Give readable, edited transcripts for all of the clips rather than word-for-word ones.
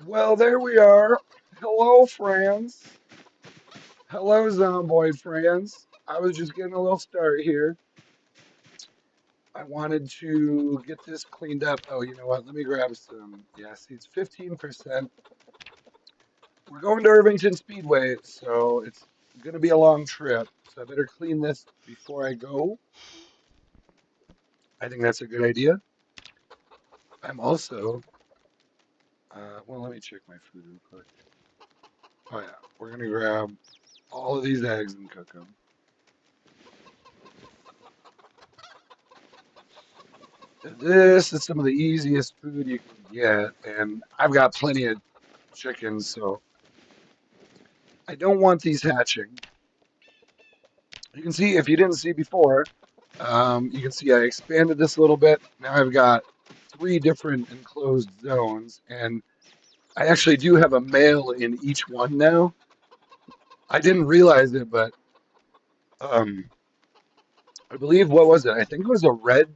Well, there we are. Hello, friends. Hello, Zomboid friends. I was just getting a little start here. I wanted to get this cleaned up. Oh, you know what? Let me grab some. Yes, it's 15%. We're going to Irvington Speedway, so it's going to be a long trip. So I better clean this before I go. I think that's a good idea. I'm also, well, let me check my food real quick. Oh, yeah. We're going to grab all of these eggs and cook them. This is some of the easiest food you can get, and I've got plenty of chickens, so I don't want these hatching. You can see, if you didn't see before, you can see I expanded this a little bit. Now I've got three different enclosed zones, and I actually do have a male in each one now. I didn't realize it, but um, I believe, what was it? I think it was a red,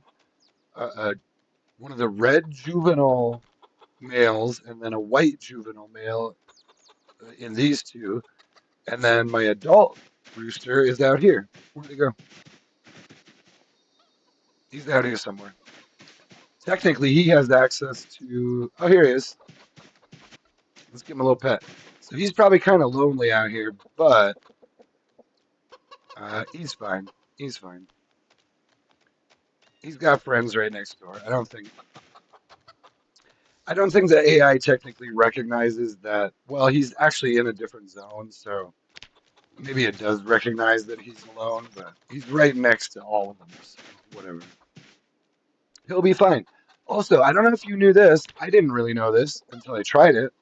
one of the red juvenile males, and then a white juvenile male in these two. And then my adult rooster is out here. Where'd he go? He's out here somewhere. Technically, he has access to. Oh, here he is. Let's give him a little pet. So he's probably kind of lonely out here, but he's fine. He's fine. He's got friends right next door. I don't think the AI technically recognizes that. Well, he's actually in a different zone, so maybe it does recognize that he's alone, but he's right next to all of them. So whatever. He'll be fine. Also, I don't know if you knew this. I didn't really know this until I tried it.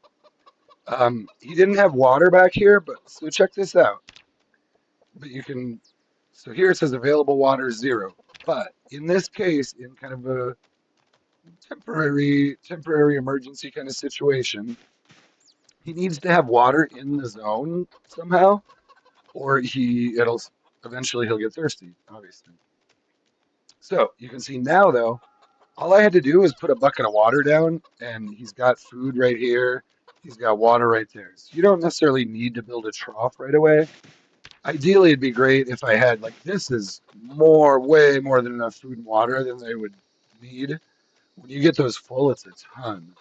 He didn't have water back here, but so check this out. But you can, so here it says available water 0. But in this case, in kind of a temporary emergency kind of situation, he needs to have water in the zone somehow, or it'll eventually he'll get thirsty, obviously. So you can see now though, all I had to do was put a bucket of water down, and he's got food right here. He's got water right there. So you don't necessarily need to build a trough right away. Ideally, it'd be great if I had, like, this is way more than enough food and water than they would need. When you get those full, it's a ton.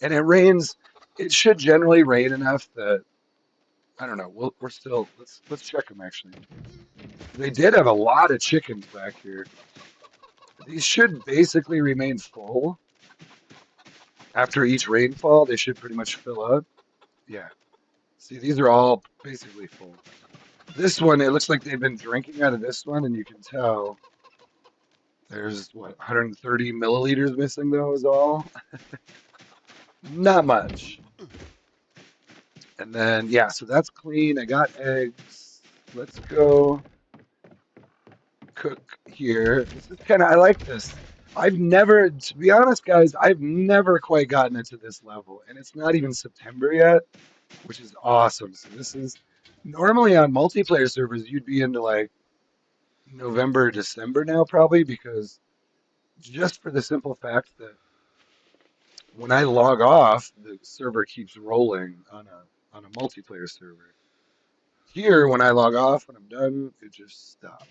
And it rains, it should generally rain enough that, I don't know, we're still, let's check them actually. They did have a lot of chickens back here. These should basically remain full. After each rainfall, they should pretty much fill up. Yeah. See, these are all basically full. This one, it looks like they've been drinking out of this one, and you can tell there's what 130 milliliters missing though is all. Not much. And then yeah, so that's clean. I got eggs. Let's go cook here. This is kind of I like this. I've never, to be honest, guys, I've never quite gotten into this level, and it's not even September yet, which is awesome. So this is normally on multiplayer servers, you'd be into like November, December now, probably, because just for the simple fact that when I log off, the server keeps rolling on a multiplayer server. Here, when I log off, when I'm done, it just stops.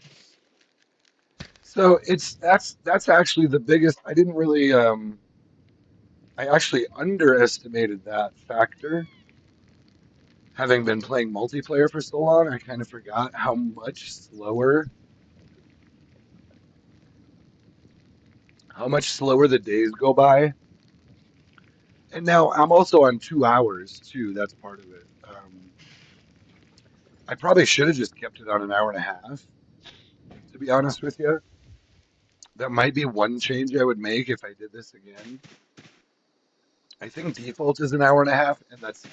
So that's actually the biggest. I actually underestimated that factor. Having been playing multiplayer for so long, I kind of forgot how much slower the days go by. And now I'm also on 2 hours too. That's part of it. I probably should have just kept it on an hour and a half, to be honest with you. That might be one change I would make if I did this again. I think default is an hour and a half, and that's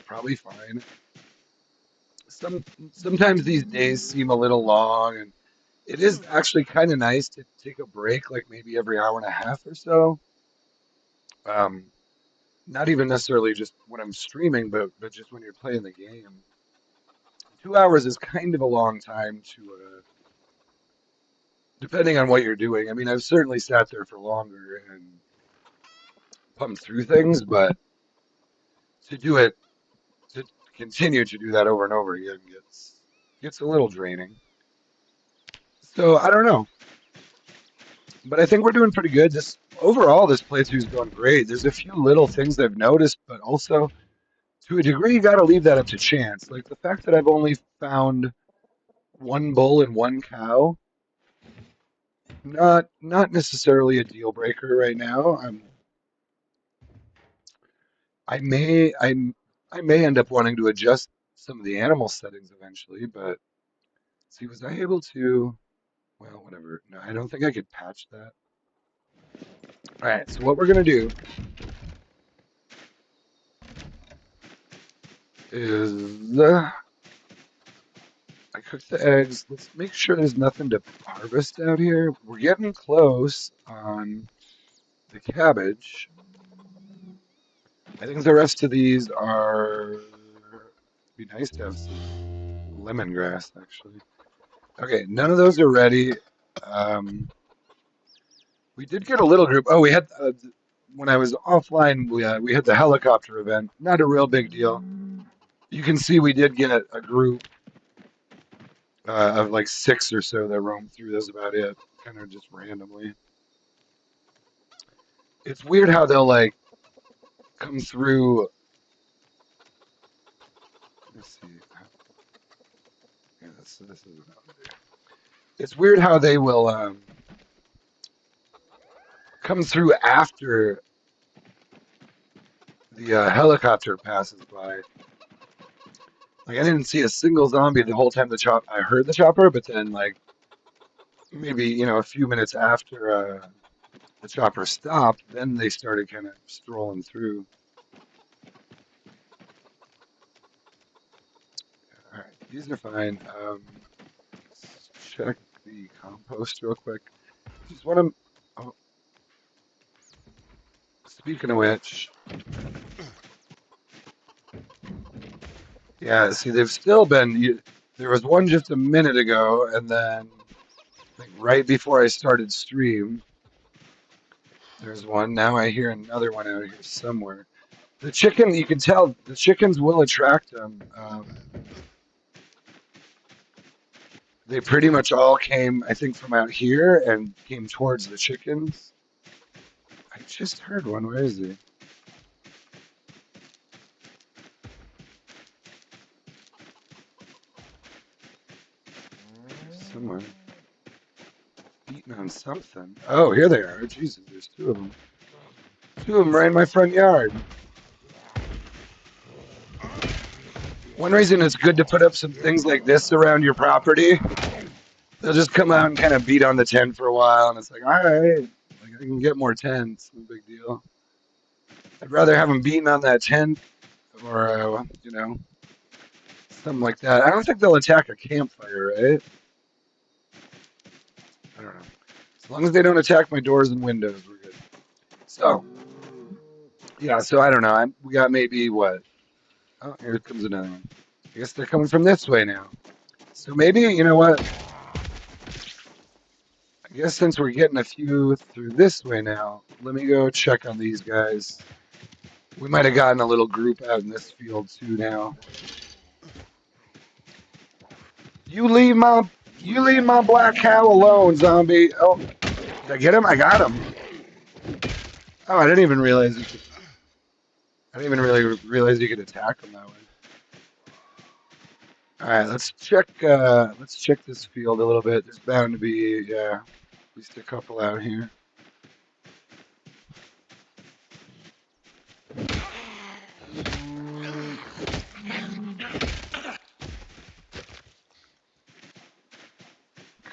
probably fine. Some Sometimes these days seem a little long, and it is actually kind of nice to take a break, like maybe every hour and a half or so. Um, Not even necessarily just when I'm streaming, but just when you're playing the game. 2 hours is kind of a long time depending on what you're doing. I mean, I've certainly sat there for longer and pumped through things, but to do it, to continue to do that over and over again gets a little draining. So I don't know, but I think we're doing pretty good. This overall, this playthrough's going great. There's a few little things I've noticed, but also to a degree, you got to leave that up to chance. Like the fact that I've only found one bull and one cow, not necessarily a deal breaker right now. I may end up wanting to adjust some of the animal settings eventually, but see, was I able to? Well, whatever. No, I don't think I could patch that. All right, so what we're gonna do is I cooked the eggs. Let's make sure there's nothing to harvest out here. We're getting close on the cabbage. I think the rest of these are. Be nice to have some lemongrass, actually. Okay, none of those are ready. Um, we did get a little group. Oh, we had when I was offline, we had the helicopter event. Not a real big deal. You can see we did get a group of like 6 or so that roamed through. That's about it, kind of just randomly. It's weird how they'll like come through. Let's see. Yeah, this is it's weird how they will come through after the helicopter passes by. Like I didn't see a single zombie the whole time I heard the chopper, but then like maybe a few minutes after the chopper stopped, then they started kind of strolling through. All right, these are fine. Let's check the compost real quick. Just want to. Oh, speaking of which, yeah. See, they've still been. There was one just a minute ago, and then like right before I started stream, there's one. Now I hear another one out here somewhere. The chicken, you can tell the chickens will attract them. They pretty much all came, I think, from out here and came towards the chickens. I just heard one. Where is he? Somewhere. Eating on something. Oh, here they are. Jesus, there's 2 of them. 2 of them right in my front yard. One reason it's good to put up some things like this around your property, they'll just come out and kind of beat on the tent for a while, and it's like, all right, like I can get more tents. No big deal. I'd rather have them beating on that tent or, something like that. I don't think they'll attack a campfire, right? I don't know. As long as they don't attack my doors and windows, we're good. So, yeah, so I don't know. We got maybe what? Oh, here comes another one. I guess they're coming from this way now. So maybe, you know what? I guess since we're getting a few through this way now, let me go check on these guys. We might have gotten a little group out in this field too now. You leave my black cow alone, zombie. Oh, did I get him? I got him. Oh, I didn't even realize I didn't even really realize you could attack them that way. All right, let's check this field a little bit. There's bound to be, yeah, at least a couple out here.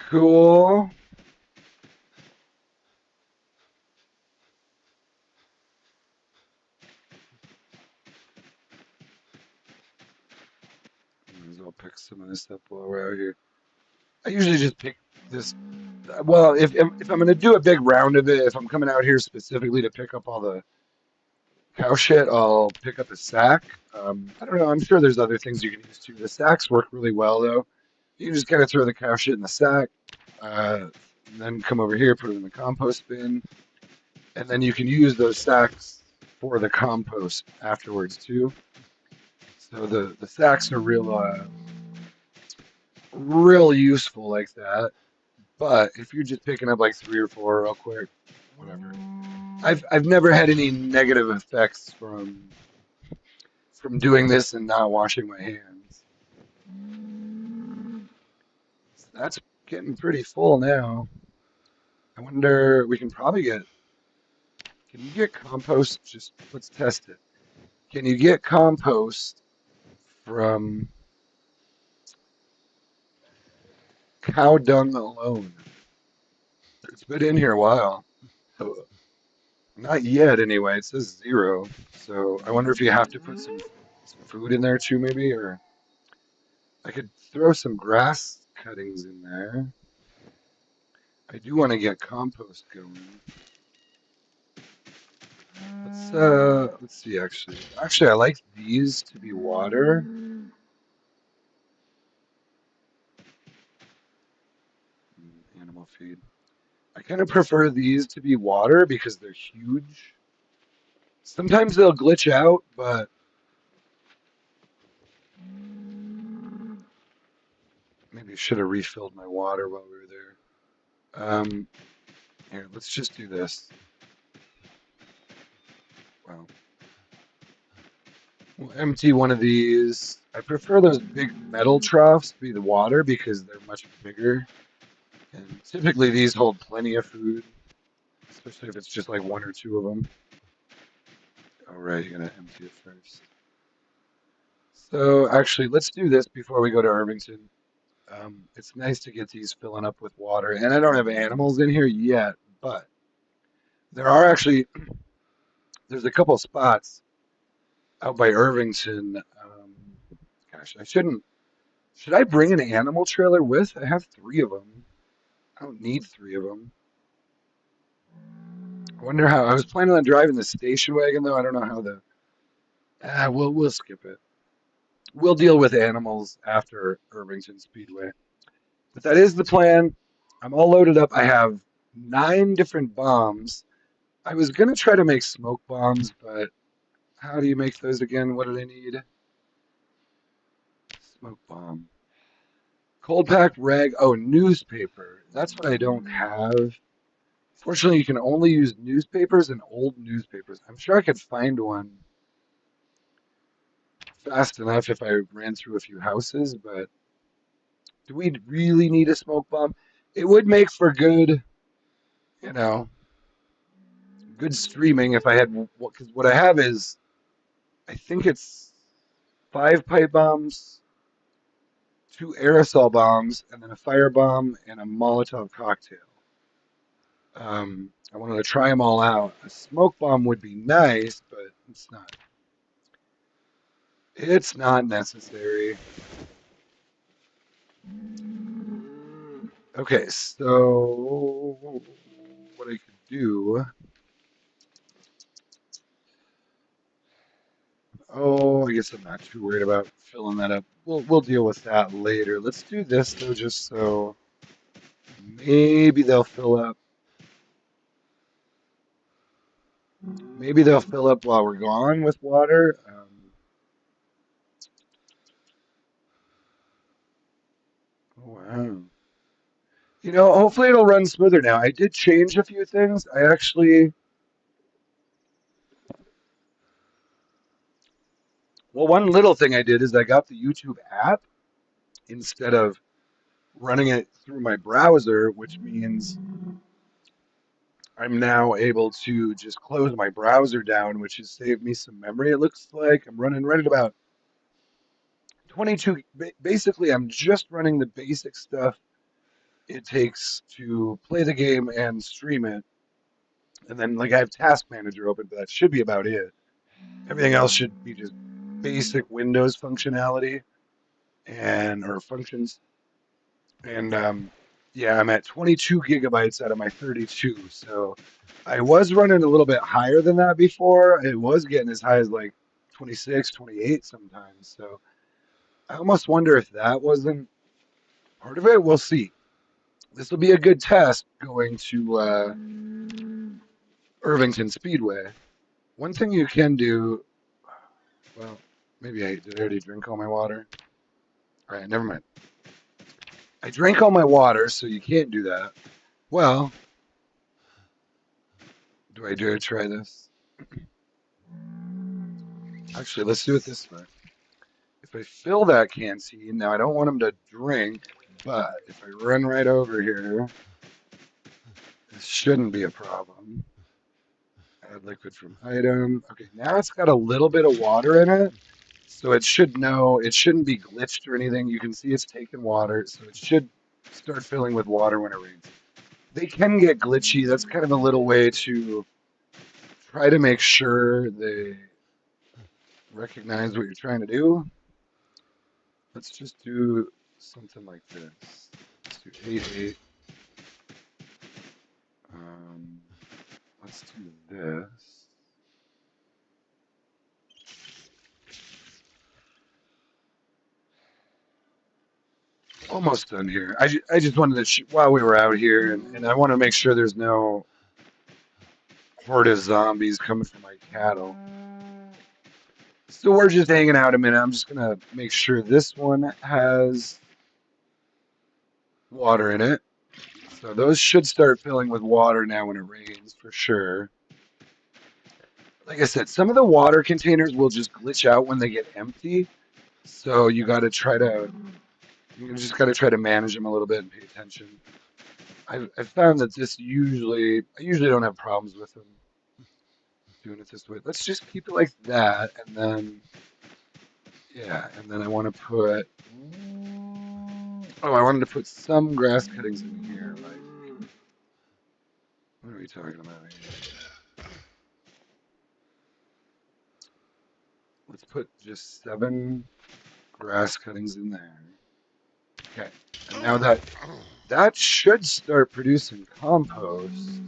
Cool. I'll pick some of this up while we're out here. I usually just pick this. Well, if I'm going to do a big round of it, if I'm coming out here specifically to pick up all the cow shit, I'll pick up a sack. I don't know. I'm sure there's other things you can use too. The sacks work really well, though. You can just kind of throw the cow shit in the sack, and then come over here, put it in the compost bin, and then you can use those sacks for the compost afterwards too. So the sacks are real useful like that. But if you're just picking up like 3 or 4 real quick, whatever. I've never had any negative effects from doing this and not washing my hands. That's getting pretty full now. I wonder we can probably get. Can you get compost? Just let's test it. Can you get compost from cow dung alone? It's been in here a while. Not yet, anyway. It says 0. So I wonder if you have to put some food in there too, maybe, or I could throw some grass cuttings in there. I do want to get compost going. Let's see. Actually, I like these to be water. Animal feed. I kind of prefer these to be water because they're huge. Sometimes they'll glitch out, but maybe I should have refilled my water while we were there. Here, let's just do this. Wow. We'll empty one of these. I prefer those big metal troughs to be the water because they're much bigger. And typically these hold plenty of food, especially if it's just like 1 or 2 of them. All right, you're gonna empty it first. So actually, let's do this before we go to Irvington. It's nice to get these filling up with water, and I don't have animals in here yet, but there are actually there's a couple spots out by Irvington. Gosh, I shouldn't. Should I bring an animal trailer with? I have 3 of them. I don't need 3 of them. I wonder how. I was planning on driving the station wagon though. I don't know how the. We'll skip it. We'll deal with animals after Irvington Speedway. But that is the plan. I'm all loaded up. I have 9 different bombs. I was gonna try to make smoke bombs, but how do you make those again? What do they need? Smoke bomb. Cold pack rag. Oh, newspaper. That's what I don't have. Fortunately, you can only use newspapers and old newspapers. I'm sure I could find one fast enough if I ran through a few houses, but do we really need a smoke bomb? It would make for good, you know, good streaming if I had, because what I have is, I think it's 5 pipe bombs, 2 aerosol bombs, and then a fire bomb and a Molotov cocktail. I wanted to try them all out. A smoke bomb would be nice, but it's not. It's not necessary. Okay, so what I could do. Oh, I guess I'm not too worried about filling that up. We'll deal with that later. Let's do this though, just so maybe they'll fill up. Maybe they'll fill up while we're gone with water. Oh, wow. Hopefully it'll run smoother now. I did change a few things. Well, one little thing I did is I got the YouTube app instead of running it through my browser, which means I'm now able to just close my browser down, which has saved me some memory. It looks like I'm running right at about 22. Basically, I'm just running the basic stuff it takes to play the game and stream it. And then, like, I have Task Manager open, but that should be about it. Everything else should be just basic Windows functionality and or functions. And yeah, I'm at 22 gigabytes out of my 32. So I was running a little bit higher than that before. It was getting as high as like 26, 28 sometimes. So I almost wonder if that wasn't part of it. We'll see. This will be a good test going to Irvington Speedway. One thing you can do, well, maybe did I already drink all my water? All right, never mind. I drank all my water, so you can't do that. Well, do I dare try this? Actually, let's do it this way. If I fill that canteen, now I don't want him to drink, but if I run right over here, this shouldn't be a problem. Add liquid from item. Okay, now it's got a little bit of water in it, so it should know, it shouldn't be glitched or anything. You can see it's taken water, so it should start filling with water when it rains. They can get glitchy. That's kind of a little way to try to make sure they recognize what you're trying to do. Let's just do something like this. Let's do 8, 8. Let's do this. Almost done here. I just wanted to, while we were out here, and I want to make sure there's no horde of zombies coming for my cattle. So we're just hanging out a minute. I'm just going to make sure this one has water in it. So those should start filling with water now when it rains, for sure. Like I said, some of the water containers will just glitch out when they get empty. So you just got to try to manage them a little bit and pay attention. I've found that I usually don't have problems with them doing it this way. Let's just keep it like that, and then, yeah, and then I want to put, I wanted to put some grass cuttings in here, like, what are we talking about here? Let's put just 7 grass cuttings in there. Okay, and now that should start producing compost.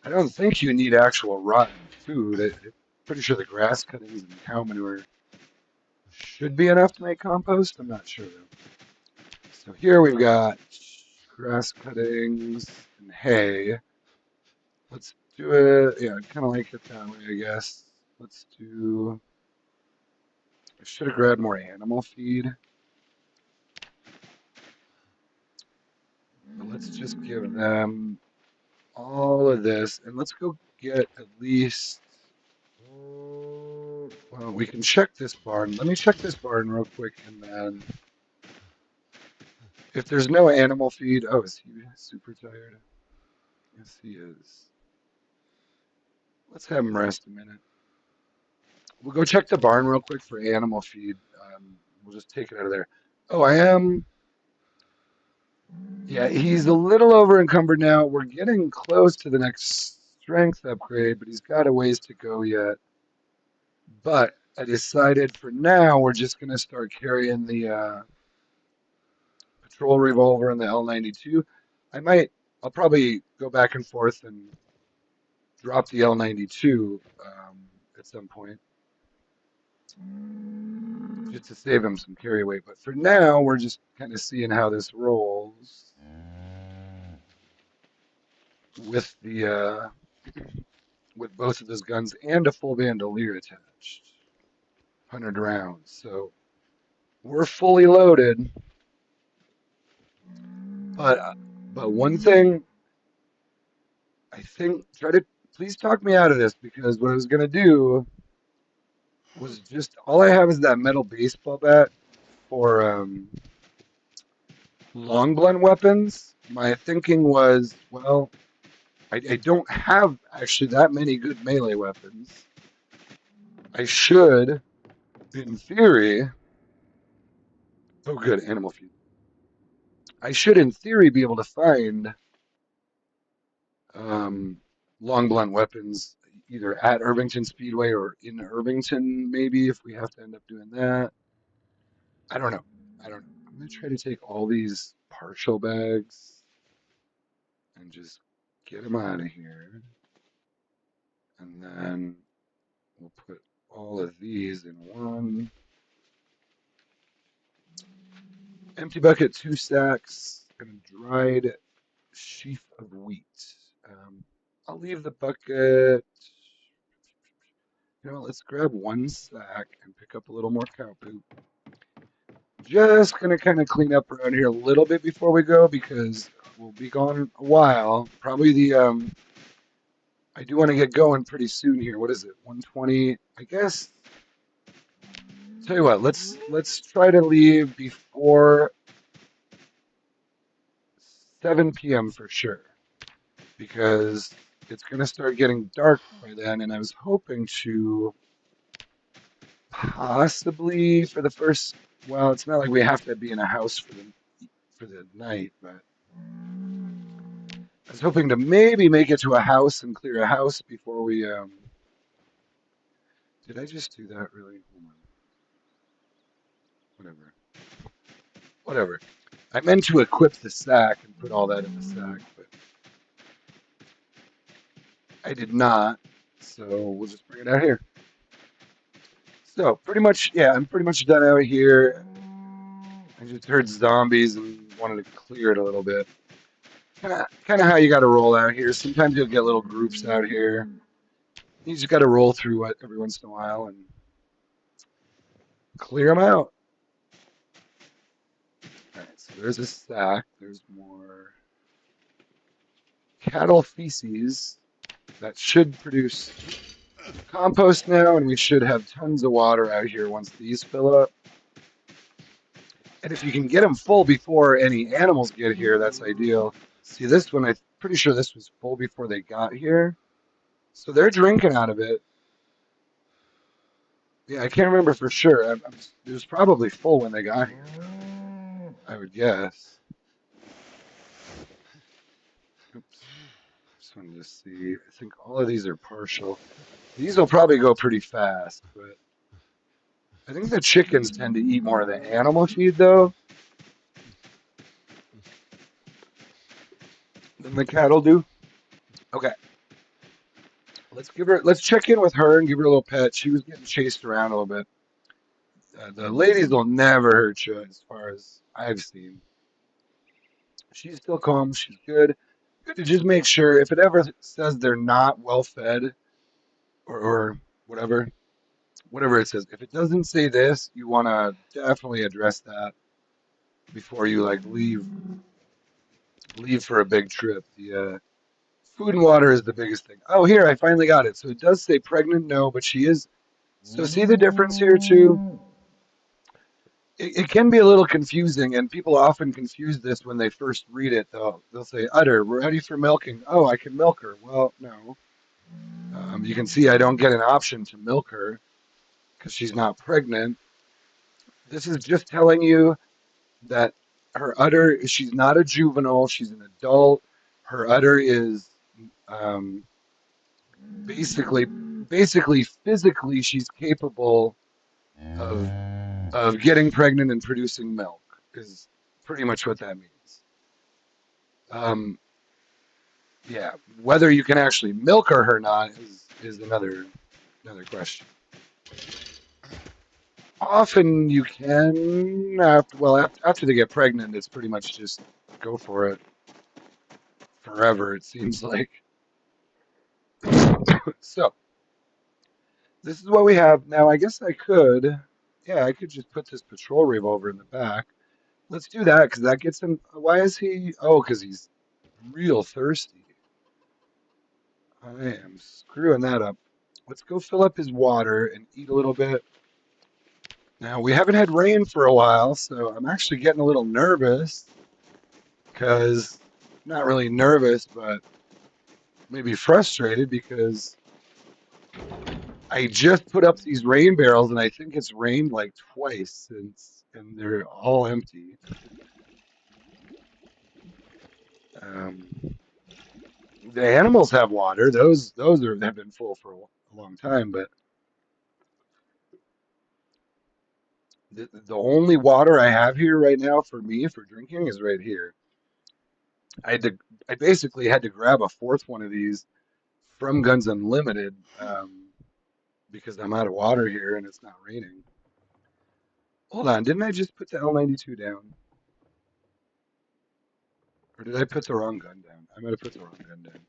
I don't think you need actual rotten food. I'm pretty sure the grass cuttings and cow manure should be enough to make compost. I'm not sure though. So here we've got grass cuttings and hay. Let's do it. Yeah, I kind of like it that way, I guess. Let's do. I should have grabbed more animal feed. But let's just give them all of this, and let's go get at least. Well, we can check this barn. Let me check this barn real quick, and then if there's no animal feed, oh, is he super tired? Yes, he is. Let's have him rest a minute. We'll go check the barn real quick for animal feed. We'll just take it out of there. Oh, I am. Yeah, he's a little over encumbered now. We're getting close to the next strength upgrade, but he's got a ways to go yet. But I decided for now we're just going to start carrying the patrol revolver and the L92. I'll probably go back and forth and drop the L92 at some point just to save him some carry weight. But for now, we're just kind of seeing how this rolls with the with both of those guns and a full bandolier attached, 100 rounds. So we're fully loaded. But one thing, I think, please talk me out of this, because what I was gonna do was just, all I have is that metal baseball bat for long blunt weapons. My thinking was, well, I don't have actually that many good melee weapons. I should, in theory, oh good, animal feed. I should, in theory, be able to find long blunt weapons either at Irvington Speedway or in Irvington, maybe, if we have to end up doing that. I don't know. I'm gonna try to take all these partial bags and just get them out of here. And then we'll put all of these in one. Empty bucket, 2 sacks, and a dried sheaf of wheat. I'll leave the bucket. You know, let's grab one sack and pick up a little more cow poop. Just gonna kind of clean up around here a little bit before we go because we'll be gone a while. Probably I do want to get going pretty soon here. What is it? 1:20, I guess. Tell you what, let's try to leave before 7 p.m. for sure because it's gonna start getting dark by then, and I was hoping to possibly for the first. Well, it's not like we have to be in a house for the night, but I was hoping to maybe make it to a house and clear a house before we. Did I just do that really? Hold on. Whatever. Whatever. I meant to equip the sack and put all that in the sack, but I did not. So we'll just bring it out here. So pretty much, yeah, I'm pretty much done out here. I just heard zombies and wanted to clear it a little bit. Kind of how you got to roll out here. Sometimes you'll get little groups out here. You just got to roll through it every once in a while and clear them out. All right, so there's a sack. There's more cattle feces that should produce compost now, and we should have tons of water out here once these fill up. And if you can get them full before any animals get here, that's ideal. See, this one, I'm pretty sure this was full before they got here. So they're drinking out of it. Yeah, I can't remember for sure. It was probably full when they got here, I would guess. Oops. Just wanted to see. I think all of these are partial. These will probably go pretty fast, but I think the chickens tend to eat more of the animal feed, though, than the cattle do. Okay. Let's check in with her and give her a little pet. She was getting chased around a little bit. The ladies will never hurt you, as far as I've seen. She's still calm. She's good. Good to just make sure if it ever says they're not well fed or whatever, whatever it says. If it doesn't say this, you want to definitely address that before you like leave for a big trip. The food and water is the biggest thing. Oh, here I finally got it. So it does say pregnant, no, but she is. So see the difference here too. It can be a little confusing, and people often confuse this when they first read it. They'll say, "Udder, we're ready for milking." Oh, I can milk her. Well, no. You can see I don't get an option to milk her because she's not pregnant. This is just telling you that her udder, she's not a juvenile, she's an adult. Her udder is um, basically, basically, physically, she's capable of getting pregnant and producing milk. Is pretty much what that means. Um, yeah, whether you can actually milk her or not is another question. Often you can, after they get pregnant, it's pretty much just go for it forever, it seems like. So, this is what we have. Now, I guess yeah, I could just put this patrol revolver in the back. Let's do that because that gets him. Why is he? Oh, because he's real thirsty. I am screwing that up. Let's go fill up his water and eat a little bit. Now, we haven't had rain for a while, so I'm actually getting a little nervous because, not really nervous, but maybe frustrated because I just put up these rain barrels and I think it's rained like twice since, and they're all empty. Um, the animals have water; have been full for a long time, but the only water I have here right now for me for drinking is right here. I had to, I basically had to grab a fourth one of these from Guns Unlimited because I'm out of water here and it's not raining. Hold on, didn't I just put the L92 down? Or did I put the wrong gun down? I might have put the wrong gun down.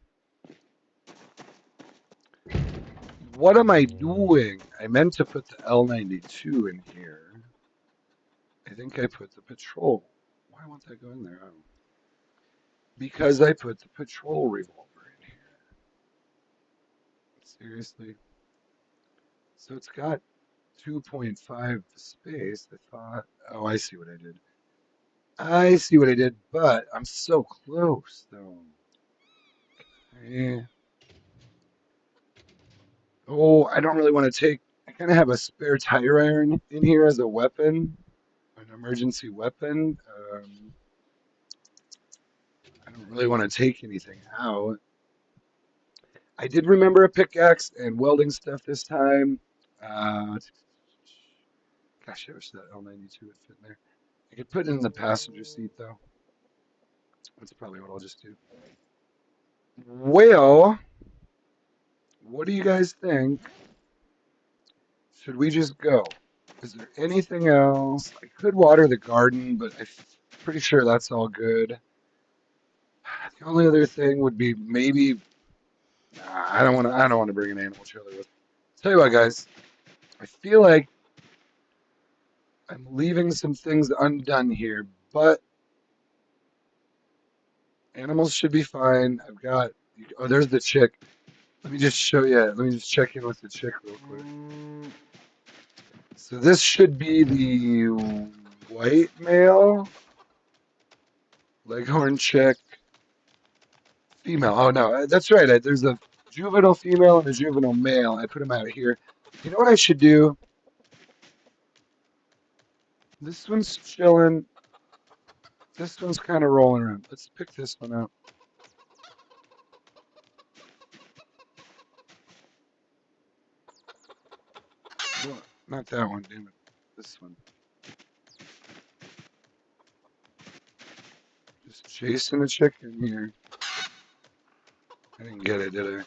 What am I doing? I meant to put the L92 in here. I think I put the patrol. Why won't that go in there? Oh. Because I put the patrol revolver in here. Seriously? So it's got 2.5 space. I thought, oh, I see what I did. I see what I did, but I'm so close, though. Eh. Oh, I don't really want to take. I kind of have a spare tire iron in here as a weapon, an emergency weapon. I don't really want to take anything out. I did remember a pickaxe and welding stuff this time. Uh, Gosh, I wish that L92 would fit in there. I could put it in the passenger seat, though. That's probably what I'll just do. Well, what do you guys think? Should we just go? Is there anything else? I could water the garden, but I'm pretty sure that's all good. The only other thing would be maybe I don't want to. I don't want to bring an animal trailer with. Tell you what, guys. I feel like I'm leaving some things undone here, but animals should be fine. I've got. Oh, there's the chick. Let me just show you. Let me just check in with the chick real quick. So this should be the white male leghorn chick female. Oh no, that's right. There's a juvenile female and a juvenile male. I put them out here. You know what I should do? This one's chilling. This one's kind of rolling around. Let's pick this one up. Well, not that one, damn it. This one. Just chasing a chicken here. I didn't get it, did I?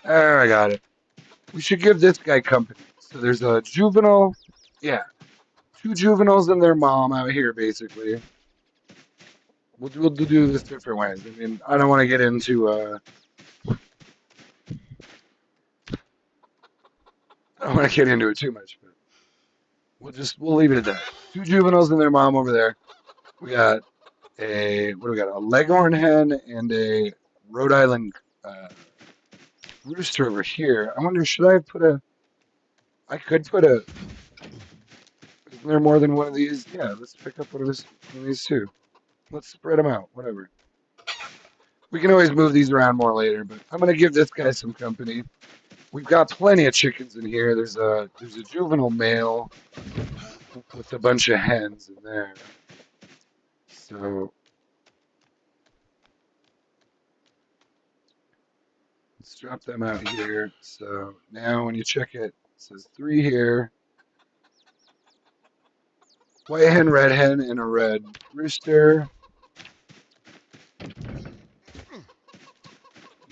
There, I got it. We should give this guy company. So there's a juvenile. Yeah, two juveniles and their mom out here, basically. We'll do this different ways. I mean, I don't want to get into. I don't want to get into it too much, but we'll leave it at that. Two juveniles and their mom over there. We got what do we got? A Leghorn hen and a Rhode Island rooster over here. I wonder, should I put a? I could put a. Isn't there more than one of these? Yeah, let's pick up one of these two. Let's spread them out. Whatever. We can always move these around more later, but I'm gonna give this guy some company. We've got plenty of chickens in here. There's a juvenile male with a bunch of hens in there. So let's drop them out here. So now when you check it, it says 3 here. White hen, red hen, and a red rooster. And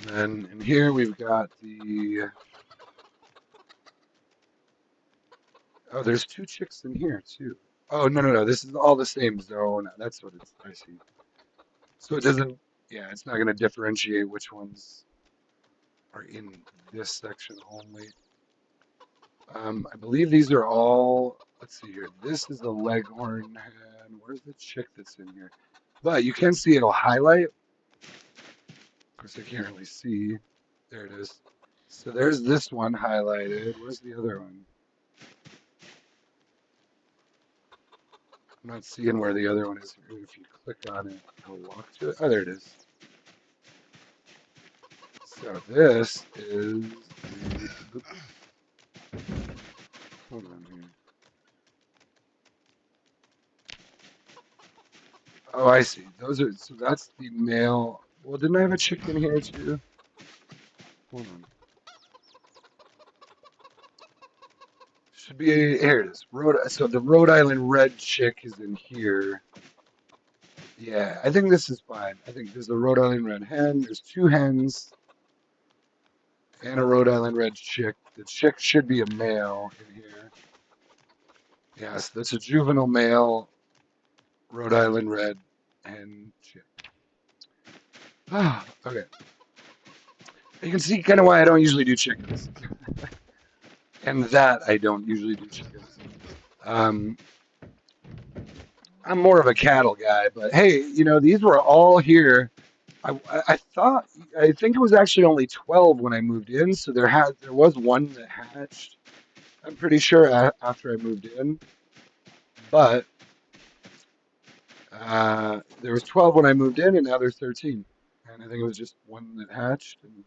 then in here we've got the. Oh, there's 2 chicks in here too. Oh, no. This is all the same zone. That's what it's. I see. So it doesn't. Yeah, it's not going to differentiate which ones are in this section only. I believe these are all. Let's see here. This is the leghorn hen. Where's the chick that's in here? But you can see it'll highlight. Of course, I can't really see. There it is. So there's this one highlighted. Where's the other one? I'm not seeing where the other one is. If you click on it, it'll walk to it. Oh, there it is. So this is. Hold on here. Oh, I see. Those are. So that's the male. Well, didn't I have a chicken here too? Hold on. Should be here. It is. So the Rhode Island red chick is in here. Yeah, I think this is fine. I think there's a Rhode Island red hen. There's 2 hens and a Rhode Island red chick. The chick should be a male in here. Yes, that's a juvenile male Rhode Island red hen chick. Okay. You can see kind of why I don't usually do chickens. And that I don't usually do chickens. Um, I'm more of a cattle guy, but hey, these were all here. I thought I think it was actually only 12 when I moved in, so there was one that hatched. I'm pretty sure after I moved in, but there was 12 when I moved in, and now there's 13. And I think it was just one that hatched, and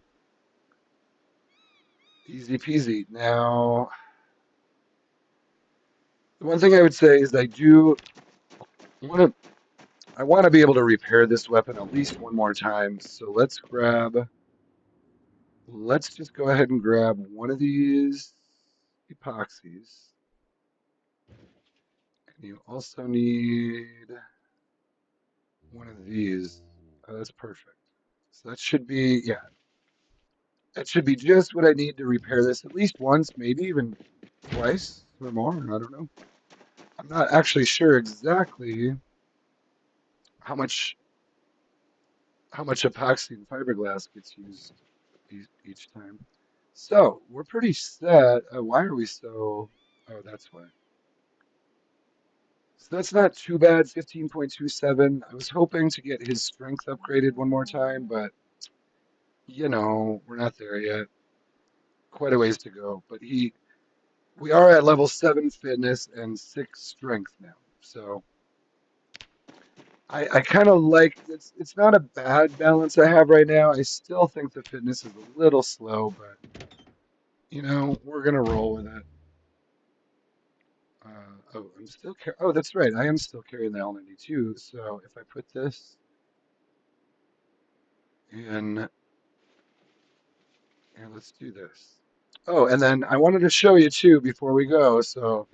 easy peasy. Now, the one thing I would say is want to I want to be able to repair this weapon at least one more time. So let's just go ahead and grab one of these epoxies. And you also need one of these. Oh, that's perfect. So that should be just what I need to repair this at least once, maybe even twice or more. I don't know. I'm not actually sure exactly how much how much epoxy and fiberglass gets used each time. So we're pretty set. Why are we so? Oh, that's why. So that's not too bad. 15.27. I was hoping to get his strength upgraded one more time, but we're not there yet. Quite a ways to go. But we are at level 7 fitness and 6 strength now. So I kind of like it's not a bad balance I have right now. I still think the fitness is a little slow, but we're gonna roll with it. Oh, oh, that's right. I am still carrying the L92. So if I put this in, here, let's do this. Oh, and then I wanted to show you too before we go. So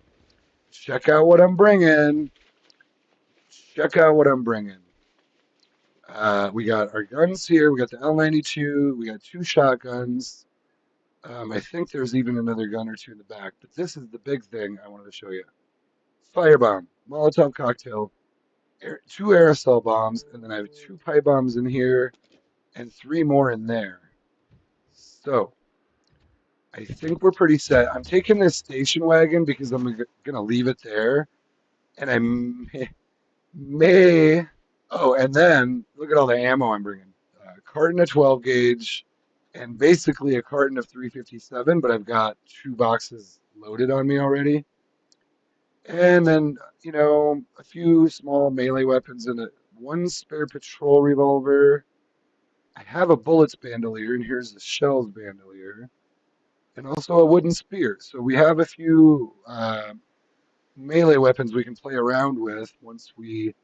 check out what I'm bringing. Check out what I'm bringing. We got our guns here. We got the L92. We got 2 shotguns. I think there's even another gun or 2 in the back, but this is the big thing I wanted to show you. Firebomb, Molotov cocktail, 2 aerosol bombs, and then I have 2 pipe bombs in here and 3 more in there. So I think we're pretty set. I'm taking this station wagon because I'm gonna leave it there, and may. Oh, and then look at all the ammo I'm bringing. Carton of 12 gauge, and basically a carton of 357, but I've got 2 boxes loaded on me already. And then, a few small melee weapons and one spare patrol revolver. I have a bullets bandolier, and here's the shells bandolier, and also a wooden spear. So we have a few melee weapons we can play around with once we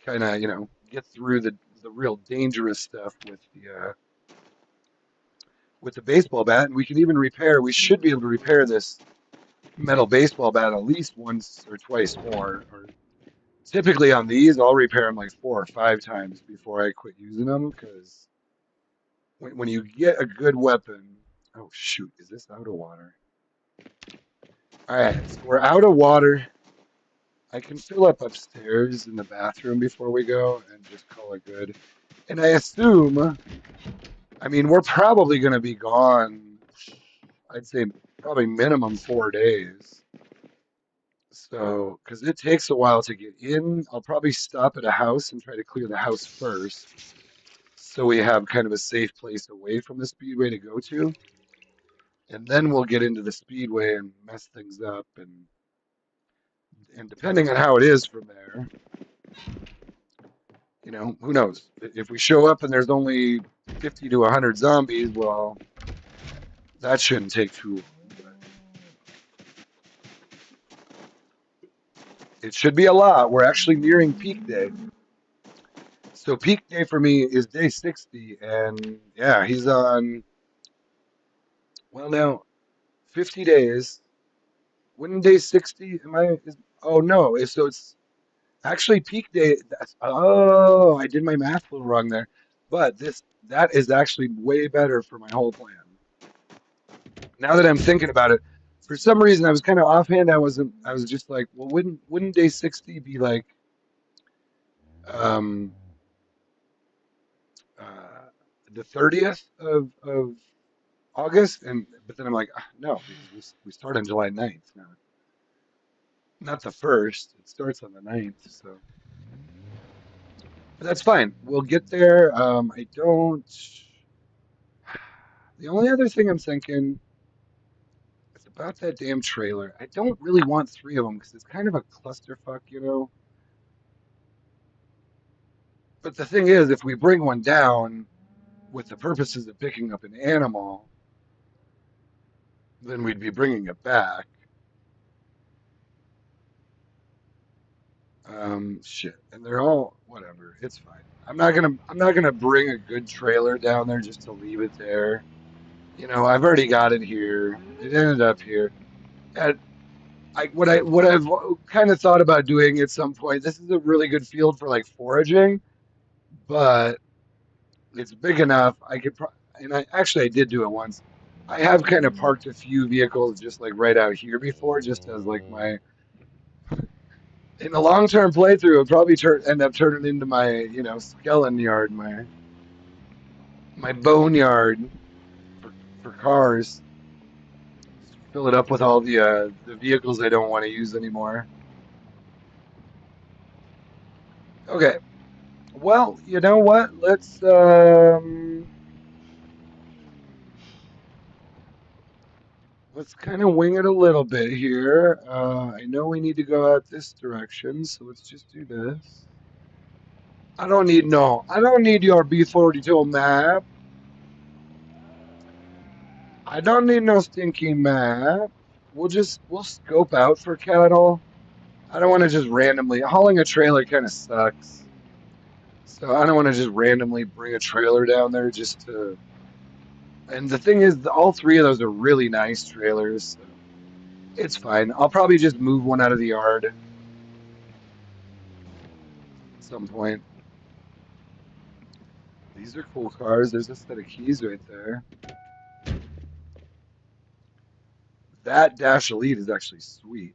kind of, get through the real dangerous stuff with the baseball bat. And we can even repair. We should be able to repair this metal baseball bat at least once or twice more. Or typically on these, I'll repair them like 4 or 5 times before I quit using them because when you get a good weapon. Oh shoot, is this out of water? All right, so we're out of water. I can fill up upstairs in the bathroom before we go and just call it good. And I assume, I mean, we're probably going to be gone, I'd say probably minimum 4 days. So, because it takes a while to get in, I'll probably stop at a house and try to clear the house first. So we have kind of a safe place away from the speedway to go to. And then we'll get into the speedway and mess things up. And depending on how it is from there, who knows? If we show up and there's only 50 to 100 zombies, well, that shouldn't take too long. It should be a lot. We're actually nearing peak day. So peak day for me is day 60, and yeah, he's on, well, now 50 days. When day 60? Oh no, so it's actually peak day. Oh, I did my math a little wrong there. But that is actually way better for my whole plan. Now that I'm thinking about it, for some reason I was kind of offhand. I was just like, well, wouldn't day 60 be like, um, the 30th of August, and but then I'm like, ah, no, because we start on July 9th now, not the first. It starts on the 9th, so but that's fine. We'll get there. I don't. The only other thing I'm thinking is about that damn trailer. I don't really want three of them because it's kind of a clusterfuck, you know. But the thing is, if we bring one down with the purposes of picking up an animal, then we'd be bringing it back. Shit, and they're all whatever. It's fine. I'm not gonna bring a good trailer down there just to leave it there. You know, I've already got it here. It ended up here. And what I've kind of thought about doing at some point. This is a really good field for like foraging, but it's big enough. And I did do it once. I have kind of parked a few vehicles just like right out here before, just as like my in a long-term playthrough, it'll probably end up turning into my, skeleton yard, my boneyard for cars. Just fill it up with all the vehicles I don't want to use anymore. Okay. Well, you know what? Let's kind of wing it a little bit here. I know we need to go out this direction, so let's just do this. I don't need your B-42 map. I don't need no stinky map. We'll scope out for cattle. I don't want to just randomly hauling a trailer kind of sucks. So I don't want to just randomly bring a trailer down there just to. And the thing is, all three of those are really nice trailers. So it's fine. I'll probably just move one out of the yard at some point. These are cool cars. There's a set of keys right there. That Dash Elite is actually sweet.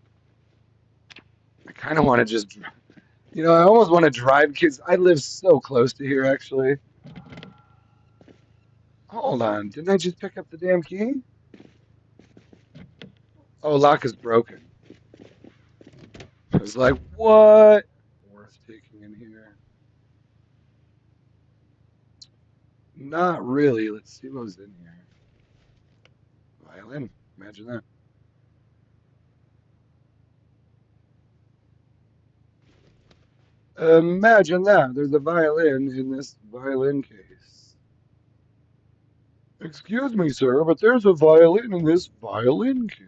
I kind of want to just, I almost want to drive kids. I live so close to here, actually. Hold on. Didn't I just pick up the damn key? Oh, lock is broken. I was like, what? Worth taking in here. Not really. Let's see what was in here. Violin. Imagine that. Imagine that. There's a violin in this violin case. Excuse me, sir, but there's a violin in this violin case.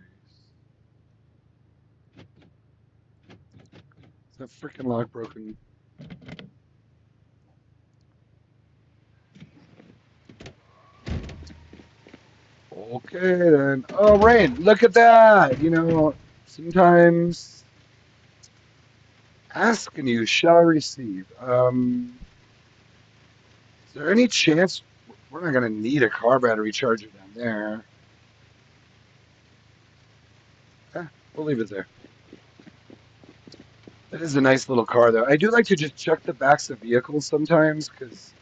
Is that freaking lock broken? Okay, then. Oh, rain. Look at that. Sometimes ask and you shall receive. Is there any chance we're not going to need a car battery charger down there? Eh, we'll leave it there. That is a nice little car, though. I do like to just check the backs of vehicles sometimes because,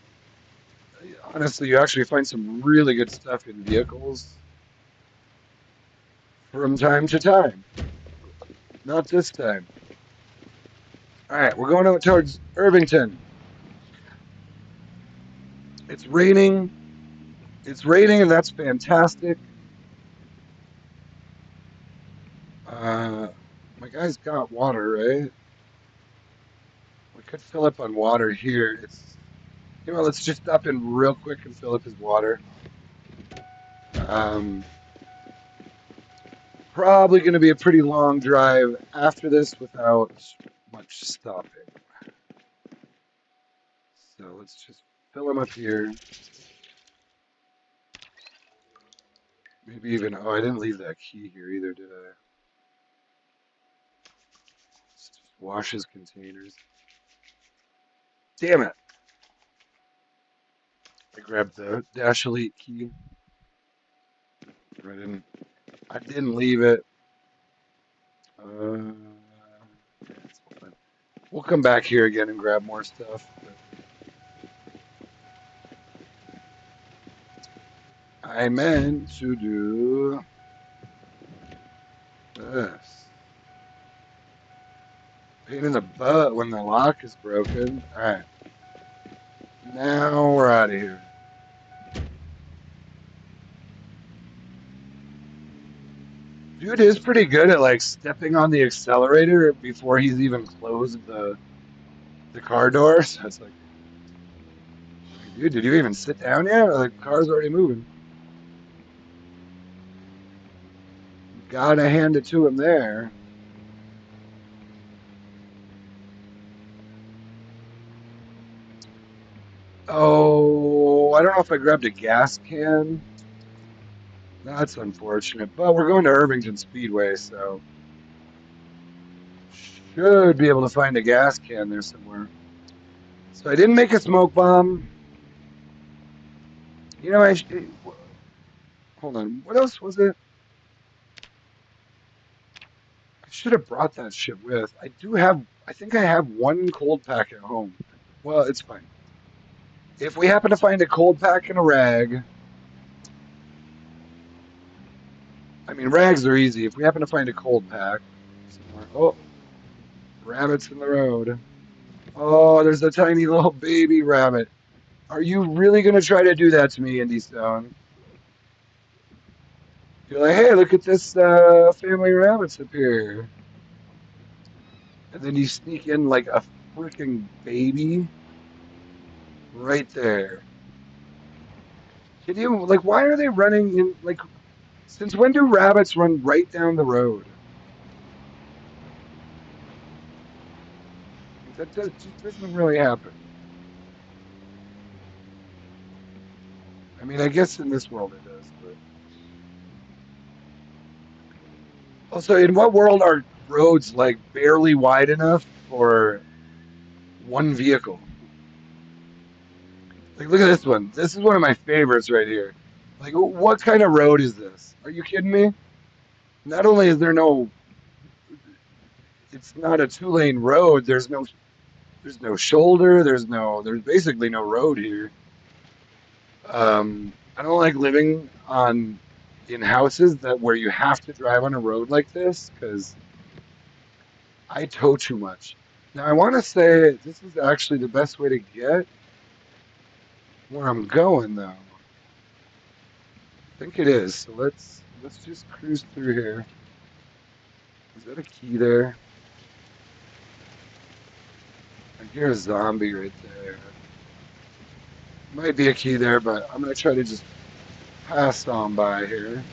honestly, you actually find some really good stuff in vehicles from time to time. Not this time. All right, we're going out towards Irvington. It's raining. It's raining, and that's fantastic. Uh, my guy's got water, right? We could fill up on water here. Let's just stop in real quick and fill up his water. Um, Probably going to be a pretty long drive after this without much stopping. So let's just fill him up here. Maybe even, oh, I didn't leave that key here either, did I? Let's just wash his containers. Damn it. I grabbed the Dash Elite key. I didn't leave it. Uh, we'll come back here again and grab more stuff. But I meant to do this. Pain in the butt when the lock is broken. Alright. Now we're out of here. Dude is pretty good at like stepping on the accelerator before he's even closed the car door. So it's like, dude, did you even sit down yet? Or the car's already moving. Gotta hand it to him there. Oh, I don't know if I grabbed a gas can. That's unfortunate. But we're going to Irvington Speedway, so should be able to find a gas can there somewhere. So I didn't make a smoke bomb. You know, hold on. What else was it? I should have brought that shit with. I think I have one cold pack at home. Well, it's fine. If we happen to find a cold pack and a rag, I mean, rags are easy. If we happen to find a cold pack somewhere, oh, rabbits in the road. Oh, there's a tiny little baby rabbit. Are you really going to try to do that to me, Indy Stone? You're like, hey, look at this family of rabbits up here. And then you sneak in like a freaking baby right there. Can you, like, why are they running in, like, since when do rabbits run right down the road? Just doesn't really happen. I mean, I guess in this world it does, but also, in what world are roads like barely wide enough for one vehicle? Like, look at this one. This is one of my favorites right here. Like, what kind of road is this? Are you kidding me? Not only is there no, it's not a two-lane road. There's no shoulder. There's basically no road here. I don't like living in houses where you have to drive on a road like this because I tow too much. Now I want to say this is actually the best way to get where I'm going though. I think it is. So let's just cruise through here. Is that a key there? I hear a zombie right there. Might be a key there, but I'm gonna try to just pass on by here.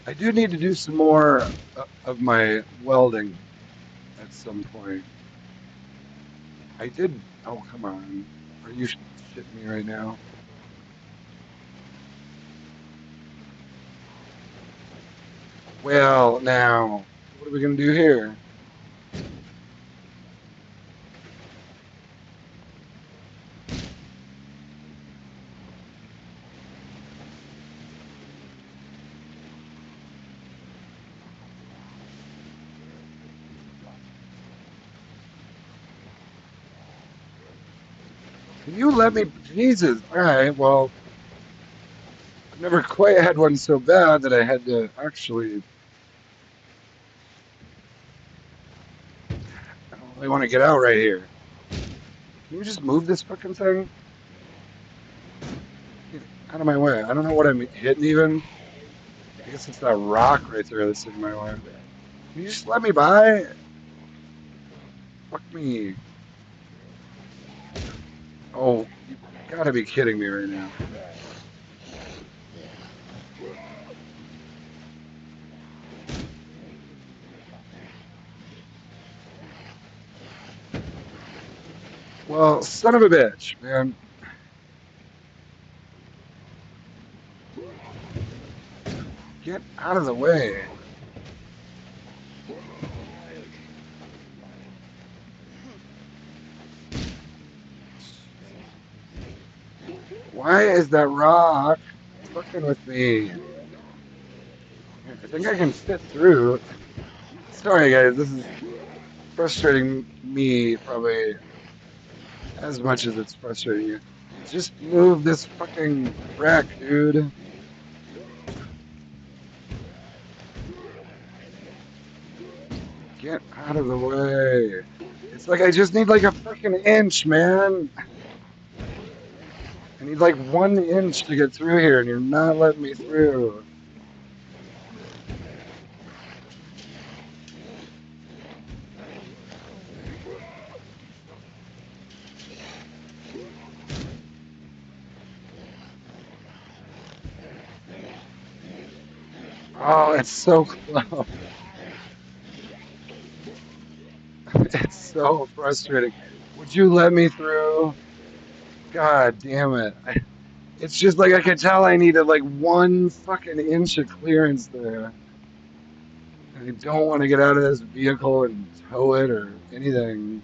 I do need to do some more of my welding at some point. I did. Oh, come on. Are you shitting me right now? Well, now, what are we going to do here? Can you let me? Jesus. All right, well, I've never quite had one so bad that I had to actually. I don't really want to get out right here. Can you just move this fucking thing? Get out of my way. I don't know what I'm hitting even. I guess it's that rock right there that's in my way. Can you just let me by? Fuck me. Oh, you gotta be kidding me right now. Well, son of a bitch, man. Get out of the way. Why is that rock fucking with me? I think I can fit through. Sorry, guys. This is frustrating me probably as much as it's frustrating you. Just move this fucking wreck, dude. Get out of the way. It's like I just need like a freaking inch, man. I need like 1 inch to get through here, and you're not letting me through. Oh, it's so close. It's so frustrating. Would you let me through? God damn it. It's just like I could tell I needed like 1 fucking inch of clearance there. And I don't want to get out of this vehicle and tow it or anything.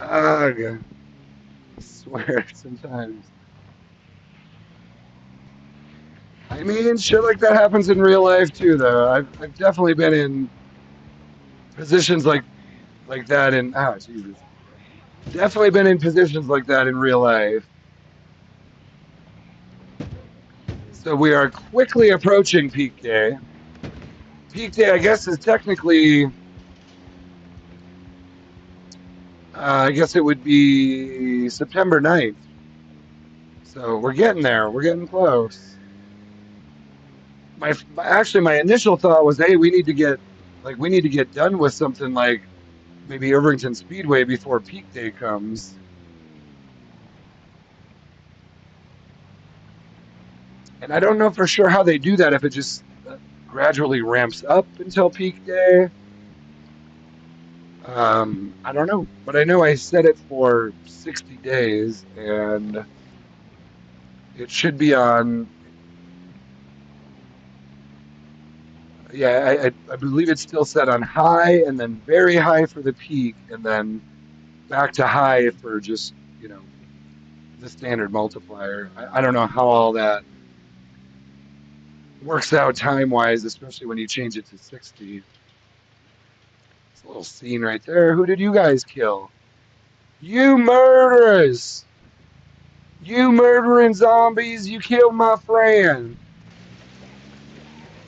Ugh, I swear sometimes. I mean, shit like that happens in real life too, though. I've definitely been in positions like that in Jesus. Definitely been in positions like that in real life. So we are quickly approaching peak day. Peak day, I guess, is technically, I guess it would be September 9th. So we're getting there. We're getting close. My initial thought was, hey, we need to get done with something like maybe Irvington Speedway before peak day comes. And I don't know for sure how they do that, if it just gradually ramps up until peak day. I don't know, but I know I set it for 60 days, and it should be on. Yeah, I believe it's still set on high, and then very high for the peak, and then back to high for just you know the standard multiplier. I don't know how all that works out time wise, especially when you change it to 60. It's a little scene right there. Who did you guys kill? You murderers! You murdering zombies! You killed my friend!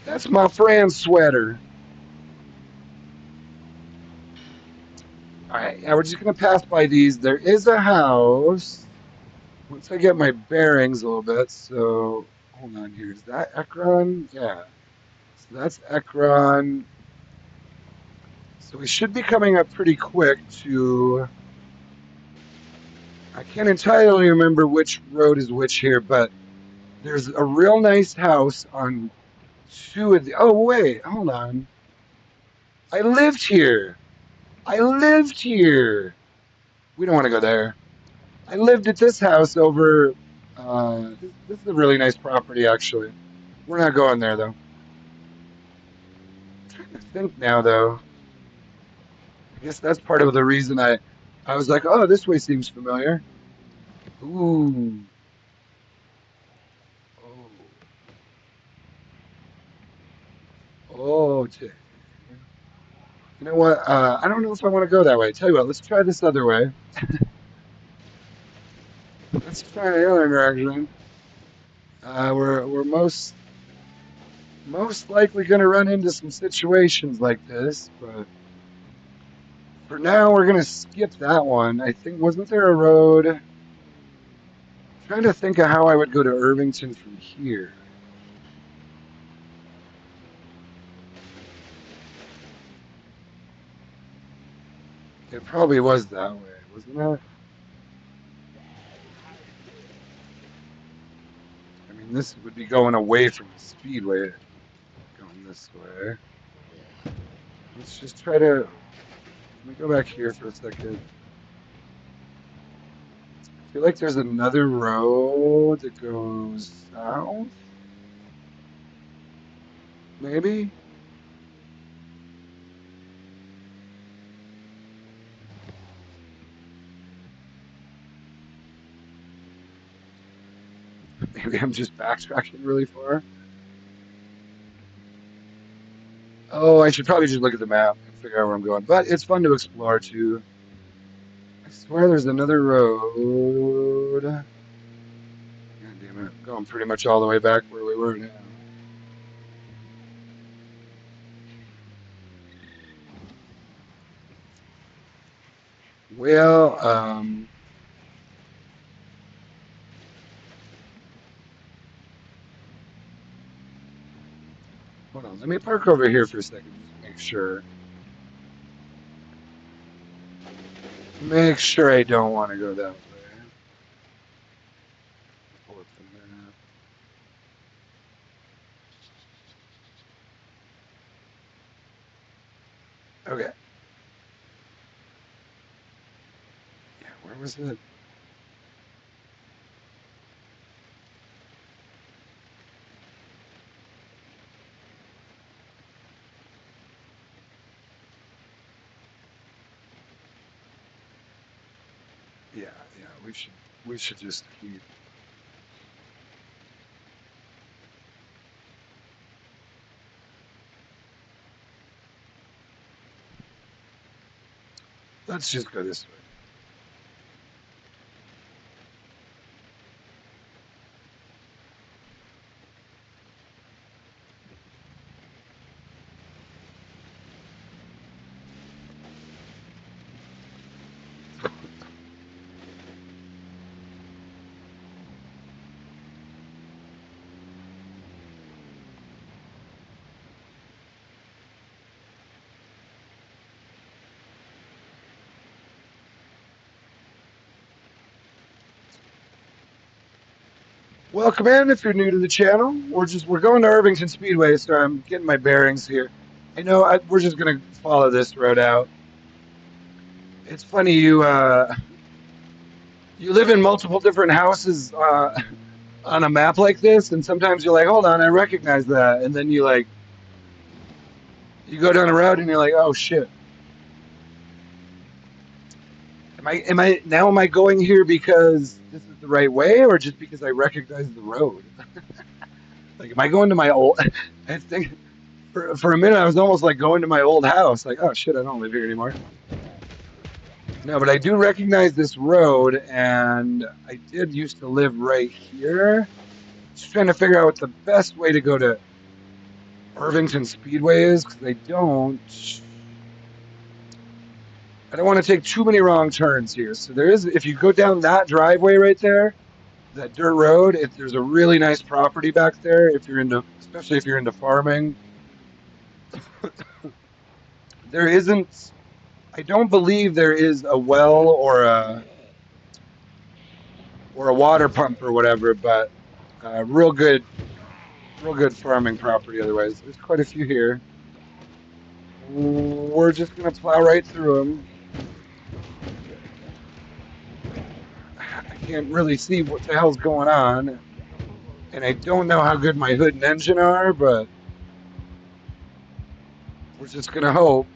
That's my friend's sweater. Alright, yeah, we're just gonna pass by these. There is a house. Once I get my bearings a little bit, so hold on here. Is that Ekron? Yeah. So that's Ekron. So we should be coming up pretty quick to. I can't entirely remember which road is which here, but there's a real nice house on two of the. Oh, wait, hold on. I lived here. I lived here. We don't want to go there. I lived at this house over. This is a really nice property, actually. We're not going there, though. I'm trying to think now, though. I guess that's part of the reason I was like, oh, this way seems familiar. Ooh. Oh. Oh. You know what? I don't know if I want to go that way. Tell you what, let's try this other way. Let's try the other direction. We're most likely going to run into some situations like this, but for now we're going to skip that one. I think wasn't there a road? I'm trying to think of how I would go to Irvington from here. It probably was that way, wasn't it? I mean, this would be going away from the speedway, going this way. Let's just try to. Let me go back here for a second. I feel like there's another road that goes south. Maybe? Maybe I'm just backtracking really far. Oh, I should probably just look at the map and figure out where I'm going. But it's fun to explore too. I swear there's another road. God damn it. Going pretty much all the way back where we were now. Well, hold on. Let me park over here for a second just to make sure. Make sure I don't want to go that way. Pull up the map. Okay. Yeah, where was it? Yeah, yeah. We should just keep. Let's just go this way. Welcome in if you're new to the channel. We're going to Irvington Speedway, so I'm getting my bearings here. We're just gonna follow this road out. It's funny you live in multiple different houses on a map like this, and sometimes you're like, hold on, I recognize that, and then you go down the road and you're like, oh shit. Am I going here because this is the right way, or just because I recognize the road? Like, am I going to my old? I think for a minute I was almost like going to my old house. Like, oh shit, I don't live here anymore. No, but I do recognize this road, and I did used to live right here. Just trying to figure out what the best way to go to Irvington Speedway is, because I don't want to take too many wrong turns here. So if you go down that driveway right there, that dirt road, there's a really nice property back there. Especially if you're into farming, there isn't. I don't believe there is a well or a water pump or whatever, but real good farming property. Otherwise, there's quite a few here. We're just gonna plow right through them. I can't really see what the hell's going on, and I don't know how good my hood and engine are, but we're just gonna hope.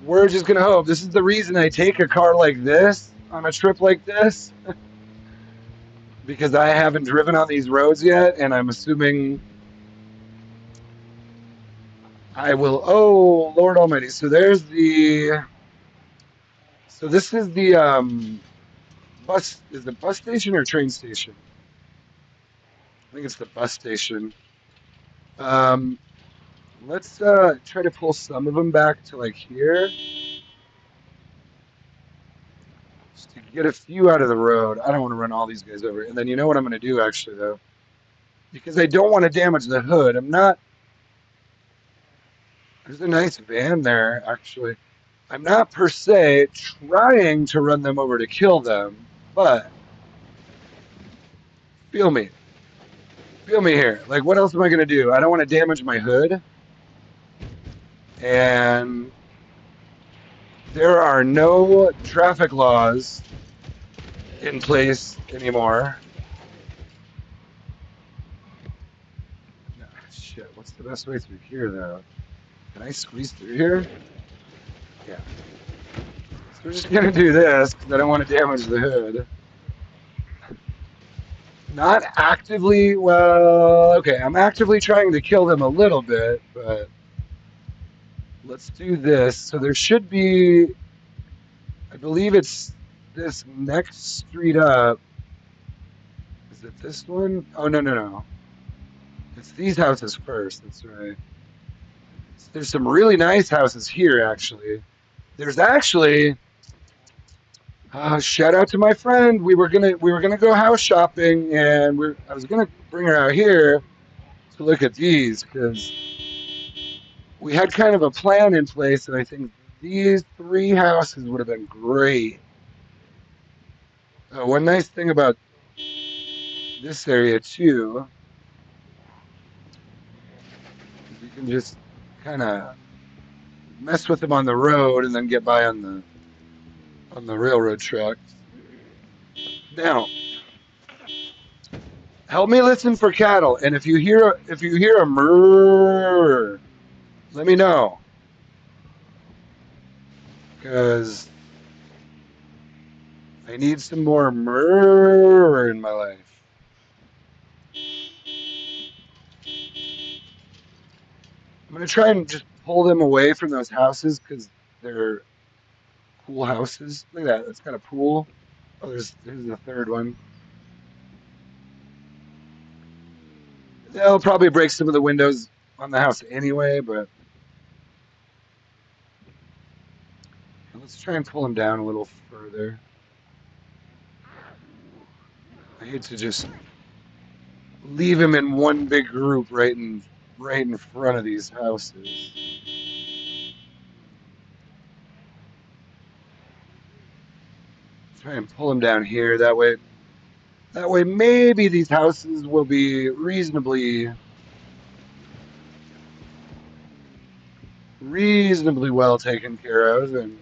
We're just gonna hope. This is the reason I take a car like this on a trip like this, because I haven't driven on these roads yet, and I'm assuming I will. Oh, Lord Almighty! So this is the bus. Is the bus station or train station? I think it's the bus station. Um, let's try to pull some of them back to like here, just to get a few out of the road. I don't want to run all these guys over. And then you know what I'm going to do actually though, because I don't want to damage the hood. I'm not. There's a nice van there actually. I'm not per se trying to run them over to kill them, but feel me. Feel me here. Like, what else am I going to do? I don't want to damage my hood. And there are no traffic laws in place anymore. No, shit, what's the best way through here, though? Can I squeeze through here? Yeah. So we're just going to do this because I don't want to damage the hood. Not actively, well, okay, I'm actively trying to kill them a little bit, but let's do this. So there should be, I believe it's this next street up. Is it this one? Oh, no, no, no. It's these houses first, that's right. There's some really nice houses here, actually. There's actually, shout out to my friend. We were gonna go house shopping, and I was gonna bring her out here to look at these because we had kind of a plan in place, and I think these three houses would have been great. One nice thing about this area too is you can just kind of mess with them on the road and then get by on the railroad tracks. Now, help me listen for cattle, and if you hear a murr, let me know, because I need some more murr in my life. I'm gonna try and just pull them away from those houses because they're pool houses. Look at that. It's got a pool. Oh, here's the third one. They'll probably break some of the windows on the house anyway, but let's try and pull them down a little further. I hate to just leave them in one big group right in front of these houses. Try and pull them down here. That way, maybe these houses will be reasonably well taken care of, and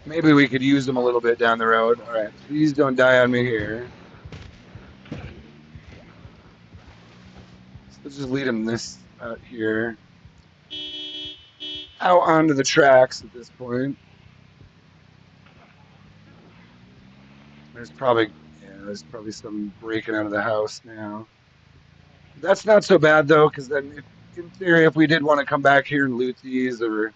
maybe we could use them a little bit down the road. All right, please don't die on me here. So let's just lead them this out here, out onto the tracks at this point. There's probably some breaking out of the house now. That's not so bad though, because then, in theory, if we did want to come back here and loot these, or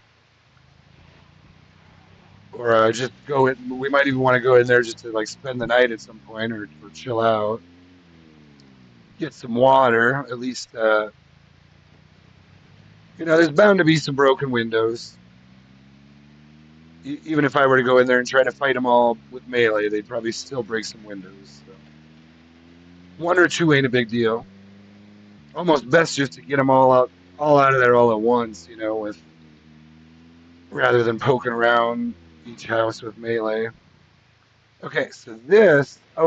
just go in, we might even want to go in there just to like spend the night at some point, or chill out, get some water. At least, there's bound to be some broken windows. Even if I were to go in there and try to fight them all with melee, they'd probably still break some windows. So. One or two ain't a big deal. Almost best just to get them all out of there all at once, rather than poking around each house with melee. Okay, so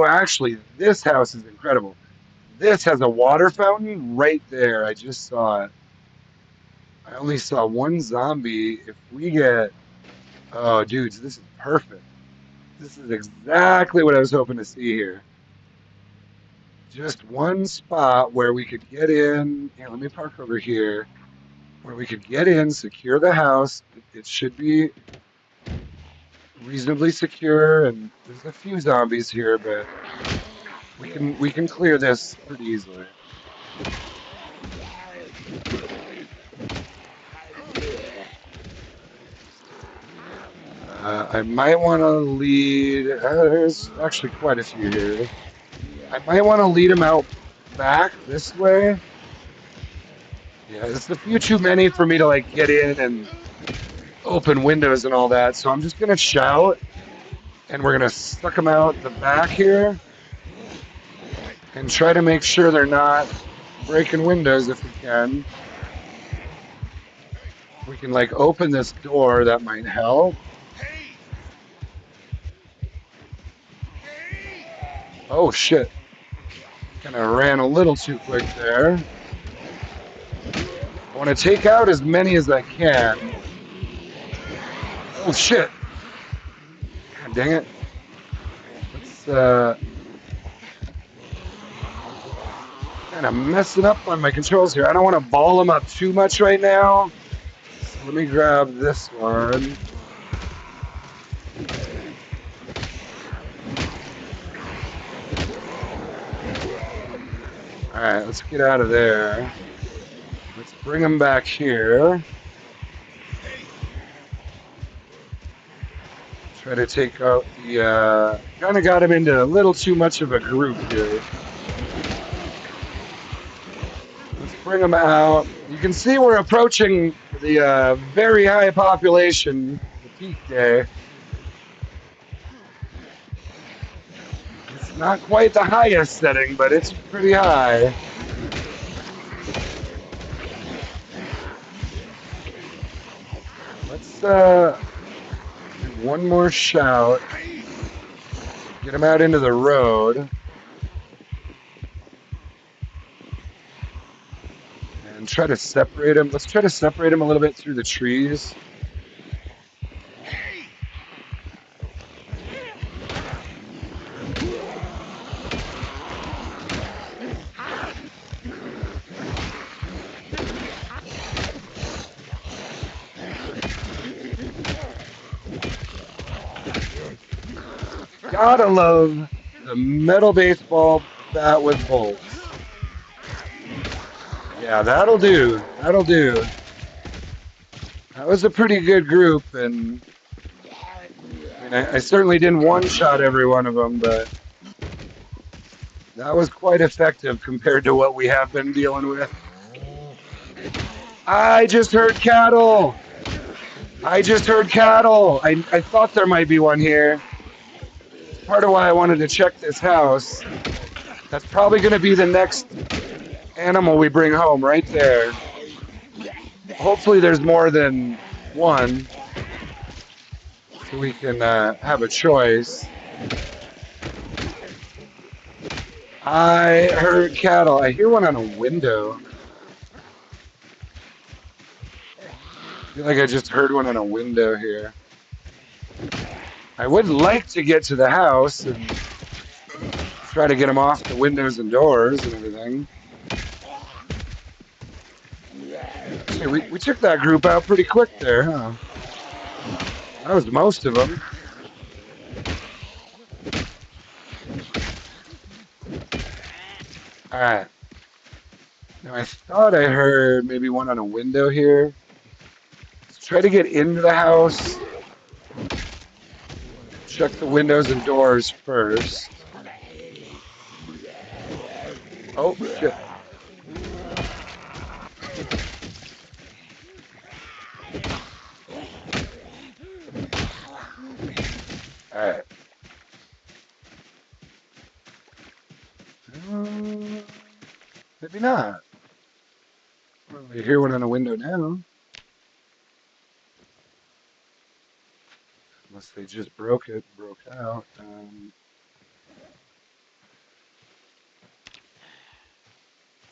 actually, this house is incredible. This has a water fountain right there. I just saw it. I only saw one zombie. If we get, oh, dudes, this is perfect. This is exactly what I was hoping to see here. Just one spot where we could get in. Here, let me park over here. Where we could get in, secure the house. It should be reasonably secure, and there's a few zombies here, but we can clear this pretty easily. I might want to lead. There's actually quite a few here. I might want to lead them out back this way. Yeah, it's a few too many for me to like get in and open windows and all that. So I'm just gonna shout, and we're gonna suck them out the back here, and try to make sure they're not breaking windows if we can. We can like open this door. That might help. Oh shit! Kind of ran a little too quick there. I want to take out as many as I can. Oh shit! God dang it! Let's kind of messing up on my controls here. I don't want to ball them up too much right now. So let me grab this one. All right, let's get out of there. Let's bring him back here. Try to take out the. Kind of got him into a little too much of a group here. Let's bring him out. You can see we're approaching the very high population, the peak day. It's not quite the highest setting, but it's pretty high. Let's do one more shout. Get him out into the road. And try to separate him. Let's try to separate him a little bit through the trees. Gotta love the metal baseball bat with bolts. Yeah, that'll do. That'll do. That was a pretty good group, and I mean, I certainly didn't one-shot every one of them, but that was quite effective compared to what we have been dealing with. I just heard cattle. I just heard cattle. I thought there might be one here. Part of why I wanted to check this house. That's probably going to be the next animal we bring home right there. Hopefully there's more than one so we can have a choice. I heard cattle. I hear one on a window. I feel like I just heard one on a window here. I would like to get to the house and try to get them off the windows and doors and everything. Hey, we took that group out pretty quick there, huh? That was most of them. All right. Now I thought I heard maybe one on a window here. Let's try to get into the house. Check the windows and doors first. Oh, shit. All right. Maybe not. Well, you hear one on a window now. Unless they just broke out.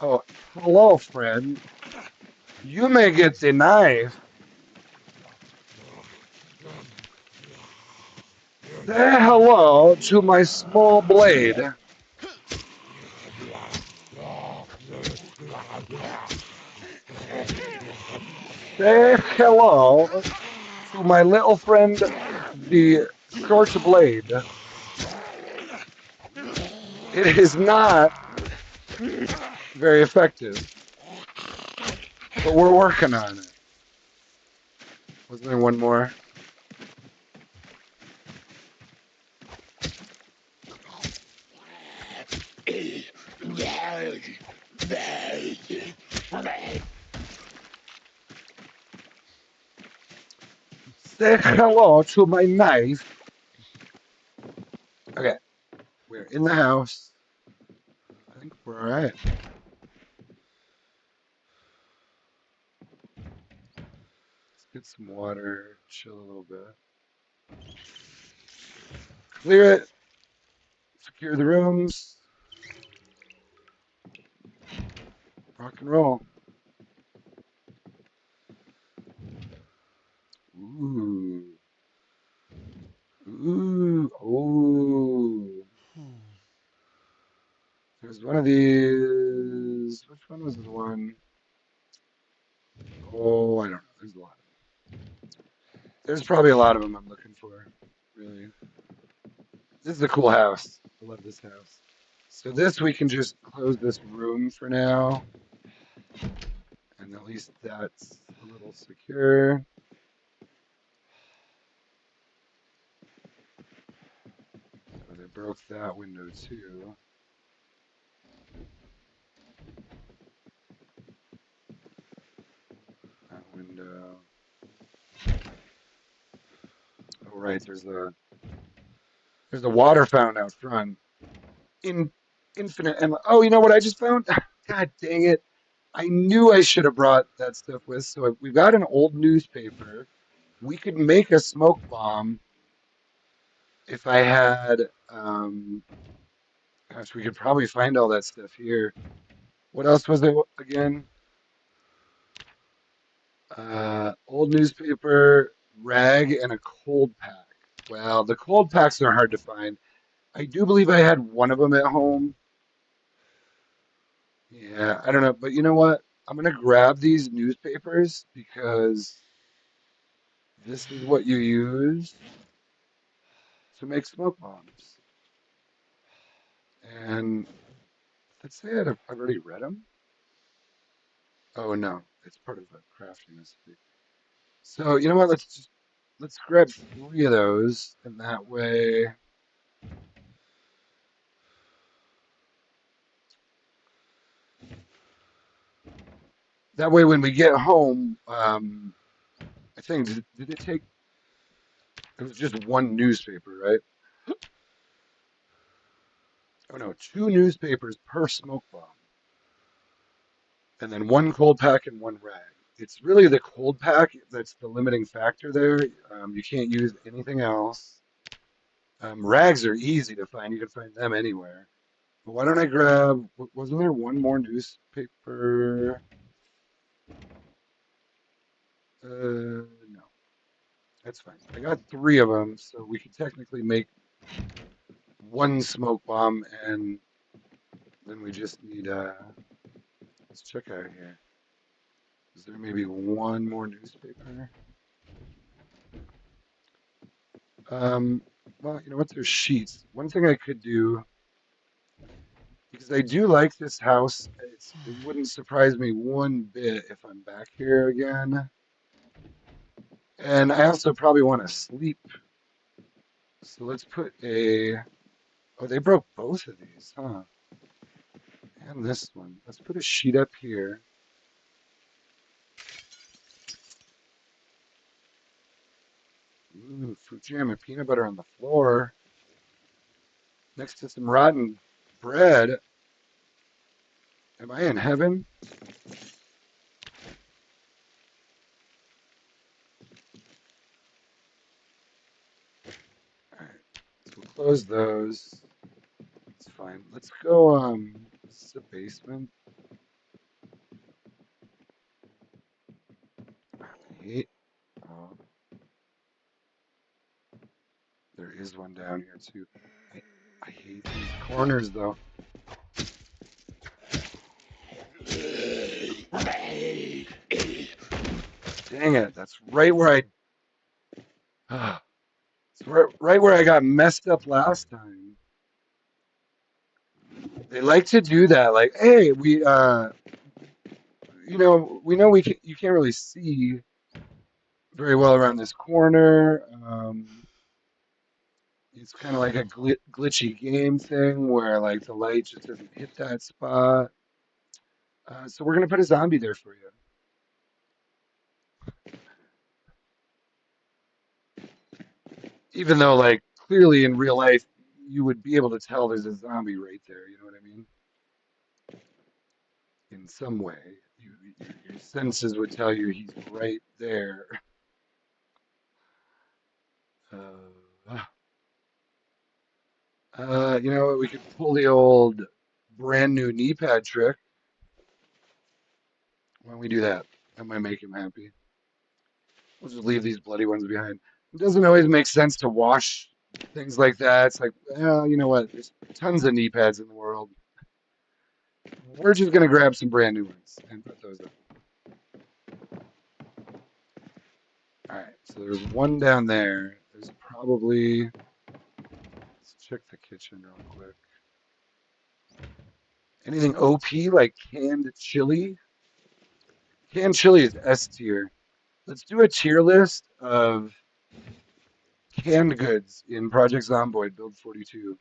Oh, hello, friend. You may get the knife. Say hello to my small blade. Say hello to my little friend, the short blade. It is not very effective, but we're working on it. Wasn't there one more? Say hello to my knife. Okay, we're in the house. I think we're all right. Let's get some water, chill a little bit. Clear it. Secure the rooms. Rock and roll. Ooh. Ooh. Ooh. There's one of these. Which one was the one? Oh, I don't know. There's a lot. There's probably a lot of them I'm looking for. Really. This is a cool house. I love this house. So this, we can just close this room for now. And at least that's a little secure. So they broke that window too. That window. Oh right, there's a water fountain out front. In infinite and oh, you know what I just found? God dang it. I knew I should have brought that stuff with. So we've got an old newspaper. We could make a smoke bomb if I had gosh, we could probably find all that stuff here. What else was it again? Old newspaper, rag, and a cold pack. Well, the cold packs are hard to find. I do believe I had one of them at home. Yeah, I don't know, but you know what? I'm gonna grab these newspapers because this is what you use to make smoke bombs. And let's say I've already read them. Oh no, it's part of the crafting recipe. So you know what? Let's grab three of those, and that way when we get home, I think did it take? It was just one newspaper, right? Oh no, two newspapers per smoke bomb, and then one cold pack and one rag. It's really the cold pack that's the limiting factor there. You can't use anything else. Rags are easy to find. You can find them anywhere. But why don't I grab? Wasn't there one more newspaper? No, that's fine. I got three of them, so we could technically make one smoke bomb, and then we just need. Let's check out here. Is there maybe one more newspaper? Um, well, you know what? There's sheets. One thing I could do, because I do like this house, it wouldn't surprise me one bit if I'm back here again. And I also probably want to sleep. So let's put a. Oh, they broke both of these, huh? And this one. Let's put a sheet up here. Ooh, fruit jam and peanut butter on the floor next to some rotten bread. Am I in heaven? All right, so we'll close those. It's fine. Let's go. This is a basement. I hate. Oh, there is one down here too. I, I hate these corners though. Dang it! That's right where I. It's right where I got messed up last time. They like to do that. Like, hey, we know you can't really see very well around this corner. It's kind of like a glitchy game thing where like the light just doesn't hit that spot. So we're gonna put a zombie there for you. Even though like clearly in real life you would be able to tell there's a zombie right there. You know what I mean? In some way, your senses would tell you he's right there. Uh, you know what? We could pull the old brand new knee pad trick. Why don't we do that? That might make him happy. We'll just leave these bloody ones behind. It doesn't always make sense to wash things like that. It's like, well, you know what? There's tons of knee pads in the world. We're just gonna grab some brand new ones and put those up. All right. So there's one down there. There's probably. Let's check the kitchen real quick. Anything OP like canned chili? Canned chili is S tier. Let's do a tier list of canned goods in Project Zomboid Build 42.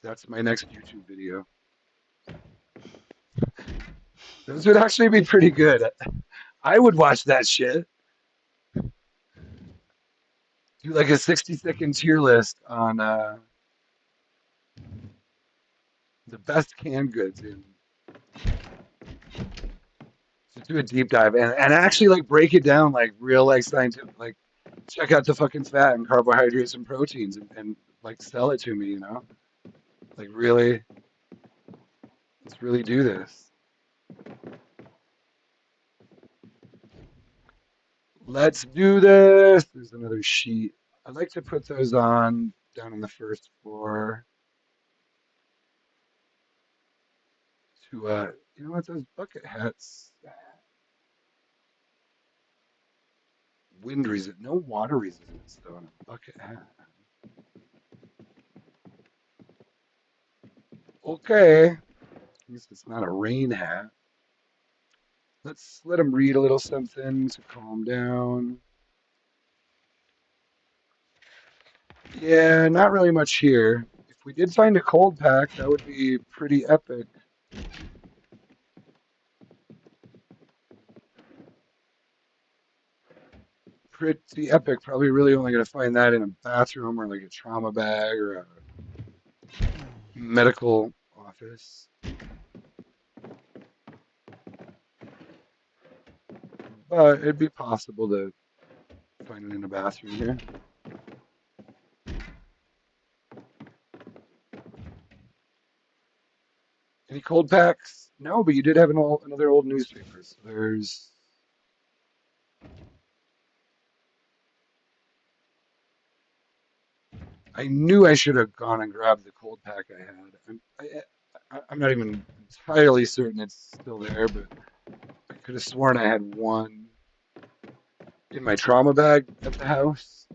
That's my next YouTube video. Those would actually be pretty good. I would watch that shit. Do like a 60-second tier list on the best canned goods in. Just do a deep dive and actually like break it down like real like scientific like check out the fucking fat and carbohydrates and proteins and like sell it to me, you know? Like really, let's really do this. Let's do this. There's another sheet. I'd like to put those on down on the first floor to you know what, those bucket hats, wind resist, no water resistance though on a bucket hat. Okay, I guess it's not a rain hat. Let's let him read a little something to calm down. Yeah, not really much here. If we did find a cold pack, that would be pretty epic. Pretty epic. Probably really only going to find that in a bathroom or like a trauma bag or a medical office. But it'd be possible to find it in a bathroom here. Any cold packs? No, but you did have another old newspaper. So there's. I knew I should have gone and grabbed the cold pack I had. I'm not even entirely certain it's still there, but I could have sworn I had one in my trauma bag at the house.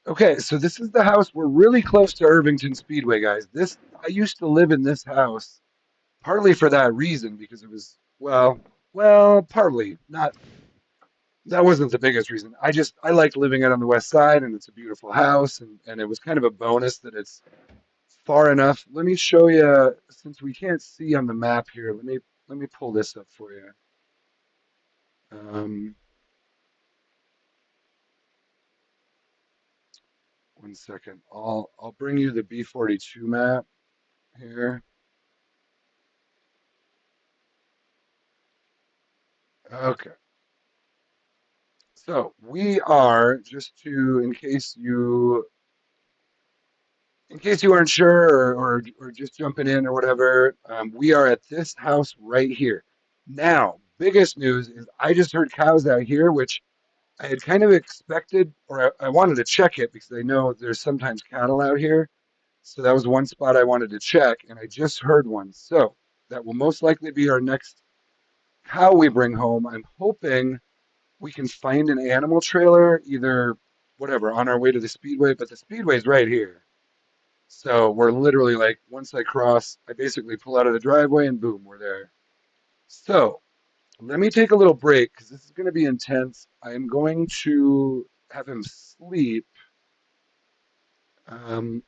Okay, so this is the house. We're really close to Irvington Speedway, guys. This I used to live in this house partly for that reason because it was partly not. That wasn't the biggest reason. I liked living out on the west side, and it's a beautiful house, and it was kind of a bonus that it's far enough. Let me show you since we can't see on the map here. Let me pull this up for you. Um, one second. I'll bring you the B42 map here. Okay. So we are just to in case you aren't sure or just jumping in or whatever, we are at this house right here. Now, biggest news is I just heard cows out here, which I had kind of expected, or I wanted to check it because I know there's sometimes cattle out here. So that was one spot I wanted to check, and I just heard one. So that will most likely be our next cow we bring home. I'm hoping we can find an animal trailer, either whatever, on our way to the speedway, but the speedway's right here. So we're literally like, once I cross, I basically pull out of the driveway and boom, we're there. So let me take a little break because this is going to be intense. I'm going to have him sleep. Um,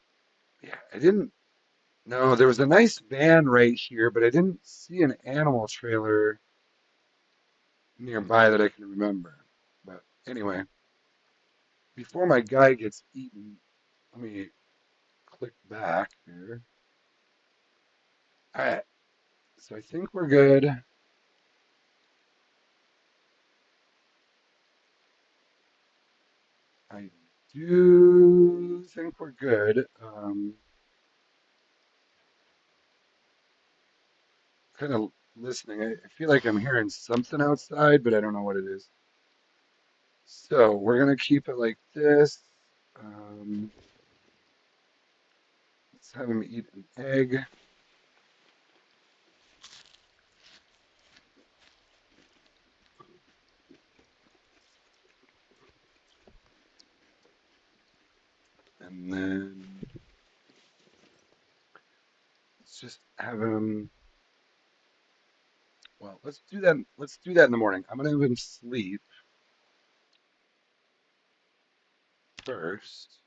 yeah, I didn't. No, there was a nice van right here, but I didn't see an animal trailer nearby that I can remember. But anyway, before my guy gets eaten, let me click back here. All right, so I think we're good. I do think we're good. Kind of listening. I feel like I'm hearing something outside, but I don't know what it is. So we're gonna keep it like this. Um, let's have him eat an egg. And then Let's just have him. Well, let's do that. Let's do that in the morning. I'm gonna have him sleep first.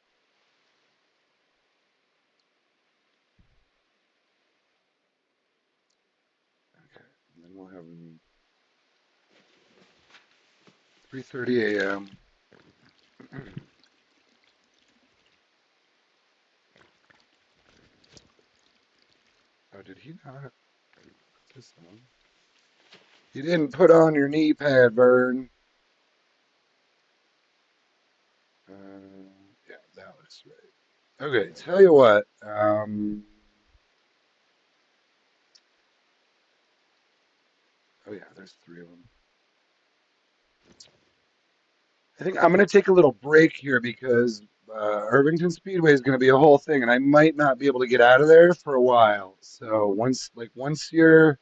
Okay, and then we'll have him 3:30 a.m. Oh, did he not put this on? You didn't put on your knee pad, Vern. Yeah, that looks right. Okay, tell you what. Oh yeah, there's three of them. I think I'm going to take a little break here because Irvington Speedway is going to be a whole thing, and I might not be able to get out of there for a while. So once you're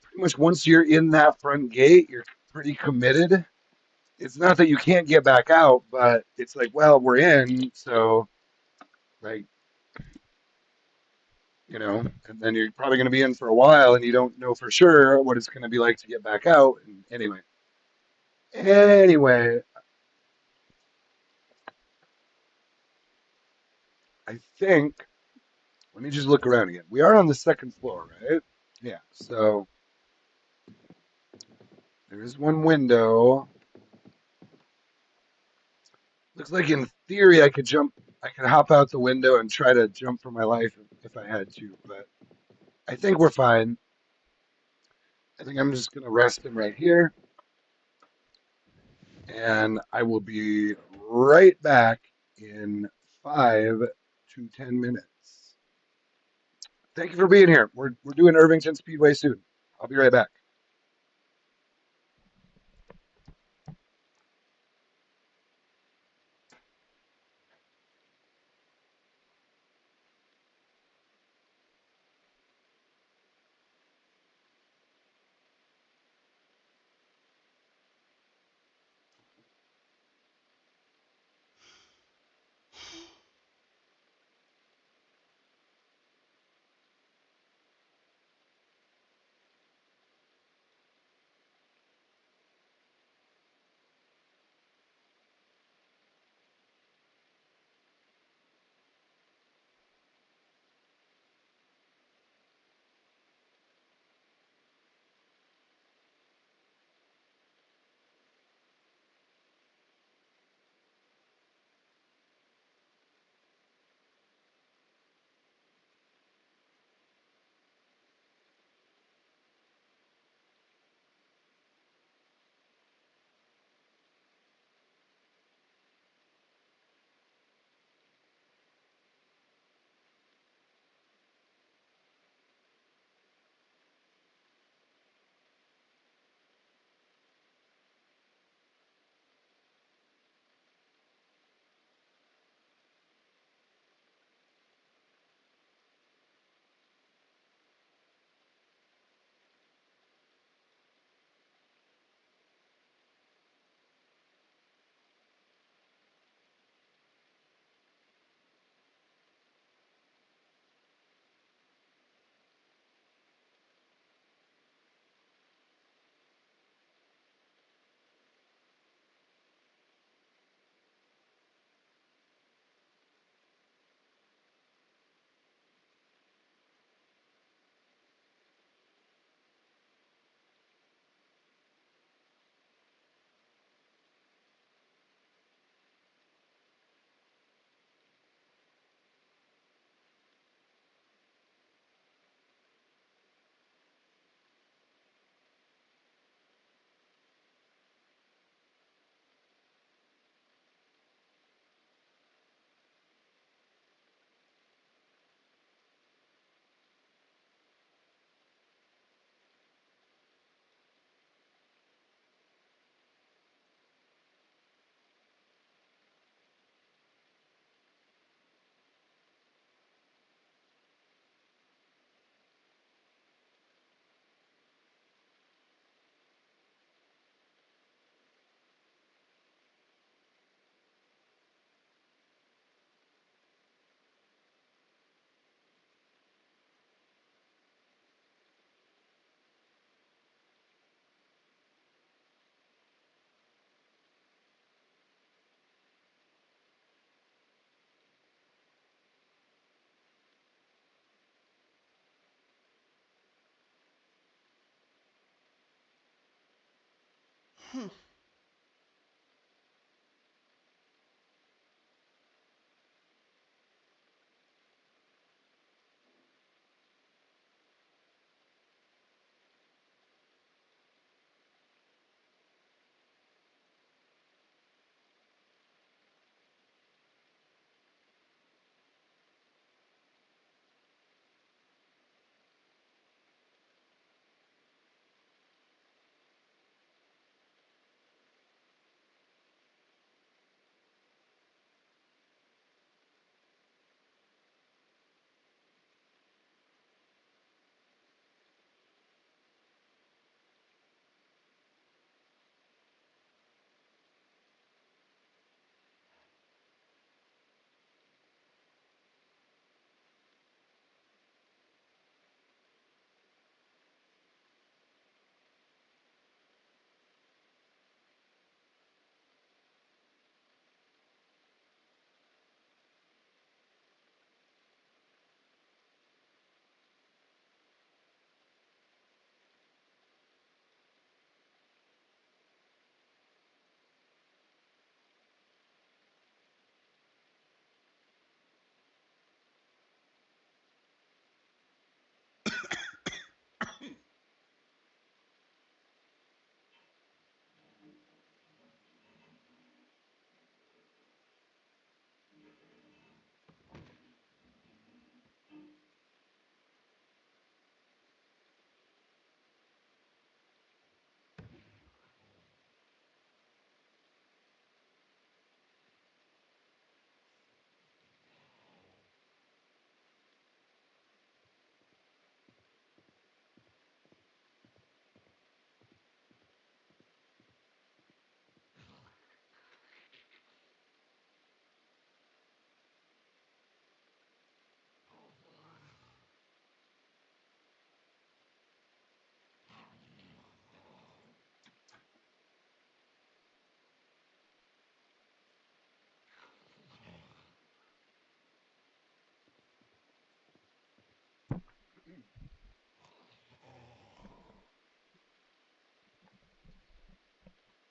pretty much once you're in that front gate, you're pretty committed. It's not that you can't get back out, but it's like, well, we're in, so like and then you're probably going to be in for a while, and you don't know for sure what it's going to be like to get back out. And anyway, I think let me just look around again. We are on the second floor, right? Yeah. So there is one window. Looks like in theory I could jump. I could hop out the window and try to jump for my life if I had to, but I think we're fine. I think I'm just gonna rest him right here, and I will be right back in 5 to 10 minutes. Thank you for being here. We're doing Irvington Speedway soon. I'll be right back.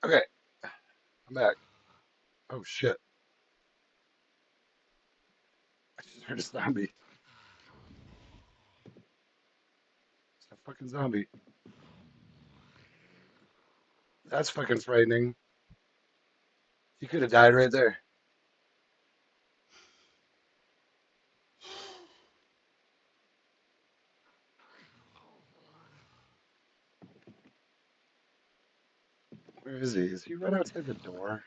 Okay, I'm back. Oh shit! I just heard a zombie. It's a fucking zombie. That's fucking frightening. He could have died right there. Where is he? Is he right outside the door?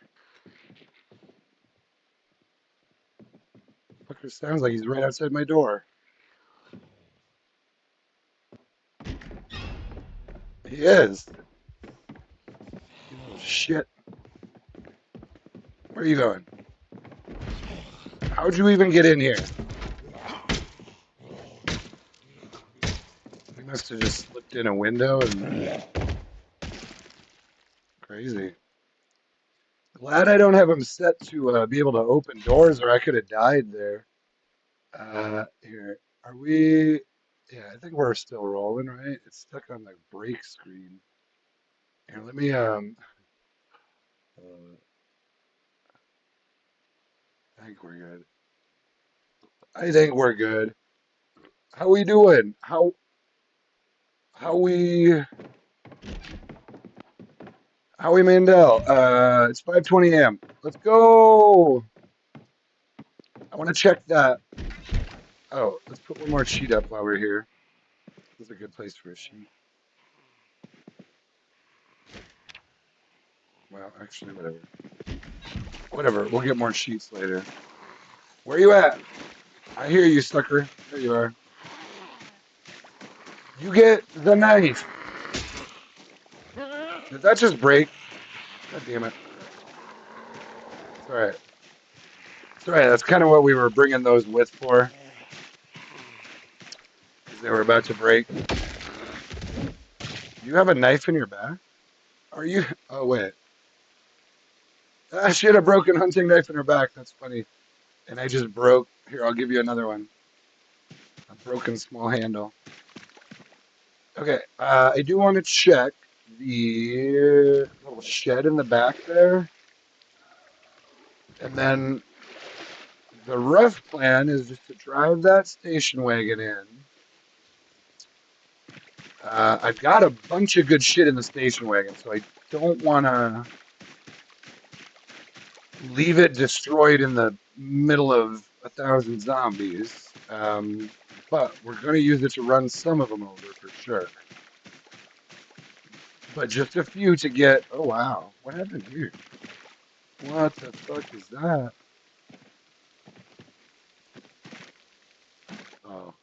Fucker sounds like he's right outside my door. He is. You little shit. Where are you going? How'd you even get in here? He must have just slipped in a window and crazy. Glad I don't have him set to be able to open doors, or I could have died there. Here, are we? Yeah, I think we're still rolling, right? It's stuck on the break screen. Here, let me. Uh, I think we're good. I think we're good. How we doing? How we? Howie Mandel. It's 5:20 a.m. Let's go. I want to check that. Oh, let's put one more sheet up while we're here. This is a good place for a sheet. Well, actually, whatever. Whatever. We'll get more sheets later. Where you at? I hear you, sucker. There you are. You get the knife. Did that just break? God damn it. It's all right. It's all right. That's kind of what we were bringing those with for, because they were about to break. You have a knife in your back? Are you? Oh, wait. Ah, she had a broken hunting knife in her back. That's funny. And I just broke. Here, I'll give you another one. A broken small handle. Okay, I do want to check the little shed in the back there. And then the rough plan is just to drive that station wagon in. I've got a bunch of good shit in the station wagon, so I don't want to leave it destroyed in the middle of 1,000 zombies. But we're going to use it to run some of them over for sure. But just a few to get. Oh, wow. What happened here? What the fuck is that? Oh.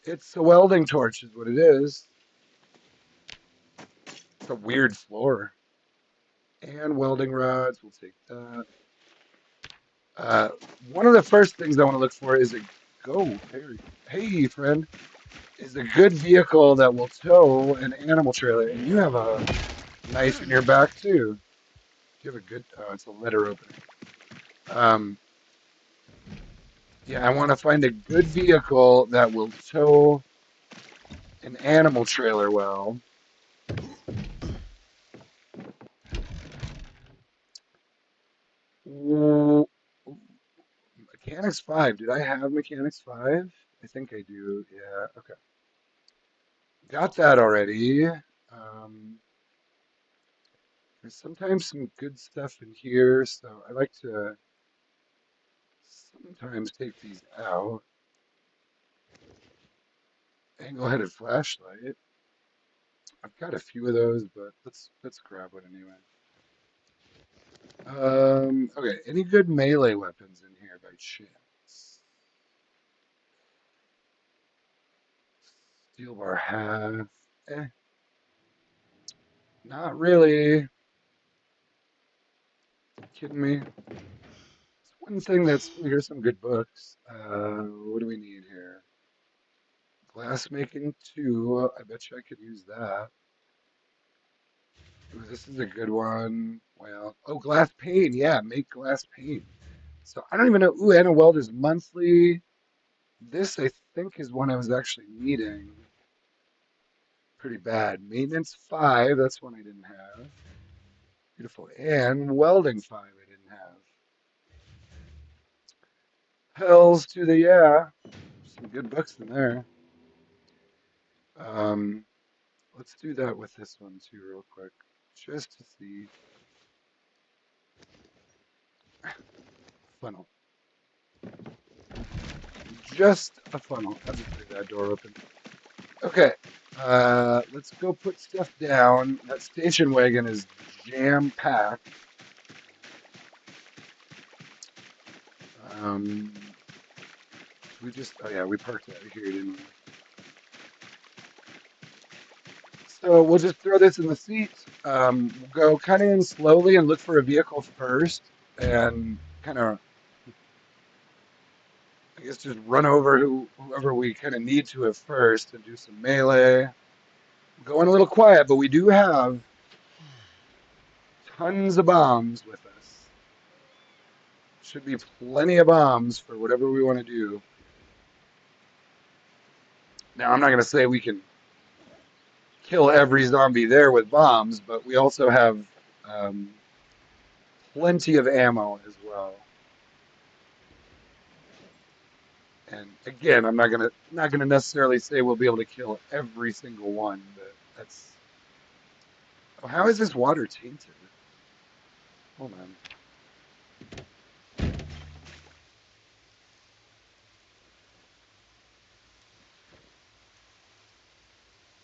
It's a welding torch, is what it is. It's a weird floor. And welding rods. We'll take that. Uh, One of the first things I want to look for is a go. Hey, friend. Is a good vehicle that will tow an animal trailer. And you have a knife in your back, too. You have a good. Oh, it's a letter opener. Um, yeah, I want to find a good vehicle that will tow an animal trailer well. Ooh, Mechanics 5. Did I have Mechanics 5? I think I do. Yeah, okay. Got that already. There's sometimes some good stuff in here, so I like to sometimes take these out. Angle-headed flashlight. I've got a few of those, but let's grab one anyway. Okay, any good melee weapons in here by chance? Steel bar half. Eh, not really. Kidding me? It's one thing that's. Oh, here's some good books. What do we need here? Glass making 2. I bet you I could use that. Ooh, this is a good one. Well, oh, glass pane. Yeah, make glass pane. So I don't even know. Ooh, Anna Weld is monthly. This, I think, is one I was actually needing. Pretty bad. Maintenance 5. That's one I didn't have. Beautiful. And welding 5 I didn't have. Hells to the yeah. Some good books in there. Um, let's do that with this one too, real quick, just to see. Funnel. Just a funnel. I'll just leave that door open. Okay. Let's go put stuff down. That station wagon is jam packed. Um, we just. Oh yeah, we parked out here, didn't we? So we'll just throw this in the seat. We'll go kind of in slowly and look for a vehicle first, and kind of, I guess, just run over whoever we kind of need to at first and do some melee. Going a little quiet, but we do have tons of bombs with us. Should be plenty of bombs for whatever we want to do. Now, I'm not going to say we can kill every zombie there with bombs, but we also have um, plenty of ammo as well. And again, I'm not gonna necessarily say we'll be able to kill every single one, but that's. Oh, how is this water tainted? Hold on.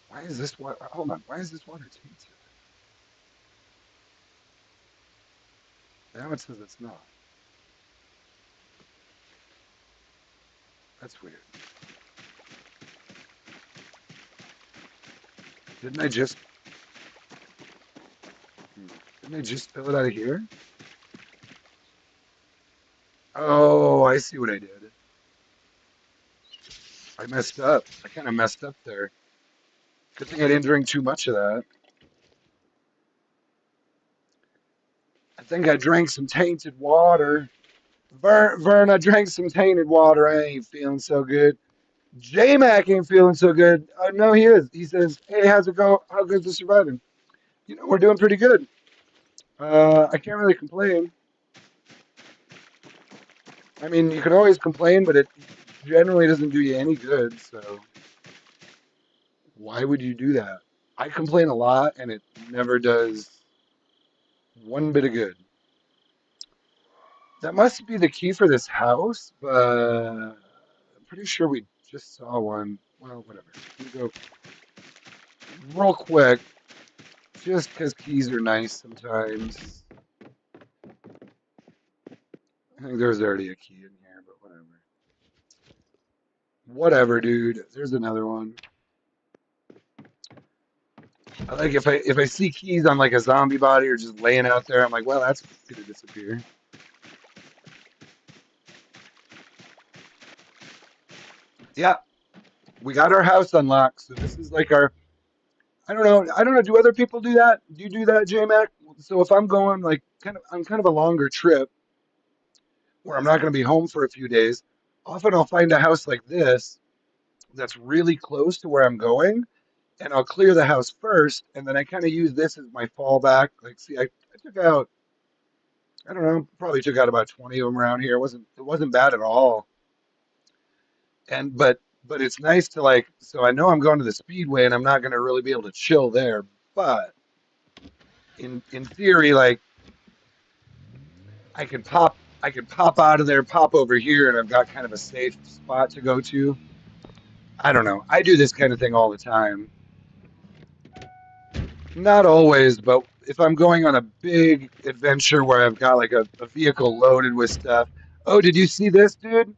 Why is this water? Hold on. Why is this water tainted? Now it says it's not. That's weird. Didn't I just? hmm, Didn't I just fill it out of here? Oh, I see what I did. I messed up. I kind of messed up there. Good thing I didn't drink too much of that. I think I drank some tainted water. Vern, I drank some tainted water. I ain't feeling so good. J-Mac ain't feeling so good. No, he is. He says, "Hey, how's it go? How good's the surviving? We're doing pretty good. I can't really complain. I mean, you can always complain, but it generally doesn't do you any good. So why would you do that? I complain a lot, and it never does one bit of good. That must be the key for this house, but I'm pretty sure we just saw one. Well, whatever. We go real quick, just because keys are nice sometimes. I think there's already a key in here, but whatever. Whatever, dude. There's another one. I like if I see keys on like a zombie body or just laying out there, I'm like, well, that's gonna disappear. Yeah, we got our house unlocked, so this is like our. I don't know. I don't know. Do other people do that? Do you do that, J Mac? So if I'm going like kind of on kind of a longer trip where I'm not going to be home for a few days, often I'll find a house like this that's really close to where I'm going, and I'll clear the house first, and then I kind of use this as my fallback. Like, see, I took out, I don't know, probably took out about 20 of them around here. It wasn't bad at all. And but it's nice to like, so I know I'm going to the speedway, and I'm not going to really be able to chill there. But in theory, like I could pop out of there, pop over here, and I've got kind of a safe spot to go to. I don't know. I do this kind of thing all the time. Not always, but if I'm going on a big adventure where I've got like a vehicle loaded with stuff. Oh, did you see this, dude?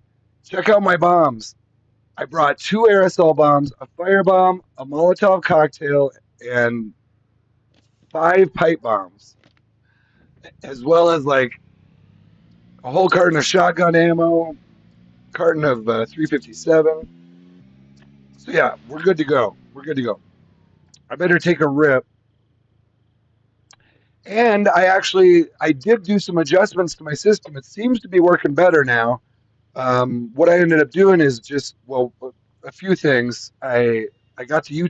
Check out my bombs. I brought two aerosol bombs, a firebomb, a Molotov cocktail, and five pipe bombs, as well as like a whole carton of shotgun ammo, carton of 357. So yeah, we're good to go. We're good to go. I better take a rip. And I did do some adjustments to my system. It seems to be working better now. What I ended up doing is just well, a few things. I got to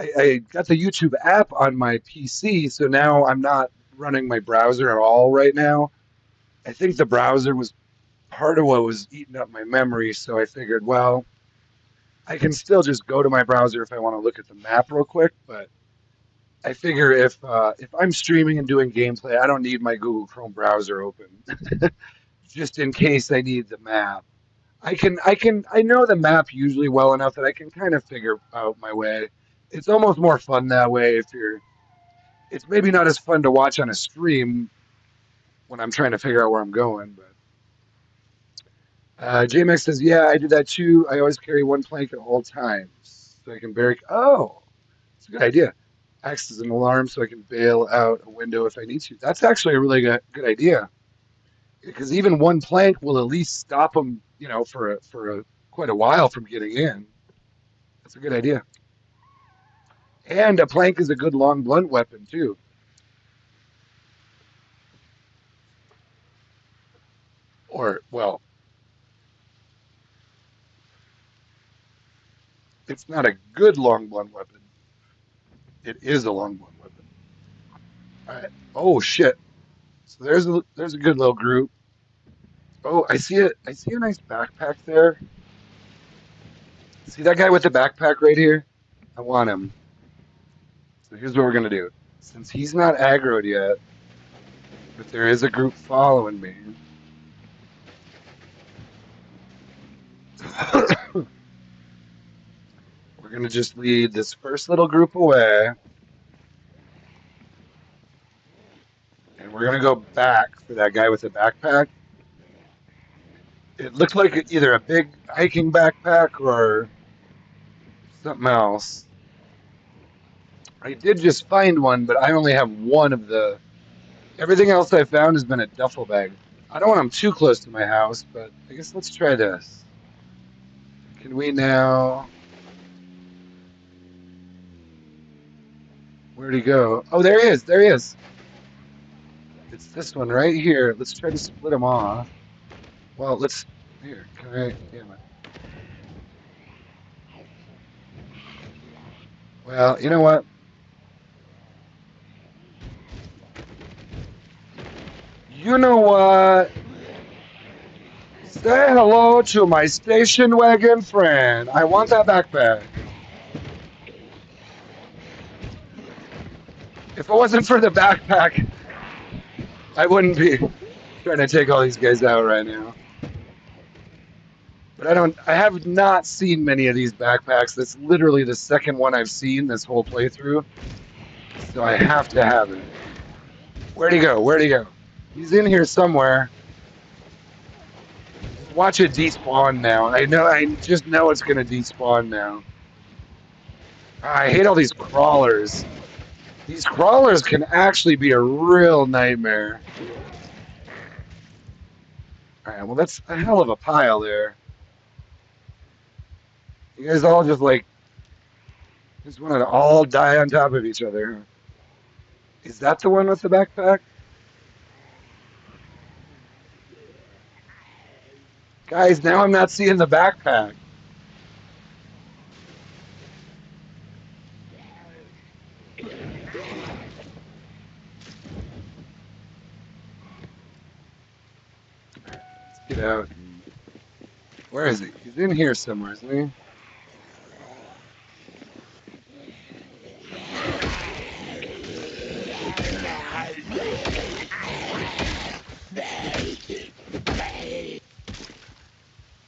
I got the YouTube app on my PC, so now I'm not running my browser at all right now. I think the browser was part of what was eating up my memory, so I figured, well, I can still just go to my browser if I want to look at the map real quick, but I figure if I'm streaming and doing gameplay, I don't need my Google Chrome browser open just in case I need the map. I know the map usually well enough that I can kind of figure out my way. It's almost more fun that way if you're it's maybe not as fun to watch on a stream when I'm trying to figure out where I'm going, but JMX says, yeah, I do that too. I always carry one plank at all times. So I can barric oh, it's a good idea. Acts as an alarm so I can bail out a window if I need to. That's actually a really good idea. Because even one plank will at least stop them, for quite a while from getting in. That's a good idea. And a plank is a good long blunt weapon too. Or well, it's not a good long blunt weapon. It is a long blunt weapon. All right. Oh shit. So there's a good little group. Oh, I see it. I see a nice backpack there. See that guy with the backpack right here? I want him. So here's what we're gonna do. Since he's not aggroed yet, but there is a group following me. We're gonna just lead this first little group away, and we're gonna go back for that guy with the backpack. It looked like either a big hiking backpack or something else. I did just find one, but I only have one of the. Everything else I found has been a duffel bag. I don't want them too close to my house, but I guess let's try this. Can we now? Where'd he go? Oh, there he is. There he is. It's this one right here. Let's try to split him off. Well, let's. Here, can I? Damn it. Well, you know what? You know what? Say hello to my station wagon friend. I want that backpack. If it wasn't for the backpack, I wouldn't be trying to take all these guys out right now. But I have not seen many of these backpacks. That's literally the second one I've seen this whole playthrough. So I have to have it. Where'd he go? Where'd he go? He's in here somewhere. Just watch it despawn now. I just know it's gonna despawn now. I hate all these crawlers. These crawlers can actually be a real nightmare. Alright, well that's a hell of a pile there. You guys all just want to all die on top of each other. Is that the one with the backpack? Guys, now I'm not seeing the backpack. Let's get out. Where is he? He's in here somewhere, isn't he?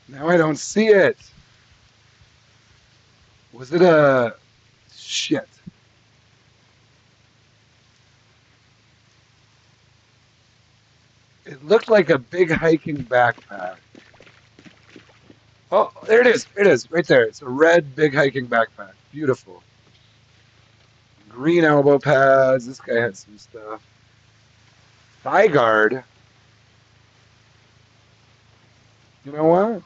Now I don't see it. Was it a... Shit. It looked like a big hiking backpack. Oh, there it is. It is, right there. It's a red big hiking backpack. Beautiful. Green elbow pads. This guy had some stuff. Thigh guard. You know what?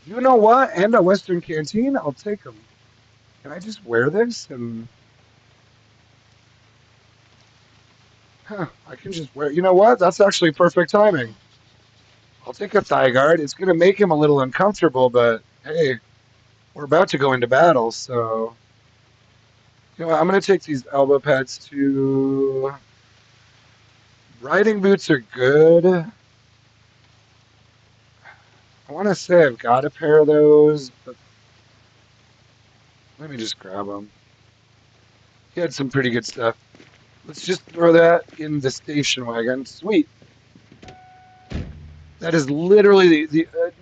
You know what? And a Western canteen? I'll take them. Can I just wear this? And, huh, I can just wear... You know what? That's actually perfect timing. I'll take a thigh guard. It's going to make him a little uncomfortable, but hey, we're about to go into battle, so... You know what? I'm going to take these elbow pads too. Riding boots are good. I want to say I've got a pair of those, but let me just grab them. He had some pretty good stuff. Let's just throw that in the station wagon. Sweet. That is literally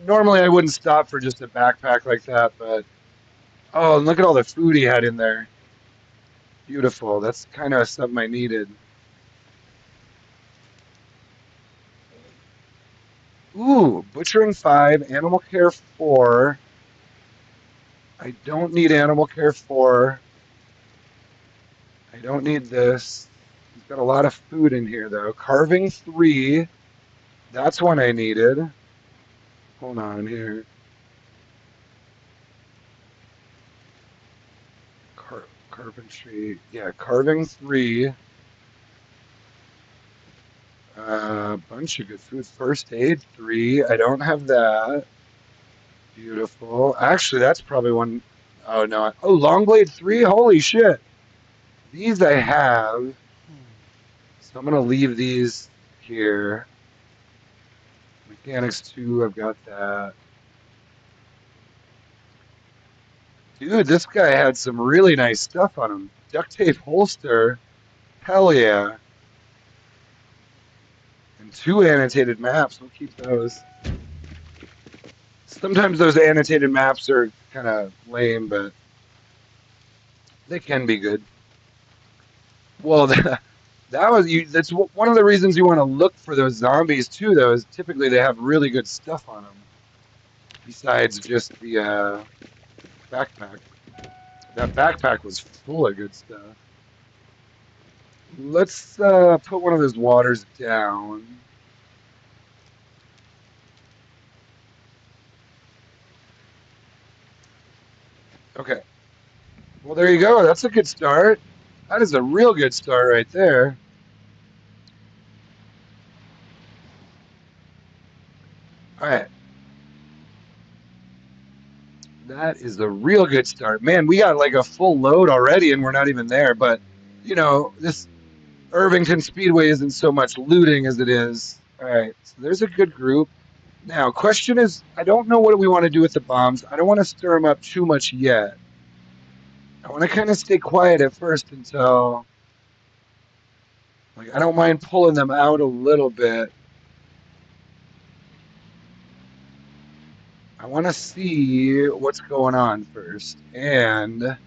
normally I wouldn't stop for just a backpack like that, but oh, and look at all the food he had in there. Beautiful. That's kind of something I needed. Ooh, butchering 5, animal care 4. I don't need animal care 4. I don't need this. He's got a lot of food in here though. Carving 3. That's one I needed. Hold on here. Carpentry. Yeah, carving 3. Bunch of good food. First aid 3. I don't have that. Beautiful. Actually, that's probably one. Oh no. Oh, long blade 3. Holy shit. These I have. So I'm gonna leave these here. Mechanics 2. I've got that. Dude, this guy had some really nice stuff on him. Duct tape holster. Hell yeah. And 2 annotated maps. We'll keep those. Sometimes those annotated maps are kind of lame, but they can be good. Well, that was you. That's one of the reasons you want to look for those zombies too. Though, is typically they have really good stuff on them. Besides just the backpack. That backpack was full of good stuff. Let's put one of those waters down. Okay. Well, there you go. That's a good start. That is a real good start right there. All right. That is a real good start. Man, we got like a full load already and we're not even there. But, you know, this Irvington Speedway isn't so much looting as it is. All right, so there's a good group. Now, question is, I don't know what we want to do with the bombs. I don't want to stir them up too much yet. I want to kind of stay quiet at first until, like, I don't mind pulling them out a little bit. I want to see what's going on first. And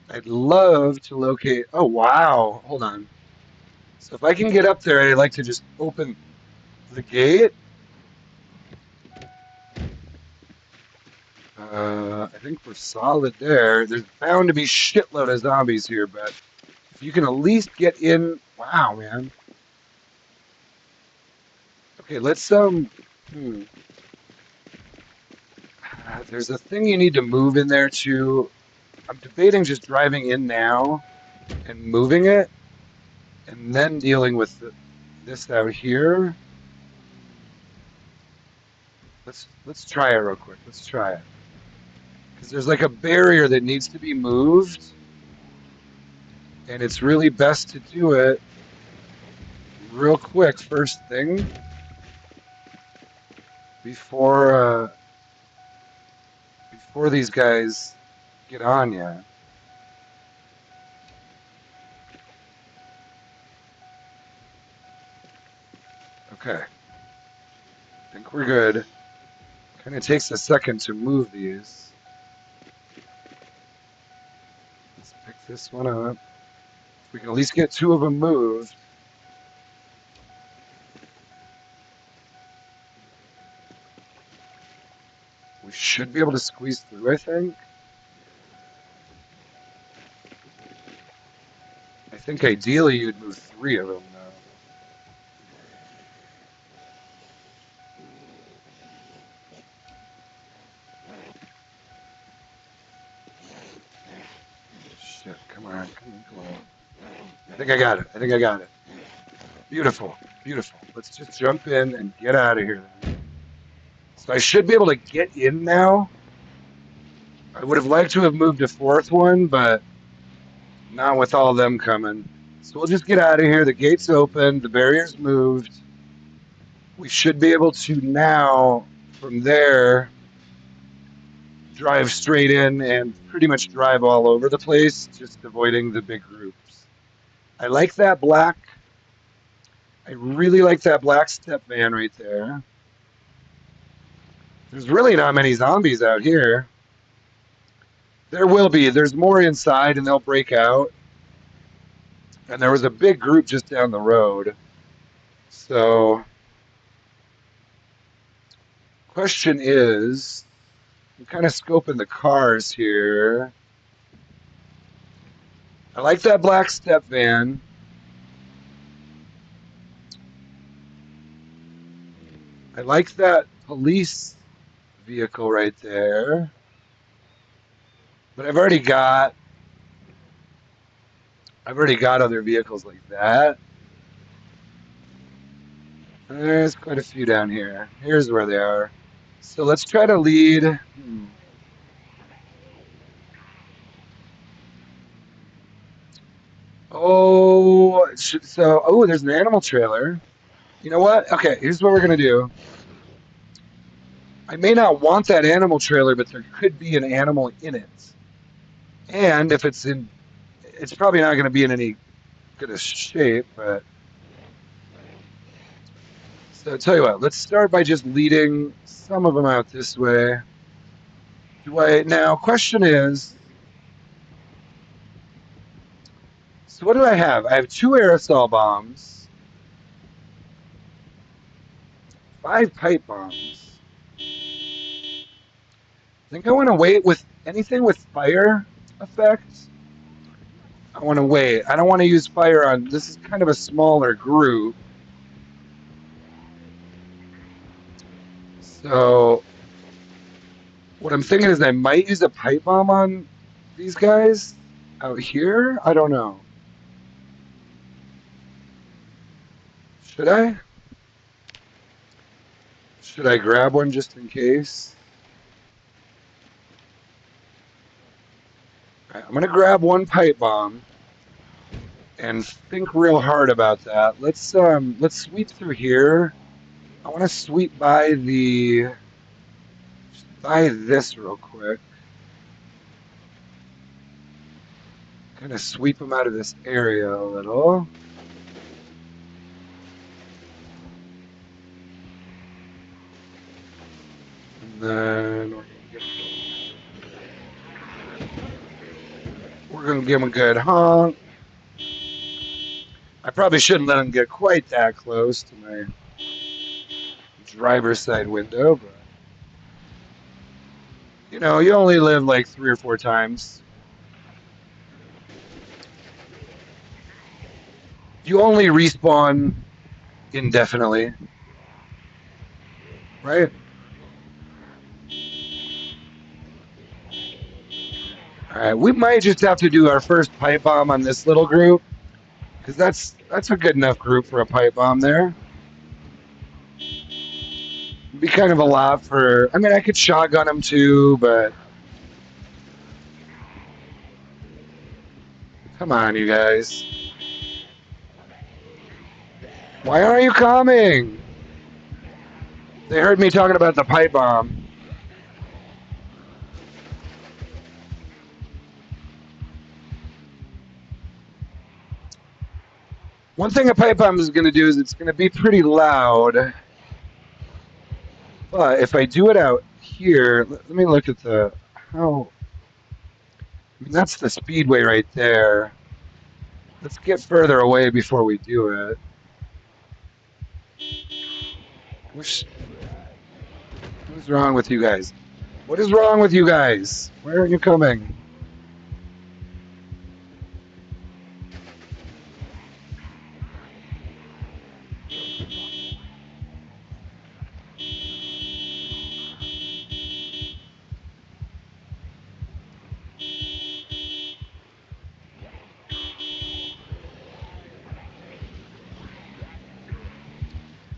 I'd love to locate, oh, wow, hold on. So if I can get up there, I'd like to just open the gate. I think we're solid there. There's bound to be shitload of zombies here, but if you can at least get in, wow, man. Okay, let's there's a thing you need to move in there too. I'm debating just driving in now and moving it, and then dealing with this out here. Let's try it real quick. Let's try it because there's like a barrier that needs to be moved, and it's really best to do it real quick first thing before before these guys get on you. Okay, I think we're good. Kind of takes a second to move these. Let's pick this one up. If we can at least get two of them moved. We should be able to squeeze through, I think. I think ideally you'd move three of them, though. Shit, come on, come on, come on. I think I got it. I think I got it. Beautiful, beautiful. Let's just jump in and get out of here then. So I should be able to get in now. I would have liked to have moved a fourth one, but not with all of them coming. So we'll just get out of here. The gate's open. The barrier's moved. We should be able to now, from there, drive straight in and pretty much drive all over the place, just avoiding the big groups. I like that black. I really like that black step van right there. There's really not many zombies out here. There will be. There's more inside, and they'll break out. And there was a big group just down the road. So, question is, I'm kind of scoping the cars here. I like that black step van. I like that police vehicle right there. But I've already got other vehicles like that. There's quite a few down here. Here's where they are. So let's try to lead. Oh, there's an animal trailer. You know what? Okay, here's what we're gonna do. I may not want that animal trailer, but there could be an animal in it. And if it's probably not gonna be in any good a shape, but. So tell you what, let's start by just leading some of them out this way. Now, question is, so what do I have? I have 2 aerosol bombs, 5 pipe bombs. I think I want to wait with anything with fire effect. I want to wait. I don't want to use fire on, this is kind of a smaller group. So what I'm thinking is I might use a pipe bomb on these guys out here. I don't know. Should I? Should I grab one just in case? Right, I'm going to grab one pipe bomb and think real hard about that. Let's sweep through here. I want to sweep by this real quick. Kind of sweep them out of this area a little. And then we're going to give them a good honk. I probably shouldn't let them get quite that close to my driver's side window, but you know, you only live like 3 or 4 times. You only respawn indefinitely, right? All right, we might just have to do our first pipe bomb on this little group, because that's a good enough group for a pipe bomb there. It'd be kind of a lot for. I mean, I could shotgun them too, but come on, you guys. Why aren't you coming? They heard me talking about the pipe bomb. One thing a pipe bomb is going to do is it's going to be pretty loud. But if I do it out here, let me look at how. I mean, that's the speedway right there. Let's get further away before we do it. What's wrong with you guys? What is wrong with you guys? Where are you coming?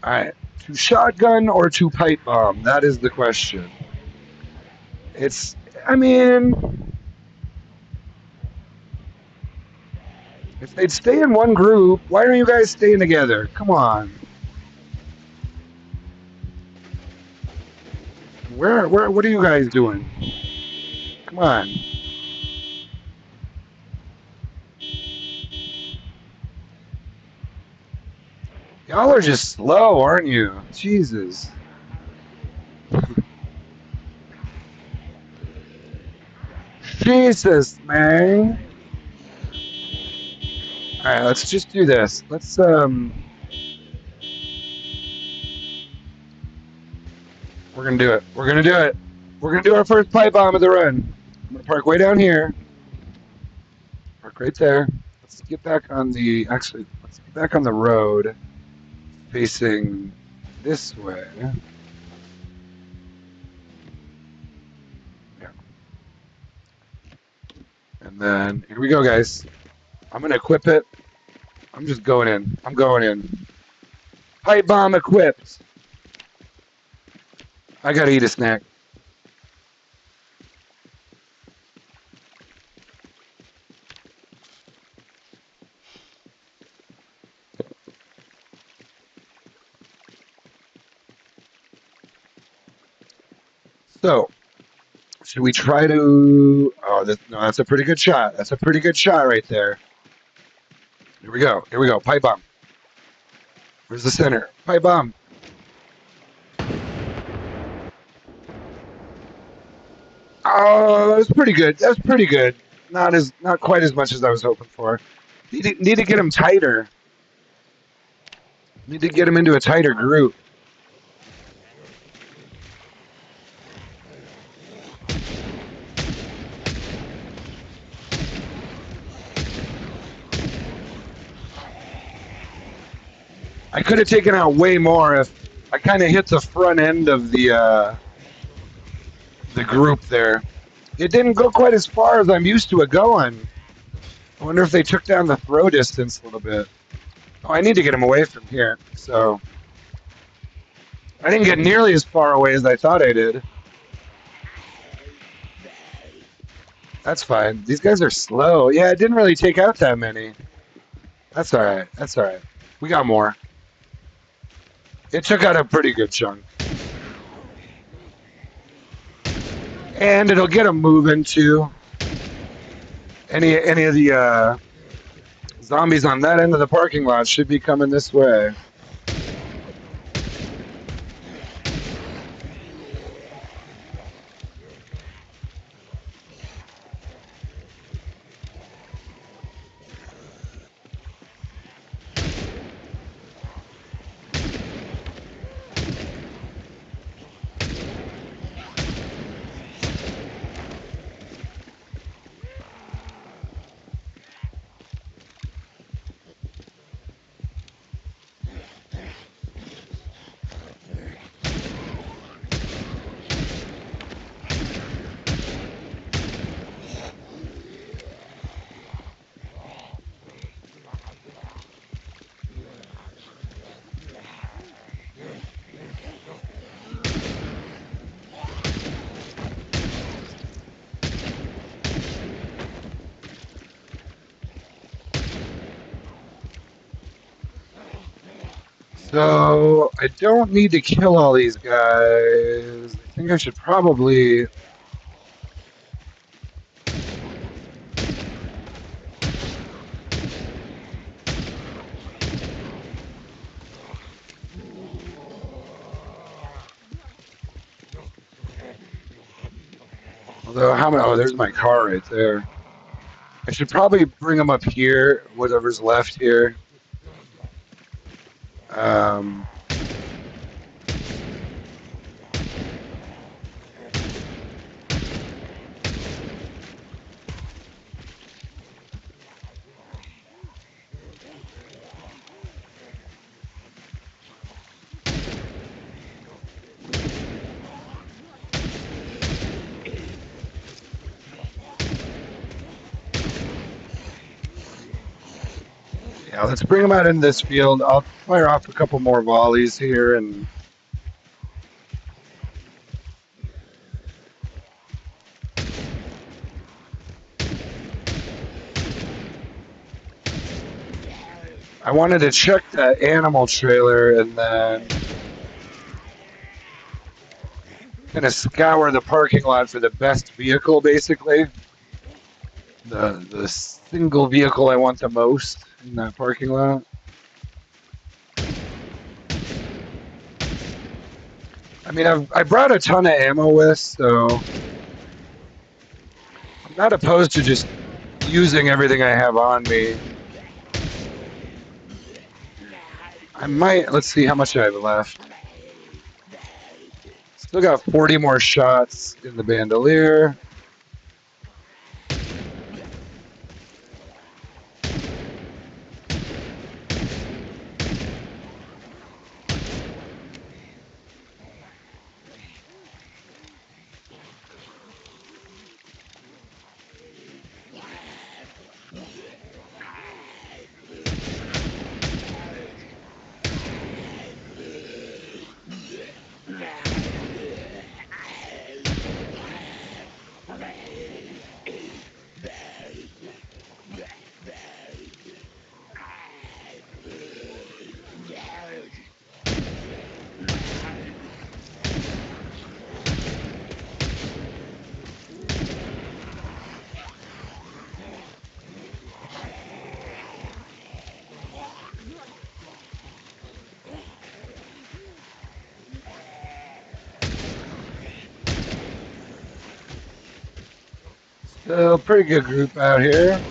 All right, to shotgun or to pipe bomb? That is the question. I mean, if they'd stay in one group, why aren't you guys staying together? Come on. What are you guys doing? Come on. Y'all are just slow, aren't you? Jesus. Jesus, man. All right, let's just do this. We're gonna do it. We're gonna do it. We're gonna do our first pipe bomb of the run. I'm gonna park way down here. Park right there. Let's get back on let's get back on the road, facing this way. Yeah. And then here we go, guys. I'm gonna equip it. I'm just going in. I'm going in. Pipe bomb equipped. I gotta eat a snack. So, should we try to? Oh, no, that's a pretty good shot. That's a pretty good shot right there. Here we go. Here we go. Pipe bomb. Where's the center? Pipe bomb. Oh, that's pretty good. That's pretty good. Not quite as much as I was hoping for. Need to get him tighter. Need to get him into a tighter group. I could have taken out way more if I kind of hit the front end of the group there. It didn't go quite as far as I'm used to it going. I wonder if they took down the throw distance a little bit. Oh, I need to get him away from here. So I didn't get nearly as far away as I thought I did. That's fine. These guys are slow. Yeah, it didn't really take out that many. That's all right. That's all right. We got more. It took out a pretty good chunk. And it'll get them moving too. Any of the zombies on that end of the parking lot should be coming this way. So I don't need to kill all these guys. I think I should probably. Although, how many? Oh, there's my car right there. I should probably bring them up here, whatever's left here. Um, yeah, let's bring them out in this field. I'll fire off a couple more volleys here and. I wanted to check that animal trailer and then kind of scour the parking lot for the best vehicle, basically. The single vehicle I want the most in that parking lot. I mean, I brought a ton of ammo with, so I'm not opposed to just using everything I have on me. I might, let's see how much I have left. Still got 40 more shots in the bandolier. Still pretty good group out here.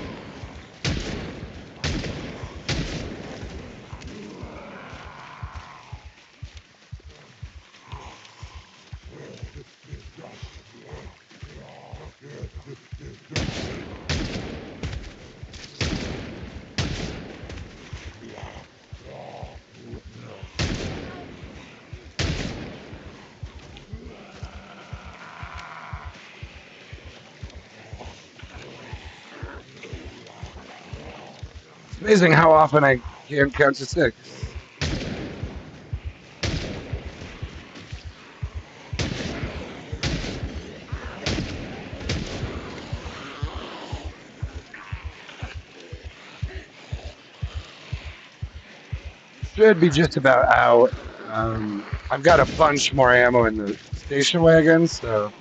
It's amazing how often I can count to 6. Should be just about out. I've got a bunch more ammo in the station wagon, so.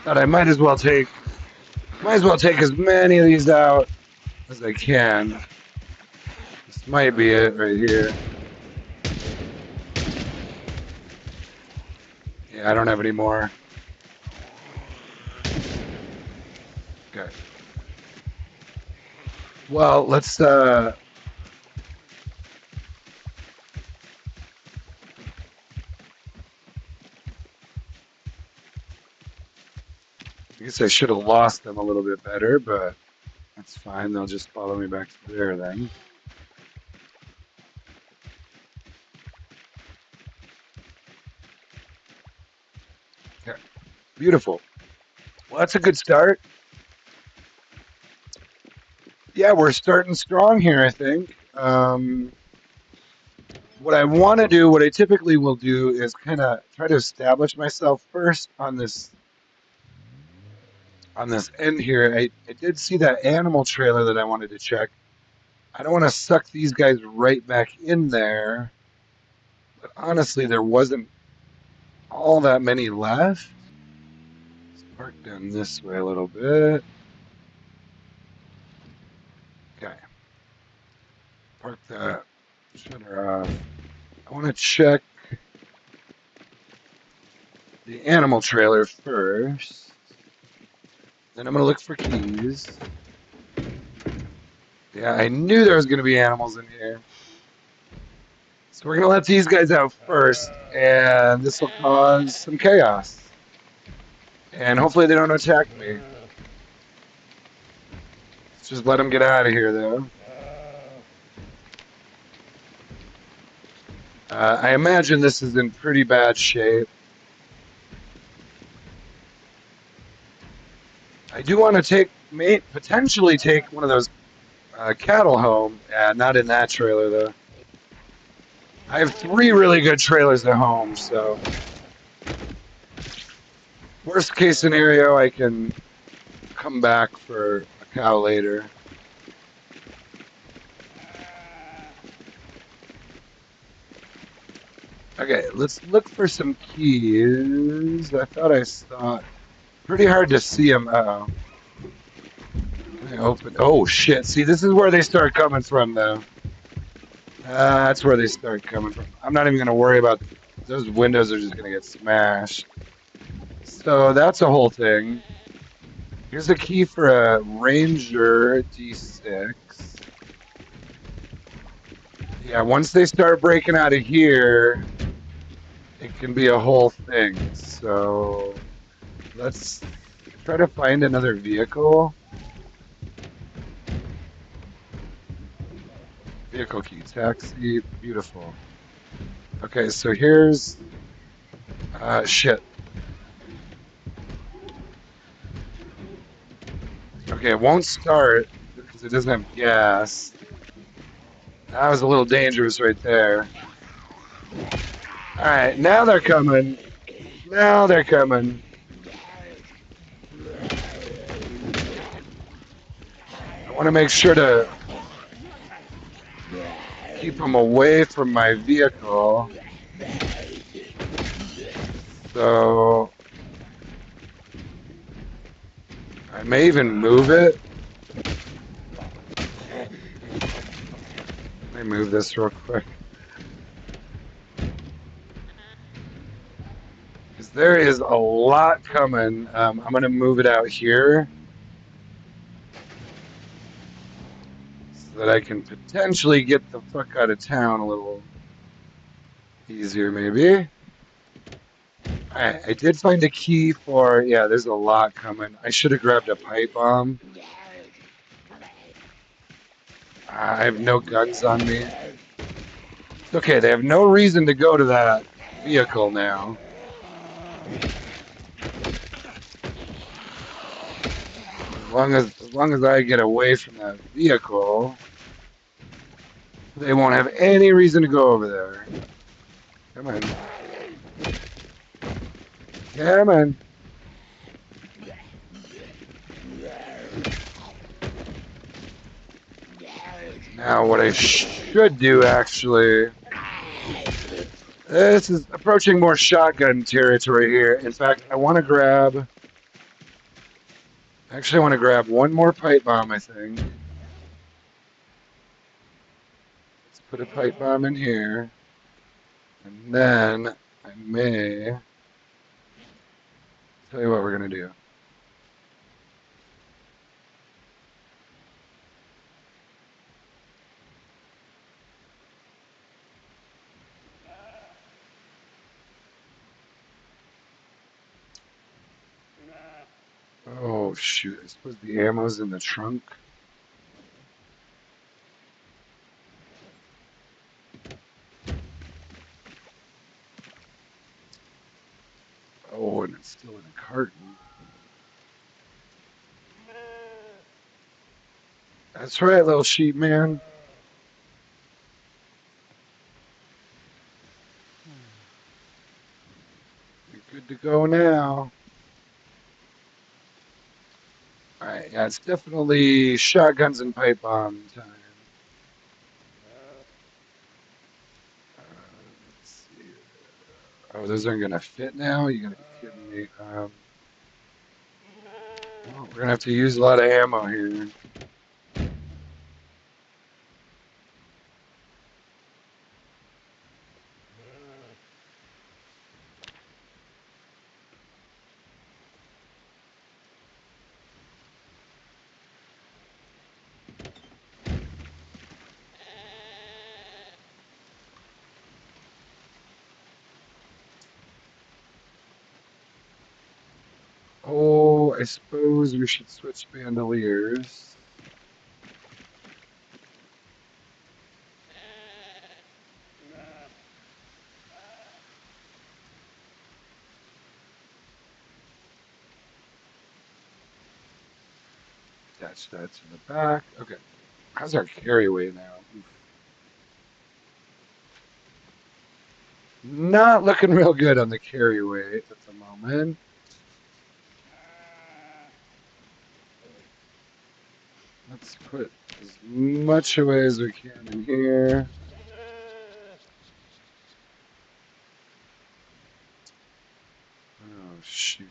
But I might as well take as many of these out as I can. This might be it right here. Yeah, I don't have any more. Okay. Well, let's I guess I should have lost them a little bit better, but that's fine. They'll just follow me back to there then. Okay. Beautiful. Well, that's a good start. Yeah, we're starting strong here, I think. What I want to do, what I typically will do, is kind of try to establish myself first on this end here. I did see that animal trailer that I wanted to check. I don't want to suck these guys right back in there, but honestly, there wasn't all that many left. Let's park down this way a little bit. Okay. Park that shutter off. I want to check the animal trailer first. Then I'm going to look for keys. Yeah, I knew there was going to be animals in here. So we're going to let these guys out first, and this will cause some chaos. And hopefully they don't attack me. Let's just let them get out of here, though. I imagine this is in pretty bad shape. I do want to potentially take one of those cattle home. Not in that trailer, though. I have 3 really good trailers at home, so worst case scenario, I can come back for a cow later. Okay, let's look for some keys. I thought I saw. Pretty hard to see them. Uh-oh. Can I open? Oh, shit. See, this is where they start coming from, though. That's where they start coming from. I'm not even going to worry about those windows are just going to get smashed. So that's a whole thing. Here's a key for a Ranger D6. Yeah, once they start breaking out of here, it can be a whole thing. So let's try to find another vehicle. Vehicle key, taxi, beautiful. Okay, so here's shit. Okay, it won't start because it doesn't have gas. That was a little dangerous right there. All right, now they're coming. Now they're coming. I want to make sure to keep them away from my vehicle. So I may even move it. Let me move this real quick. Because there is a lot coming. I'm going to move it out here so that I can potentially get the fuck out of town a little easier, maybe. Alright, I did find a key for, yeah, there's a lot coming. I should have grabbed a pipe bomb. I have no guns on me. It's okay, they have no reason to go to that vehicle now. As long as I get away from that vehicle, they won't have any reason to go over there. Come on. Come on. Now what I should do, actually, this is approaching more shotgun territory here. In fact, I want to grab, actually I want to grab one more pipe bomb, I think. Let's put a pipe bomb in here. And then I may tell you what we're going to do. Oh, shoot. I suppose the ammo's in the trunk. Oh, and it's still in a carton. That's right, little sheep man. You're good to go now. Alright, yeah, it's definitely shotguns and pipe bomb time. Let's see. Oh, those aren't gonna fit now? You gotta be kidding me. Well, we're gonna have to use a lot of ammo here. Oh, I suppose we should switch bandoliers. Attach that to the back. Okay. How's our carry weight now? Oof. Not looking real good on the carry weight at the moment. Let's put as much away as we can in here. Oh, shoot.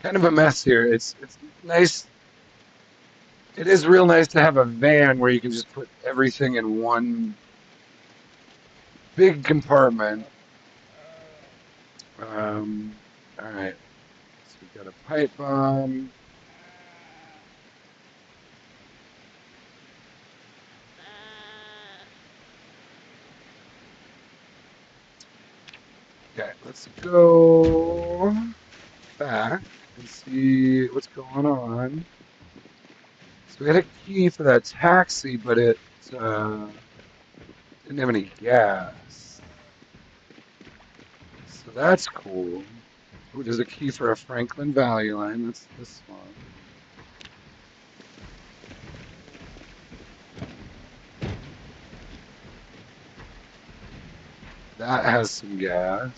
Kind of a mess here. It's nice. It is real nice to have a van where you can just put everything in one big compartment. All right. So we got a pipe bomb. Okay, let's go back and see what's going on. So we had a key for that taxi, but it didn't have any gas. So that's cool. Ooh, there's a key for a Franklin Valley line. That's this one. That has some gas.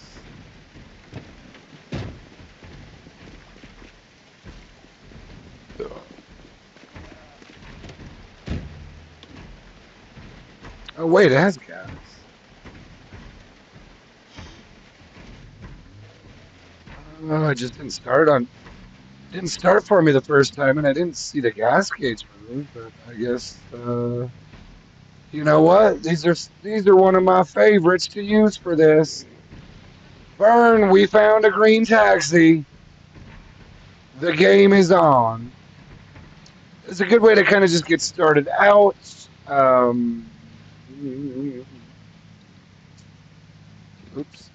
Oh wait, it has gas. Oh, I just didn't start for me the first time, and I didn't see the gas gauge move. But I guess you know what? These are one of my favorites to use for this. Burn! We found a green taxi. The game is on. It's a good way to kind of just get started out. Oops.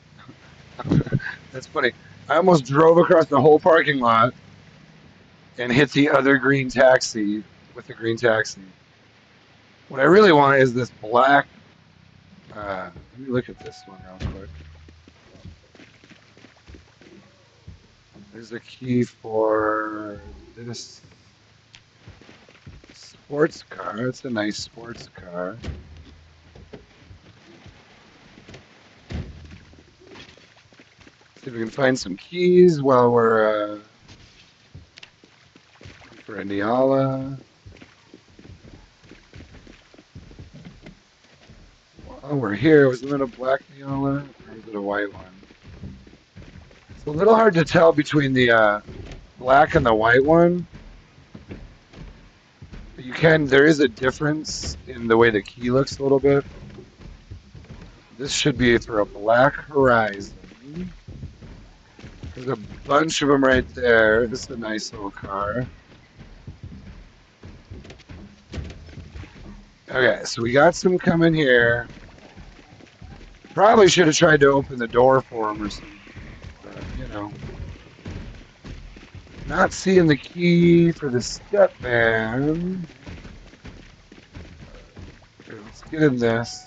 That's funny. I almost drove across the whole parking lot and hit the other green taxi with the green taxi. What I really want is this black. Let me look at this one real quick. There's a key for this sports car. It's a nice sports car. See if we can find some keys while we're for a Niala. While we're here, wasn't it a black Niala or was it a white one? It's a little hard to tell between the black and the white one. But there is a difference in the way the key looks a little bit. This should be for a black Horizon. There's a bunch of them right there. This is a nice little car. Okay, so we got some coming here. Probably should have tried to open the door for them or something. But, you know. Not seeing the key for the step van. Okay, let's get in this.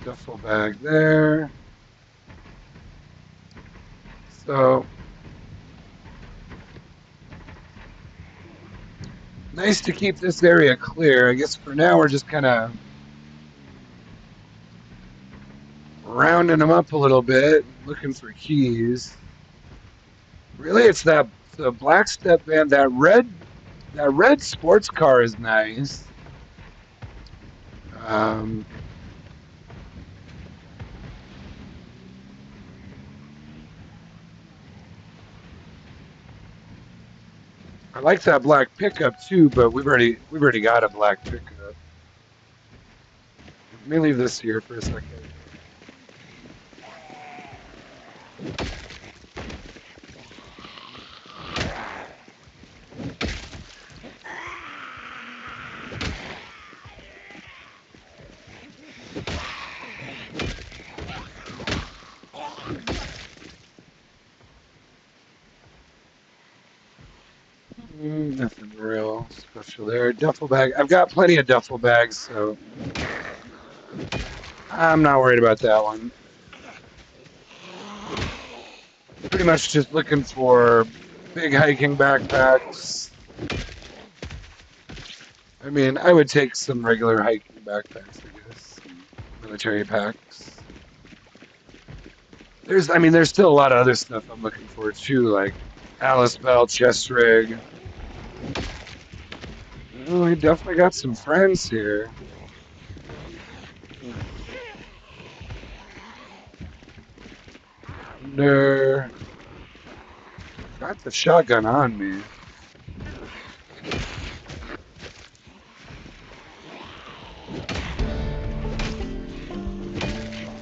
Duffel bag there. So, nice to keep this area clear. I guess for now we're just kind of rounding them up a little bit, looking for keys. Really, it's the black step van. That red sports car is nice. I like that black pickup too, but we've already got a black pickup. Let me leave this here for a second. Nothing real special there. Duffel bag. I've got plenty of duffel bags, so I'm not worried about that one. Pretty much just looking for big hiking backpacks. I mean, I would take some regular hiking backpacks, I guess. Military packs. There's still a lot of other stuff I'm looking for too, like Alice belt, chest rig. Oh, we definitely got some friends here. Thunder. Got the shotgun on me.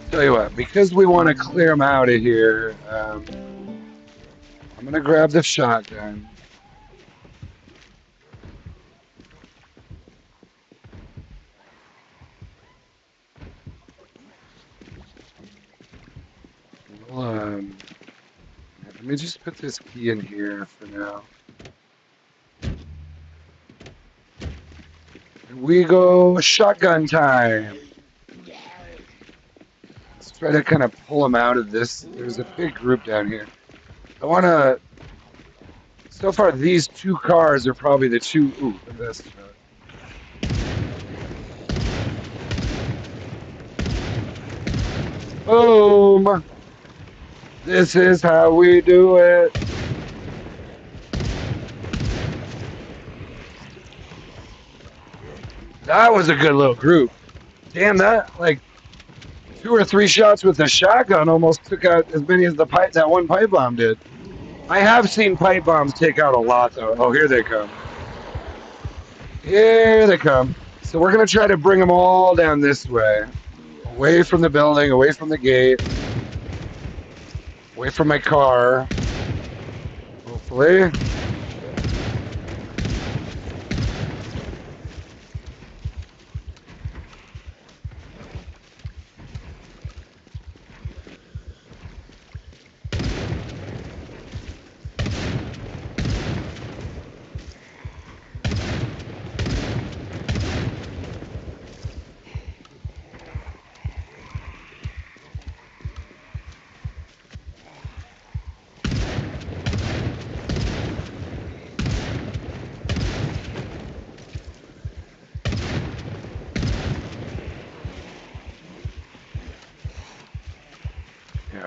Tell you what, because we want to clear them out of here, I'm going to grab the shotgun. Let me just put this key in here for now. Here we go, shotgun time. Let's try to kind of pull them out of this. There's a big group down here. I want to. So far, these two cars are probably the two. Ooh, look at this. Boom! This is how we do it. That was a good little group. Damn, that, like, 2 or 3 shots with the shotgun almost took out as many as that one pipe bomb did. I have seen pipe bombs take out a lot, though. Oh, here they come. Here they come. So we're going to try to bring them all down this way. Away from the building, away from the gate. Away from my car. Hopefully.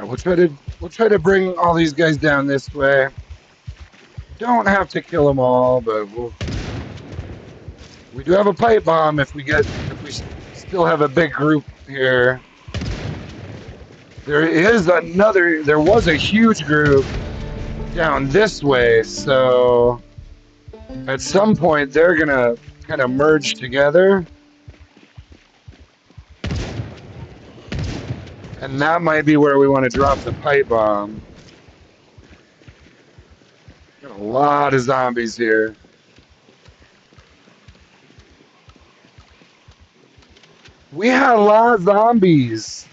we'll try to bring all these guys down this way. Don't have to kill them all, but we do have a pipe bomb if we still have a big group here. There was a huge group down this way, so at some point they're gonna kind of merge together. And that might be where we want to drop the pipe bomb. Got a lot of zombies here. We had a lot of zombies.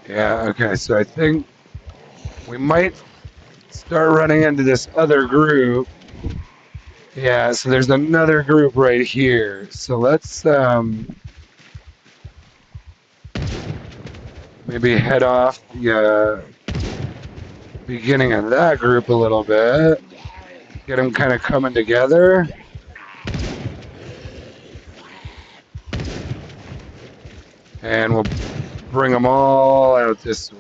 Yeah, okay, so I think we might start running into this other group. Yeah, so there's another group right here. So let's maybe head off the beginning of that group a little bit. Get them kind of coming together. And we'll bring them all out this way.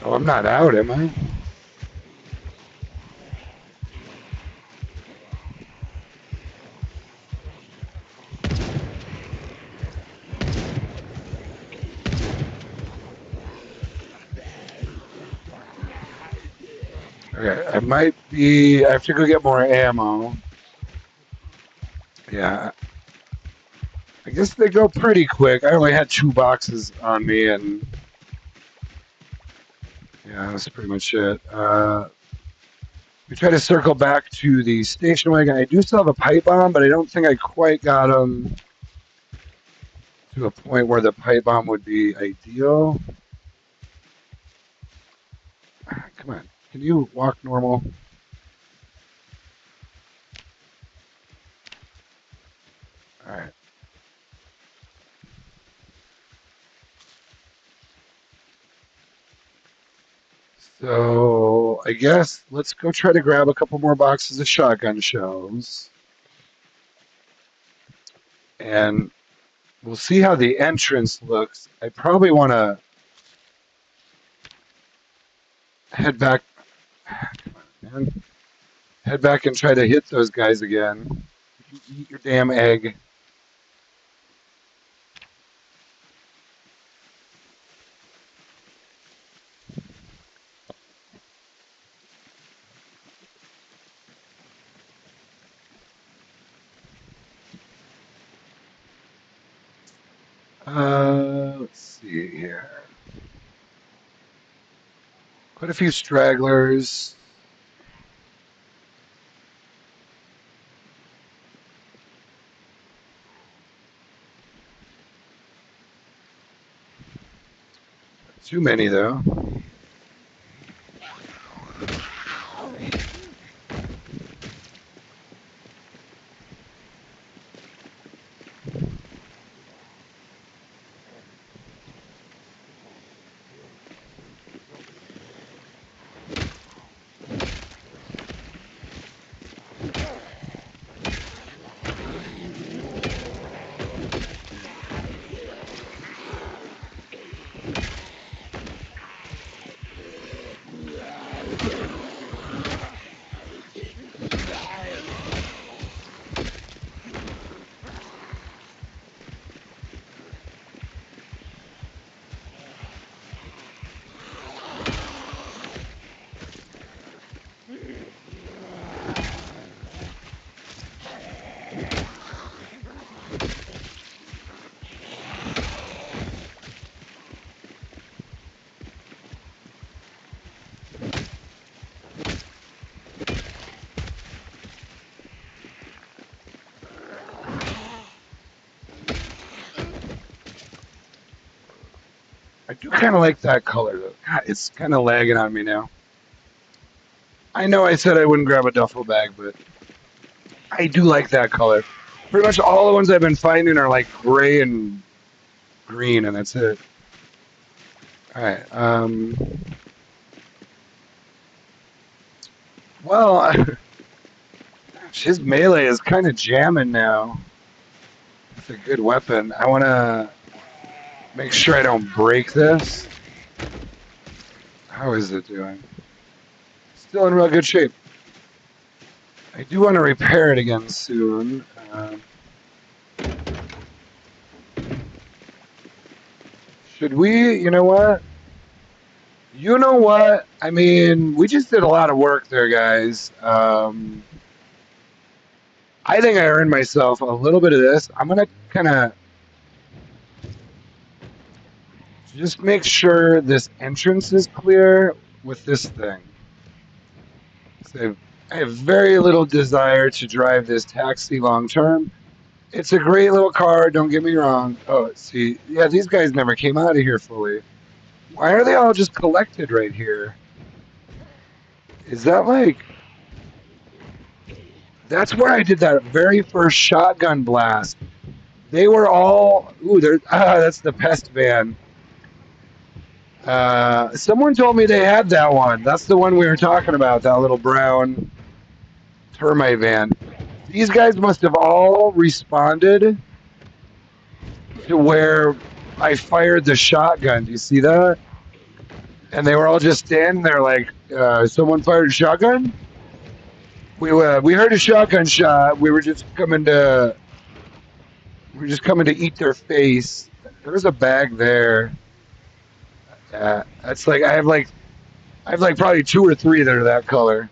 Oh, I'm not out, am I? Okay, I have to go get more ammo. Yeah. I guess they go pretty quick. I only had 2 boxes on me, and yeah, that's pretty much it. We try to circle back to the station wagon. I do still have a pipe bomb, but I don't think I quite got them to a point where the pipe bomb would be ideal. Come on, can you walk normal? All right. So I guess let's go try to grab a couple more boxes of shotgun shells. And we'll see how the entrance looks. I probably want to head back. Come on, man. Head back and try to hit those guys again. Eat your damn egg. Let's see here. Quite a few stragglers. Too many, though. do kind of like that color though. God, it's kind of lagging on me now. I know I said I wouldn't grab a duffel bag, but I do like that color. Pretty much all the ones I've been finding are like gray and green, and that's it. All right. Well, his melee is kind of jamming now. It's a good weapon. I want to make sure I don't break this. How is it doing? Still in real good shape. I do want to repair it again soon. Should we? You know what? You know what? I mean, we just did a lot of work there, guys. I think I earned myself a little bit of this. I'm going to kind of just make sure this entrance is clear with this thing. So I have very little desire to drive this taxi long term. It's a great little car, don't get me wrong. Oh, see, yeah, these guys never came out of here fully. Why are they all just collected right here? Is that like... That's where I did that very first shotgun blast. They were all... Ooh, that's the pest van. Someone told me they had that one. That's the one we were talking about, that little brown termite van. These guys must have all responded to where I fired the shotgun. Do you see that? And they were all just standing there like, someone fired a shotgun? We heard a shotgun shot. We were just coming to eat their face. There's a bag there. That's like I have like probably 2 or 3 that are that color.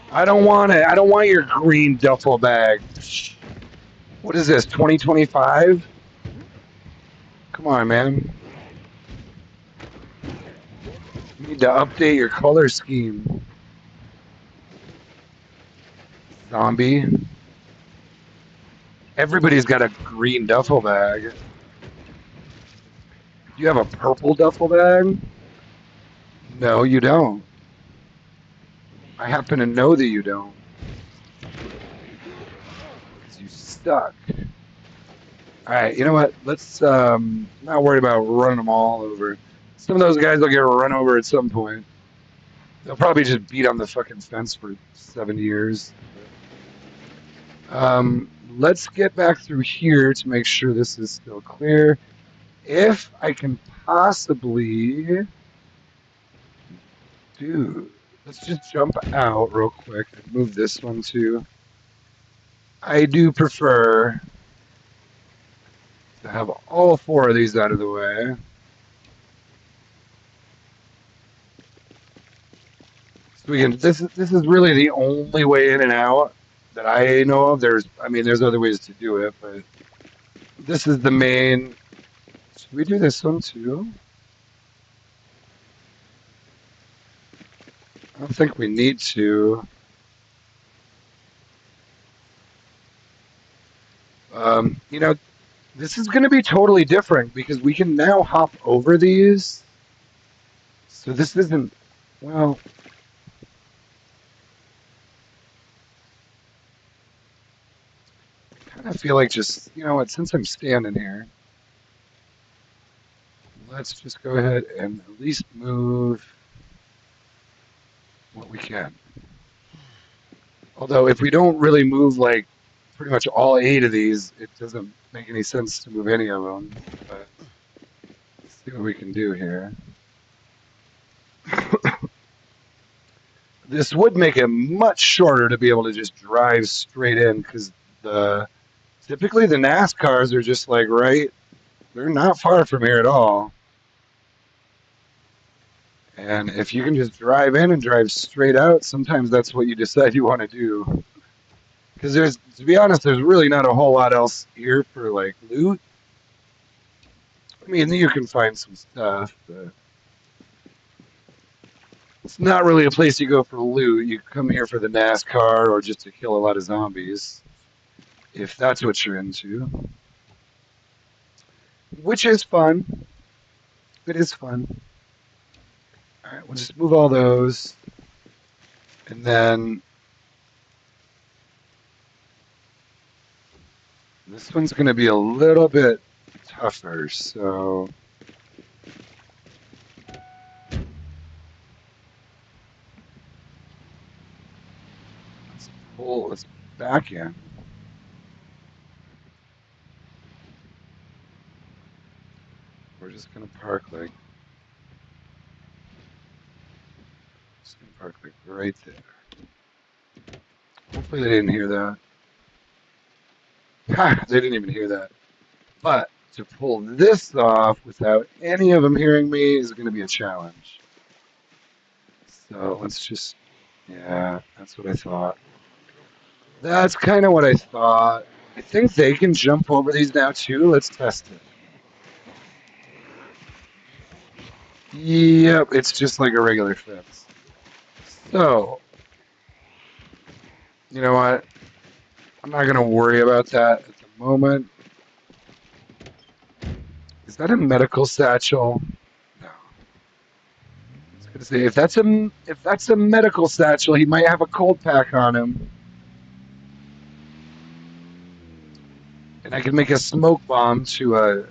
I don't want it. I don't want your green duffel bag. What is this? 2025? Come on, man. You need to update your color scheme. Zombie. Everybody's got a green duffel bag. Do you have a purple duffel bag? No, you don't. I happen to know that you don't. Because you suck. Alright, you know what? Let's not worry about running them all over. Some of those guys will get run over at some point. They'll probably just beat on the fucking fence for 7 years. Let's get back through here to make sure this is still clear. If I can possibly... Dude, let's just jump out real quick and move this one too. I do prefer to have all 4 of these out of the way. So we can, this is really the only way in and out that I know of. There's other ways to do it, but this is the main. Should we do this one too? I don't think we need to. You know, this is going to be totally different because we can now hop over these. So this isn't, well... I kind of feel like just, you know what, since I'm standing here, let's just go ahead and at least move what we can. Although if we don't really move like pretty much all 8 of these, it doesn't make any sense to move any of them. But let's see what we can do here. This would make it much shorter to be able to just drive straight in because typically the NASCARs are just like they're not far from here at all. And if you can just drive in and drive straight out, sometimes that's what you decide you want to do. Because to be honest, there's really not a whole lot else here for like loot. I mean, you can find some stuff, but it's not really a place you go for loot. You come here for the NASCAR or just to kill a lot of zombies, if that's what you're into. which is fun. It is fun. All right, we'll just move all those, and then this one's going to be a little bit tougher. So let's pull this back in. We're just going to park like right there. Hopefully they didn't hear that. Ha, they didn't even hear that. But to pull this off without any of them hearing me is going to be a challenge. So let's just, yeah, that's what I thought. That's kind of what I thought. I think they can jump over these now too. Let's test it. Yep, it's just like a regular fence. So, you know what? I'm not going to worry about that at the moment. Is that a medical satchel? No. I was going to say if that's a medical satchel, he might have a cold pack on him. And I can make a smoke bomb to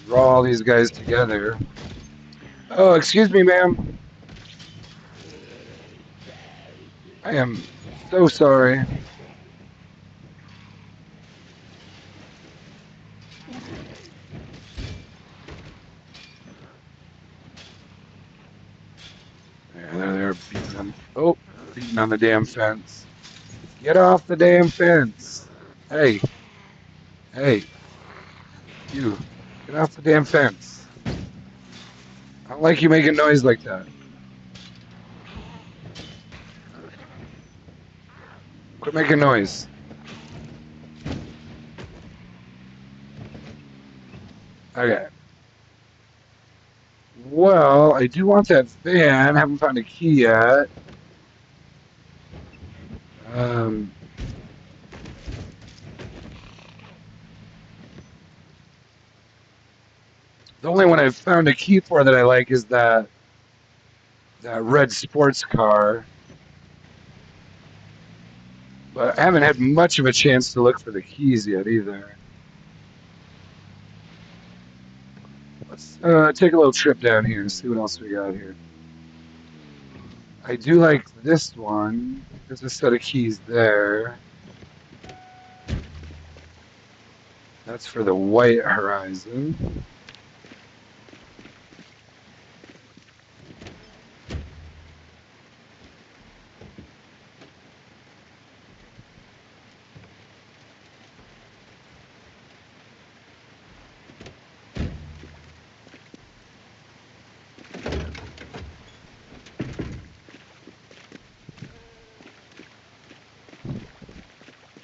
draw all these guys together. Oh, excuse me, ma'am. I am so sorry. They're beating on. Oh, beating on the damn fence. Get off the damn fence. Hey, hey, you. Get off the damn fence. I don't like you making noise like that. Quit making noise. Okay. Well, I do want that van. Haven't found a key yet. Um, the only one I've found a key for that I like is that red sports car. But I haven't had much of a chance to look for the keys yet either. Let's take a little trip down here and see what else we got here. I do like this one. There's a set of keys there. That's for the white horizon.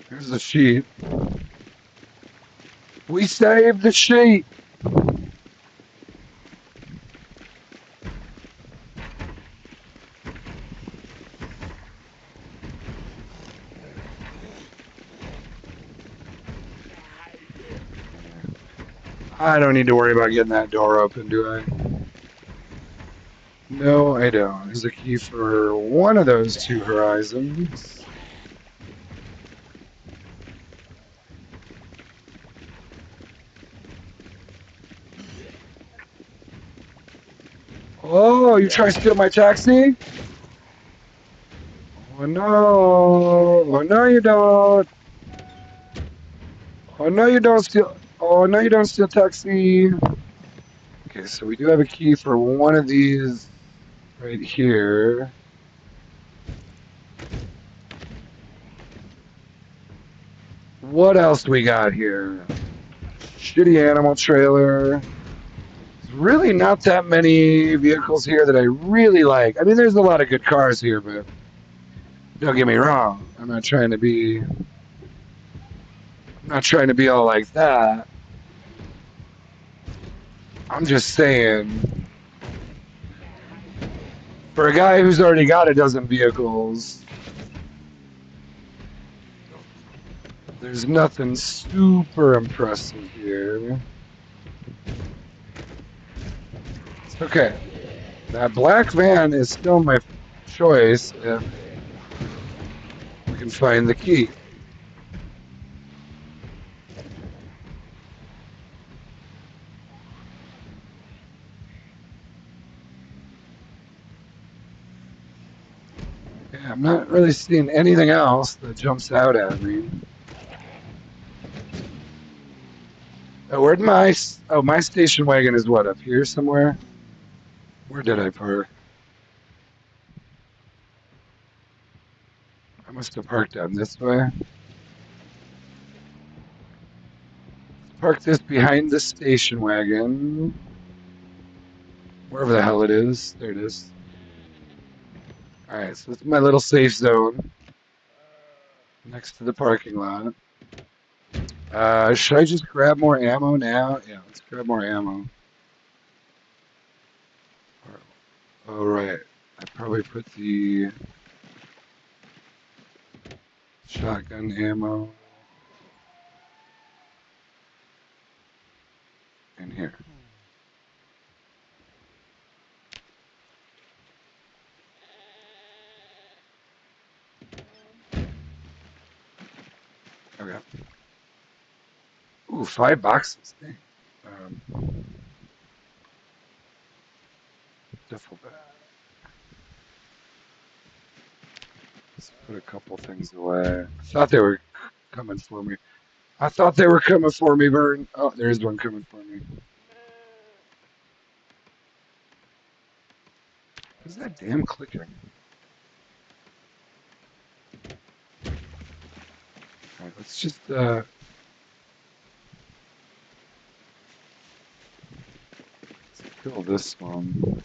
Here's the sheep. We saved the sheep. I don't need to worry about getting that door open, do I? No, I don't. There's a key for one of those two horizons. Oh, you trying to steal my taxi? Oh no! Oh no, you don't! Oh no, you don't steal! Oh no, you don't steal taxi! Okay, so we do have a key for one of these right here. What else we got here? Shitty animal trailer. There's really not that many vehicles here that I really like. I mean, there's a lot of good cars here, but don't get me wrong. I'm not trying to be all like that. I'm just saying, for a guy who's already got a dozen vehicles, there's nothing super impressive here. Okay, that black van is still my choice if we can find the key. Yeah, I'm not really seeing anything else that jumps out at me. Oh, where'd my station wagon is what, up here somewhere? Where did I park? I must have parked down this way. Park this behind the station wagon. Wherever the hell it is. There it is. Alright, so it's my little safe zone next to the parking lot. Should I just grab more ammo now? Yeah, let's grab more ammo. Alright, I probably put the shotgun ammo in here. Okay. Ooh, 5 boxes. Dang. Duffel bag. Let's put a couple things away. I thought they were coming for me. I thought they were coming for me, Vern. Oh, there's one coming for me. What's that damn clicking? Alright, let's just let's kill this one.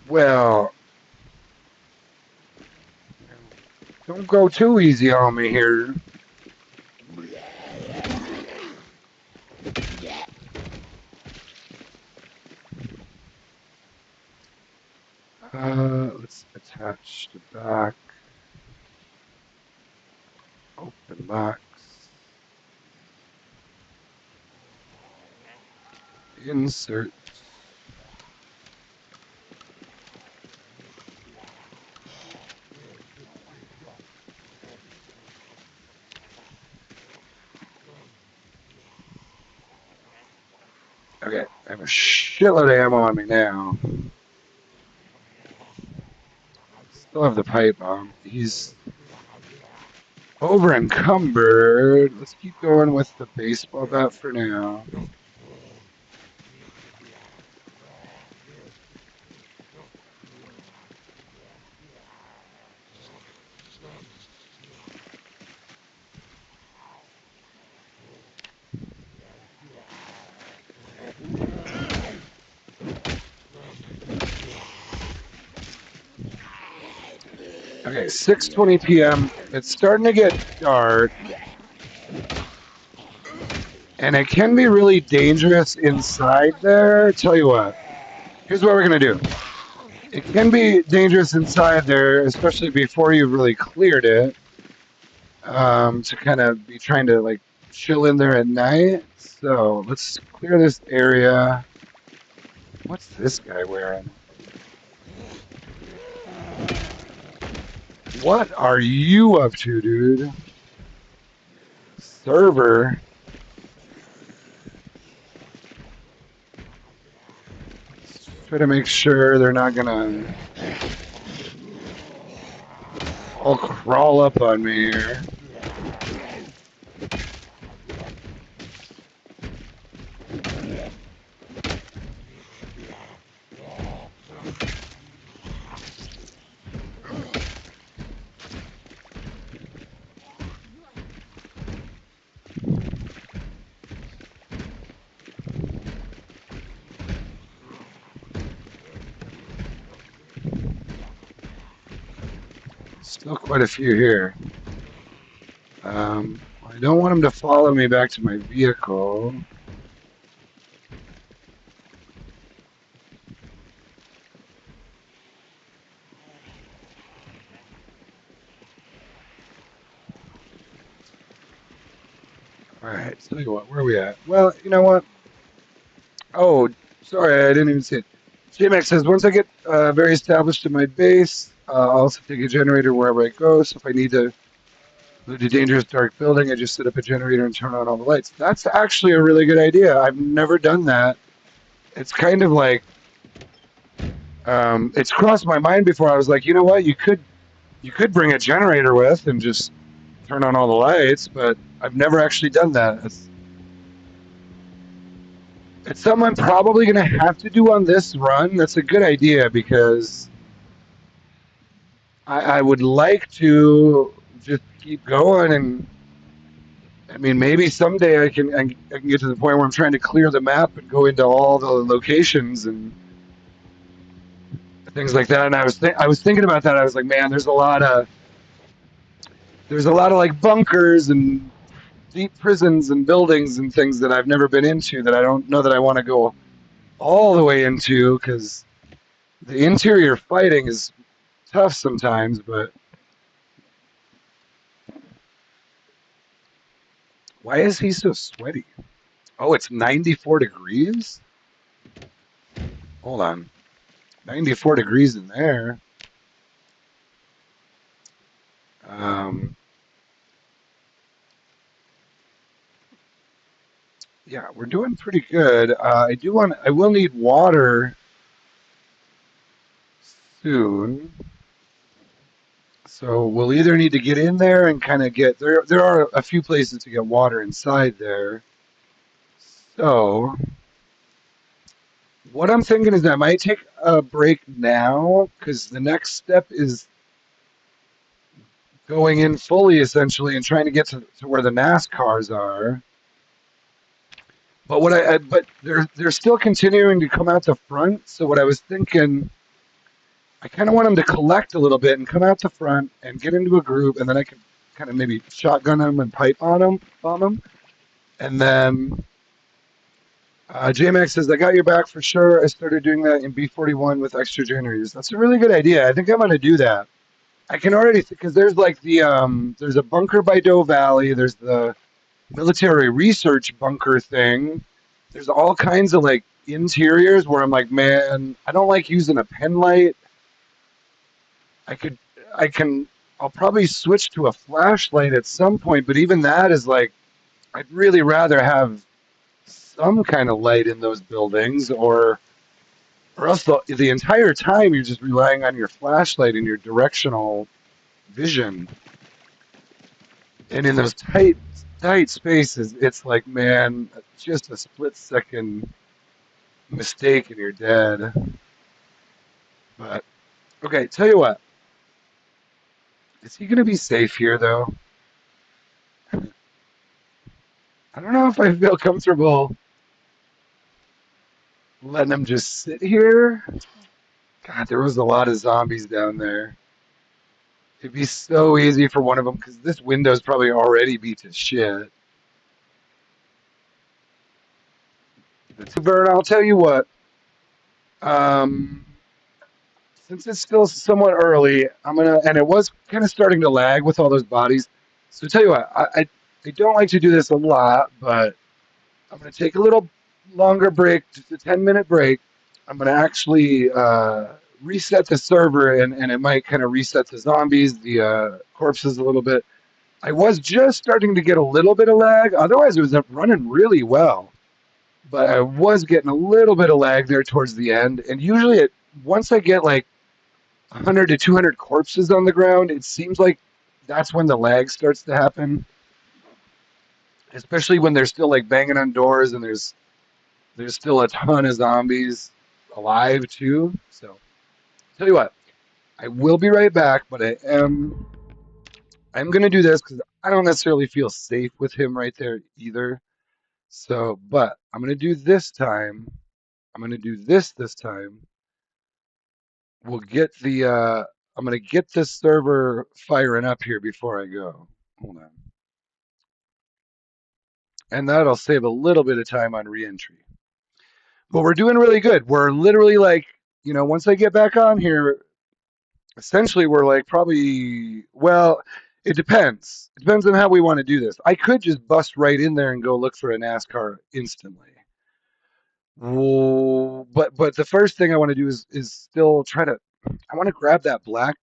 Well, don't go too easy on me here. Let's attach the back. Open box. Insert. Okay, I have a shitload of ammo on me now. Still have the pipe bomb. He's over encumbered. Let's keep going with the baseball bat for now. Okay, 6:20 p.m. It's starting to get dark. And it can be really dangerous inside there. Tell you what, here's what we're going to do. It can be dangerous inside there, especially before you've really cleared it, to kind of be trying to like chill in there at night. So let's clear this area. What's this guy wearing? What are you up to, dude? Server. Let's try to make sure they're not gonna all crawl up on me here. Still quite a few here. I don't want him to follow me back to my vehicle. All right, tell you what, where are we at? Well, you know what? Oh, sorry, I didn't even see it. JMax says, once I get very established in my base, I'll also take a generator wherever I go. So if I need to move to a dangerous dark building, I just set up a generator and turn on all the lights. That's actually a really good idea. I've never done that. It's kind of like, it's crossed my mind before. I was like, you know what? You could bring a generator with and just turn on all the lights, but I've never actually done that. It's something I'm probably going to have to do on this run. That's a good idea because I would like to just keep going, and I mean, maybe someday I can get to the point where I'm trying to clear the map and go into all the locations and things like that. And I was thinking about that. I was like, man, there's a lot of like bunkers and deep prisons and buildings and things that I've never been into that I don't know that I want to go all the way into because the interior fighting is tough sometimes. But why is he so sweaty? Oh, it's 94 degrees? Hold on. 94 degrees in there. Um, yeah, we're doing pretty good. I will need water soon. So we'll either need to get in there and kind of there are a few places to get water inside there. So what I'm thinking is I might take a break now because the next step is going in fully essentially and trying to get to where the NASCARs are. But but they're still continuing to come out the front. So what I was thinking, I kind of want them to collect a little bit and come out the front and get into a group, and then I could kind of maybe shotgun them and pipe bomb them, and then JMax says I got your back for sure. I started doing that in B41 with extra generators. That's a really good idea. I think I'm going to do that. I can already because there's like there's a bunker by Doe Valley. There's the military research bunker thing. There's all kinds of like interiors where I'm like, man, I don't like using a pen light. I could, I can, I'll probably switch to a flashlight at some point, but even that is like, I'd really rather have some kind of light in those buildings, or else the entire time you're just relying on your flashlight and your directional vision. And in those tight spaces, it's like, man, just a split second mistake and you're dead. But okay, tell you what, is he gonna be safe here though? I don't know if I feel comfortable letting him just sit here. God, there was a lot of zombies down there. It'd be so easy for one of them because this window's probably already beat to shit. The two burn. I'll tell you what. Um, since it's still somewhat early, and it was kind of starting to lag with all those bodies. So tell you what, I don't like to do this a lot, but I'm gonna take a little longer break, just a 10-minute break. I'm gonna actually reset the server, and it might kind of reset the zombies, the corpses a little bit. I was just starting to get a little bit of lag. Otherwise, it was running really well. But I was getting a little bit of lag there towards the end. And usually, once I get like 100 to 200 corpses on the ground, it seems like that's when the lag starts to happen. Especially when they're still like banging on doors and there's still a ton of zombies alive too. So tell you what, I will be right back, but I'm gonna do this because I don't necessarily feel safe with him right there either. So, but I'm gonna do this time. I'm gonna do this time. We'll get the. I'm gonna get this server firing up here before I go. Hold on, and that'll save a little bit of time on reentry. But we're doing really good. We're literally like, once I get back on here, essentially we're like probably well. It depends. It depends on how we want to do this. I could just bust right in there and go look for a NASCAR instantly. Whoa, but the first thing I want to do is still try to. I want to grab that black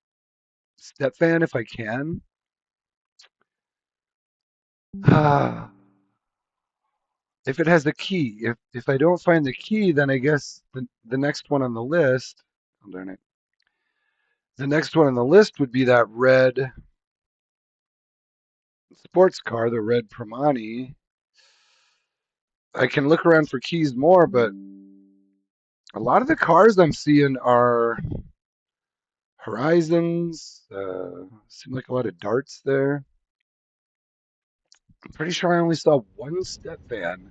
step fan if I can. If it has the key. If I don't find the key, then I guess the next one on the list. Oh, darn it. The next one on the list would be that red sports car, the red Primani. I can look around for keys more, but a lot of the cars I'm seeing are Horizons. Seem like a lot of darts there. I'm pretty sure I only saw one step van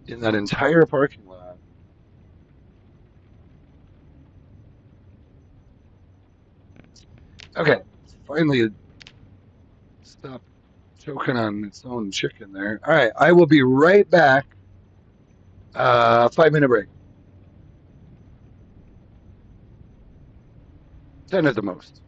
in that entire parking lot. Okay, finally stop choking on its own chicken there. All right, I will be right back. 5 minute break, 10 at the most.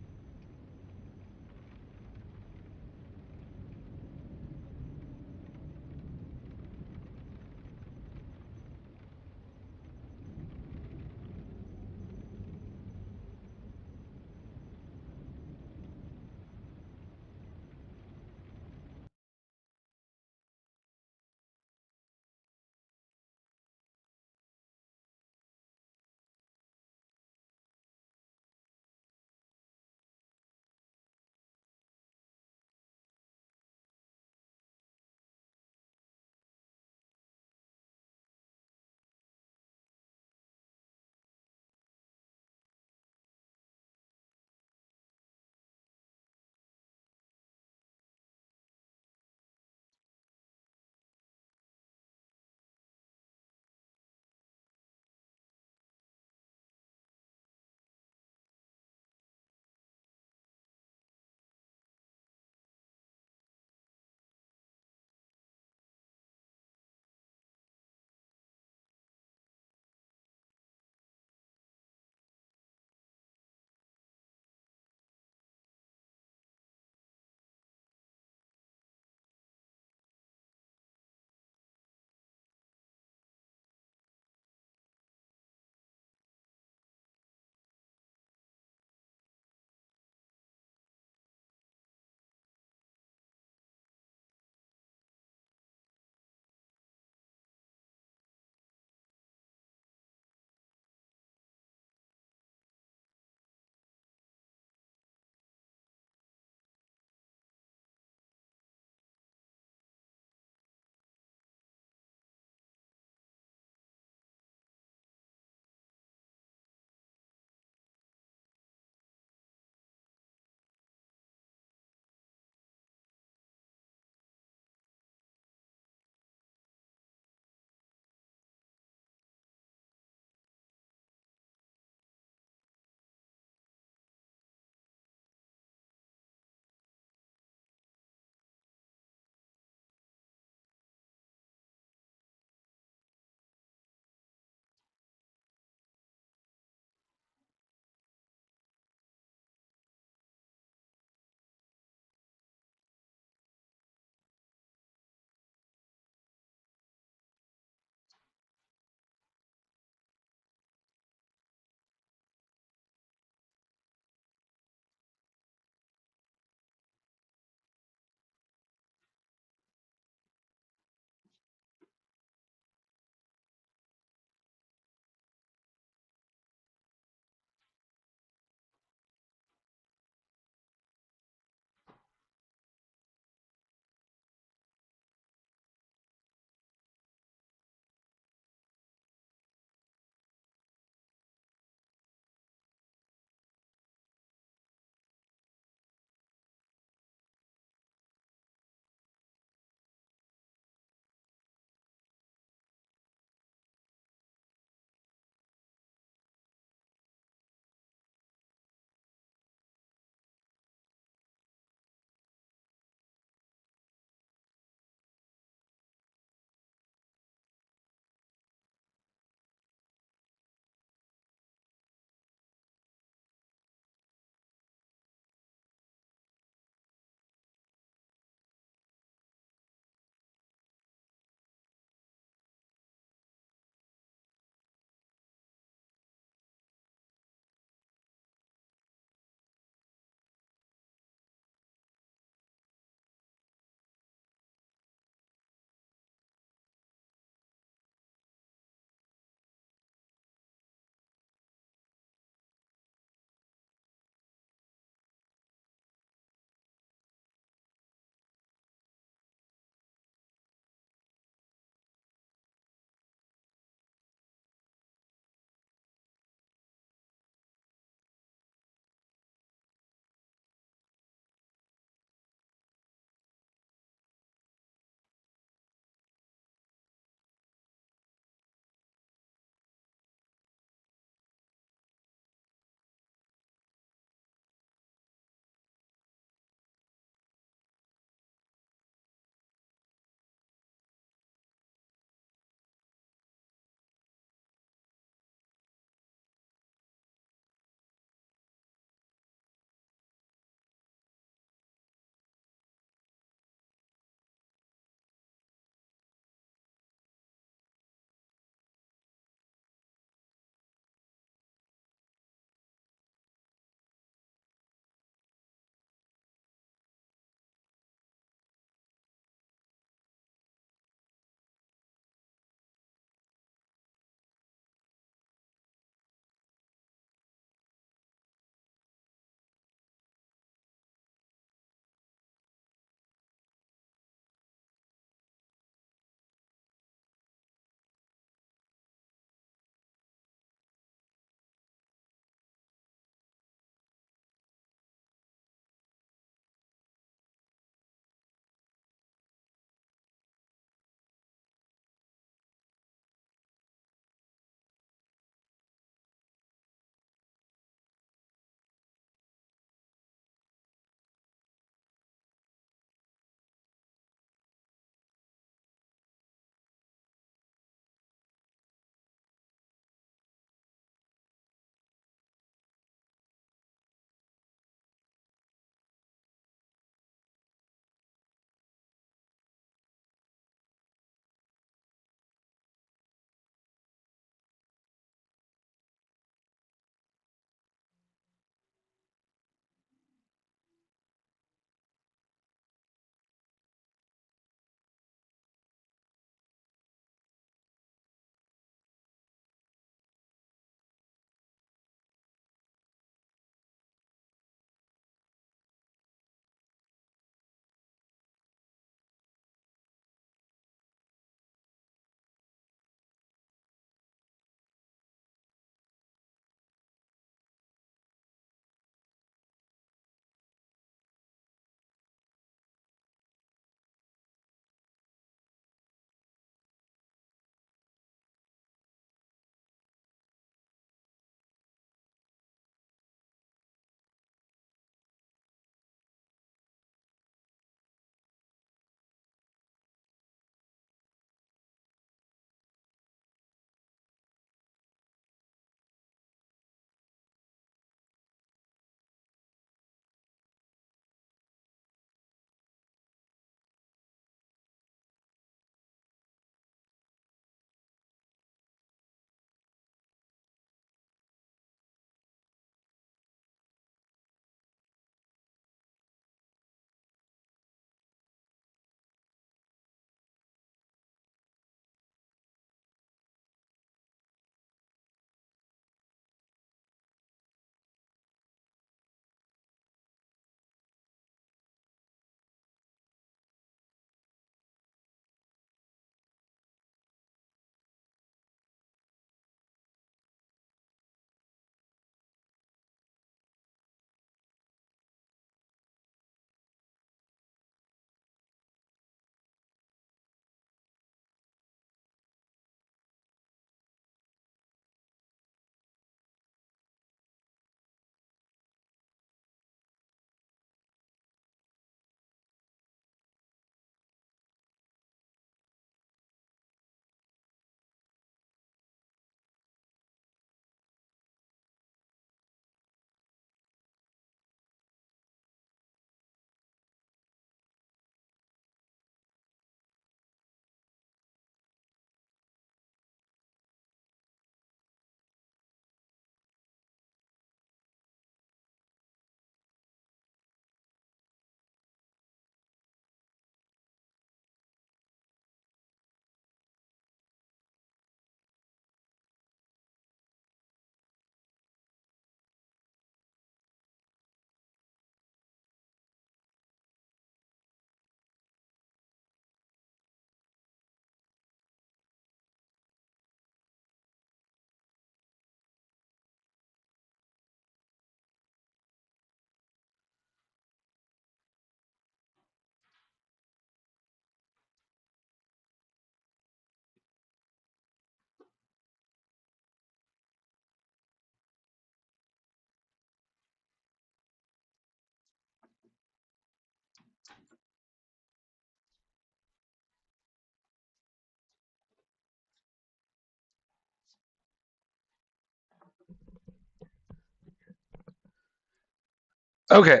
Okay,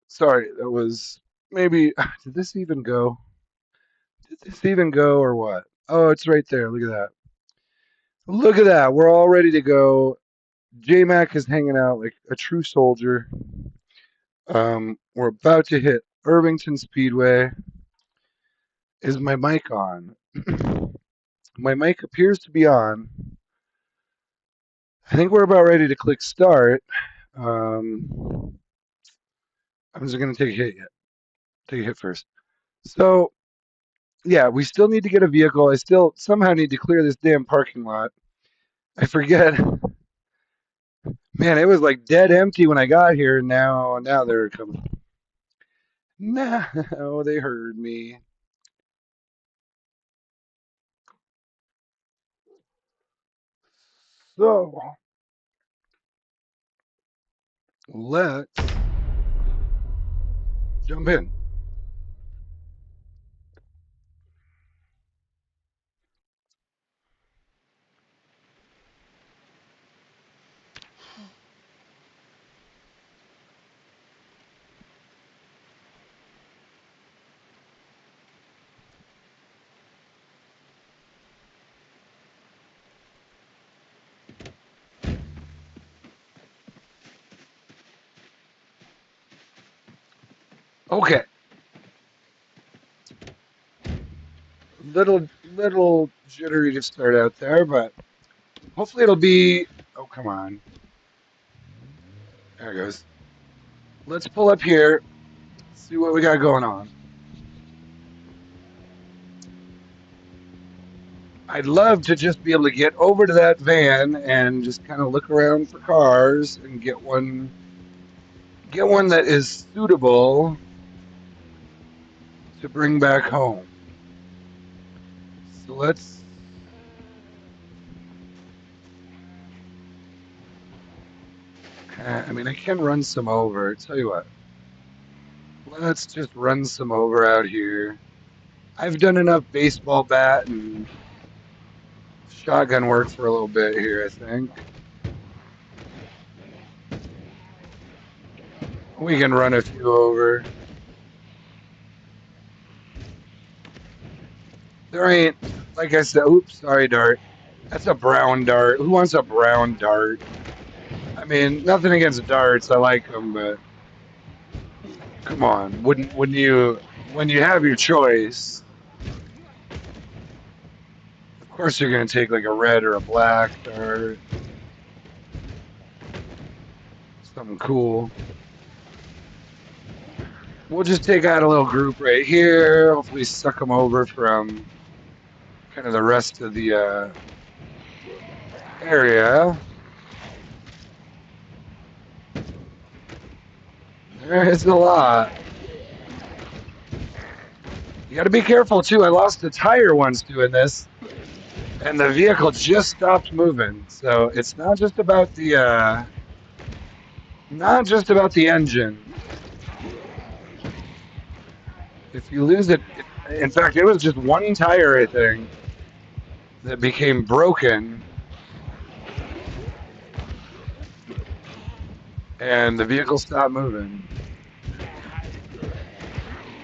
sorry, that was maybe. Did this even go? Did this even go or what? Oh, it's right there. Look at that. Look at that. We're all ready to go. J Mac is hanging out like a true soldier. We're about to hit Irvington Speedway. Is my mic on? My mic appears to be on. I think we're about ready to click start. I'm just going to take a hit yet. Take a hit first. So, yeah, we still need to get a vehicle. I still somehow need to clear this damn parking lot. I forget. Man, it was like dead empty when I got here. Now they're coming. Now they heard me. So let's jump in. Okay, little little jittery to start out there, but hopefully it'll be. Oh, come on. There it goes. Let's pull up here, see what we got going on. I'd love to just be able to get over to that van and just kind of look around for cars and get one that is suitable to bring back home. So let's. I mean, I can run some over. Tell you what, let's just run some over out here. I've done enough baseball bat and shotgun work for a little bit here, I think. We can run a few over. There ain't, like I said, oops, sorry, dart. That's a brown dart. Who wants a brown dart? I mean, nothing against darts. I like them, but come on. Wouldn't you, when you have your choice, of course you're going to take like a red or a black dart. Something cool. We'll just take out a little group right here. Hopefully suck them over from kind of the rest of the area. There is a lot. You got to be careful too. I lost a tire once doing this, and the vehicle just stopped moving. So it's not just about the engine. If you lose it, in fact, it was just one tire, I think, that became broken, and the vehicle stopped moving,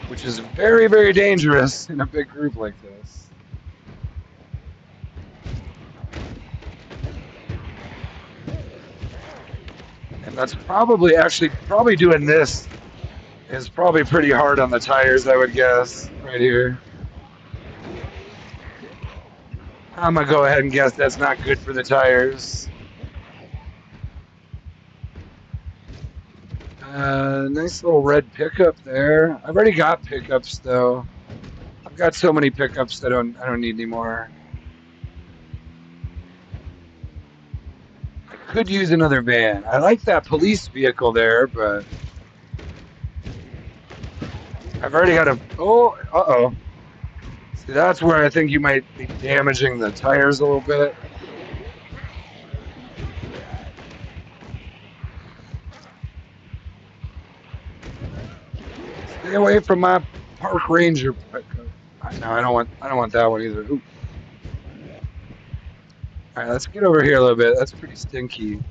which is very, very dangerous in a big group like this. And that's probably doing this is probably pretty hard on the tires, I would guess, right here. I'm going to go ahead and guess that's not good for the tires. Nice little red pickup there. I've already got pickups, though. I've got so many pickups I don't need any more. I could use another van. I like that police vehicle there, but I've already got a. Oh, uh-oh. See, that's where I think you might be damaging the tires a little bit. Stay away from my Park Ranger pickup. No, I don't want that one either. Ooh. All right, let's get over here a little bit. That's pretty stinky.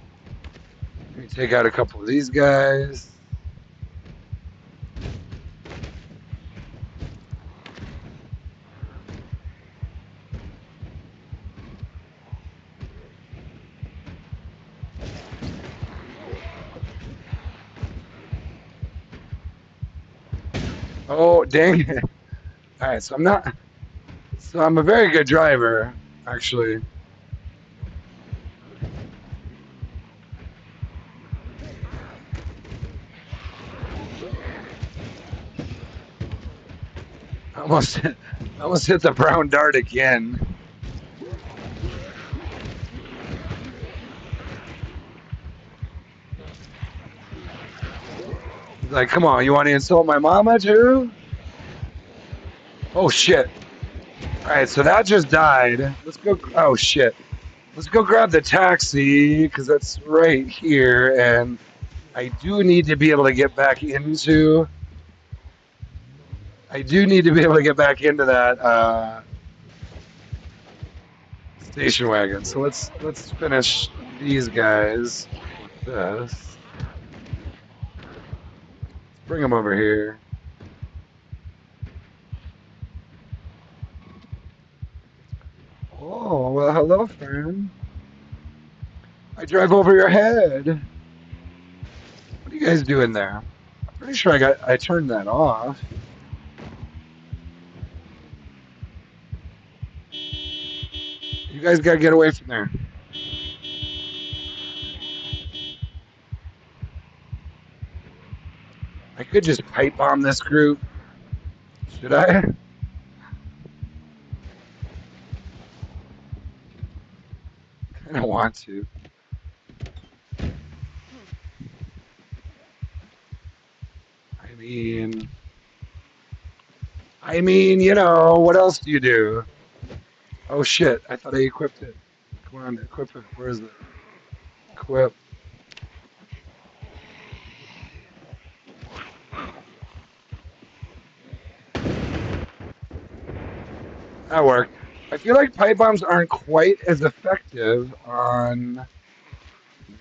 Let me take out a couple of these guys. Oh, dang it. All right, so I'm not. So I'm a very good driver, actually. Almost, almost hit the brown dart again. He's like, come on, you want to insult my mama too? Oh shit! All right, so that just died. Let's go. Oh shit! Let's go grab the taxi because that's right here, and I do need to be able to get back into. I do need to be able to get back into that station wagon. So let's finish these guys with this. Let's bring them over here. Oh well, hello, friend. I drive over your head. What are you guys doing there? I'm pretty sure I turned that off. You guys gotta get away from there. I could just pipe bomb this group. Should I? I don't want to. I mean, you know, what else do you do? Oh shit! I thought I equipped it. Come on, equip it. Where is it? Equip. That worked. I feel like pipe bombs aren't quite as effective on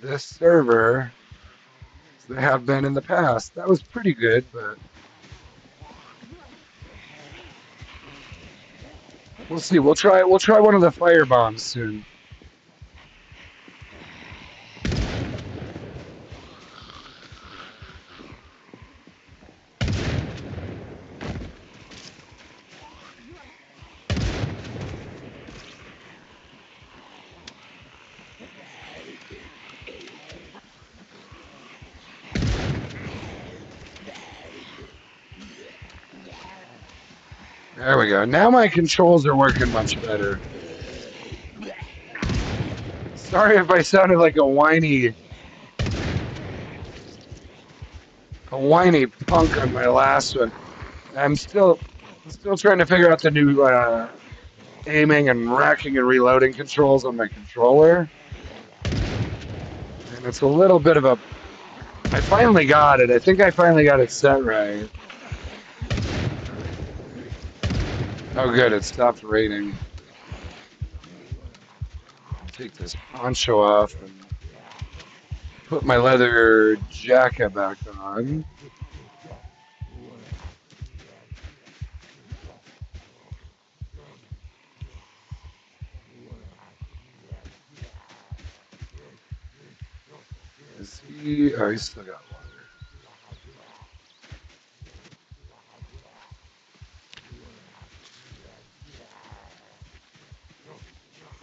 this server as they have been in the past. That was pretty good, but we'll see. We'll try one of the fire bombs soon. There we go. Now my controls are working much better. Sorry if I sounded like a whiny punk on my last one. I'm still trying to figure out the new aiming and racking and reloading controls on my controller. And it's a little bit of a. I finally got it. I think I finally got it set right. Oh, good. It stopped raining. Take this poncho off and put my leather jacket back on. Is he? Oh, he's still got water.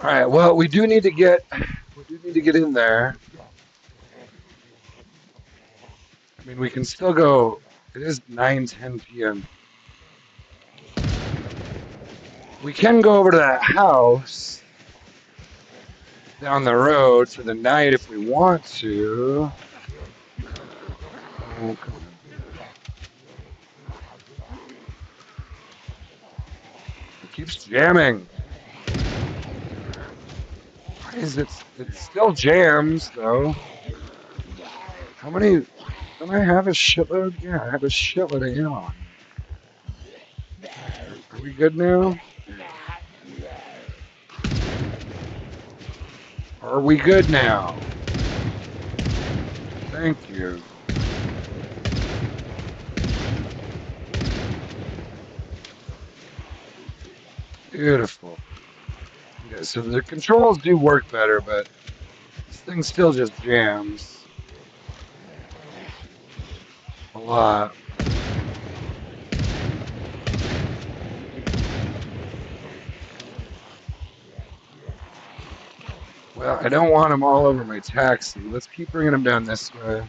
All right. Well, we do need to get in there. I mean, we can still go. It is 9:10 p.m. We can go over to that house down the road for the night if we want to. Oh, come on. It keeps jamming. Why is it? It still jams though. How many? Don't I have a shitload? Yeah, I have a shitload of ammo. Are we good now? Are we good now? Thank you. Beautiful. Yeah, so the controls do work better, but this thing still just jams a lot. Well, I don't want them all over my taxi. Let's keep bringing them down this way.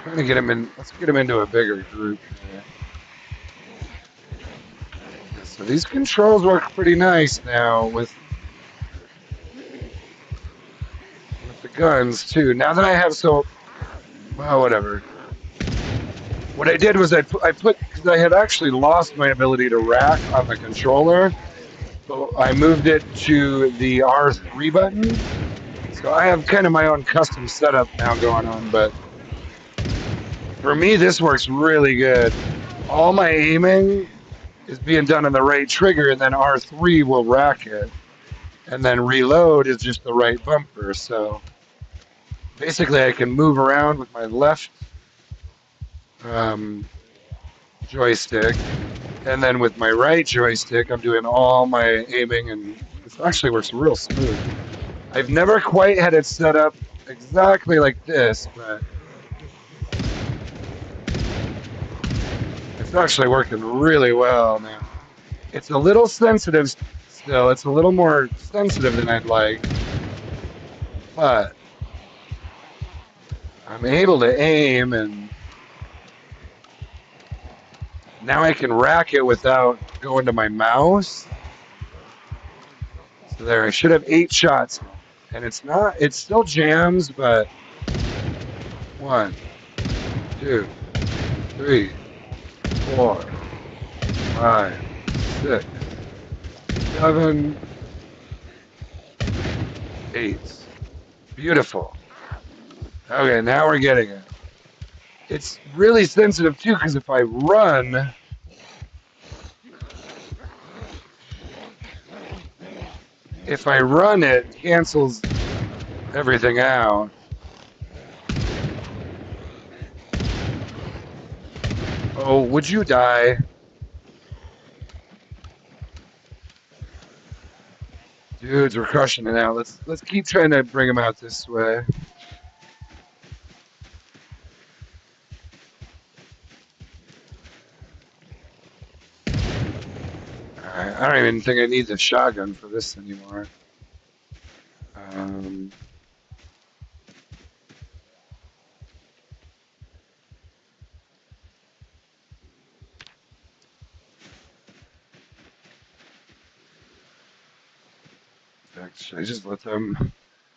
Trying to get them in. Let's get them into a bigger group here. So these controls work pretty nice now with the guns too. Now that I have well, whatever. What I did was I put because I had actually lost my ability to rack on the controller, so I moved it to the R3 button. So I have kind of my own custom setup now going on, but for me this works really good. All my aiming is being done on the right trigger, and then R3 will rack it, and then reload is just the right bumper. So basically, I can move around with my left joystick, and then with my right joystick, I'm doing all my aiming, and this actually works real smooth. I've never quite had it set up exactly like this, but it's actually working really well now. It's a little sensitive still. It's a little more sensitive than I'd like, but I'm able to aim, and now I can rack it without going to my mouse. So there, I should have 8 shots. And it still jams, but 1, 2, 3, 4, 5, 6, 7, 8. Beautiful. Okay, now we're getting it. It's really sensitive too, because if I run, it cancels everything out. Oh, would you die? Dudes, we're crushing it now. Let's keep trying to bring them out this way. Alright, I don't even think I need the shotgun for this anymore. Should I just let them?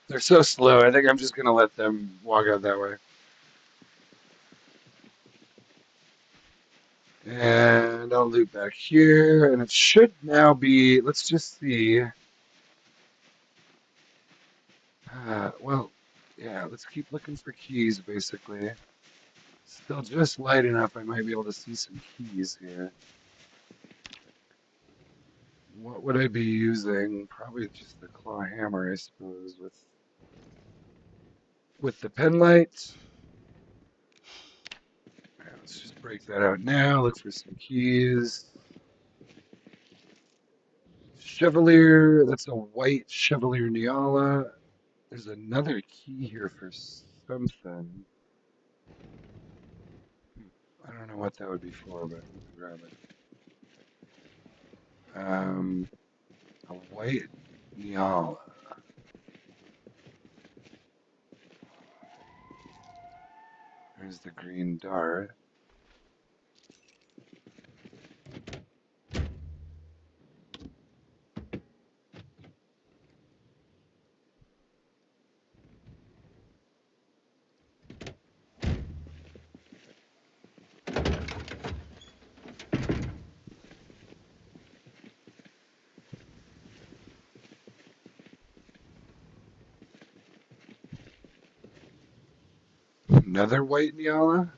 They're so slow. I think I'm just gonna let them walk out that way. And I'll loop back here, and it should now be. Let's just see. Well, yeah. Let's keep looking for keys. Basically, still just light enough. I might be able to see some keys here. What would I be using? Probably just the claw hammer, I suppose, with the pen light. Right, let's just break that out now. Look for some keys. Chevalier, that's a white Chevalier Niala. There's another key here for something. I don't know what that would be for, but we can grab it. A white Niala. There's the green dart. Another white Niala.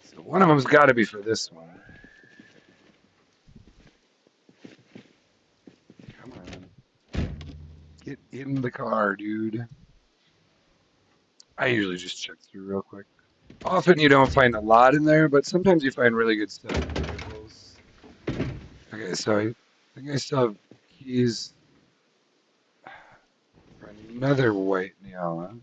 So one of them's got to be for this one. Come on. Get in the car, dude. I usually just check through real quick. Often you don't find a lot in there, but sometimes you find really good stuff in vehicles. Okay, so I think I still have keys for another white Neala.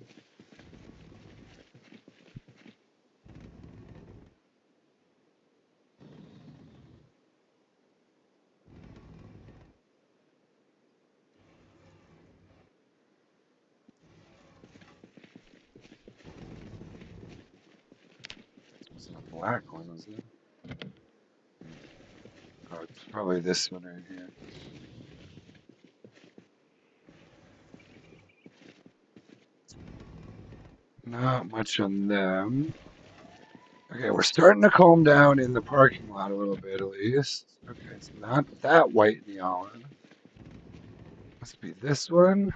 It's a black one, is it? Oh, it's probably this one right here. Not much on them. Okay, we're starting to calm down in the parking lot a little bit at least. Okay, it's not that white neon. Must be this one.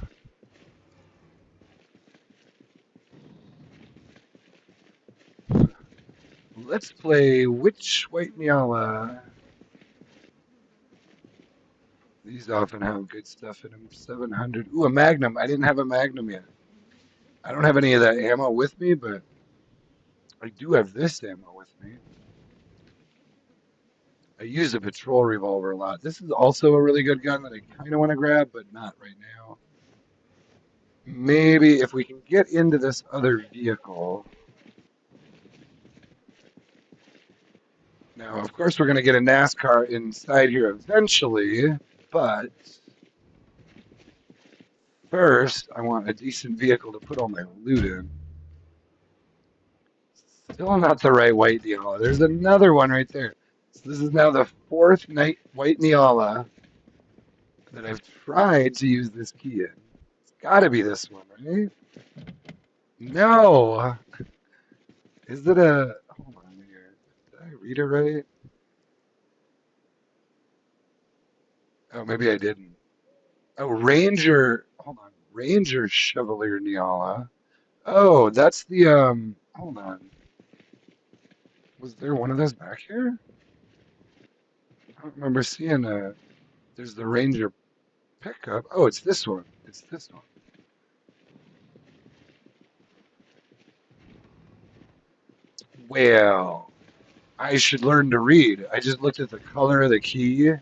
Let's play which white Neala. These often have good stuff in them. 700. Ooh, a Magnum. I didn't have a Magnum yet. I don't have any of that ammo with me, but I do have this ammo with me. I use a patrol revolver a lot. This is also a really good gun that I kind of want to grab, but not right now. Maybe if we can get into this other vehicle. Now, of course, we're going to get a NASCAR inside here eventually, but first, I want a decent vehicle to put all my loot in. Still not the right white Neala. There's another one right there. So this is now the fourth night white Neala that I've tried to use this key in. It's got to be this one, right? No. Is it a... Hold on here. Did I read it right? Oh, maybe I didn't. Oh, Ranger... Hold on. Ranger Chevalier Neala. Oh, that's the... Hold on. Was there one of those back here? I don't remember seeing a... There's the Ranger pickup. Oh, it's this one. It's this one. Well, I should learn to read. I just looked at the color of the key.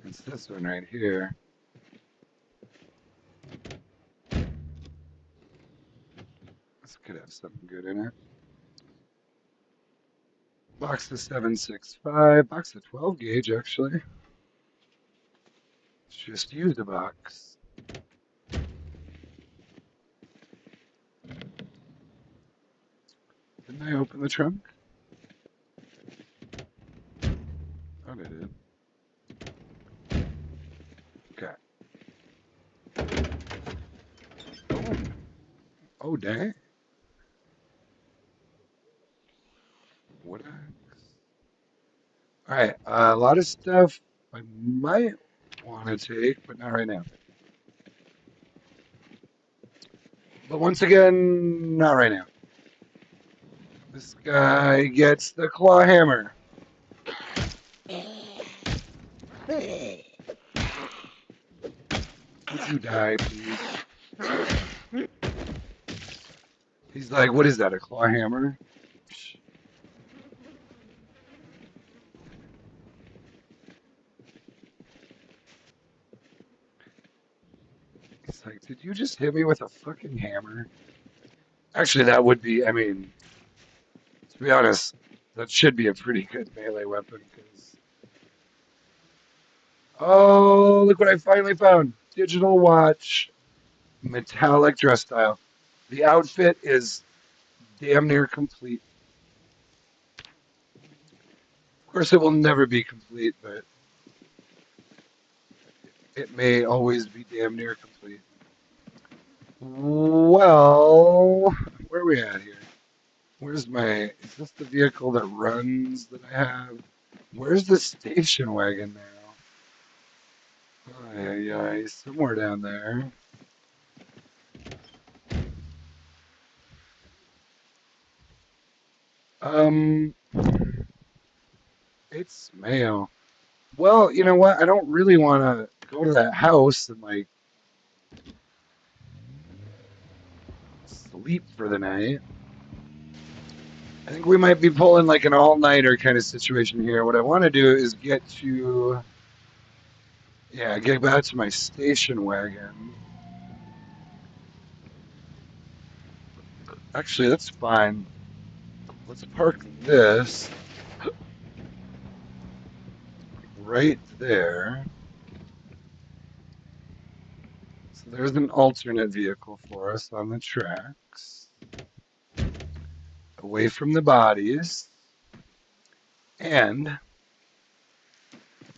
It's this one right here. This could have something good in it. Box of 765. Box of 12 gauge, actually. Just used a box. Didn't I open the trunk? Oh, I did. Okay. Oh, oh dang. What? All right. A lot of stuff I might want to take, but not right now. But once again, not right now. This guy gets the claw hammer. Would you die, please? He's like, what is that, a claw hammer? He's like, did you just hit me with a fucking hammer? Actually, that would be, I mean, to be honest, that should be a pretty good melee weapon. Cause... Oh, look what I finally found. Digital watch, metallic dress style. The outfit is damn near complete. Of course, it will never be complete, but it may always be damn near complete. Well, where are we at here? Where's my, is this the vehicle that runs that I have? Where's the station wagon now? Oh, yeah, somewhere down there. Um, it's Mayo. Well, you know what? I don't really want to go to that house and like sleep for the night. I think we might be pulling like an all-nighter kind of situation here. What I want to do is get to, yeah, get back to my station wagon. Actually, that's fine. Let's park this right there. So there's an alternate vehicle for us on the tracks, away from the bodies. And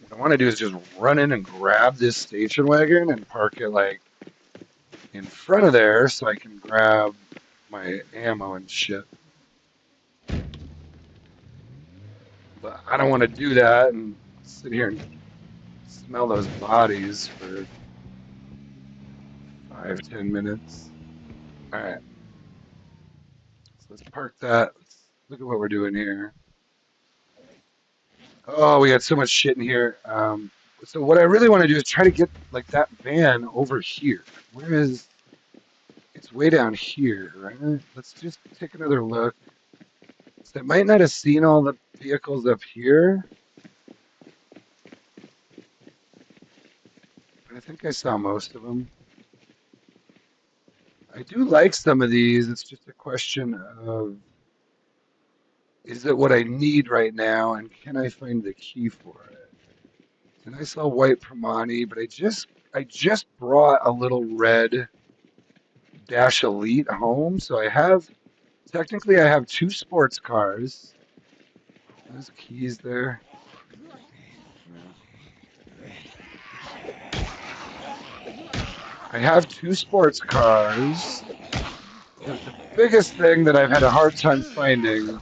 what I want to do is just run in and grab this station wagon and park it like in front of there so I can grab my ammo and shit. But I don't want to do that and sit here and smell those bodies for 5, 10 minutes. All right, so let's park that. Let's look at what we're doing here. Oh, we got so much shit in here. So what I really want to do is try to get like that van over here. Where is? It's way down here, right? Let's just take another look. So I might not have seen all the vehicles up here, but I think I saw most of them. I do like some of these. It's just a question of, is it what I need right now, and can I find the key for it? And I saw white Primani, but I just brought a little red Dash Elite home, so I have technically I have two sports cars. There's keys there. I have two sports cars. The biggest thing that I've had a hard time finding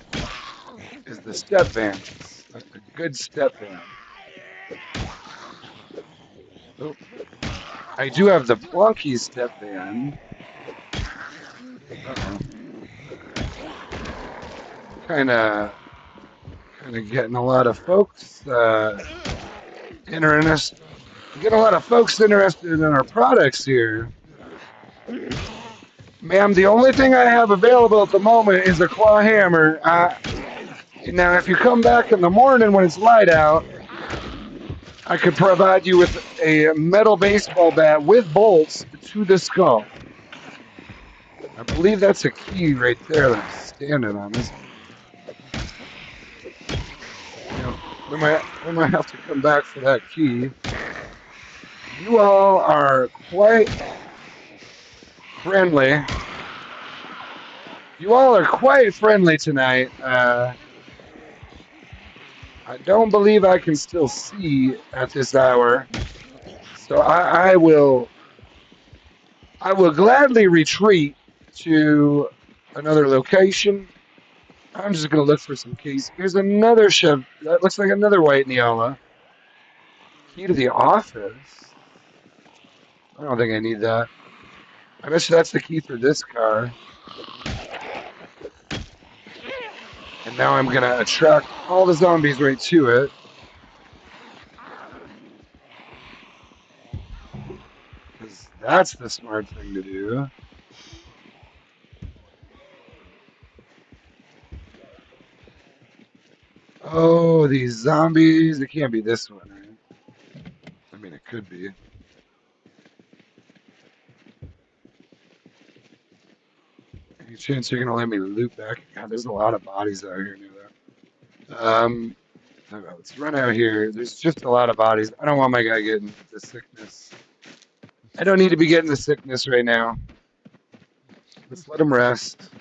is the step vans. A good step van. Oh, I do have the Plunky step van. Uh-oh. Kind of getting a lot of folks interested. Getting a lot of folks interested in our products here. Ma'am, the only thing I have available at the moment is a claw hammer. Now, if you come back in the morning when it's light out, I could provide you with a metal baseball bat with bolts to the skull. I believe that's a key right there that I'm standing on. We might have to come back for that key. You all are quite friendly. You all are quite friendly tonight. I don't believe I can still see at this hour, so I will gladly retreat to another location. I'm just gonna look for some keys. Here's another Chev. That looks like another white Neola. Key to the office. I don't think I need that. I bet you that's the key for this car. And now I'm gonna attract all the zombies right to it. Because that's the smart thing to do. Oh, these zombies. It can't be this one, right? I mean, it could be. Any chance you're gonna let me loot back? God, there's a lot of bodies out here near there. Let's run out here. There's just a lot of bodies. I don't want my guy getting the sickness. I don't need to be getting the sickness right now. Let's let him rest.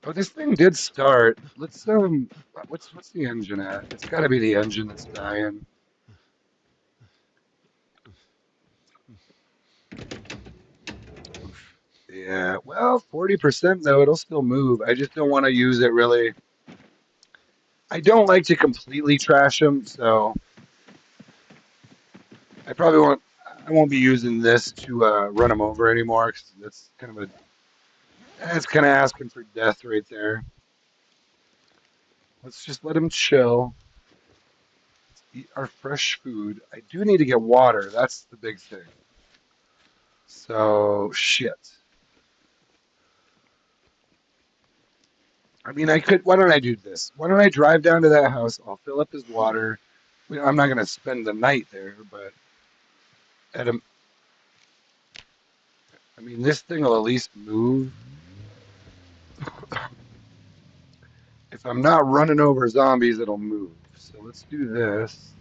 Oh, this thing did start. What's the engine at? It's got to be the engine that's dying. Yeah, well, 40% though, it'll still move. I just don't want to use it really. I don't like to completely trash them, so I won't be using this to run them over anymore. 'Cause that's kind of asking for death right there. Let's just let him chill. Let's eat our fresh food. I do need to get water. That's the big thing. So shit. I mean, I could. Why don't I do this? Why don't I drive down to that house? I'll fill up his water. I'm not going to spend the night there, but at a, I mean, this thing will at least move. If I'm not running over zombies, it'll move. So let's do this.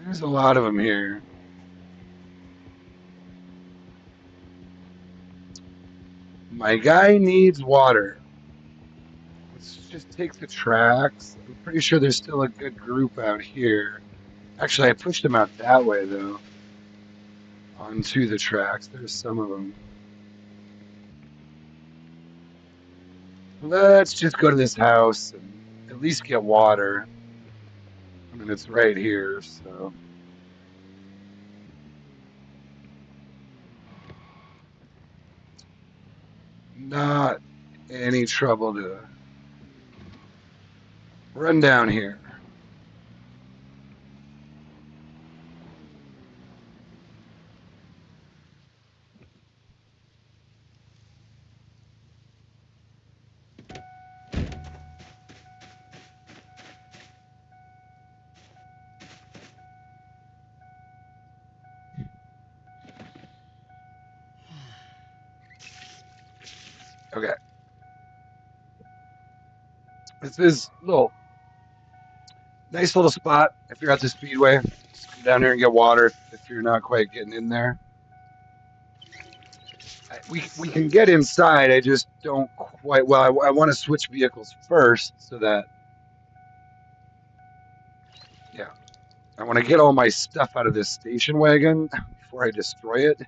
There's a lot of them here. My guy needs water. Let's just take the tracks. I'm pretty sure there's still a good group out here. Actually, I pushed them out that way, though. Onto the tracks. There's some of them. Let's just go to this house and at least get water. I mean, it's right here, so. Not any trouble to run down here. Okay. This is a nice little spot if you're at the Speedway. Just come down here and get water if you're not quite getting in there. We can get inside. I just don't quite. Well, I want to switch vehicles first so that, yeah, I want to get all my stuff out of this station wagon before I destroy it.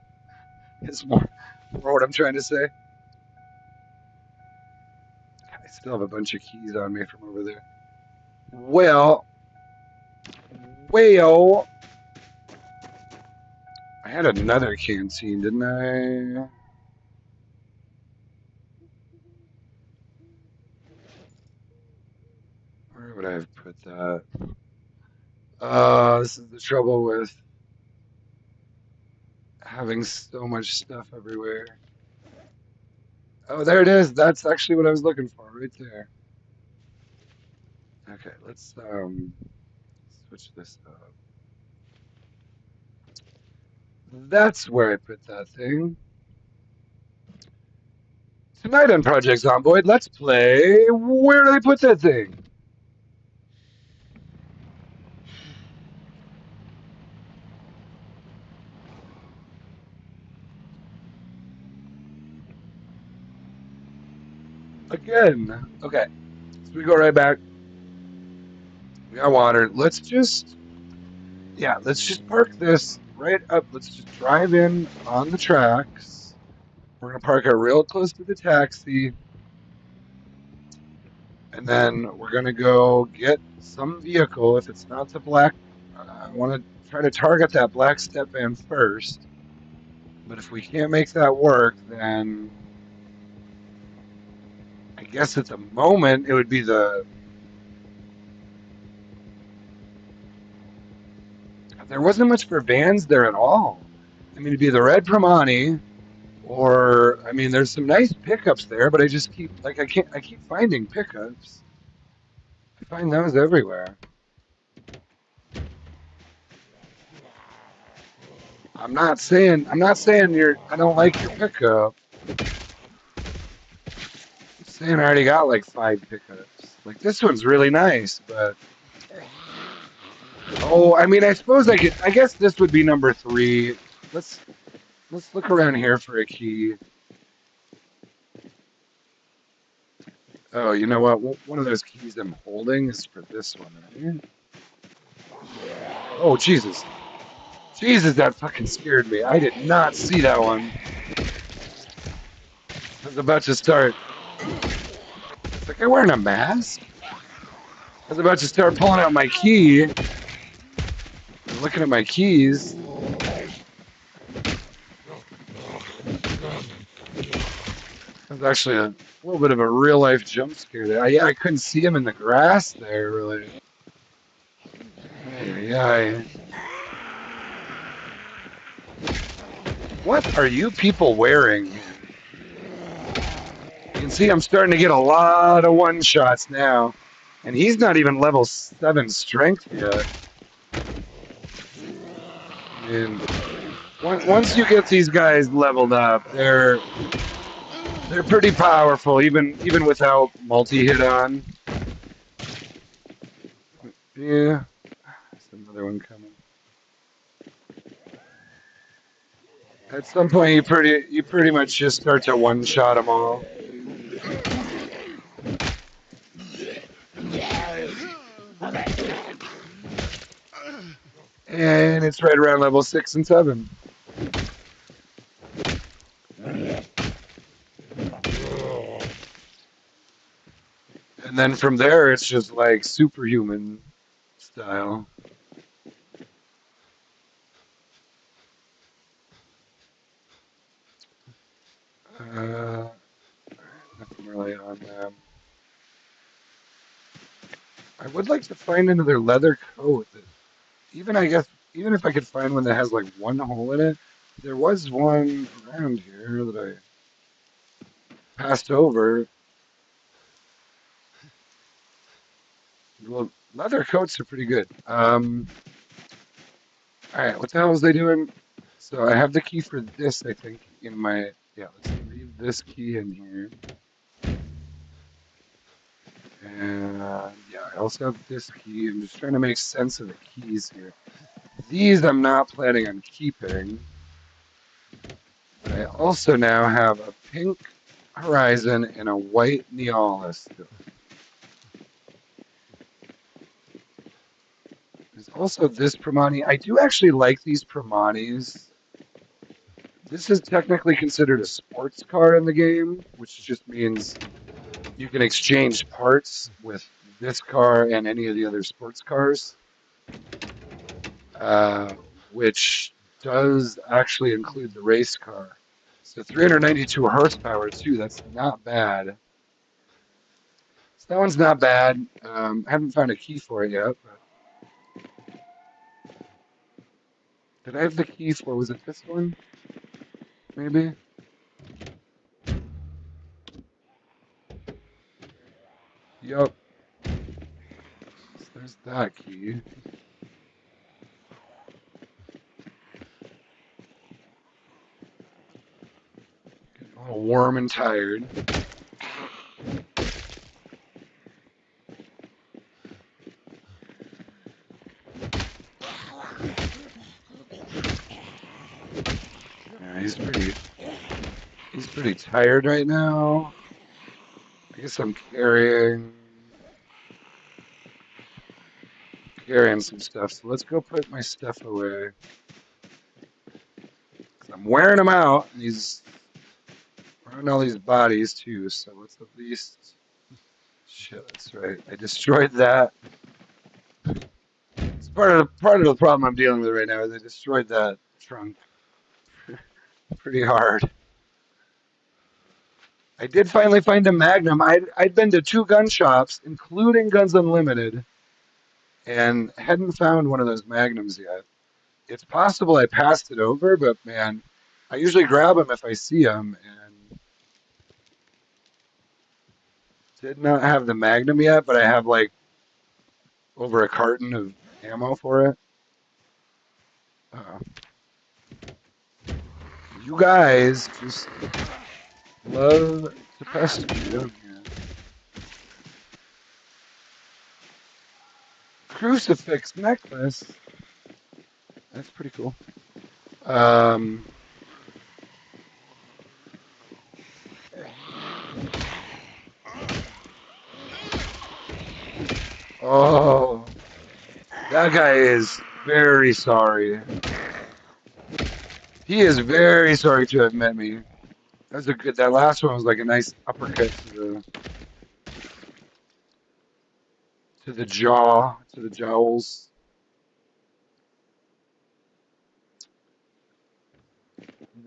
It's more what I'm trying to say. I still have a bunch of keys on me from over there. Well, I had another canteen, didn't I? Where would I have put that? This is the trouble with having so much stuff everywhere. Oh, there it is. That's actually what I was looking for, right there. Okay, let's switch this up. That's where I put that thing. Tonight on Project Zomboid, let's play Where Did I Put That Thing? Again. Okay, so we go right back. We got water. Let's just park this right up. Let's just drive in on the tracks. We're going to park it real close to the taxi. And then we're going to go get some vehicle. If it's not the black, I want to try to target that black step van first. But if we can't make that work, then I guess at the moment it would be the... There wasn't much for vans there at all. I mean, it'd be the red Primani, or I mean, there's some nice pickups there, but I just keep I keep finding pickups. I find those everywhere. I'm not saying I don't like your pickup. I'm saying I already got like 5 pickups. Like this one's really nice, but oh, I mean, I suppose I could. I guess this would be number 3. Let's look around here for a key. Oh, you know what? One of those keys I'm holding is for this one, right? Oh, Jesus. Jesus, that fucking scared me. I did not see that one. I was about to start. Is that guy wearing a mask? I was about to start pulling out my key. Looking at my keys. That was actually a little bit of a real life jump scare there. Yeah, I couldn't see him in the grass there, really. Yeah. What are you people wearing? You can see I'm starting to get a lot of one-shots now. And he's not even level 7 strength yet. And once you get these guys leveled up, they're pretty powerful, even without multi-hit on. Yeah, there's another one coming. At some point, you pretty much just start to one-shot them all. And it's right around level 6 and 7. And then from there, it's just like superhuman style. Nothing really on them. I would like to find another leather coat that I guess even if I could find one that has like one hole in it, there was one around here that I passed over. Well, leather coats are pretty good. All right, what the hell was I doing? So I have the key for this, I think, in my yeah. Let's leave this key in here, and yeah, I also have this key. I'm just trying to make sense of the keys here. These I'm not planning on keeping. But I also now have a pink Horizon and a white Nealis. There's also this Primani. I do actually like these Primanis. This is technically considered a sports car in the game, which just means you can exchange parts with this car and any of the other sports cars, uh, which does actually include the race car. So 392 horsepower too. That's not bad. So that one's not bad. I haven't found a key for it yet. But did I have the key for? Was it this one? Maybe. Yup. So there's that key. Getting a little warm and tired. Yeah, he's pretty tired right now. I guess I'm carrying some stuff. So let's go put my stuff away. 'Cause I'm wearing them out. And he's wearing all these bodies too. So let's at least. Shit, that's right. I destroyed that. It's part of the problem I'm dealing with right now is I destroyed that trunk pretty hard. I did finally find a Magnum. I'd been to 2 gun shops, including Guns Unlimited, and hadn't found one of those Magnums yet. It's possible I passed it over, but man, I usually grab them if I see them, and did not have the Magnum yet, but I have like over a carton of ammo for it. Uh, you guys just love to pester me, don't you? Crucifix necklace. That's pretty cool. Um, oh, that guy is very sorry. He is very sorry to have met me. That's a good. That last one was like a nice uppercut to the jaw, to the jowls.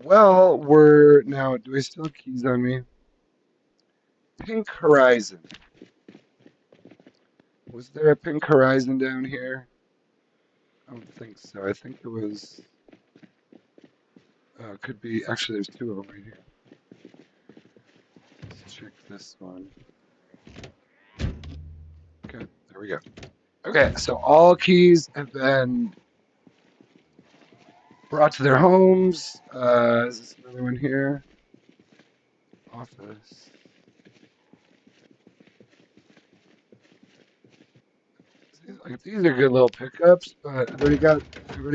Well, we're now. Do I still have keys on me? Pink Horizon. Was there a Pink Horizon down here? I don't think so. I think it was. Could be, actually, there's two of them right here. Let's check this one. Okay, there we go. Okay, so all keys have been brought to their homes. Is this another one here? Office. Like, these are good little pickups, but I've already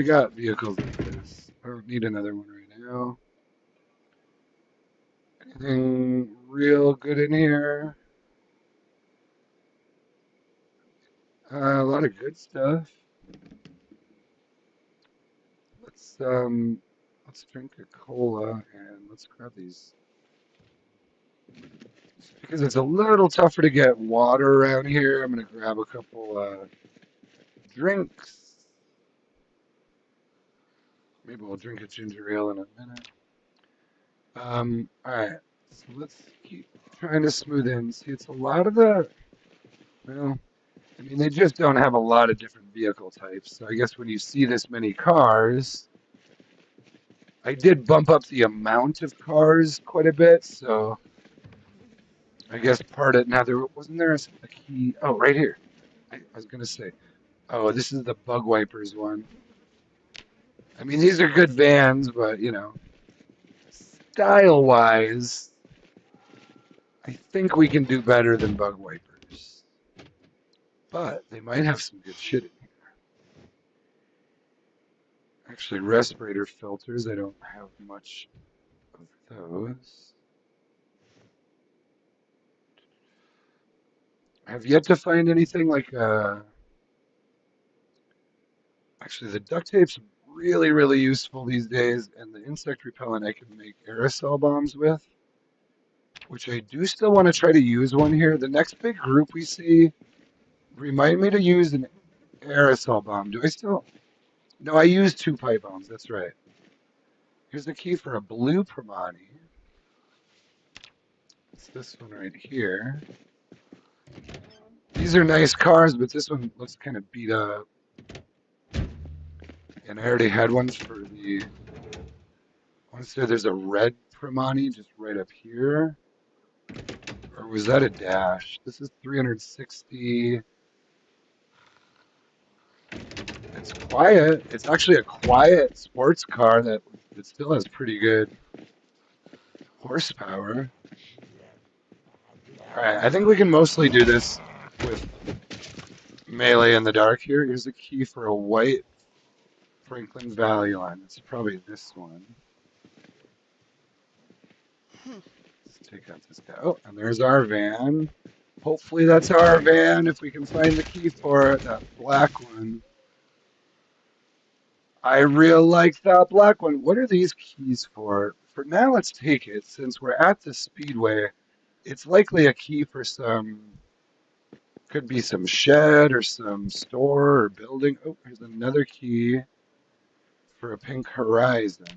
got vehicles like this. I don't need another one right now. Anything real good in here? A lot of good stuff. Let's drink a cola and let's grab these. Just because it's a little tougher to get water around here, I'm gonna grab a couple drinks. Maybe we'll drink a ginger ale in a minute. All right. So let's keep trying to smooth in. See, it's a lot of well, I mean, they just don't have a lot of different vehicle types. So I guess when you see this many cars, I did bump up the amount of cars quite a bit. So I guess part of now wasn't there a key? Oh, right here. I was gonna say, oh, this is the bug wipers one. I mean, these are good vans, but style wise, I think we can do better than bug wipers. But they might have some good shit in here. Actually, respirator filters, I don't have much of those. I have yet to find anything like actually the duct tape's really, really useful these days, and the insect repellent I can make aerosol bombs with, which I do still want to try to use one here. The next big group we see, remind me to use an aerosol bomb. Do I still? No, I use two pipe bombs. That's right. Here's the key for a blue Primani. It's this one right here. These are nice cars, but this one looks kind of beat up. And I already had ones for the. I want to say there's a red Primani just right up here. Or was that a dash? This is 360. It's quiet. It's actually a quiet sports car that still has pretty good horsepower. All right, I think we can mostly do this with melee in the dark here. Here's a key for a white Franklin Valley line. It's probably this one. Let's take out this guy. Oh, and there's our van. Hopefully that's our van if we can find the key for it. That black one. I real like that black one. What are these keys for? For now, let's take it. Since we're at the Speedway, it's likely a key for could be some shed or some store or building. Oh, here's another key for a pink horizon.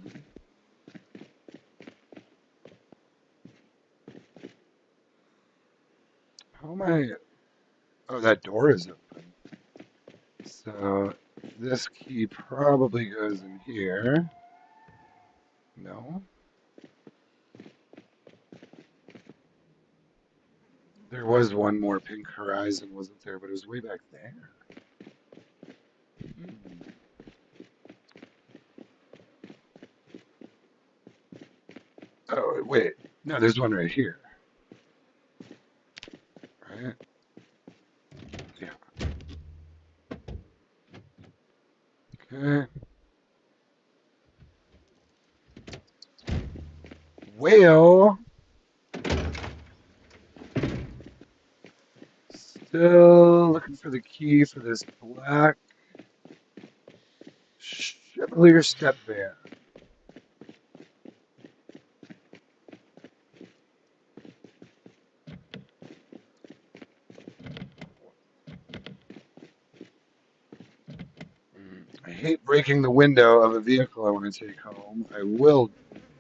How am I? Oh, that door is open. So this key probably goes in here. No. There was one more pink horizon, wasn't there? But it was way back there. Hmm. Oh, wait. No, there's one right here. Right? Yeah. Okay. Well, still looking for the key for this black Chevalier step van. I hate breaking the window of a vehicle I want to take home. I will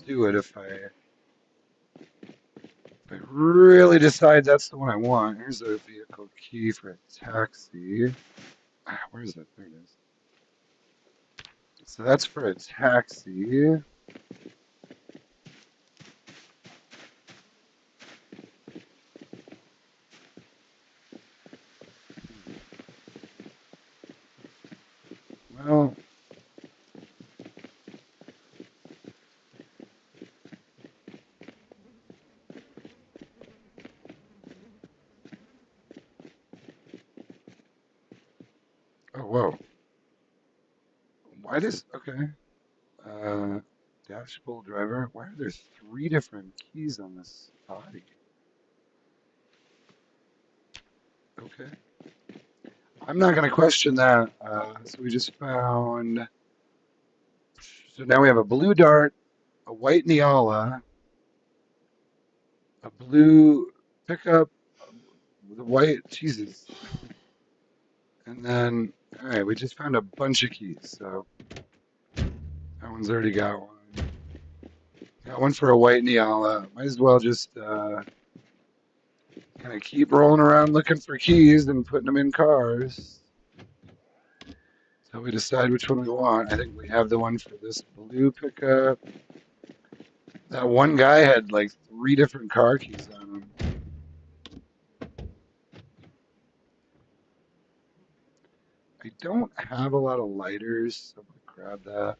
do it if I really decide that's the one I want. Here's a vehicle key for a taxi. Where is it? There it is. So that's for a taxi. Oh, whoa. Why does, okay. Uh, Dashboard driver. Why are there three different keys on this body? Okay. I'm not going to question that. So we just found. So now we have a blue dart, a white Neala, a blue pickup, the white. Jesus. And then, all right, we just found a bunch of keys. So that one's already got one. Got one for a white Neala. Might as well just kind of keep rolling around looking for keys and putting them in cars. So we decide which one we want. I think we have the one for this blue pickup. That one guy had like three different car keys on him. I don't have a lot of lighters, so I'm gonna grab that.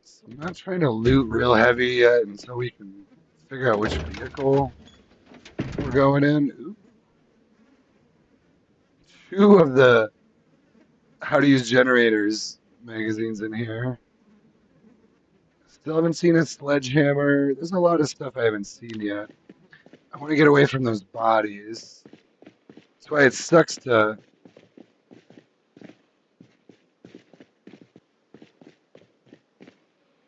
So I'm not trying to loot real heavy yet until we can figure out which vehicle we're going in. Ooh. Two of the How to Use Generators magazines in here. Still haven't seen a sledgehammer. There's a lot of stuff I haven't seen yet. I want to get away from those bodies. That's why it sucks to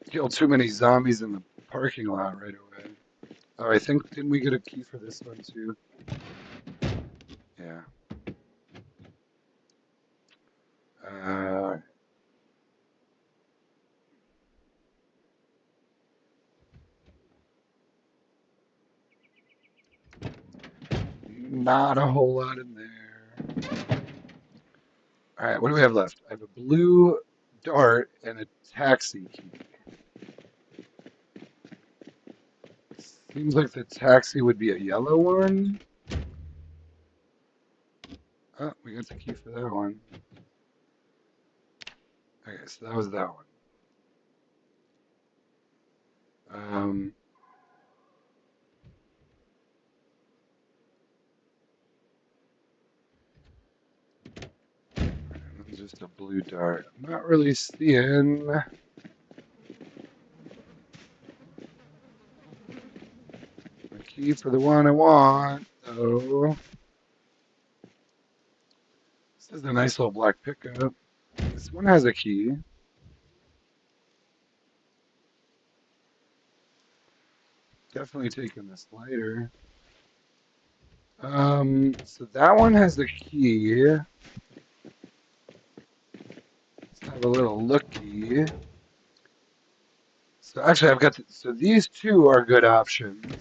kill too many zombies in the parking lot right away. Oh, I think, didn't we get a key for this one too? Yeah. Uh, Not a whole lot in there. All right, what do we have left? I have a blue dart and a taxi key. Seems like the taxi would be a yellow one. Oh, we got the key for that one. Okay, so that was that one. Um, just a blue dart. I'm not really seeing. Key for the one I want, though. This is a nice little black pickup. This one has a key. Definitely taking this lighter. So that one has the key. Let's have a little looky. So actually, I've got. So these two are good options.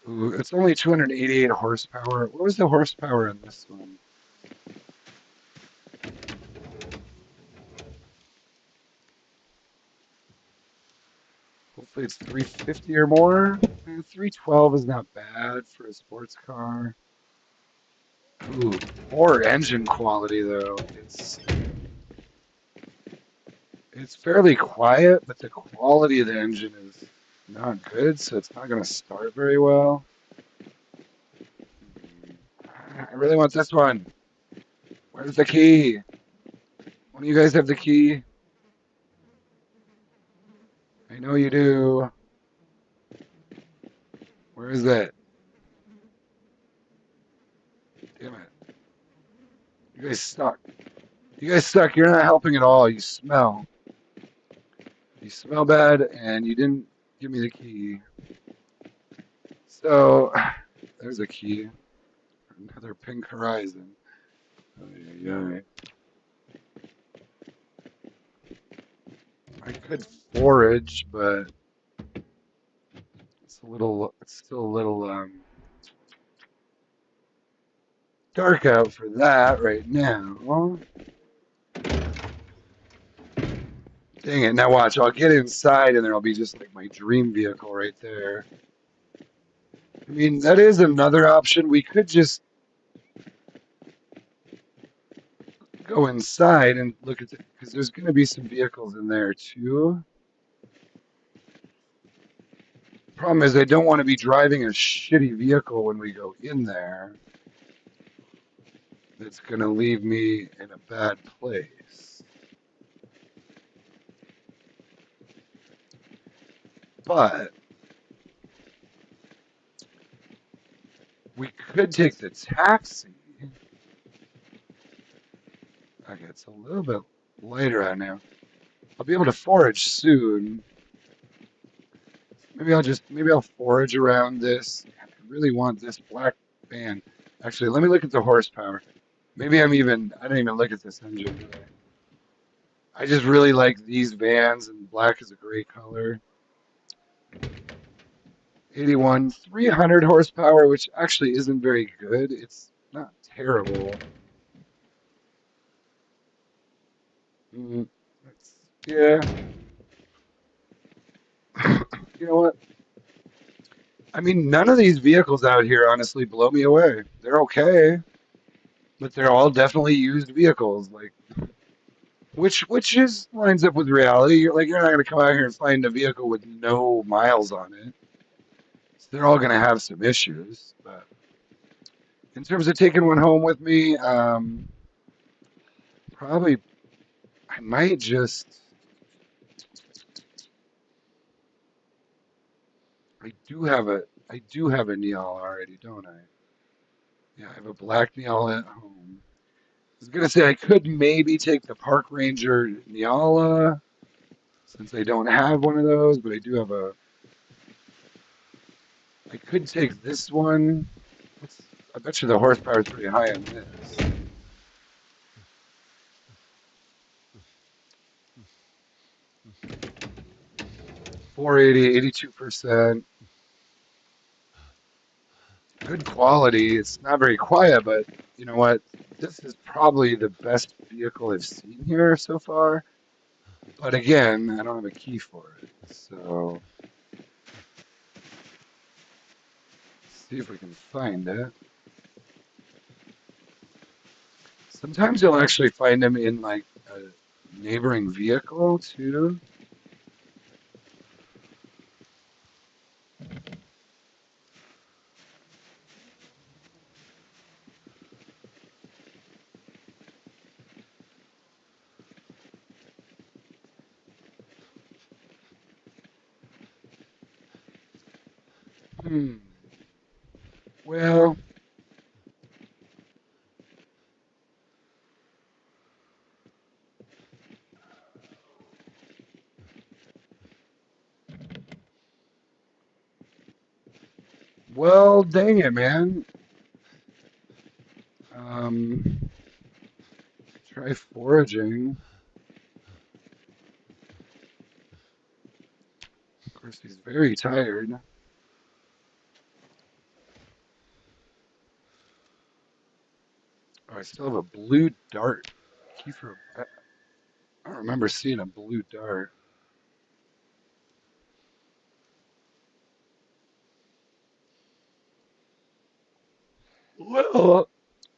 Ooh, it's only 288 horsepower. What was the horsepower in this one? Hopefully it's 350 or more. 312 is not bad for a sports car. Ooh, poor engine quality though. It's fairly quiet, but the quality of the engine is not good, so it's not going to start very well. I really want this one. Where's the key? One of you guys have the key? I know you do. Where is it? Damn it. You guys suck. You guys suck. You're not helping at all. You smell. You smell bad, and you didn't give me the key. So, there's a key. Another pink horizon. Oh, yeah. I could forage, but it's still a little dark out for that right now. Dang it, now watch, I'll get inside and there'll be just like my dream vehicle right there. I mean, that is another option. We could just go inside and look at it, because there's going to be some vehicles in there too. Problem is, I don't want to be driving a shitty vehicle when we go in there. That's going to leave me in a bad place. But we could take the taxi. Okay, it's a little bit lighter out now. I'll be able to forage soon. Maybe I'll forage around this. I really want this black van. Actually, let me look at the horsepower. I didn't even look at this engine today. I just really like these vans, and black is a great color. 81, 300 horsepower, which actually isn't very good. It's not terrible. Mm, yeah. You know what? I mean, none of these vehicles out here honestly blow me away. They're okay, but they're all definitely used vehicles. Like, which is lines up with reality. You're not gonna come out here and find a vehicle with no miles on it. So they're all gonna have some issues. But in terms of taking one home with me, probably I might just. I do have a Neal already, don't I? Yeah, I have a black Neal at home. I was gonna say I could maybe take the Park Ranger Neala since I don't have one of those, but I do have a. I could take this one. I bet you the horsepower is pretty high on this. 480, 82%. Good quality. It's not very quiet, but you know what? This is probably the best vehicle I've seen here so far. But again, I don't have a key for it. So see if we can find it. Sometimes you'll actually find them in like a neighboring vehicle too. Hmm. Well, dang it, man. Um, try foraging. Of course, he's very tired. Oh, I still have a blue dart. Key for. I don't remember seeing a blue dart. Well,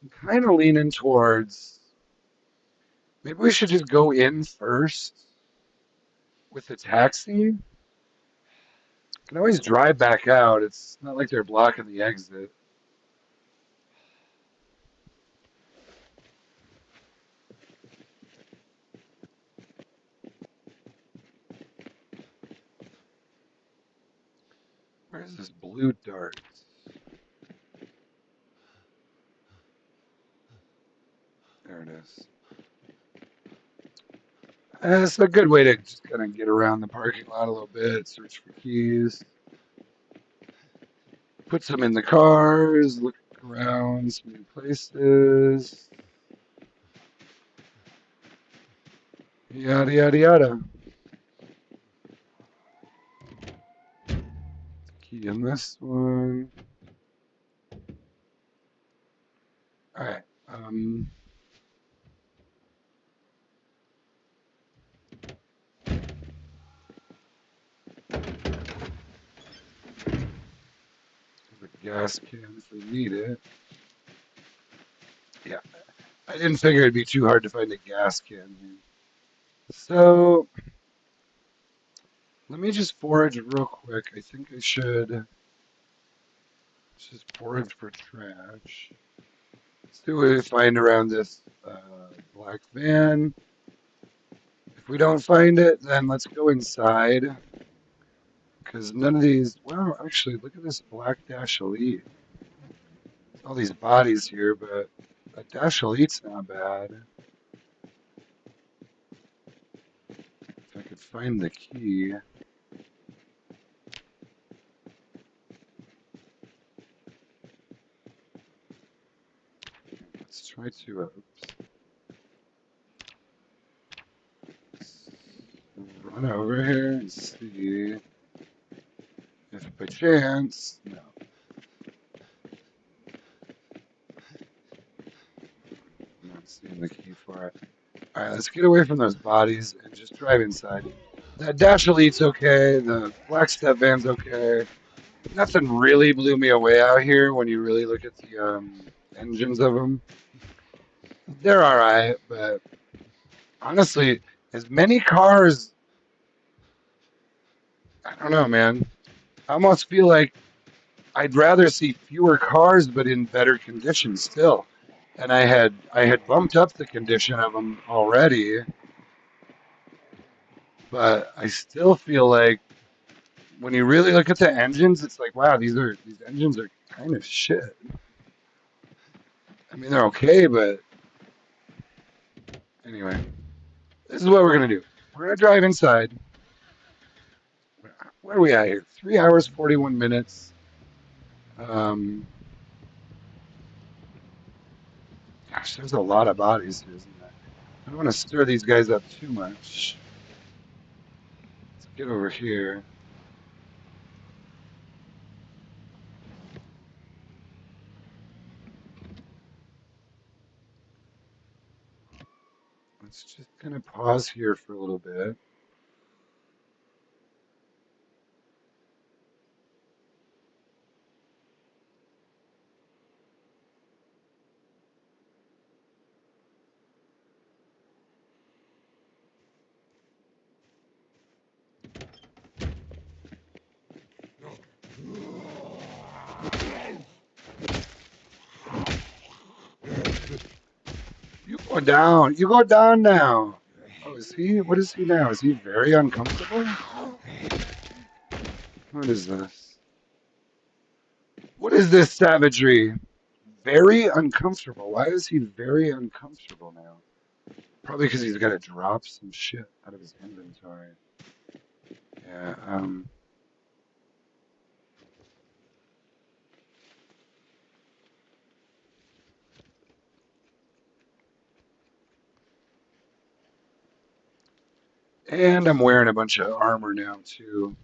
I'm kind of leaning towards. Maybe we should just go in first with the taxi. Can always drive back out. It's not like they're blocking the exit. Where's this blue dart? There it is. It's a good way to just kind of get around the parking lot a little bit, search for keys, put some in the cars, look around some new places, yada yada yada. Key in this one. All right. The gas can if we need it. Yeah, I didn't figure it'd be too hard to find a gas can here. So Let me just forage real quick. I think I should just forage for trash. See what we find around this black van. If we don't find it, then let's go inside. Because none of these. Well, actually, look at this black Dash Elite. All these bodies here, but a Dash Elite's not bad. If I could find the key. Let's try to. Oops. Let's run over here and see if by chance. No, I'm not seeing the key for it. Alright, let's get away from those bodies and just drive inside. That Dash Elite's okay. The Black Step Van's okay. Nothing really blew me away out here when you really look at the engines of them. They're alright, but honestly, as many cars, I don't know, man. I almost feel like I'd rather see fewer cars, but in better condition still. And I had bumped up the condition of them already, but I still feel like when you really look at the engines, it's like, wow, these engines are kind of shit. I mean, they're okay, but anyway, this is what we're gonna do. We're gonna drive inside. Where are we at here? 3 hours, 41 minutes. Um, Gosh, there's a lot of bodies here, isn't there? I don't want to stir these guys up too much. Let's get over here. Let's just kind of pause here for a little bit. You go down. You go down now. Oh, is he? What is he now? Is he very uncomfortable? What is this? What is this savagery? Very uncomfortable. Why is he very uncomfortable now? Probably because he's got to drop some shit out of his inventory. Yeah, and I'm wearing a bunch of armor now, too.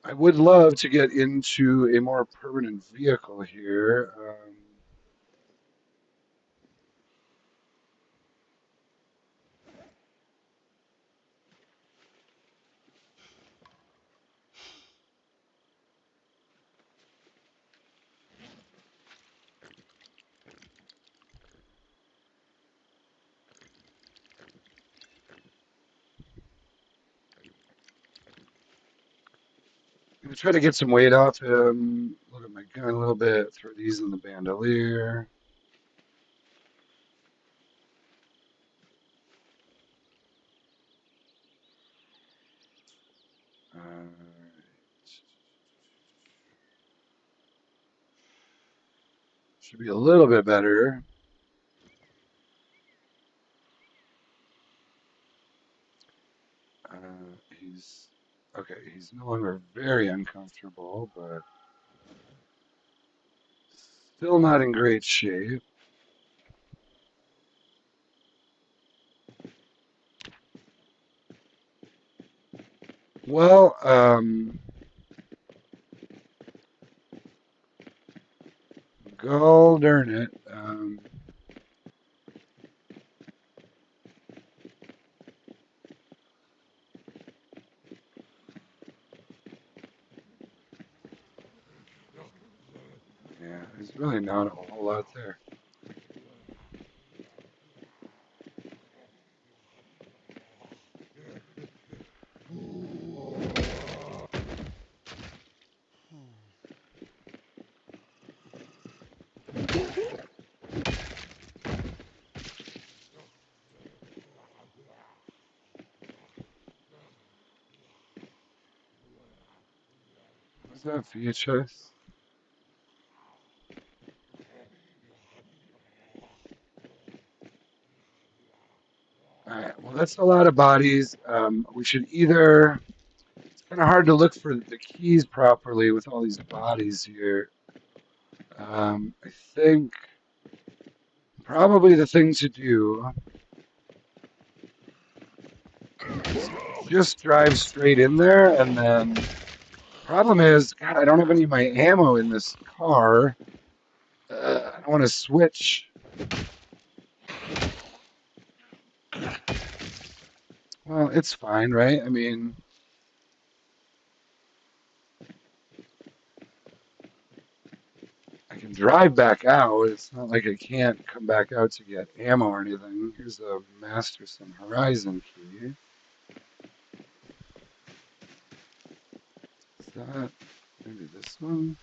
I would love to get into a more permanent vehicle here. I'm going to try to get some weight off him. Look at my gun a little bit. Throw these in the bandolier. Should be a little bit better. He's okay. He's no longer very uncomfortable, but still not in great shape. Well, go darn it. Yeah, there's really not a whole lot there. Is that VHS? Alright, well that's a lot of bodies. We should either, it's kind of hard to look for the keys properly with all these bodies here. I think probably the thing to do is just drive straight in there, and then problem is, God, I don't have any of my ammo in this car. I don't want to switch. Well, it's fine, right? I mean, I can drive back out. It's not like I can't come back out to get ammo or anything. Here's a Masterson Horizon key. Is that maybe this one?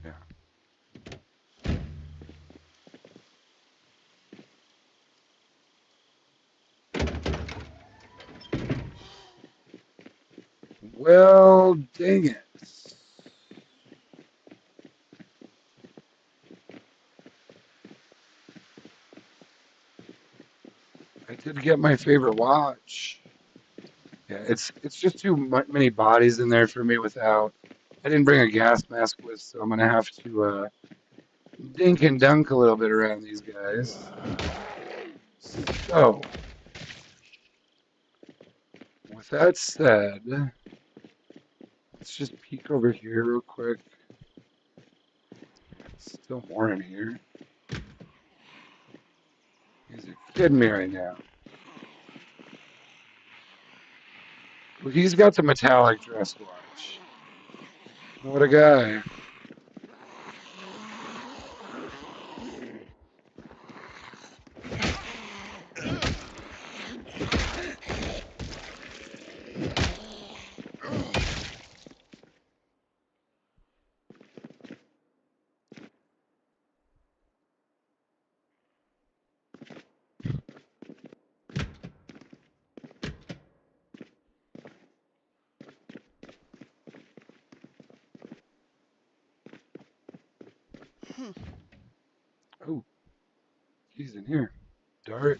Yeah. Well, dang it. I did get my favorite watch. Yeah, it's just too many bodies in there for me without. I didn't bring a gas mask with, so I'm gonna have to dink and dunk a little bit around these guys. So, with that said, let's just peek over here real quick. Still more in here. He's kidding me right now. Well, he's got the metallic dress watch. What a guy. Oh, he's in here. Dart.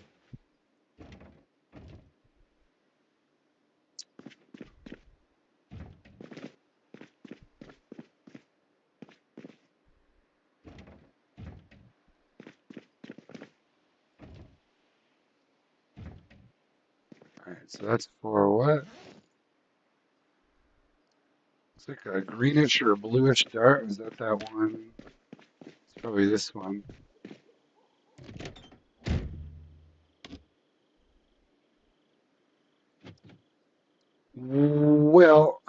All right, so that's for what? It's like a greenish or a bluish dart. Is that that one? It's probably this one. Well,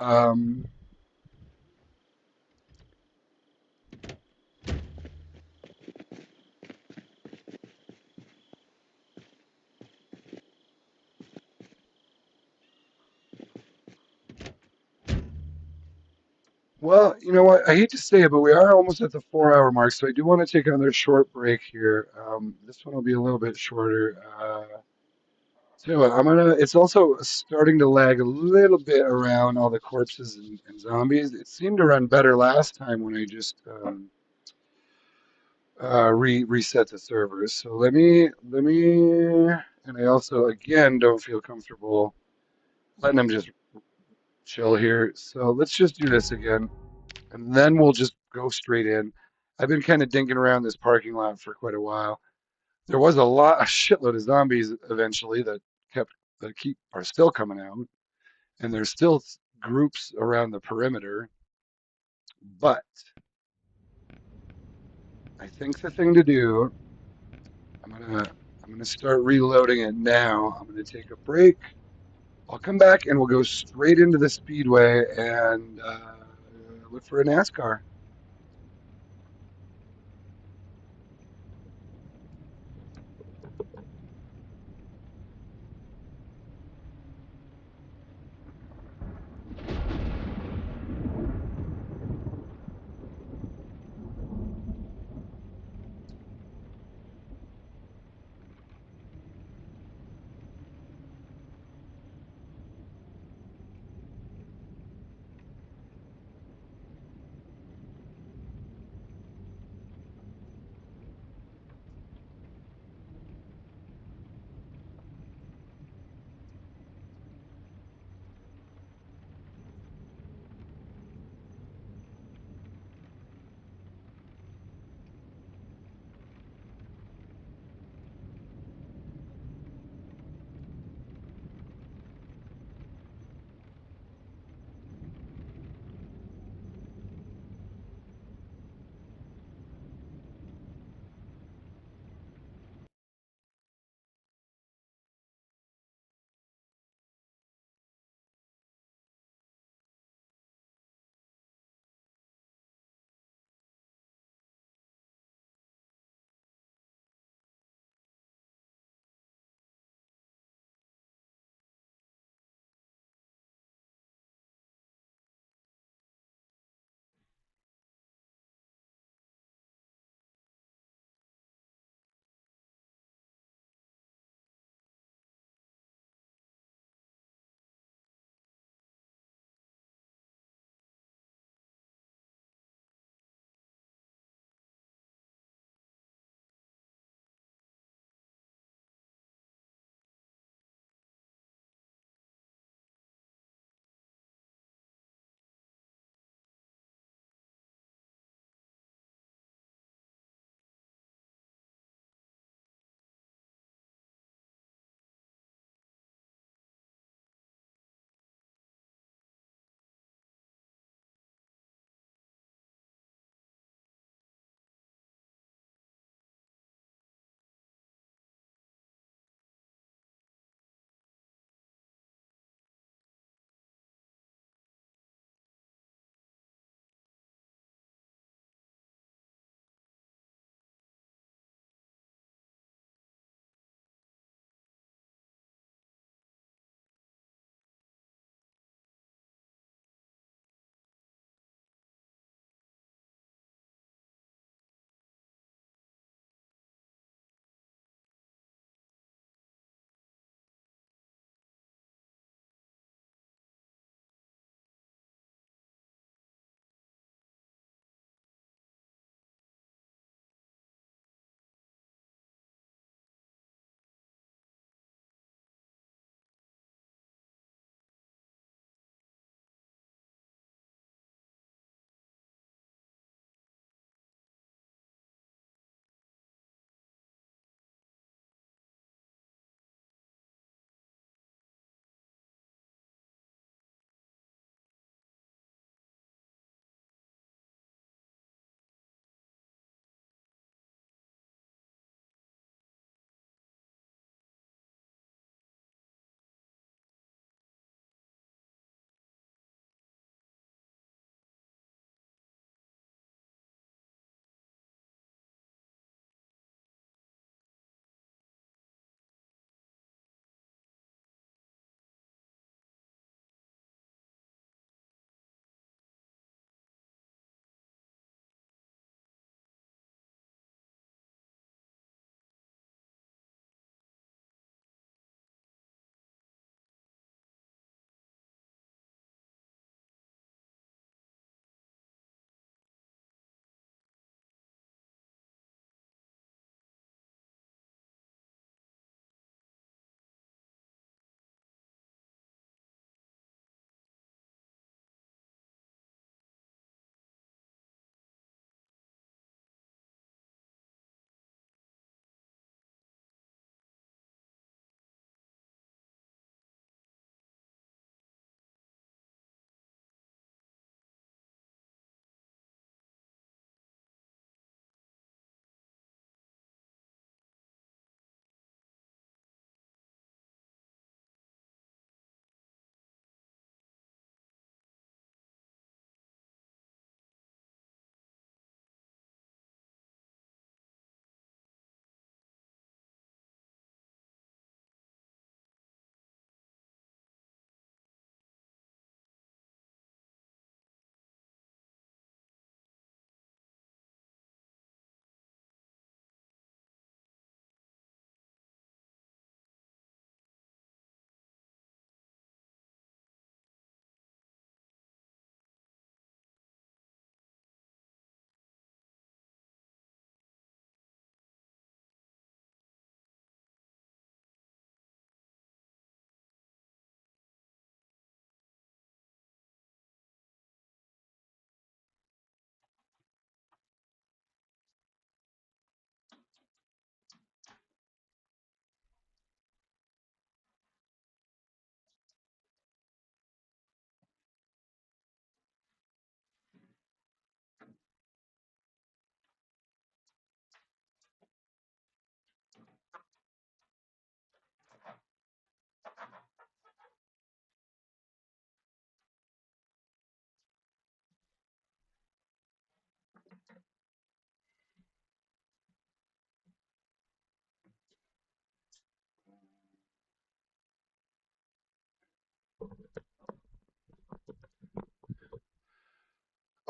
well, you know what? I hate to say it, but we are almost at the 4 hour mark, so I do want to take another short break here. This one will be a little bit shorter. So I'm gonna. It's also starting to lag a little bit around all the corpses and zombies. It seemed to run better last time when I just reset the servers. So let me, and I also again don't feel comfortable letting them just chill here. So let's just do this again, and then we'll just go straight in. I've been kind of dinking around this parking lot for quite a while. There was a shitload of zombies eventually kept that keep are still coming out, and there's still groups around the perimeter. But I think the thing to do, I'm gonna I'm gonna start reloading it now. I'm gonna take a break. I'll come back and we'll go straight into the speedway and look for a NASCAR.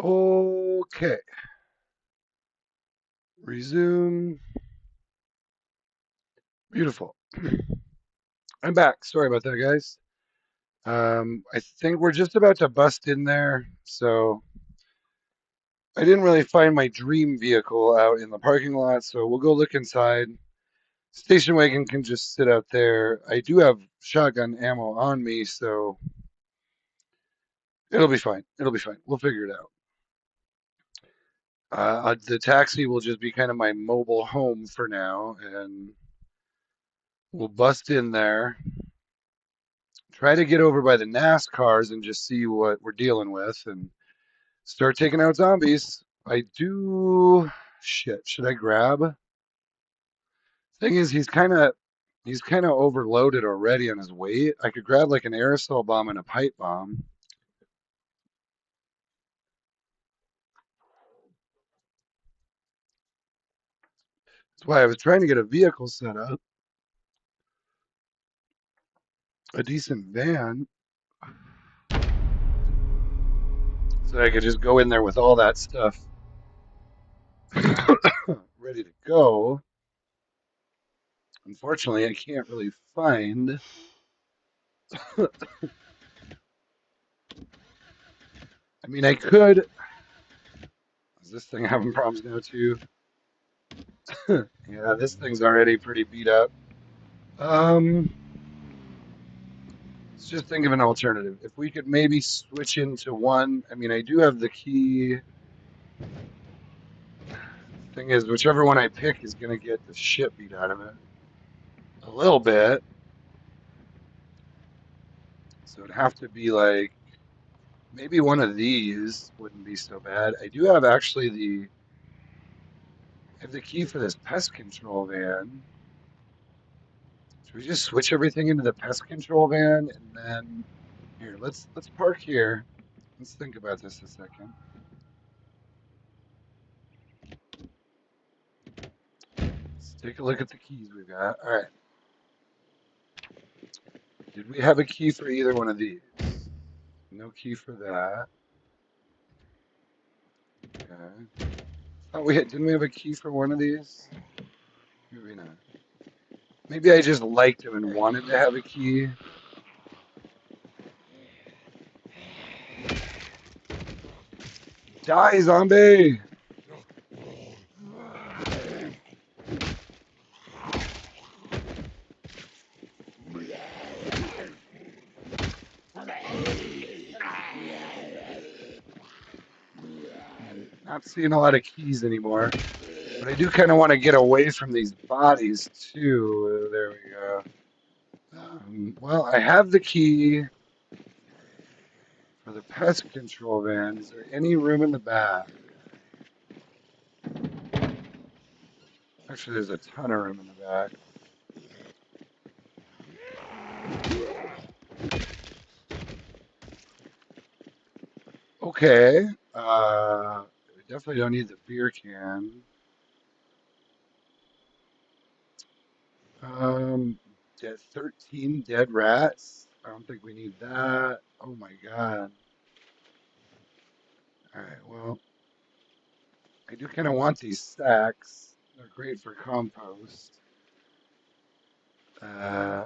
Okay. Resume. Beautiful. I'm back. Sorry about that, guys. I think we're just about to bust in there. So I didn't really find my dream vehicle out in the parking lot. So we'll go look inside. Station wagon can just sit out there. I do have shotgun ammo on me, so it'll be fine. It'll be fine. We'll figure it out. The taxi will just be kind of my mobile home for now, and we'll bust in there, try to get over by the Nascars and just see what we're dealing with, and start taking out zombies. I do. Shit. Should I grab? Thing is, he's kind of overloaded already on his weight. I could grab like an aerosol bomb and a pipe bomb. That's why I was trying to get a vehicle set up, a decent van, so I could just go in there with all that stuff ready to go. Unfortunately, I can't really find. I mean, I could. Is this thing having problems now too? Yeah, this thing's already pretty beat up. Um, let's just think of an alternative. If we could maybe switch into one. I mean, I do have the key. Thing is, whichever one I pick is gonna get the shit beat out of it. A little bit. So it'd have to be like maybe one of these wouldn't be so bad. I do have actually I have the key for this pest control van. Should we just switch everything into the pest control van and then here, let's park here. Let's think about this a second. Let's take a look at the keys we got. All right. Did we have a key for either one of these? No key for that. Okay. Oh, didn't we have a key for one of these? Maybe not. Maybe I just liked him and wanted to have a key. Die, zombie! Not seeing a lot of keys anymore. But I do kind of want to get away from these bodies, too. There we go. Well, I have the key for the pest control van. Is there any room in the back? Actually, there's a ton of room in the back. Okay. We definitely don't need the beer can. Um, 13 dead rats. I don't think we need that. Oh my God. All right, well, I do kind of want these sacks. They're great for compost. I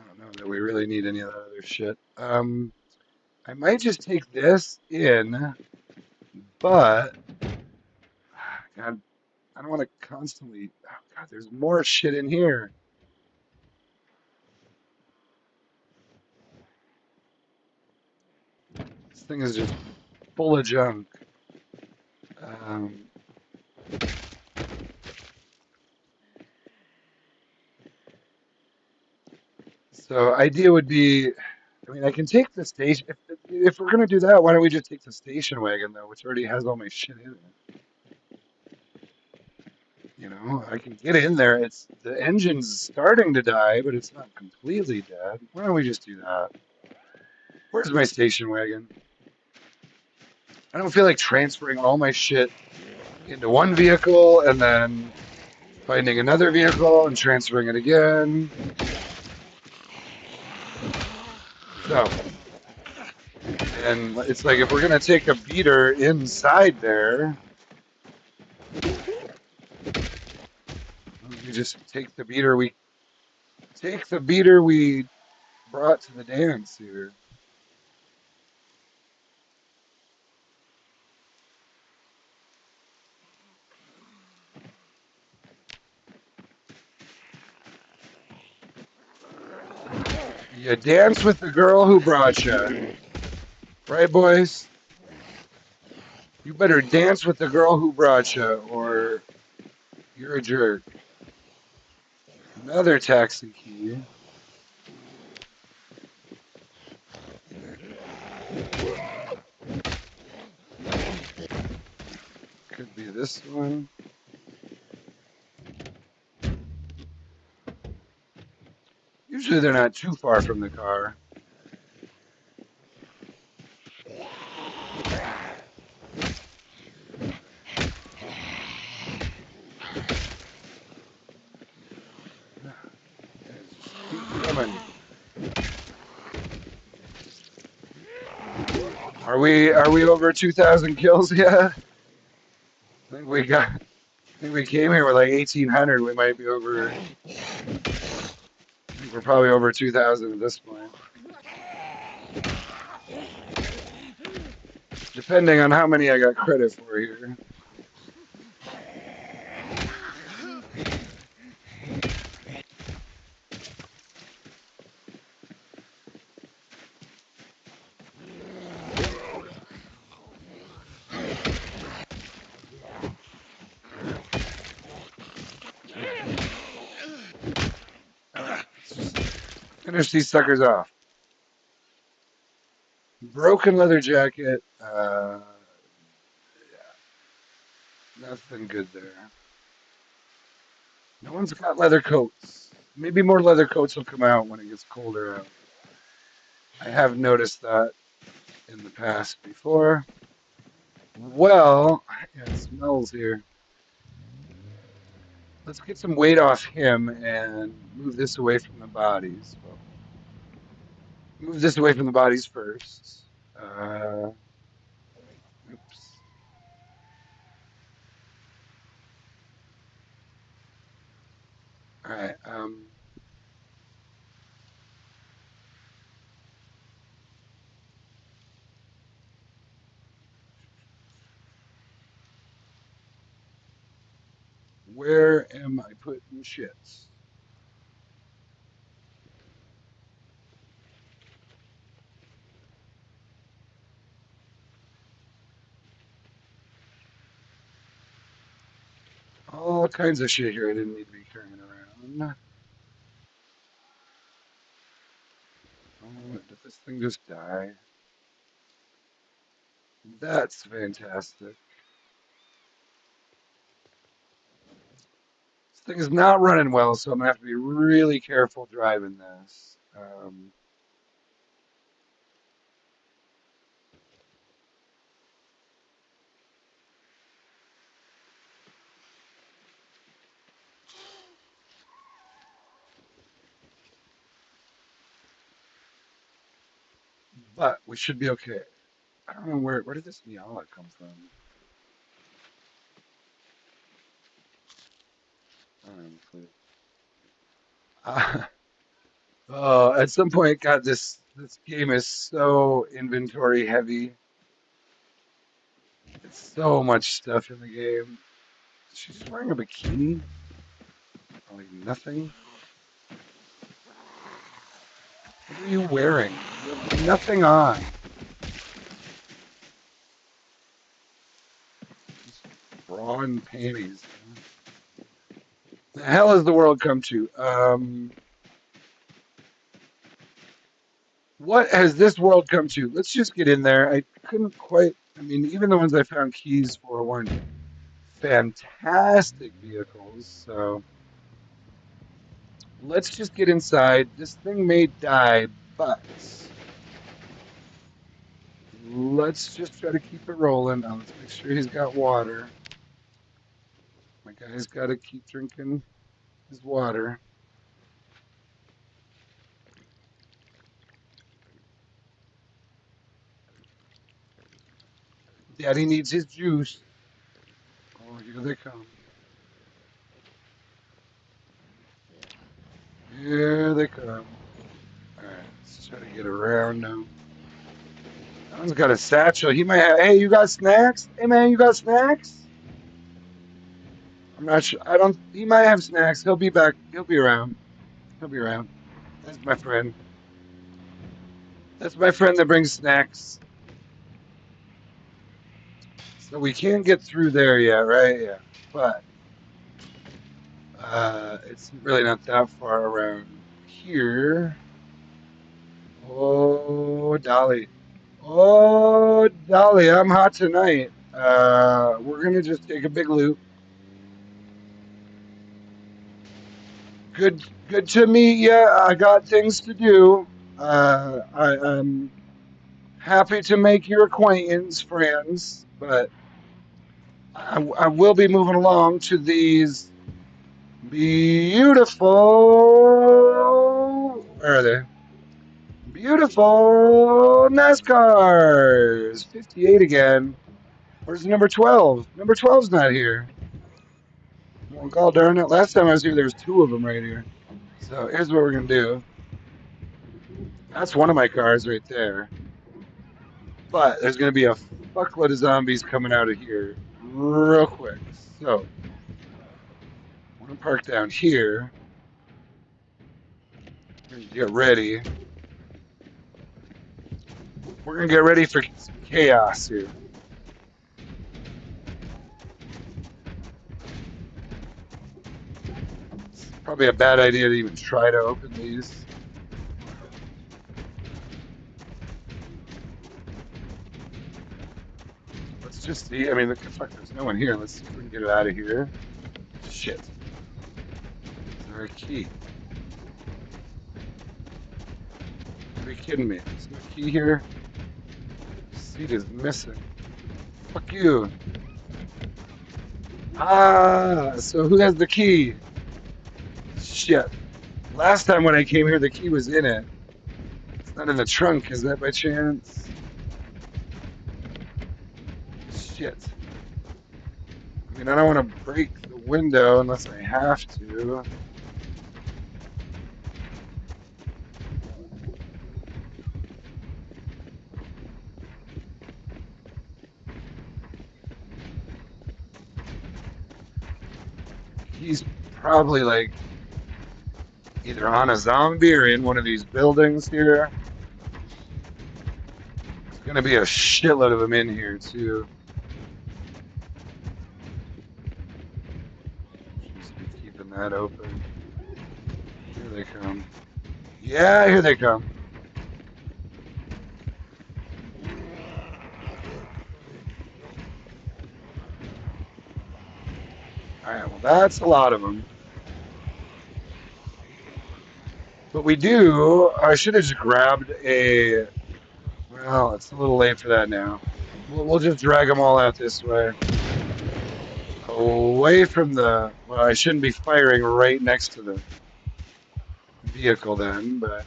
don't know that we really need any of that other shit. I might just take this in, but God, I don't want to constantly. Oh God, there's more shit in here. This thing is just full of junk. Um, so idea would be, I mean, I can take the station. If we're gonna do that, why don't we just take the station wagon though, which already has all my shit in it? You know, I can get in there. The engine's starting to die, but it's not completely dead. Why don't we just do that? Where's my station wagon? I don't feel like transferring all my shit into one vehicle and then finding another vehicle and transferring it again. So, And it's like if we're gonna take a beater inside there, we just take the beater we brought to the dance here. You dance with the girl who brought you, right, boys? You better dance with the girl who brought you, or you're a jerk. Another taxi key. Could be this one. Usually they're not too far from the car. Just keep coming. Are we over 2,000 kills yet? I think we came here with like 1,800. We might be over. I think we're probably over 2,000 at this point, depending on how many I got credit for here. All right, let's just finish these suckers off. Broken leather jacket. Nothing good there. No one's got leather coats. Maybe more leather coats will come out when it gets colder out. I have noticed that in the past before. Well, yeah, it smells here. Let's get some weight off him and move this away from the bodies. Well, move this away from the bodies first. Oops. All right. Where am I putting shits? All kinds of shit here I didn't need to be carrying around. Oh, did this thing just die? That's fantastic. This thing is not running well, so I'm gonna have to be really careful driving this. But we should be okay. I don't know where did this Niala come from? Uh, at some point, God, this game is so inventory heavy. It's so much stuff in the game. She's just wearing a bikini. Like nothing. What are you wearing? You have nothing on. Just bra and panties. The hell has the world come to? What has this world come to? Let's just get in there. I couldn't quite. I mean, even the ones I found keys for weren't fantastic vehicles. So let's just get inside. This thing may die, but let's just try to keep it rolling. Now, let's make sure he's got water. My guy's got to keep drinking his water. Daddy needs his juice. Oh, here they come. Here they come. Alright, let's try to get around now. That one's got a satchel. He might have. Hey, you got snacks? Hey, man, you got snacks? I'm not sure. I don't. He might have snacks. He'll be back. He'll be around. He'll be around. That's my friend. That's my friend that brings snacks. So we can't get through there yet, right? Yeah. But it's really not that far around here. Oh, Dolly. Oh, Dolly, I'm hot tonight. We're gonna just take a big loop. Good to meet you. I got things to do. I'm happy to make your acquaintance, friends, but I will be moving along to these beautiful. Where are they? Beautiful NASCARs. 58 again. Where's number 12? Number 12's not here. Well, god darn it. Last time I was here, there was two of them right here. So here's what we're going to do. That's one of my cars right there. But there's going to be a fuckload of zombies coming out of here real quick. So I'm going to park down here. Get ready. We're going to get ready for some chaos here. It's probably a bad idea to even try to open these. Let's just see. I mean, fuck, there's no one here. Let's see if we can get it out of here. Shit. Is there a key? Are you kidding me? There's no key here? Seat is missing. Fuck you. Ah, so who has the key? Shit. Last time when I came here, the key was in it. It's not in the trunk, is that by chance? Shit. I mean, I don't want to break the window unless I have to. He's probably like either on a zombie or in one of these buildings here. There's gonna be a shitload of them in here too. Just be keeping that open. Here they come. Yeah, here they come. Alright, well that's a lot of them. But we do, I should have just grabbed a, well, it's a little late for that now. We'll just drag them all out this way. Away from the, well, I shouldn't be firing right next to the vehicle then, but.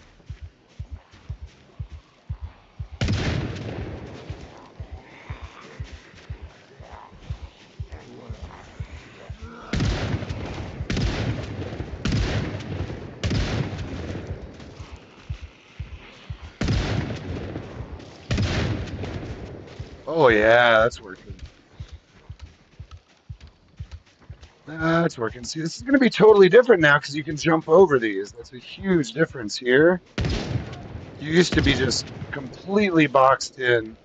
Oh yeah, that's working. That's working. See, this is going to be totally different now because you can jump over these. That's a huge difference here. You used to be just completely boxed in.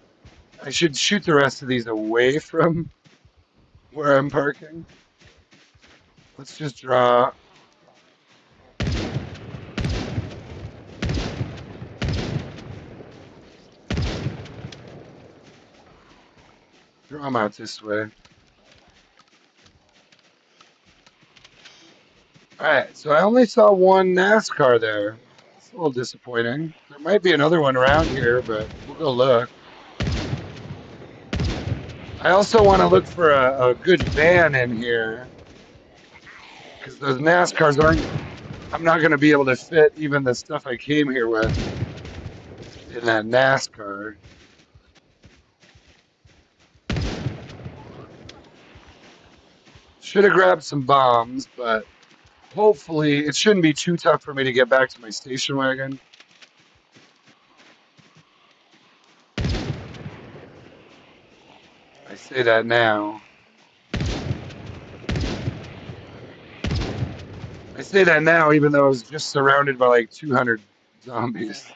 I should shoot the rest of these away from where I'm parking. Let's just draw. Draw them out this way. Alright, so I only saw one NASCAR there. It's a little disappointing. There might be another one around here, but we'll go look. I also want to look for a good van in here. Because those NASCARs aren't... I'm not going to be able to fit even the stuff I came here with in that NASCAR. Should have grabbed some bombs, but hopefully it shouldn't be too tough for me to get back to my station wagon. I say that now. I say that now, even though I was just surrounded by like 200 zombies.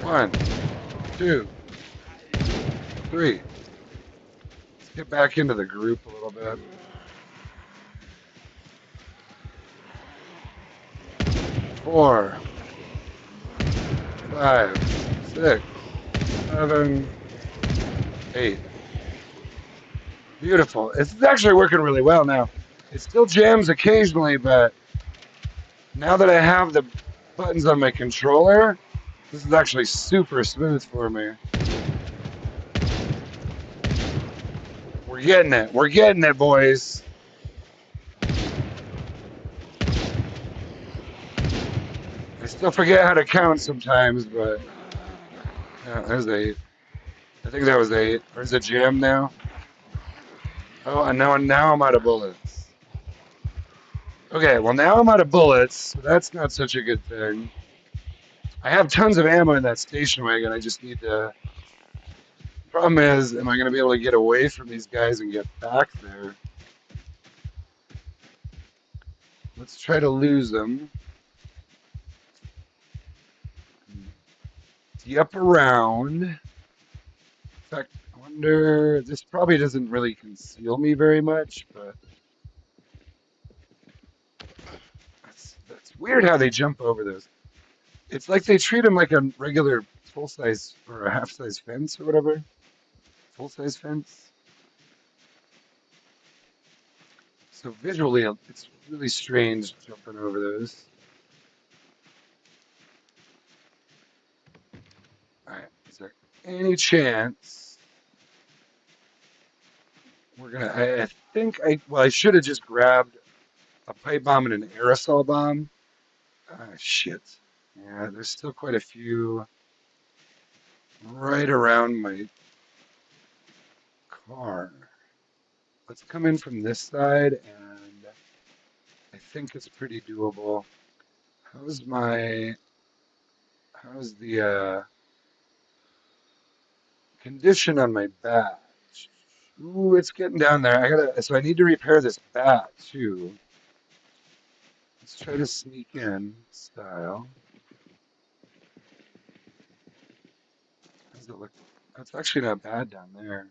One, two, three. Let's get back into the group a little bit. 4, 5, 6, 7, 8. Beautiful. It's actually working really well now. It still jams occasionally, but now that I have the buttons on my controller, this is actually super smooth for me. We're getting it. We're getting it, boys. I still forget how to count sometimes, but yeah, there's 8. I think that was 8. Or is it jam now? Oh, and now I'm out of bullets. Okay, well now I'm out of bullets, so that's not such a good thing. I have tons of ammo in that station wagon. I just need to. Problem is, am I going to be able to get away from these guys and get back there? Let's try to lose them. Yep, around. In fact, I wonder. This probably doesn't really conceal me very much, but that's weird how they jump over those. It's like they treat them like a regular full size or a half size fence or whatever. Full size fence. So visually, it's really strange jumping over those. All right, is there any chance we're gonna? I think I should have just grabbed a pipe bomb and an aerosol bomb. Ah, shit. Yeah, there's still quite a few right around my car. Let's come in from this side, and I think it's pretty doable. How's my? How's the condition on my badge? Ooh, it's getting down there. So I need to repair this bat too. Let's try to sneak in style. How does it look? That's actually not bad down there.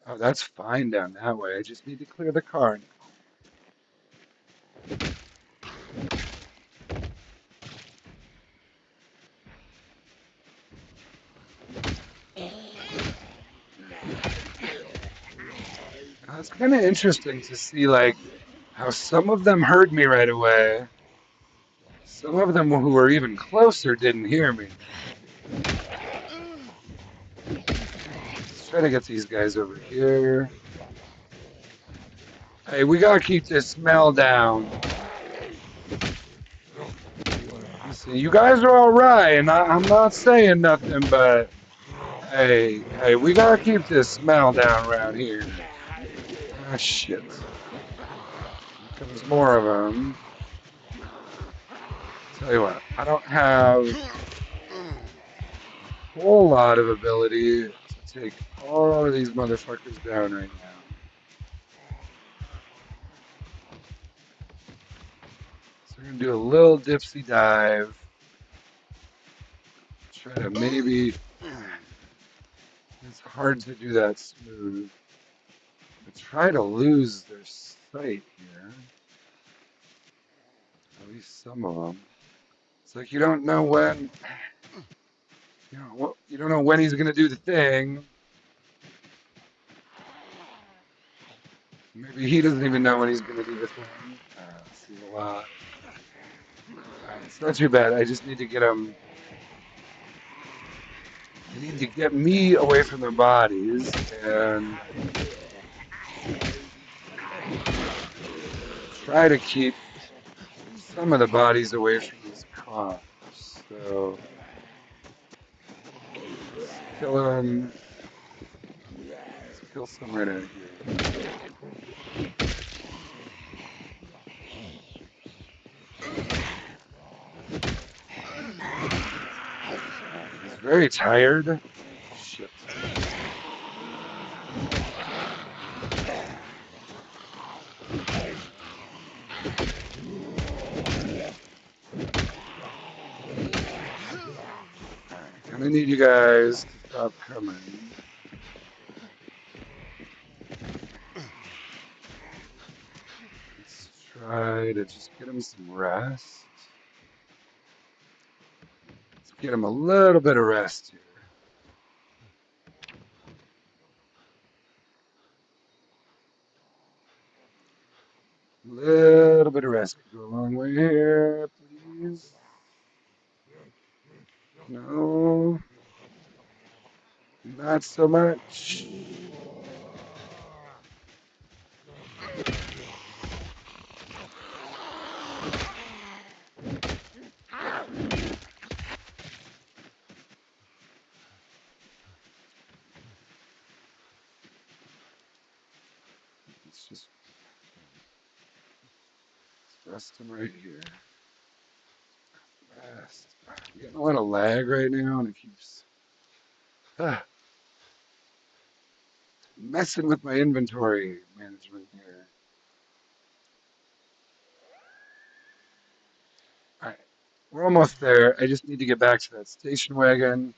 Oh, that's fine down that way. I just need to clear the car. It's kind of interesting to see like how some of them heard me right away. Some of them who were even closer didn't hear me. Let's try to get these guys over here. Hey, we gotta keep this smell down. See, you guys are all right, and I'm not saying nothing, but hey, we gotta keep this smell down around here. Ah, shit. Here comes more of them. Tell you what, I don't have a whole lot of ability to take all of these motherfuckers down right now. So we're gonna do a little dipsy dive. Try to maybe. It's hard to do that smooth. But try to lose their sight here. At least some of them. It's like you don't know when. You don't know when he's gonna do the thing. Maybe he doesn't even know when he's gonna do the thing. This is a lot. It's not too bad. I just need to get him need to get me away from their bodies and try to keep some of the bodies away from these cars. So let's kill them. Let's kill some right out here. He's very tired. Shit. Gonna need you guys to stop coming. Let's try to just get him some rest. Let's get him a little bit of rest here. Little bit of rest could go a long way here, please. No, not so much. Let's just rest him right here. Rest. I'm getting a lot of lag right now, and it keeps messing with my inventory management here. All right, we're almost there. I just need to get back to that station wagon,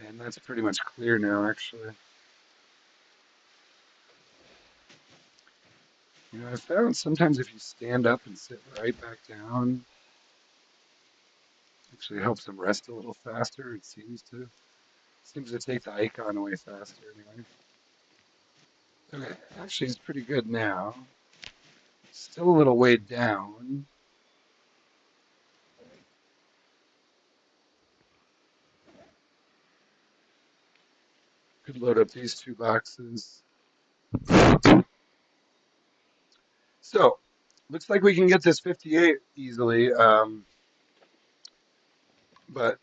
and that's pretty much clear now, actually. You know, I found sometimes if you stand up and sit right back down, it actually helps them rest a little faster. It seems to take the icon away faster anyway. Okay, actually it's pretty good now. Still a little weighed down. Could load up these two boxes. So, looks like we can get this 58 easily, but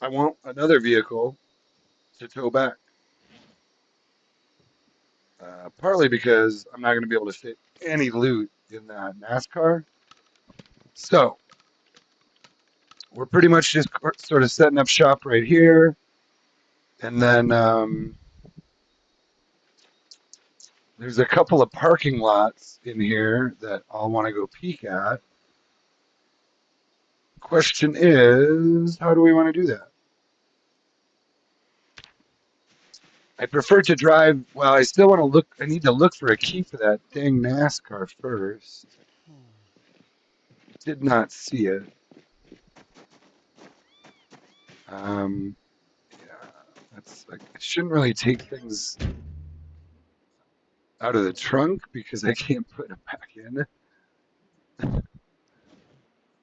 I want another vehicle to tow back. Partly because I'm not going to be able to fit any loot in that Nascar. So, we're pretty much just sort of setting up shop right here. And then there's a couple of parking lots in here that I'll want to go peek at. Question is, how do we want to do that? I prefer to drive, well, I still want to look, I need to look for a key for that dang NASCAR first. Did not see it. Yeah, that's like, I shouldn't really take things out of the trunk because I can't put them back in.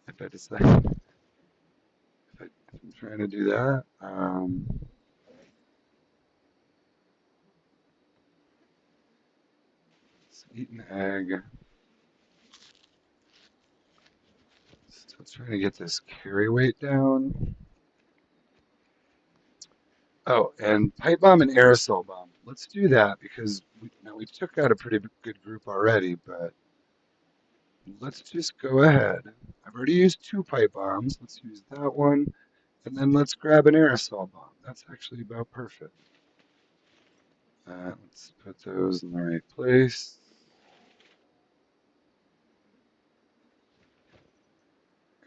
If I decide, if I'm trying to do that. Let's eat an egg. Still trying to get this carry weight down. Oh, and pipe bomb and aerosol bomb. Let's do that because we took out a pretty good group already, but let's just go ahead. I've already used 2 pipe bombs. Let's use that one. And then let's grab an aerosol bomb. That's actually about perfect. Let's put those in the right place.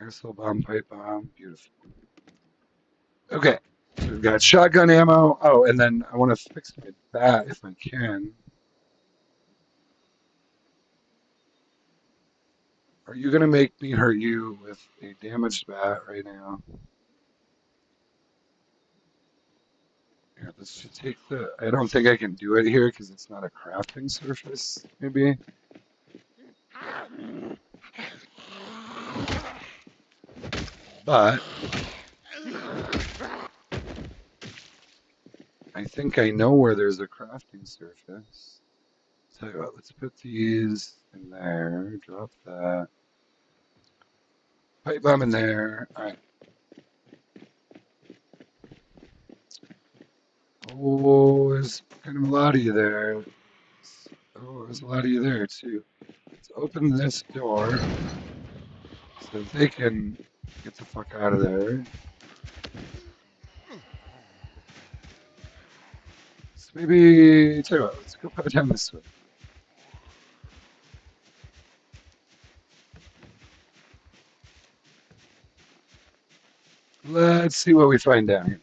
Aerosol bomb, pipe bomb. Beautiful. Okay. So we've got shotgun ammo. Oh, and then I want to fix my bat if I can. Are you going to make me hurt you with a damaged bat right now? Here, let's just take the... I don't think I can do it here because it's not a crafting surface, maybe. But think I know where there's a crafting surface. Tell you what, let's put these in there. Drop that. Pipe bomb in there. All right. Oh, there's kind of a lot of you there. Oh, there's a lot of you there too. Let's open this door so they can get the fuck out of there. So maybe, tell you what, let's go put down this way. Let's see what we find down here.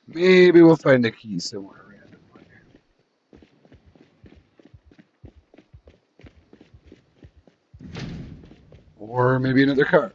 Maybe we'll find a key somewhere randomly. Or maybe another car.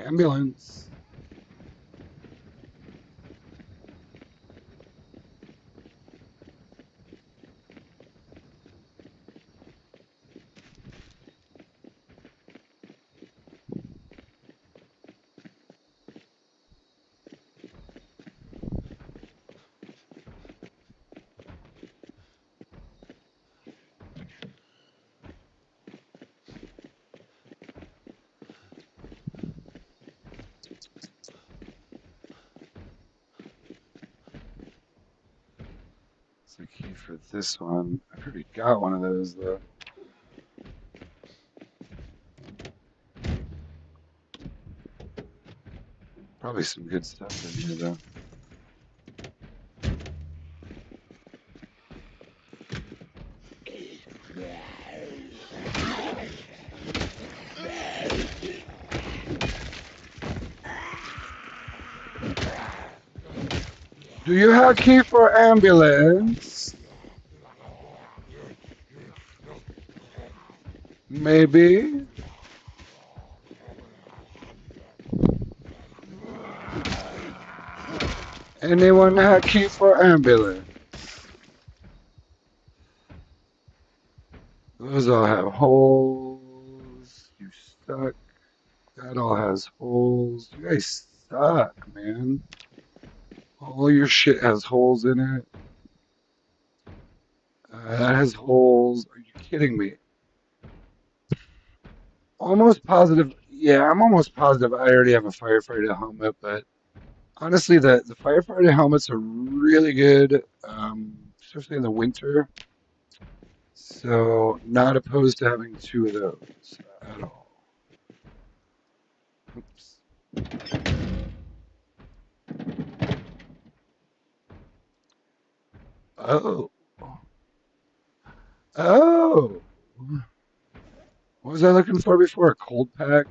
Ambulance. It's the key for this one. I've already got one of those though. Probably some good stuff in here though. Do you have key for ambulance? Maybe. Anyone have key for ambulance? Those all have holes. You suck. That all has holes. You guys suck, man. All your shit has holes in it. That has holes. Are you kidding me? Almost positive. Yeah, I'm almost positive I already have a firefighter helmet, but honestly, the firefighter helmets are really good, especially in the winter. So, not opposed to having two of those at all. Oops. Oh. Oh. What was I looking for before? A cold pack?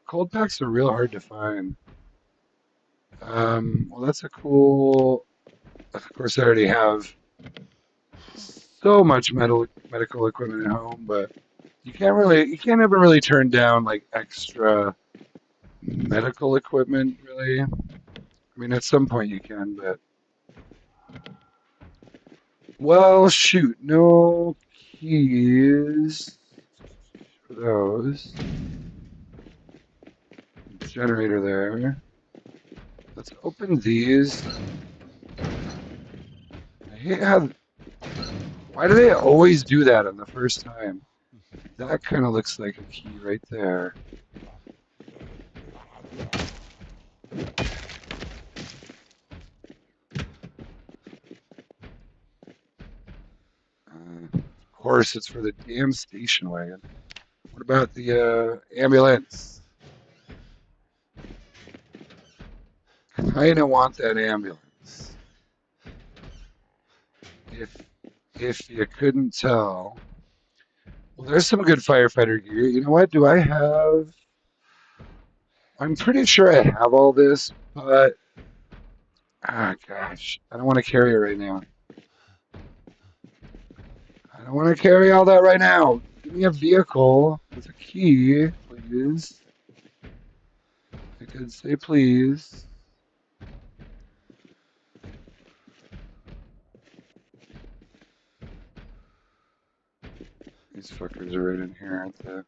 Cold packs are real hard to find. Well, that's a cool. Of course, I already have so much medical equipment at home, but you can't ever really turn down like extra medical equipment, really. I mean, at some point you can, but well, shoot, no keys for those. Generator there. Let's open these. I hate how. Why do they always do that on the first time? That kind of looks like a key right there. Of course, it's for the damn station wagon. What about the ambulance? I don't want that ambulance. if you couldn't tell. Well, there's some good firefighter gear. You know what? Do I have? I'm pretty sure I have all this, but gosh, I don't want to carry it right now. I don't want to carry all that right now. Give me a vehicle with a key, please. I could say please. These fuckers are right in here, aren't they?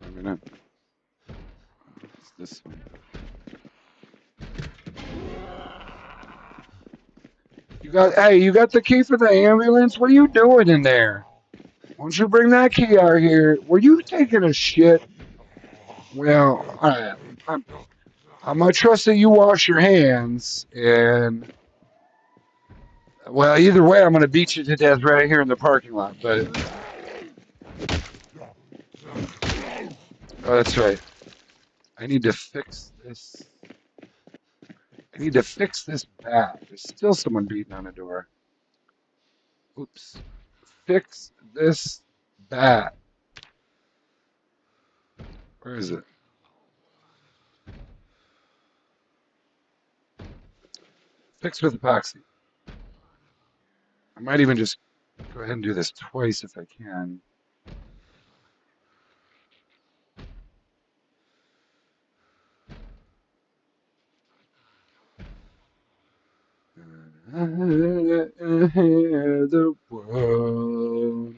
Maybe not. It's this one. Hey, you got the key for the ambulance? What are you doing in there? Why don't you bring that key out here? Were you taking a shit? Well, I'm gonna trust that you wash your hands, and well, either way, I'm gonna beat you to death right here in the parking lot. But oh, that's right. I need to fix this. I need to fix this bat. There's still someone beating on the door. Oops. Fix this bat. Where is it? Fix with epoxy. I might even just go ahead and do this twice if I can. The world.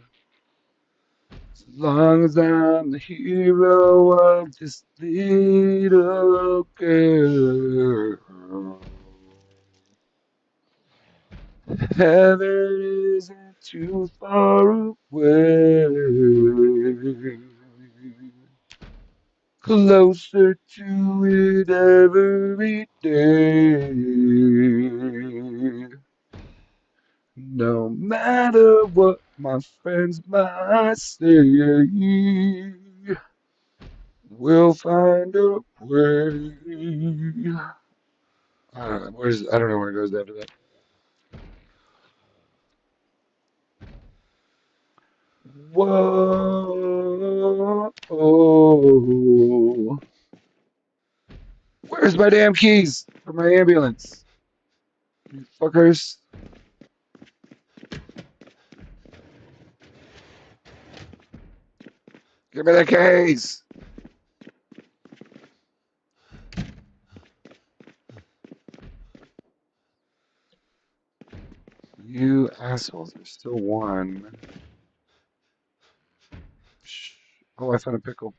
As long as I'm the hero of this little girl. Heaven isn't too far away. Closer to it every day. No matter what my friends might say, we'll find a way. I don't know where it goes after that. Whoa. Where's my damn keys for my ambulance? You fuckers. Give me the keys. You assholes. There's still one. Oh, I found a pickle.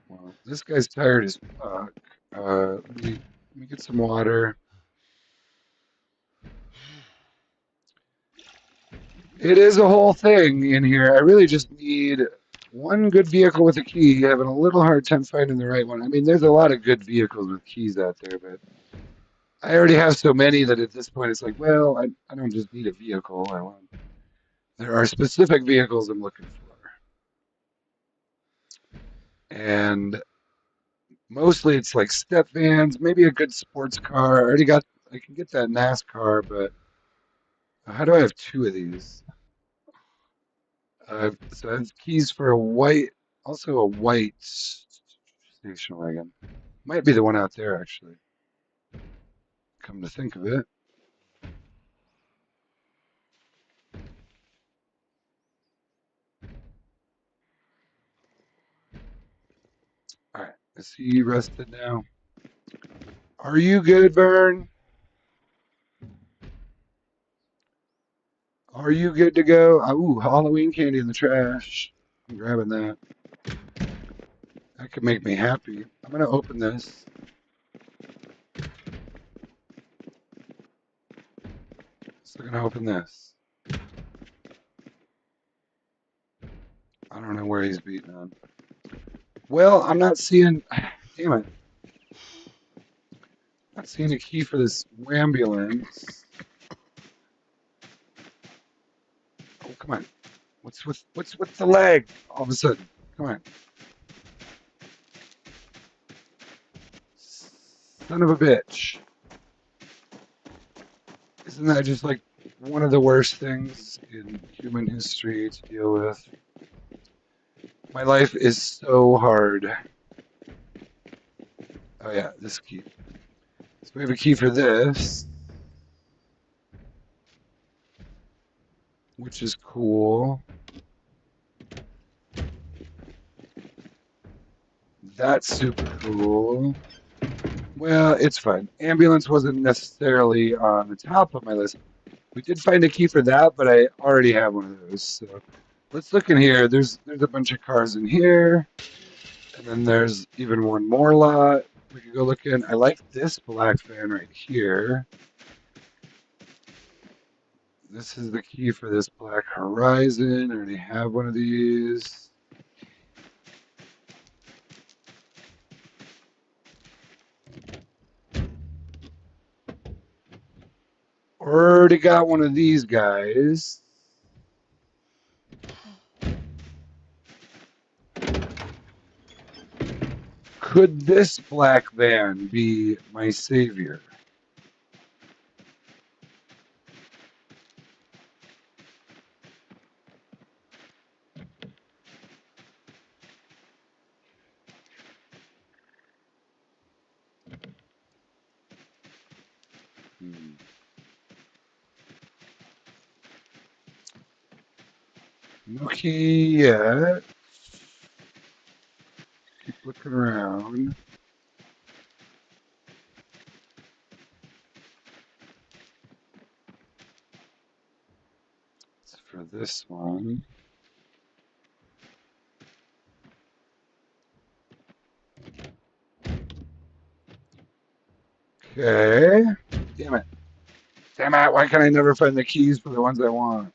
Well, this guy's tired as fuck. Let me get some water. It is a whole thing in here. I really just need one good vehicle with a key. Having a little hard time finding the right one. I mean, there's a lot of good vehicles with keys out there, but I already have so many that at this point it's like, well, I don't just need a vehicle. There are specific vehicles I'm looking for. And mostly it's like step vans, maybe a good sports car. I can get that Nascar, but how do I have two of these? So I have keys for also a white station wagon. Might be the one out there, actually. Come to think of it. All right, I see you rested now. Are you good, Vern? Are you good to go? Ooh, Halloween candy in the trash. I'm grabbing that. That could make me happy. I'm gonna open this. Still gonna open this. I don't know where he's beating on. Well, I'm not seeing. Damn it. Not seeing a key for this ambulance. Oh, come on. What's with the leg all of a sudden? Come on. Son of a bitch. Isn't that just like one of the worst things in human history to deal with? My life is so hard. Oh yeah, this key. So we have a key for this, which is cool. That's super cool. Well, it's fine. Ambulance wasn't necessarily on the top of my list. We did find a key for that, but I already have one of those. So let's look in here. There's a bunch of cars in here, and then there's even one more lot. We could go look in. I like this black van right here. This is the key for this black Horizon. I already have one of these. Already got one of these guys. Could this black van be my savior? No key yet. Keep looking around. It's for this one. Okay. Damn it. Damn it. Why can I never find the keys for the ones I want?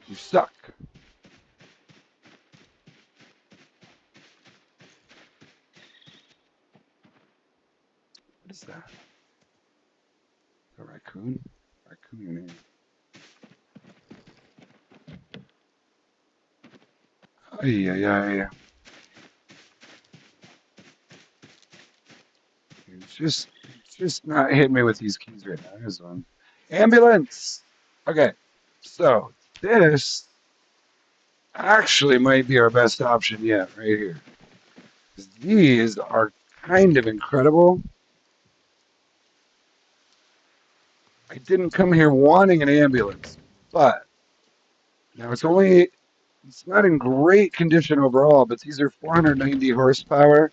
You suck. What is that? A raccoon? Raccoon. Ay, ay, ay. Just not hit me with these keys right now. Here's one. Ambulance! Okay, so this actually might be our best option yet, right here. These are kind of incredible. I didn't come here wanting an ambulance, but now it's not in great condition overall, but these are 490 horsepower.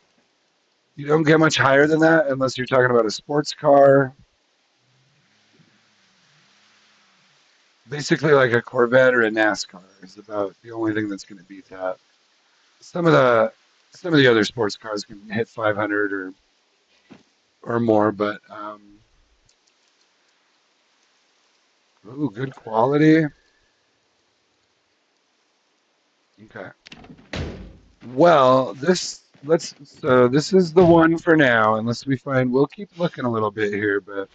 You don't get much higher than that unless you're talking about a sports car. Basically, like a Corvette or a Nascar is about the only thing that's going to beat that. Some of the some of the other sports cars can hit 500 or more, but ooh, good quality. Okay. Well, this is the one for now, unless we find we'll keep looking a little bit here, but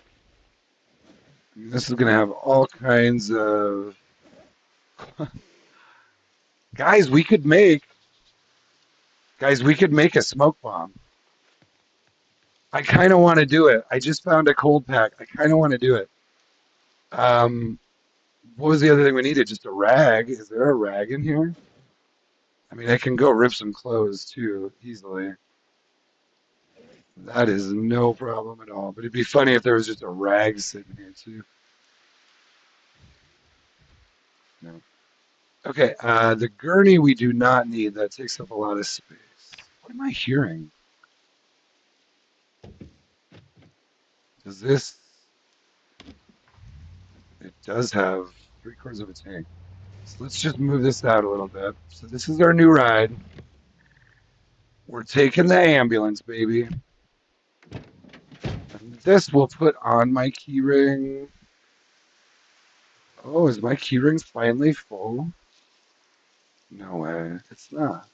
this is gonna have all kinds of guys. We could make a smoke bomb. I kind of want to do it. I just found a cold pack. I kind of want to do it. Um, what was the other thing we needed? Just a rag. Is there a rag in here? I mean, I can go rip some clothes too easily. That is no problem at all. But it'd be funny if there was just a rag sitting here too. No. Okay, the gurney we do not need. That takes up a lot of space. What am I hearing? Does this? It does have 3/4 of a tank. So let's just move this out a little bit. So this is our new ride. We're taking the ambulance, baby. And this will put on my keyring. Oh, is my keyring finally full? No way. It's not.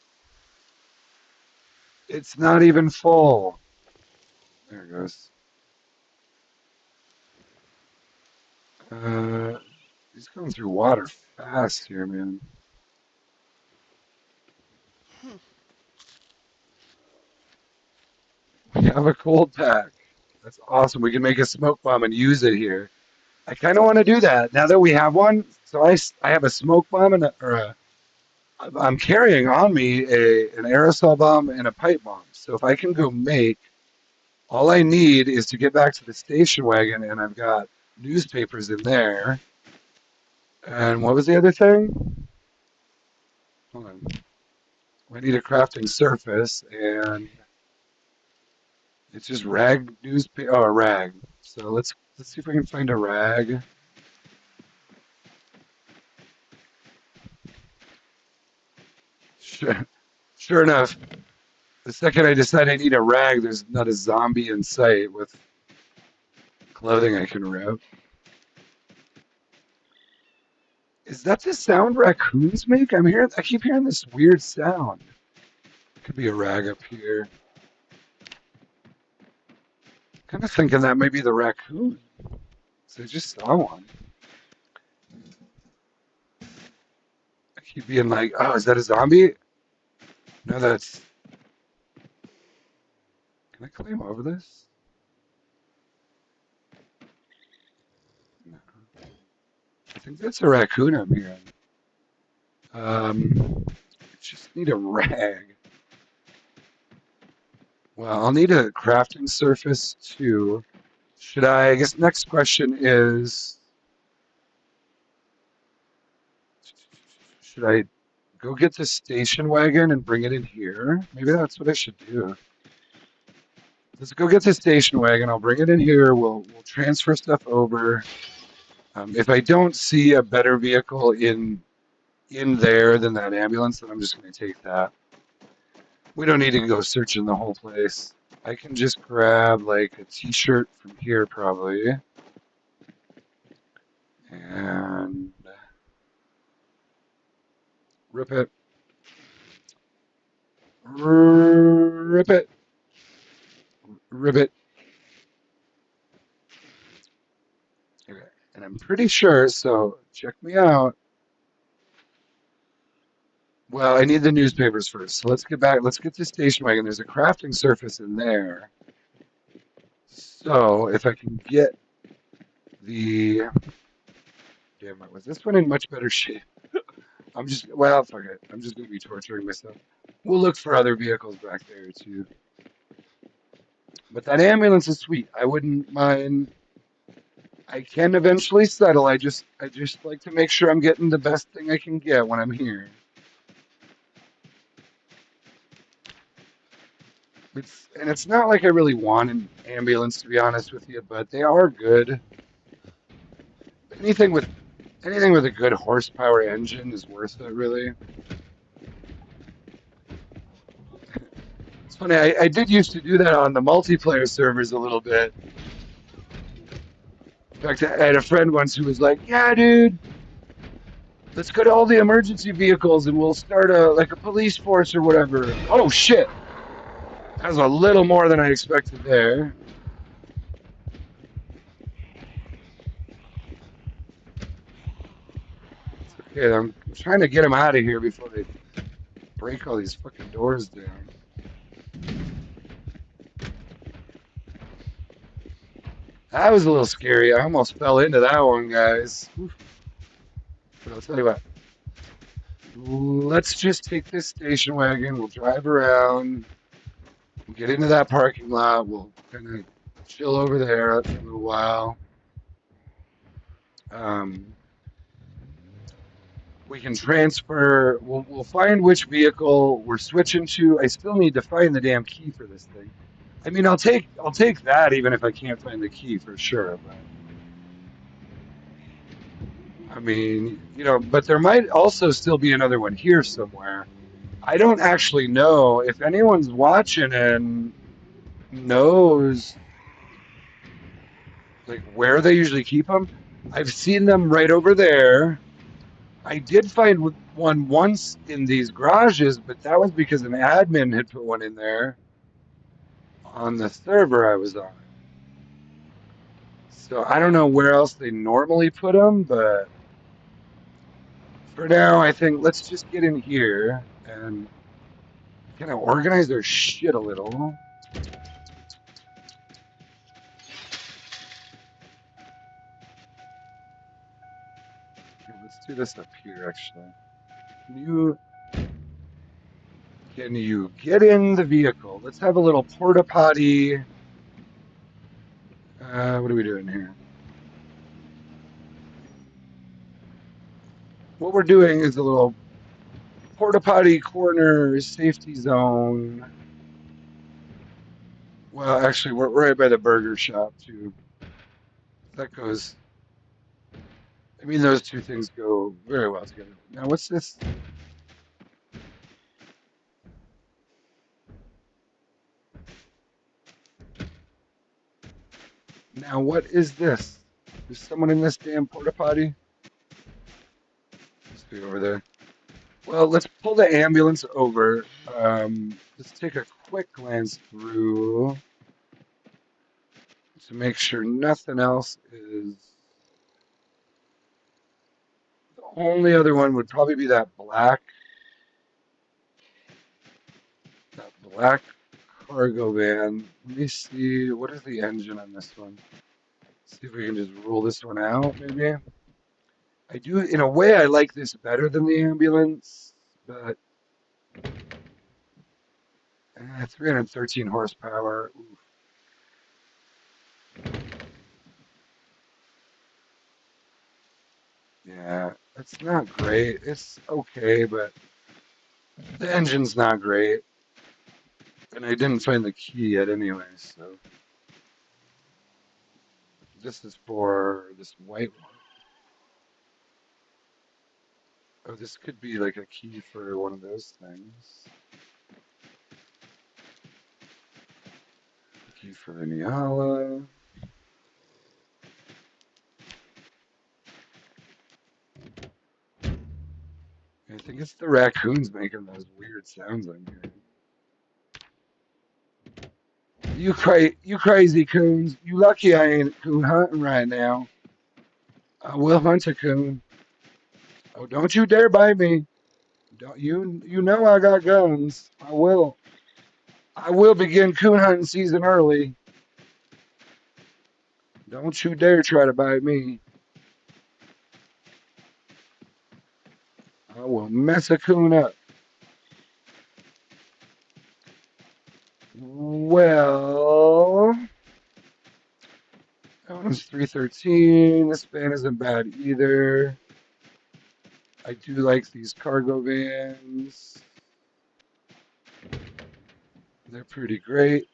It's not even full. There it goes. He's going through water fast here, man. We have a cold pack. That's awesome. We can make a smoke bomb and use it here. I kind of want to do that now that we have one. So I have a smoke bomb and I'm carrying on me an aerosol bomb and a pipe bomb. So if I can go make, all I need is to get back to the station wagon, and I've got newspapers in there. And what was the other thing? Hold on. I need a crafting surface, and it's just rag newspaper. Oh, a rag. So let's see if we can find a rag. Sure, sure enough, the second I decide I need a rag, there's not a zombie in sight with clothing I can rip. Is that the sound raccoons make? I keep hearing this weird sound. Could be a rag up here. Kind of thinking that might be the raccoon. So I just saw one. I keep being like, oh, is that a zombie? No, that's. Can I climb over this? No. I think that's a raccoon I'm hearing. Just need a rag. Well, I'll need a crafting surface too. I guess next question is, should I go get the station wagon and bring it in here? Maybe that's what I should do. Let's go get the station wagon. I'll bring it in here. We'll transfer stuff over. If I don't see a better vehicle in there than that ambulance, then I'm just going to take that. We don't need to go searching the whole place. I can just grab like a t-shirt from here probably. And rip it. Rip it. Rip it. Okay. And I'm pretty sure, so check me out. Well, I need the newspapers first. So let's get back. Let's get to station wagon. There's a crafting surface in there. So if I can get the... Damn, was this one in much better shape? Well, fuck it. I'm just going to be torturing myself. We'll look for other vehicles back there, too. But that ambulance is sweet. I wouldn't mind. I can eventually settle. I just like to make sure I'm getting the best thing I can get when I'm here. It's not like I really want an ambulance, to be honest with you, but they are good. Anything with a good horsepower engine is worth it, really. It's funny, I did used to do that on the multiplayer servers a little bit. In fact, I had a friend once who was like, "Yeah, dude, let's go to all the emergency vehicles and we'll start a police force or whatever." Oh shit! That was a little more than I expected there. Okay, I'm trying to get them out of here before they break all these fucking doors down. That was a little scary. I almost fell into that one, guys. But I'll tell you what. Let's just take this station wagon. We'll drive around. We'll get into that parking lot. We'll kind of chill over there for a little while. We can transfer. We'll find which vehicle we're switching to. I still need to find the damn key for this thing. I mean, I'll take that even if I can't find the key for sure. But I mean, but there might also still be another one here somewhere. I don't actually know if anyone's watching and knows like where they usually keep them. I've seen them right over there. I did find one once in these garages, but that was because an admin had put one in there on the server I was on. So I don't know where else they normally put them, but for now, I think let's just get in here and kind of organize their shit a little. Here, let's do this up here, actually. Can you get in the vehicle? Let's have a little porta potty. What are we doing here? What we're doing is a little porta potty corner safety zone. Well, actually, we're right by the burger shop too. That goes. I mean, those two things go very well together. Now, what's this? Now, what is this? There's someone in this damn porta potty. Let's be over there. Well, let's pull the ambulance over. Let's take a quick glance through to make sure nothing else is. The only other one would probably be that black cargo van. Let me see. What is the engine on this one? See if we can just rule this one out, maybe. I do, in a way, I like this better than the ambulance, but 313 horsepower. Oof. Yeah, it's not great. It's okay, but the engine's not great. And I didn't find the key yet anyway, so this is for this white one. Oh, this could be like a key for one of those things. Key for the Niala. I think it's the raccoons making those weird sounds I'm hearing. You crazy coons. You lucky I ain't coon hunting right now. I will hunt a coon. Oh, don't you dare bite me. Don't you know I got guns. I will. I will begin coon hunting season early. Don't you dare try to bite me. I will mess a coon up. Well, that one's 313. This van isn't bad either. I do like these cargo vans. They're pretty great.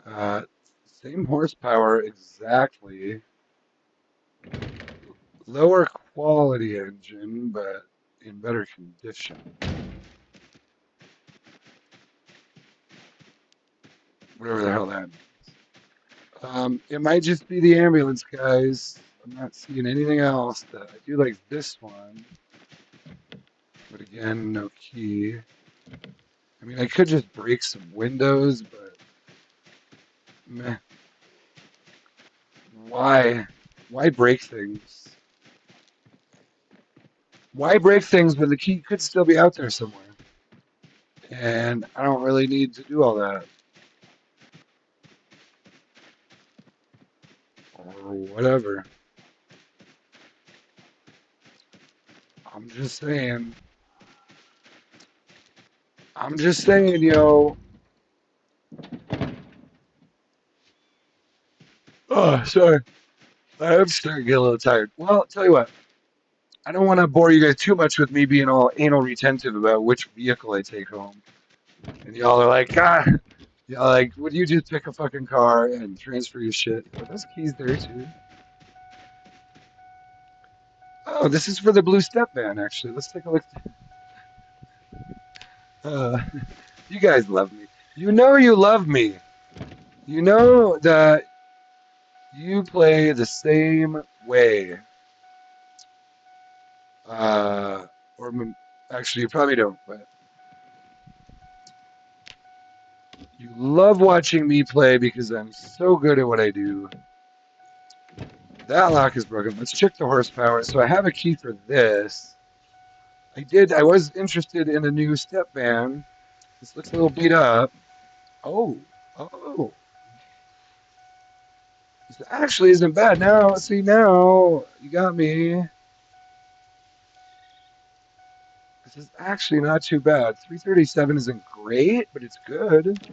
Uh, Same horsepower exactly. Lower quality engine, but in better condition. Whatever the hell that means. It might just be the ambulance, guys. I'm not seeing anything else. I do like this one. But again, no key. I mean, I could just break some windows, but meh. Why? Why break things? Why break things when the key could still be out there somewhere? And I don't really need to do all that. Or whatever. I'm just saying. I'm just saying, yo. Oh, sorry. I'm starting to get a little tired. Well, I'll tell you what. I don't want to bore you guys too much with me being all anal retentive about which vehicle I take home. And y'all are like, God, y'all like, would you just pick a fucking car and transfer your shit? Are those keys there too? Oh, this is for the blue step van, actually. Let's take a look. Uh, you guys love me. You know you love me. You know that you play the same way. Or actually, you probably don't, but you love watching me play because I'm so good at what I do. That lock is broken. Let's check the horsepower. So I have a key for this. I was interested in a new step van. This looks a little beat up. Oh, oh. This actually isn't bad. Now, see, now you got me. This is actually not too bad. 337 isn't great, but it's good.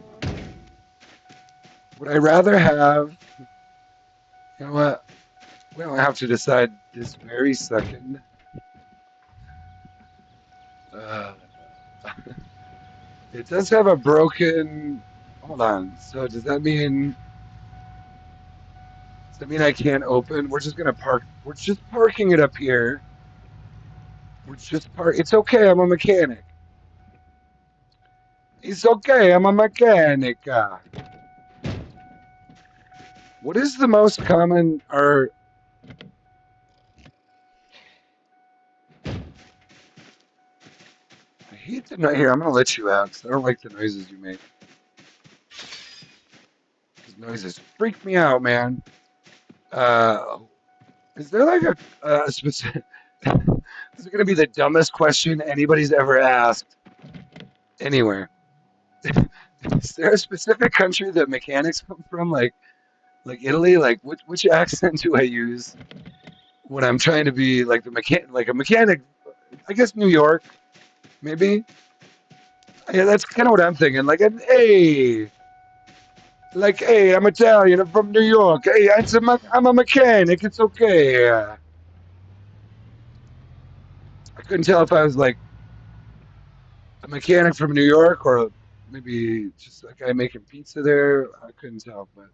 Would I rather have, you know what? We don't have to decide this very second. Uh, it does have a broken. Hold on. So does that mean I can't open? We're just gonna park. We're just parking it up here. We're just park. It's okay. I'm a mechanic. It's okay. I'm a mechanic. What is the most common? Or I hate the noise here. I'm gonna let you out because I don't like the noises you make. These noises freak me out, man. Uh, is there like a specific? This is gonna be the dumbest question anybody's ever asked anywhere. Is there a specific country that mechanics come from? Like Italy? Like which accent do I use when I'm trying to be like like a mechanic? I guess New York, maybe. Yeah, that's kind of what I'm thinking. Hey, I'm Italian. I'm from New York. Hey, I'm a mechanic. It's okay. I couldn't tell if I was like a mechanic from New York or maybe just a guy making pizza there. I couldn't tell, but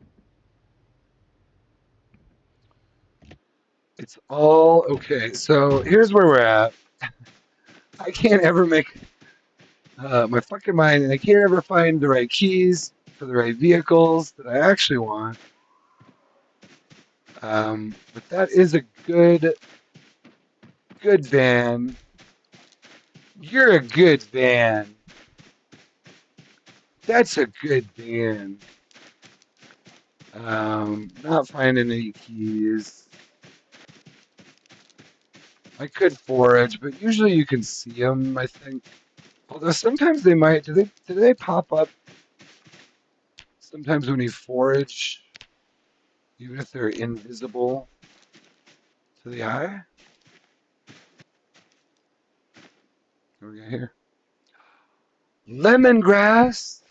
it's all okay. So here's where we're at. I can't ever make my fucking mind, and I can't ever find the right keys for the right vehicles that I actually want. But that is a good van. You're a good van. That's a good van. Not finding any keys. I could forage, but usually you can see them, I think. Although sometimes they might. Do they pop up sometimes when you forage, even if they're invisible to the eye? What do we got here? Lemongrass.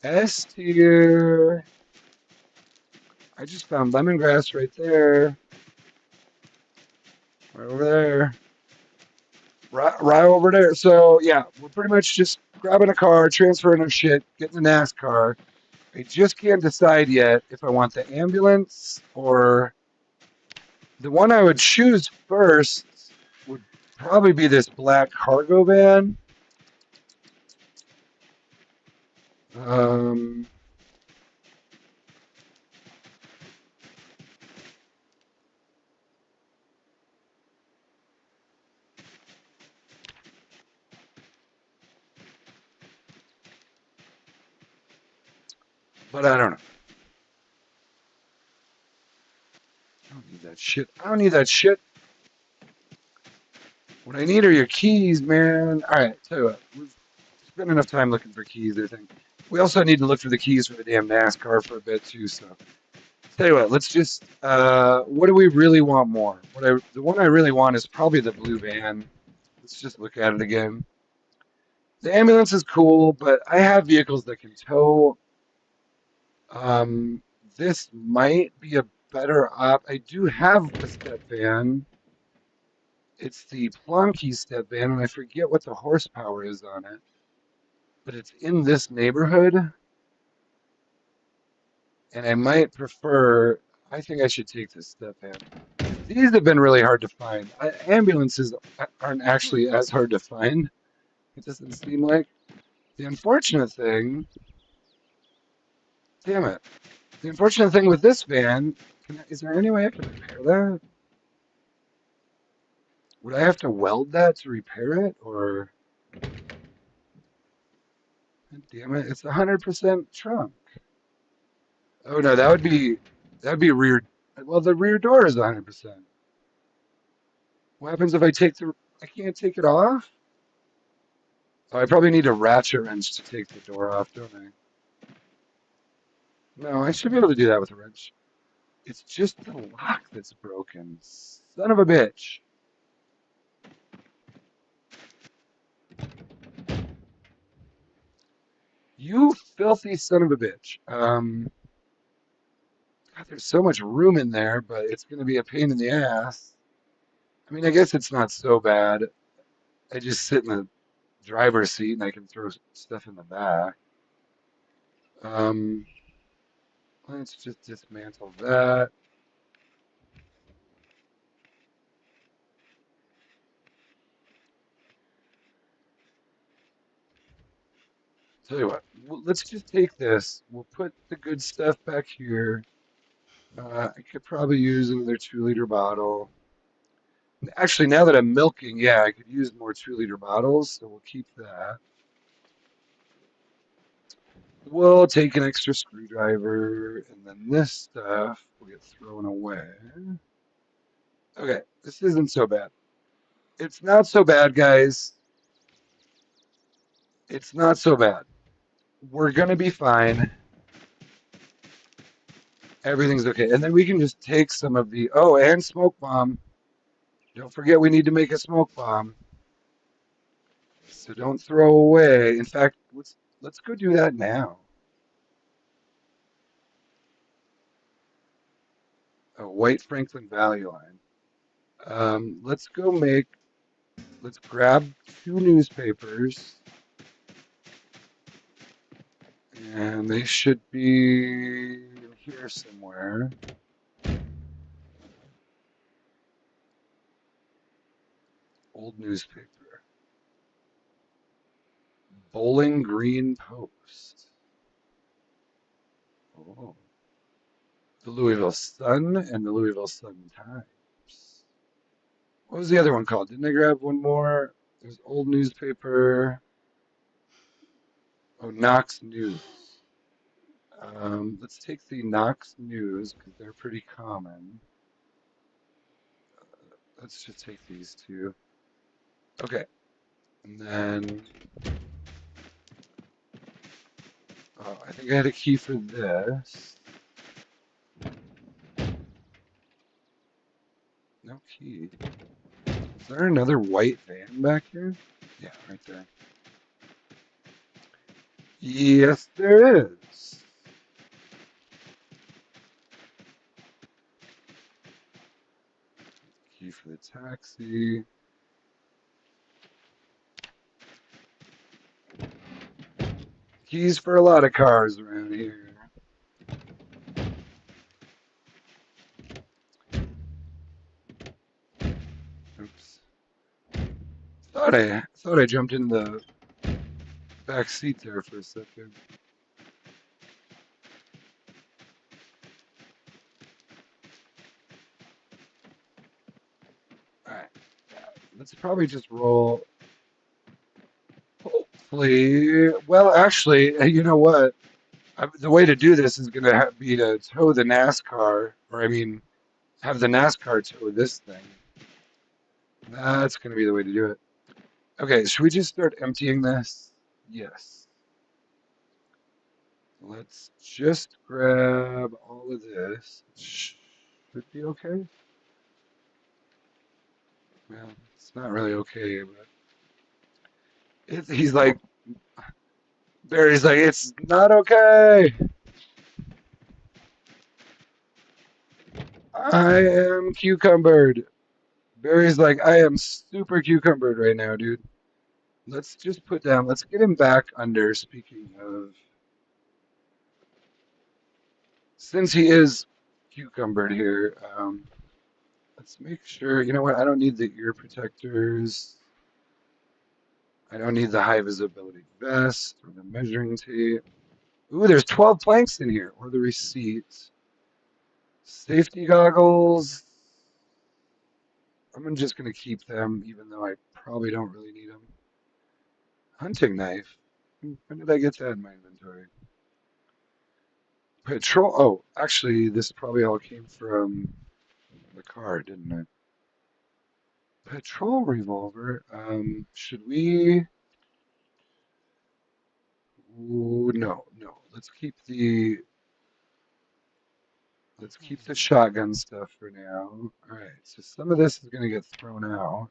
S tier. I just found lemongrass right there. Right over there. Right over there. So, yeah, we're pretty much just grabbing a car, transferring our shit, getting a NASCAR. I just can't decide yet if I want the ambulance or the one I would choose first would probably be this black cargo van. Um, but I don't know. I don't need that shit. I don't need that shit. What I need are your keys, man. All right, tell you what. We've spent enough time looking for keys, I think. We also need to look for the keys for the damn NASCAR for a bit, too, so. Tell you what, let's just, what do we really want more? The one I really want is probably the blue van. Let's just look at it again. The ambulance is cool, but I have vehicles that can tow. Um, this might be a better op. I do have a step van. It's the Plonky step van, and I forget what the horsepower is on it. But it's in this neighborhood, and I might prefer. I think I should take this step van. These have been really hard to find. Ambulances aren't actually as hard to find. It doesn't seem like. The unfortunate thing, damn it. The unfortunate thing with this van, is there any way I can repair that? Would I have to weld that to repair it, or damn it, it's 100% trunk. Oh no, that'd be rear. Well, the rear door is 100%. What happens if I can't take it off? Oh, I probably need a ratchet wrench to take the door off, don't I? No, I should be able to do that with a wrench. It's just the lock that's broken. Son of a bitch. You filthy son of a bitch. God, there's so much room in there, but it's going to be a pain in the ass. I mean, I guess it's not so bad. I just sit in the driver's seat and I can throw stuff in the back. Um, let's just dismantle that. Tell you what, let's just take this. We'll put the good stuff back here. I could probably use another 2 liter bottle. Actually, now that I'm milking, yeah, I could use more 2 liter bottles, so we'll keep that. We'll take an extra screwdriver, and then this stuff will get thrown away. Okay, this isn't so bad. It's not so bad, guys. It's not so bad. We're gonna be fine. Everything's okay. And then we can just take some of the, oh, and smoke bomb. Don't forget we need to make a smoke bomb. So don't throw away. In fact, let's go do that now. A white Franklin Valley line. Let's go make. Let's grab 2 newspapers, and they should be in here somewhere. Old newspaper. Bowling Green Post. Oh. The Louisville Sun and the Louisville Sun Times. What was the other one called? Didn't I grab one more? There's old newspaper. Oh, Knox News. Let's take the Knox News because they're pretty common. Let's just take these two. Okay. And then, oh, I think I had a key for this. No key. Is there another white van back here? Yeah, right there. Yes, there is. Key for the taxi. Keys for a lot of cars around here. Oops. Thought I jumped in the back seat there for a second. All right. Let's probably just roll. Hopefully, well, actually, you know what? The way to do this is going to be to tow the NASCAR, or I mean, have the NASCAR tow this thing. That's going to be the way to do it. Okay, should we just start emptying this? Yes. Let's just grab all of this. Should be okay. Well, it's not really okay, but he's like, Barry's like, it's not okay. I am cucumbered. Barry's like, I am super cucumbered right now, dude. Let's just put down, let's get him back under, speaking of, since he is cucumbered here, let's make sure, you know what, I don't need the ear protectors. I don't need the high visibility vest or the measuring tape. Ooh, there's 12 planks in here, or the receipts. Safety goggles. I'm just going to keep them, even though I probably don't really need them. Hunting knife. When did I get that in my inventory? Patrol. Oh, actually, this probably all came from the car, didn't it? Patrol revolver. Should we? Ooh, no, no. Let's keep the shotgun stuff for now. All right. So some of this is gonna get thrown out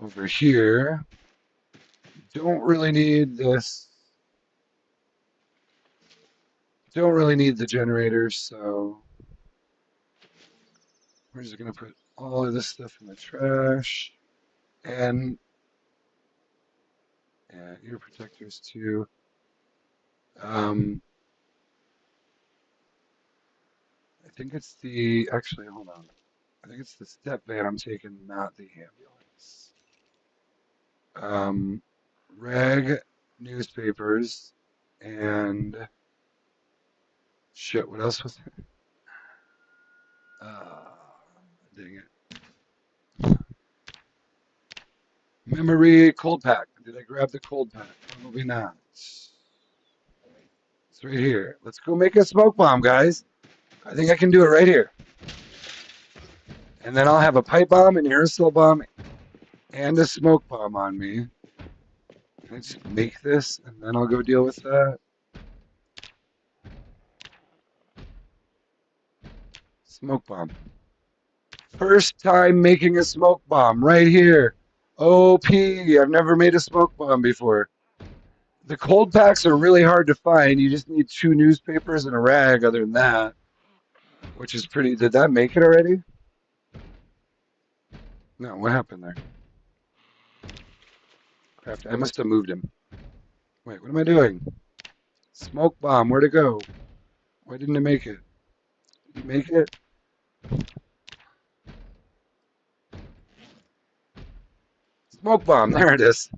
over here. Don't really need this. Don't really need the generators, so we're just gonna put all of this stuff in the trash. And yeah, ear protectors too. Um, I think it's the, actually, hold on. I think it's the step van I'm taking, not the ambulance. Um, rag newspapers and shit, what else was it? Dang it. Memory cold pack. Did I grab the cold pack? Probably not. It's right here. Let's go make a smoke bomb, guys. I think I can do it right here. And then I'll have a pipe bomb, an aerosol bomb, and a smoke bomb on me. Can I just make this, and then I'll go deal with that? Smoke bomb. First time making a smoke bomb right here. OP. I've never made a smoke bomb before. The cold packs are really hard to find. You just need 2 newspapers and a rag other than that, which is pretty. Did that make it already? No, what happened there? Crap, I must have moved him. Wait, what am I doing? Smoke bomb, where'd it go? Why didn't it make it? Did it make it? Smoke bomb, there it is.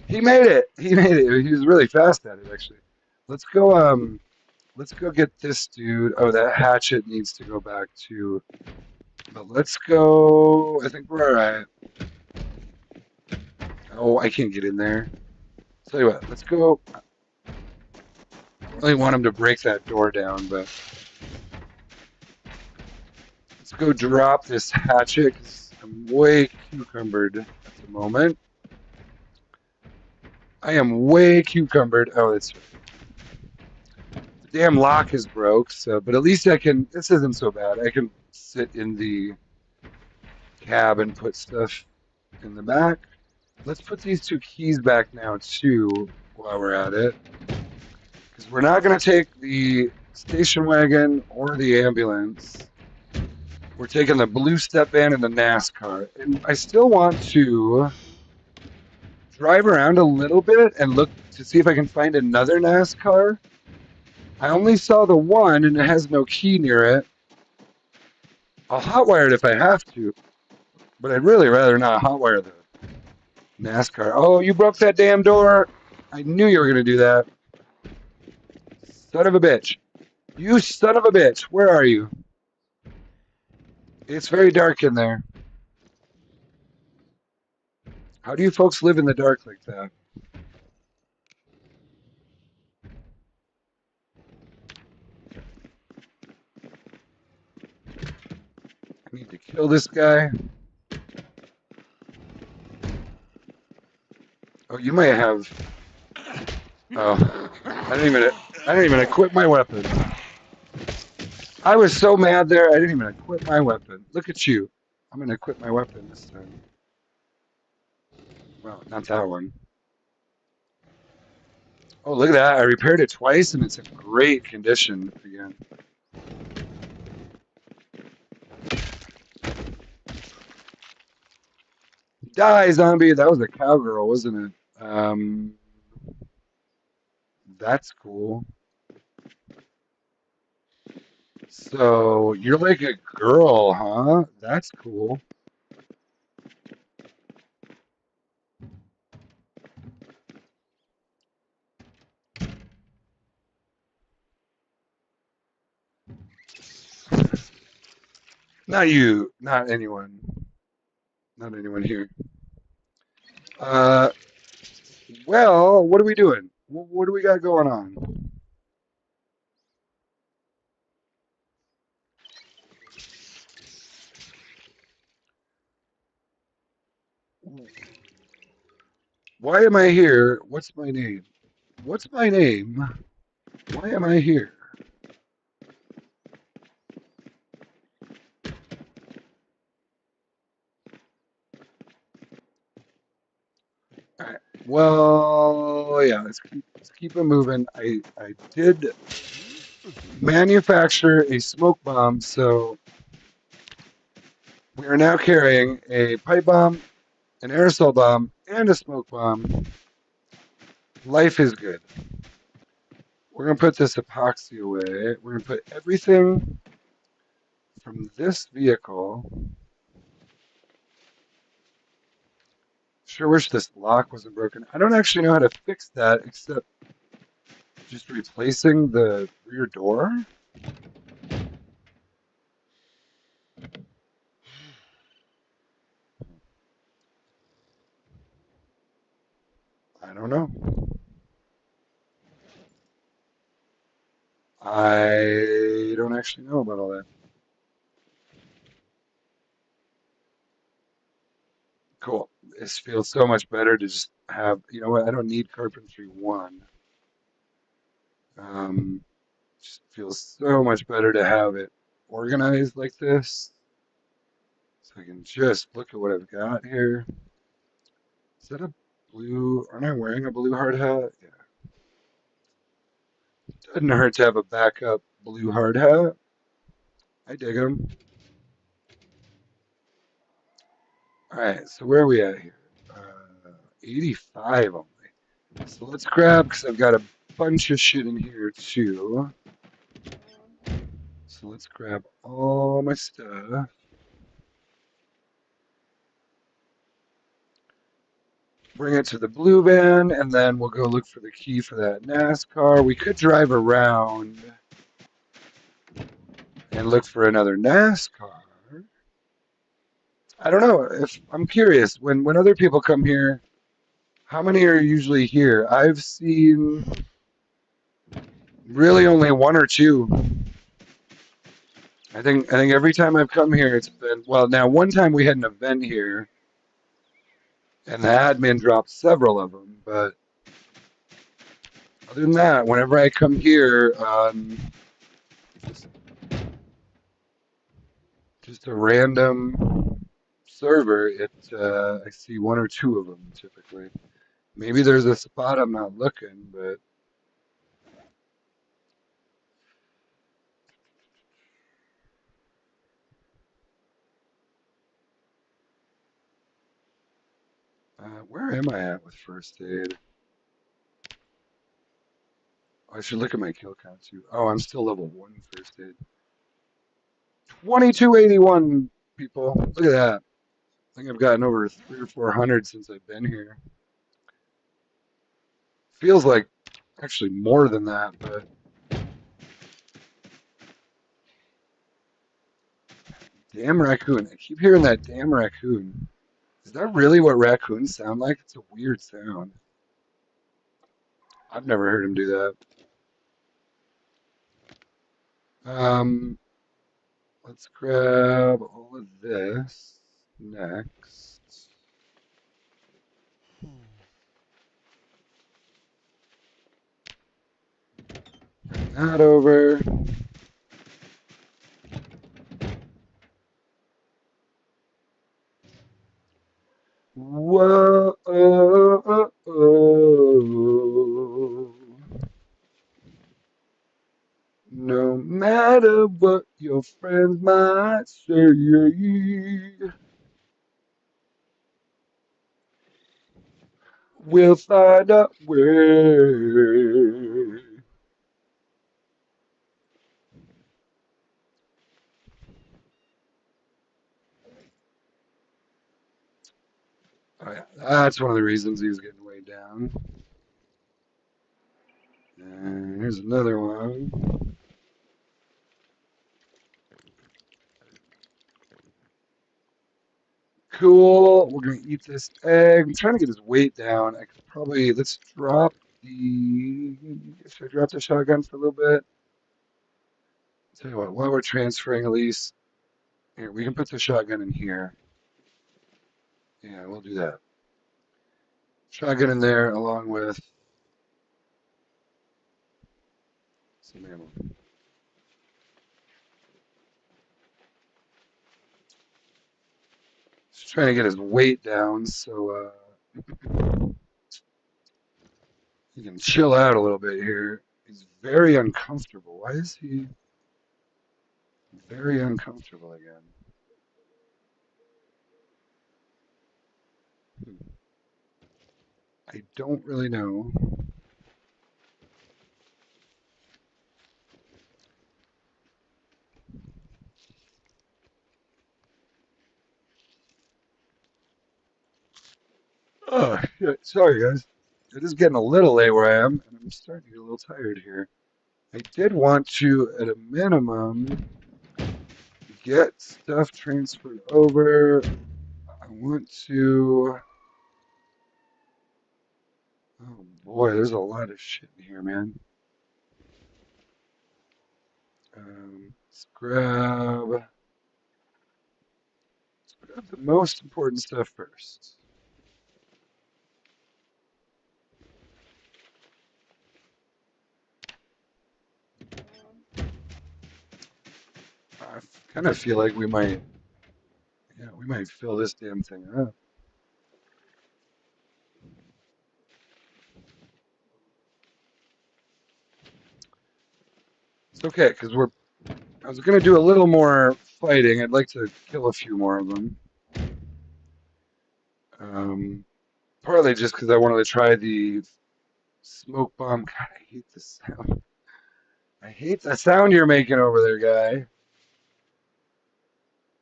He made it. He made it. He was really fast at it, actually. Let's go get this dude. Oh, that hatchet needs to go back to, but let's go. I think we're all right. Oh, I can't get in there. Tell you what, let's go. I don't really want him to break that door down, but let's go drop this hatchet because I'm way cucumbered at the moment. I am way cucumbered. Oh, that's right. The damn lock is broke, so but at least I can. This isn't so bad. I can sit in the cab and put stuff in the back. Let's put these 2 keys back now too while we're at it, because we're not going to take the station wagon or the ambulance. We're taking the blue step van and the Nascar, and I still want to drive around a little bit and look to see if I can find another Nascar. I only saw the one and it has no key near it. I'll hotwire it if I have to, but I'd really rather not hotwire the Nascar. Oh, you broke that damn door. I knew you were going to do that. Son of a bitch. You son of a bitch. Where are you? It's very dark in there. How do you folks live in the dark like that? I need to kill this guy. Oh, you might have. Oh, I didn't even equip my weapon. I was so mad there. I didn't even equip my weapon. Look at you. I'm gonna equip my weapon this time. Well, not that one. Oh, look at that. I repaired it twice and it's in great condition again. Die, zombie. That was a cowgirl, wasn't it? That's cool. So you're like a girl, huh? That's cool. Not you, not anyone, not anyone here. Uh, well, what are we doing? What do we got going on? Why am I here? What's my name? What's my name? Why am I here? All right. Well, yeah, let's keep it moving. I did manufacture a smoke bomb, so we are now carrying a pipe bomb, an aerosol bomb, and a smoke bomb. Life is good. We're gonna put this epoxy away. We're gonna put everything from this vehicle. Sure wish this lock wasn't broken. I don't actually know how to fix that except just replacing the rear door. I don't know. I don't actually know about all that. Cool. This feels so much better to just have, you know what? I don't need carpentry one. Um, just feels so much better to have it organized like this. So I can just look at what I've got here. Is that a blue? Aren't I wearing a blue hard hat? Yeah. Doesn't hurt to have a backup blue hard hat. I dig them. All right, so where are we at here? 85 only. So let's grab, because I've got a bunch of shit in here too. So let's grab all my stuff. Bring it to the blue van, and then we'll go look for the key for that NASCAR. We could drive around and look for another NASCAR. I don't know. If I'm curious, when other people come here, how many are usually here? I've seen really only one or two. I think every time I've come here, it's been well. Now, one time we had an event here, and the admin dropped several of them. But other than that, whenever I come here, just, just a random server, I see one or two of them typically. Maybe there's a spot I'm not looking, but where am I at with first aid? Oh, I should look at my kill count too. Oh, I'm still level 1 first aid. 2281 people. Look at that. I think I've gotten over 300 or 400 since I've been here. Feels like actually more than that, but damn raccoon. I keep hearing that damn raccoon. Is that really what raccoons sound like? It's a weird sound. I've never heard him do that. Um, let's grab all of this next. Bring that over. Whoa. No matter what your friends might say, we'll find a way. Oh, yeah, that's one of the reasons he was getting way down. And here's another one. Cool. We're gonna eat this egg. I'm trying to get his weight down. I could probably let's drop the. Should I drop the shotgun for a little bit? Tell you what, while we're transferring, Elise, here we can put the shotgun in here. Yeah, we'll do that. Shotgun in there along with some ammo. Just trying to get his weight down so he can chill out a little bit here. He's very uncomfortable. Why is he very uncomfortable again? I don't really know. Oh, shit. Sorry, guys. It is getting a little late where I am, and I'm starting to get a little tired here. I did want to, at a minimum, get stuff transferred over. I want to. Oh boy, there's a lot of shit in here, man. Let's grab the most important stuff first. I kind of feel like we might fill this damn thing up. It's okay, because I was gonna do a little more fighting. I'd like to kill a few more of them. Um, Partly just because I wanted to try the smoke bomb. God, I hate the sound. I hate the sound you're making over there, guy.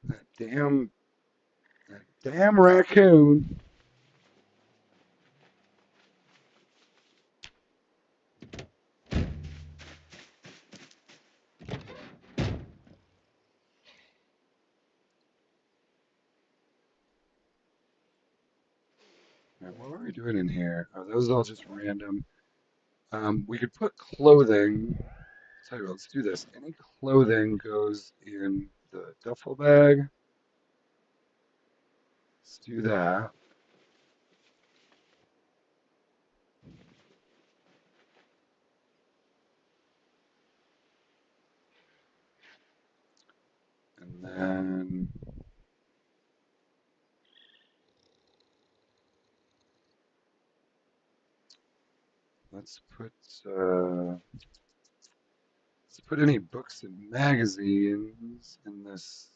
That damn, that damn raccoon. Right, what were we doing in here? Oh, those are all just random. We could put clothing. Tell you what, let's do this. Any clothing goes in the duffel bag. Let's do that. And then let's put uh, let's put any books and magazines in this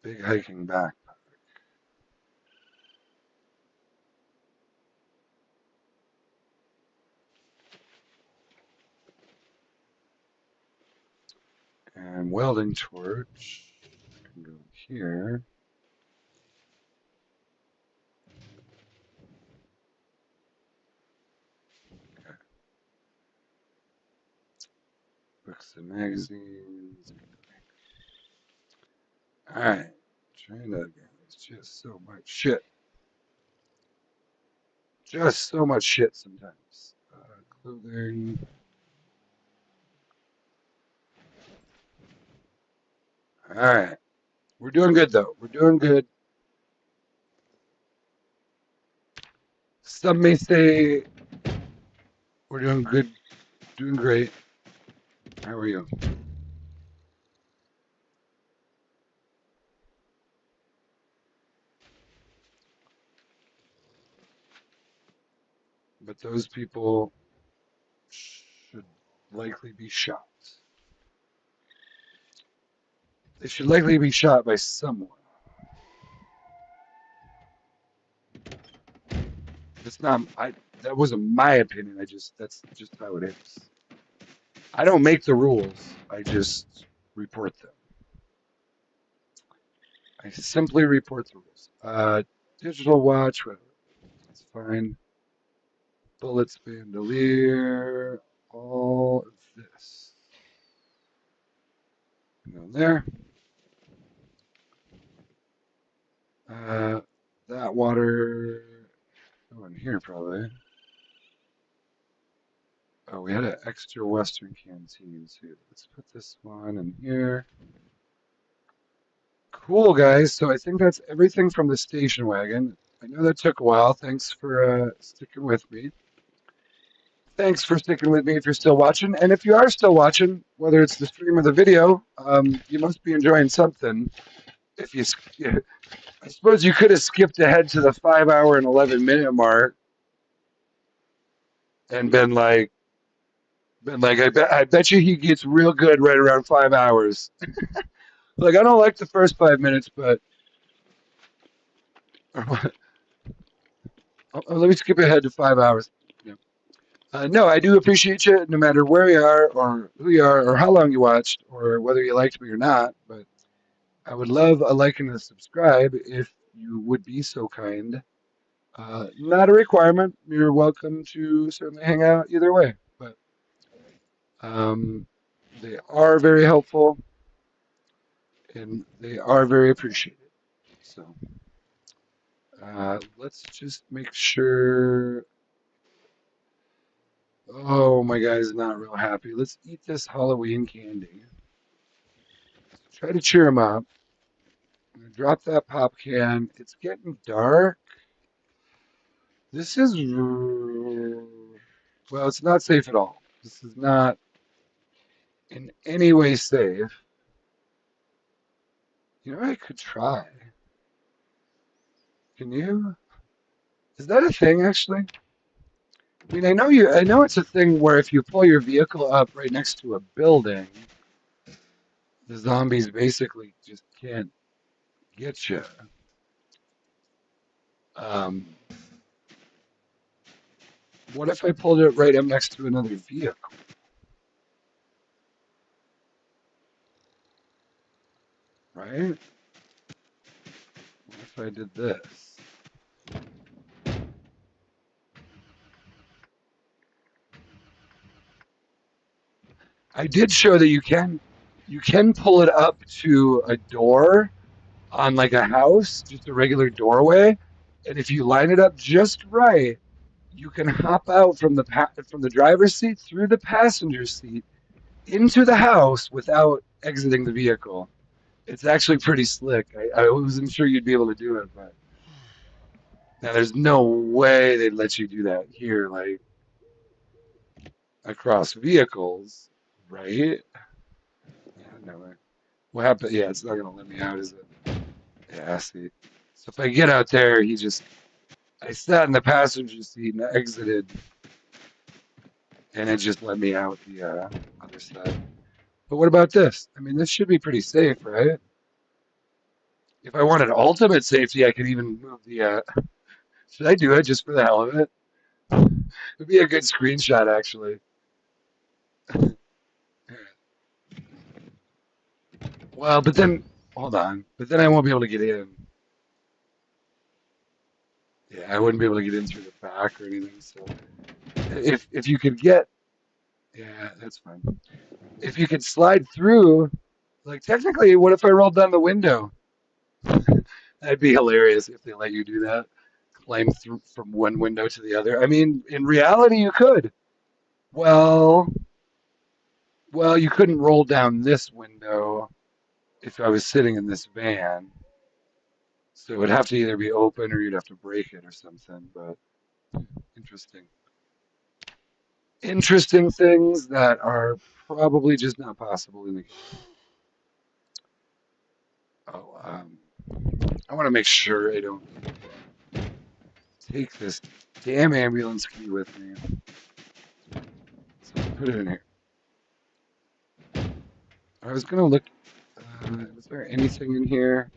big hiking backpack. And welding torch can go here. Okay. Books and magazines. All right. Trying to. It's just so much shit. Just so much shit sometimes. Clothing. All right. We're doing good though. We're doing good. Some may say we're doing good, doing great. How are you? But those people should likely be shot. They should likely be shot by someone. That's not. I. That wasn't my opinion. That's just how it is. I don't make the rules. I just report them. I simply report the rules. Digital watch, whatever. That's fine. Bullets, bandolier, all of this. Go there. Uh, that water. Oh, in here probably. Oh, we had an extra Western canteen too. Let's put this one in here. Cool, guys. So I think that's everything from the station wagon. I know that took a while. Thanks for sticking with me. Thanks for sticking with me if you're still watching. And if you are still watching, whether it's the stream or the video, you must be enjoying something. If you, I suppose you could have skipped ahead to the 5 hour and 11 minute mark and been like, I bet you he gets real good right around 5 hours. Like, I don't like the first 5 minutes, but let me skip ahead to 5 hours. Yeah. No, I do appreciate you, no matter where you are, or who you are, or how long you watched, or whether you liked me or not. But I would love a like and a subscribe if you would be so kind. Not a requirement. You're welcome to certainly hang out either way. But um, they are very helpful and they are very appreciated. So let's just make sure. Oh, my guy's not real happy. Let's eat this Halloween candy. Try to cheer him up. I'm gonna drop that pop can. It's getting dark. This is, well, it's not safe at all. This is not in any way safe. You know, I could try. Can you? Is that a thing actually? I mean, I know it's a thing where if you pull your vehicle up right next to a building, the zombies basically just can't get you. Um, what if I pulled it right up next to another vehicle, right? What if I did this? I did show that you can pull it up to a door on like a house, just a regular doorway, and if you line it up just right, you can hop out from the driver's seat through the passenger seat into the house without exiting the vehicle. It's actually pretty slick. I wasn't sure you'd be able to do it, but now there's no way they'd let you do that here, like across vehicles, right? Yeah, no way. What happened? Yeah, it's not gonna let me out, is it? Yeah, I see. So if I get out there, I sat in the passenger seat and I exited, and it just let me out the other side. But what about this? I mean, this should be pretty safe, right? If I wanted ultimate safety, I could even move the. Should I do it just for the hell of it? It'd be a good screenshot, actually. Well, but then hold on. But then I won't be able to get in. Yeah, I wouldn't be able to get in through the back or anything. So if you could get, yeah, that's fine. If you could slide through, like technically, what if I rolled down the window? That'd be hilarious if they let you do that. Climb through from one window to the other. I mean, in reality, you could. Well, well, you couldn't roll down this window if I was sitting in this van. So it would have to either be open or you'd have to break it or something. But interesting. Interesting things that are probably just not possible in the game. Oh, I want to make sure I don't take this damn ambulance key with me. So put it in here. I was gonna look. Is there anything in here?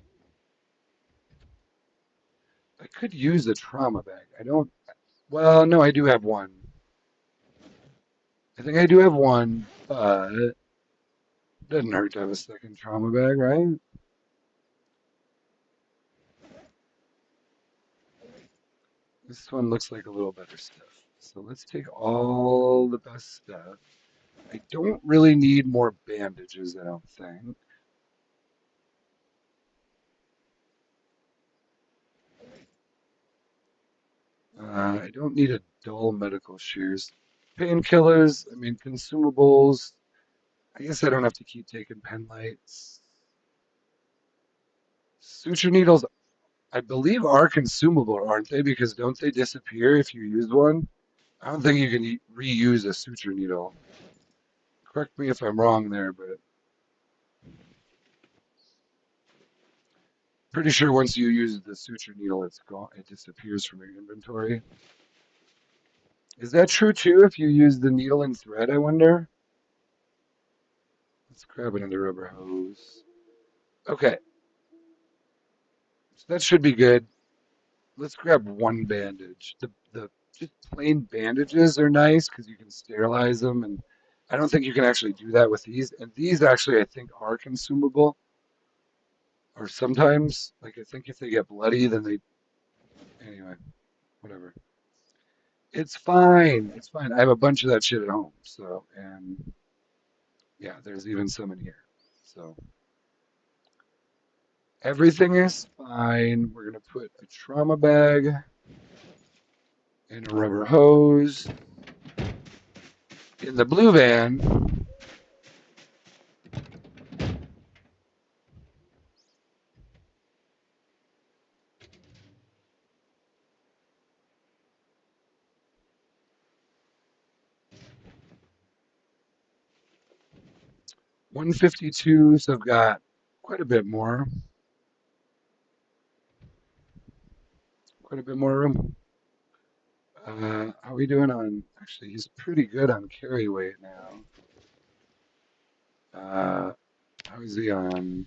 I could use a trauma bag. I don't. Well, no, I do have one. I think I do have one, but it doesn't hurt to have a second trauma bag, right? This one looks like a little better stuff. So let's take all the best stuff. I don't really need more bandages, I don't think. I don't need a dull medical shears. Painkillers, I mean, consumables. I guess I don't have to keep taking pen lights. Suture needles, I believe, are consumable, aren't they? Because don't they disappear if you use one? I don't think you can reuse a suture needle. Correct me if I'm wrong there, but pretty sure once you use the suture needle, it's gone. It disappears from your inventory. Is that true too if you use the needle and thread, I wonder? Let's grab another rubber hose. Okay, so that should be good. Let's grab one bandage. The just plain bandages are nice because you can sterilize them, and I don't think you can actually do that with these. And these actually, I think, are consumable. Or sometimes, like I think if they get bloody, then they anyway, whatever. It's fine. It's fine. I have a bunch of that shit at home. So, and yeah, there's even some in here. So everything is fine. We're gonna put a trauma bag and a rubber hose in the blue van. 152, so I've got quite a bit more, quite a bit more room. How are we doing on, actually, he's pretty good on carry weight now. How is he on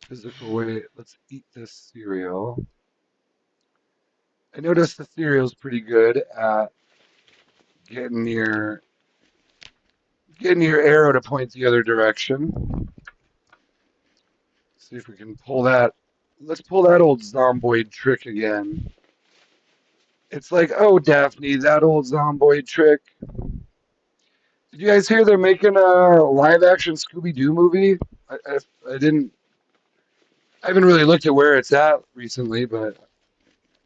physical weight? Let's eat this cereal. I noticed the cereal's pretty good at getting your getting your arrow to point the other direction. See if we can pull that. Let's pull that old zomboid trick again. It's like, oh, Daphne, that old zomboid trick. Did you guys hear they're making a live action Scooby Doo movie? I didn't. I haven't really looked at where it's at recently, but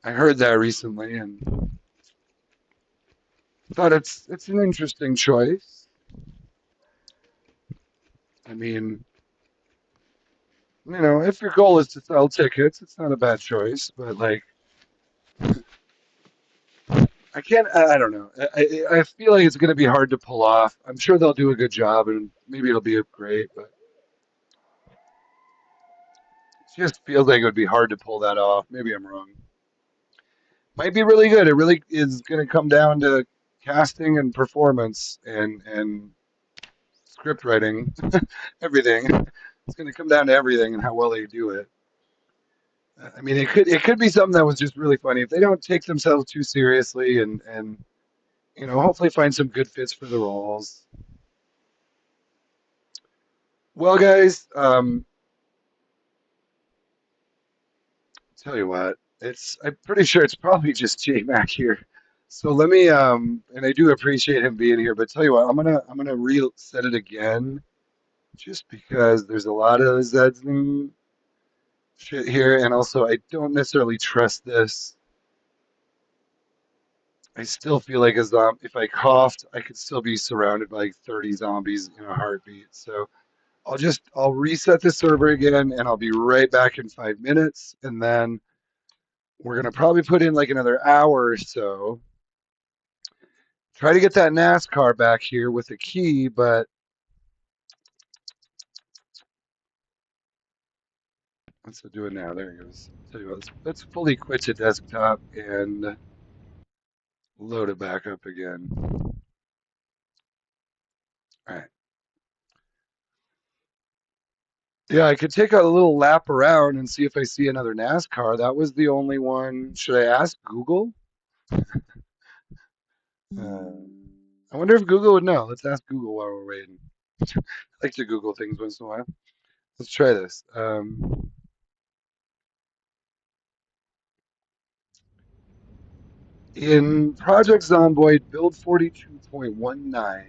I heard that recently and thought it's an interesting choice. I mean, if your goal is to sell tickets, it's not a bad choice. But like, I can't. I don't know. I feel like it's going to be hard to pull off. I'm sure they'll do a good job, and maybe it'll be great. But it just feels like it would be hard to pull that off. Maybe I'm wrong. Might be really good. It really is going to come down to casting and performance and script writing, everything. It's going to come down to everything and how well they do it. I mean, it could be something that was just really funny if they don't take themselves too seriously and hopefully find some good fits for the roles. Well, guys, tell you what, I'm pretty sure it's probably just J Mac here. So let me and I do appreciate him being here, but tell you what, I'm gonna reset it again just because there's a lot of Zeds and shit here, and also I don't necessarily trust this. I still feel like if I coughed, I could still be surrounded by like 30 zombies in a heartbeat. So I'll reset the server again, and I'll be right back in 5 minutes, and then we're gonna probably put in like another hour or so. Try to get that NASCAR back here with a key, but let's do it now. There it goes. Tell you what, let's fully quit to desktop and load it back up again. All right. Yeah, I could take a little lap around and see if I see another NASCAR. That was the only one. Should I ask Google? Uh, I wonder if Google would know. Let's ask Google while we're waiting. I like to Google things once in a while. Let's try this. In Project Zomboid Build 42.19,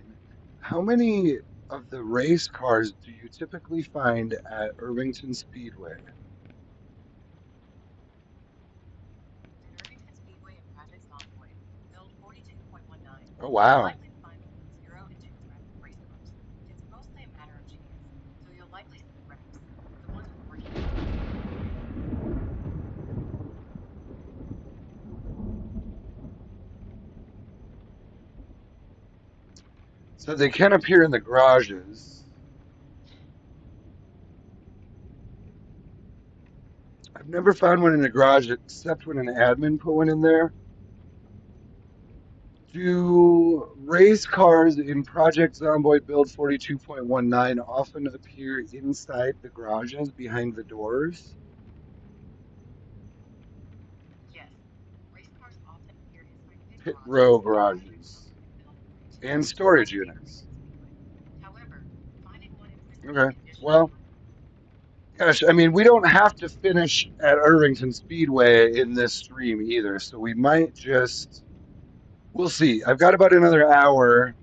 how many of the race cars do you typically find at Irvington Speedway? Oh wow. So they can appear in the garages. I've never found one in a garage except when an admin put one in there. Do race cars in Project Zomboid Build 42.19 often appear inside the garages behind the doors? Pit row garages and storage units. Okay. Well, gosh, I mean, we don't have to finish at Irvington Speedway in this stream either, so we might just. We'll see. I've got about another hour.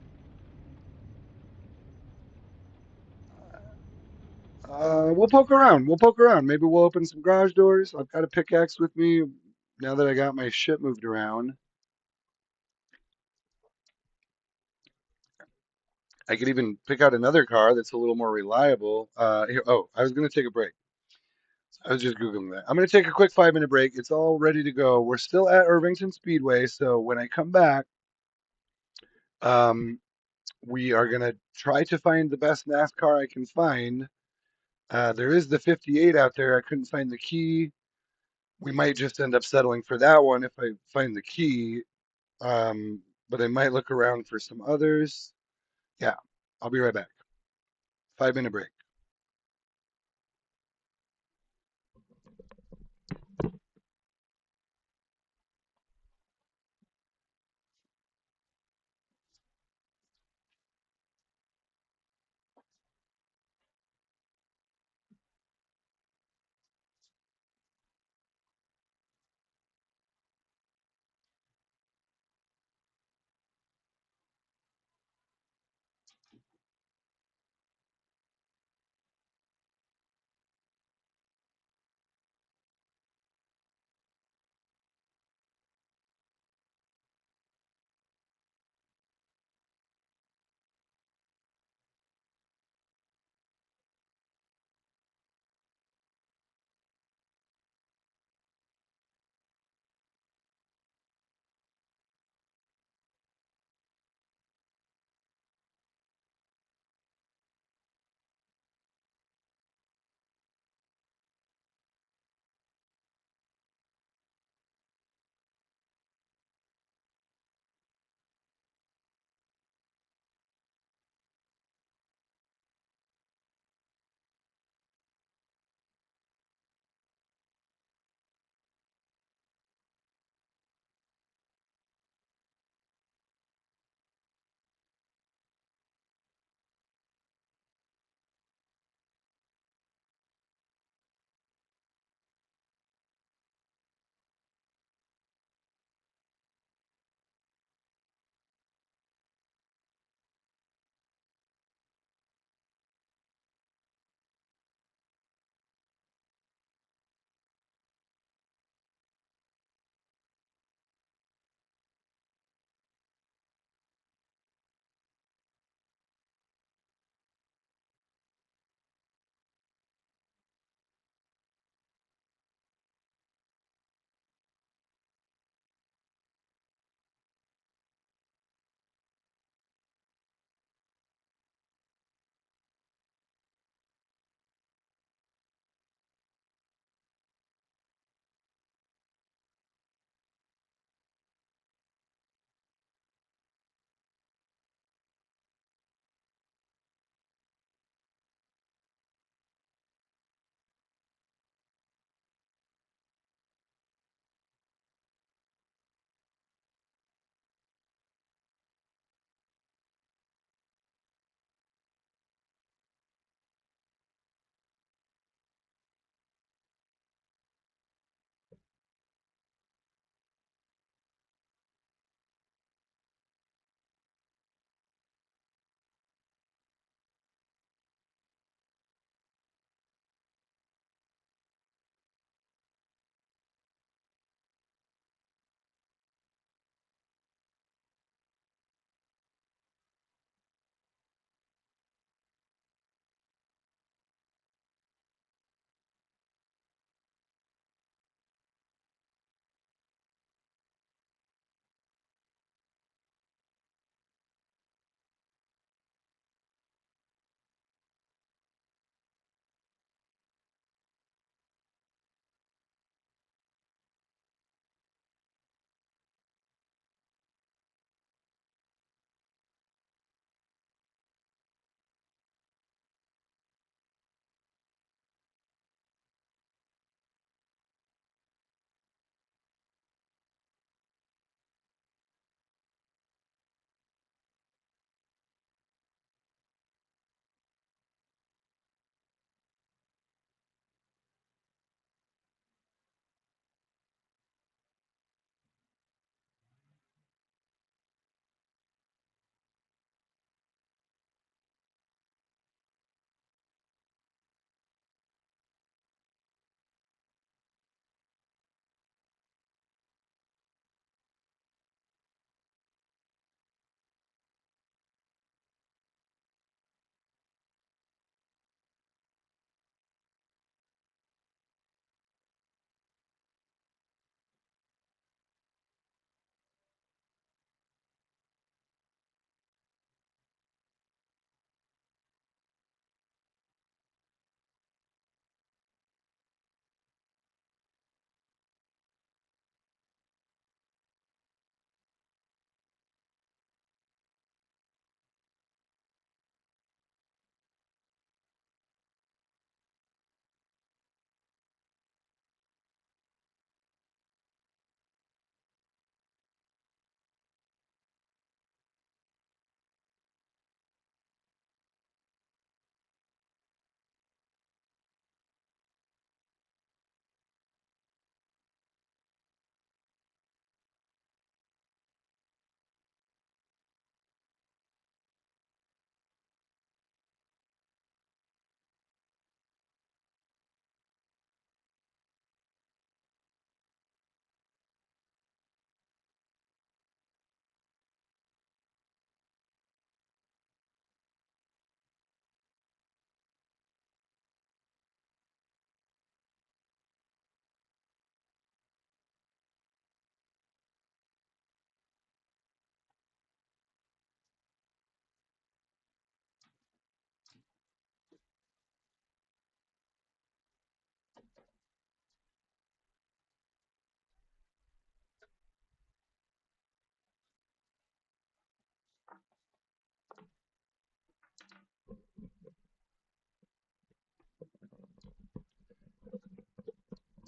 We'll poke around. We'll poke around. Maybe we'll open some garage doors. I've got a pickaxe with me now that I got my shit moved around. I could even pick out another car that's a little more reliable. Here, oh, I was going to take a break. I was just Googling that. I'm going to take a quick 5 minute break. It's all ready to go. We're still at Irvington Speedway, so when I come back, um, we are going to try to find the best NASCAR I can find. There is the 58 out there. I couldn't find the key. We might just end up settling for that one if I find the key. But I might look around for some others. Yeah, I'll be right back. 5 minute break.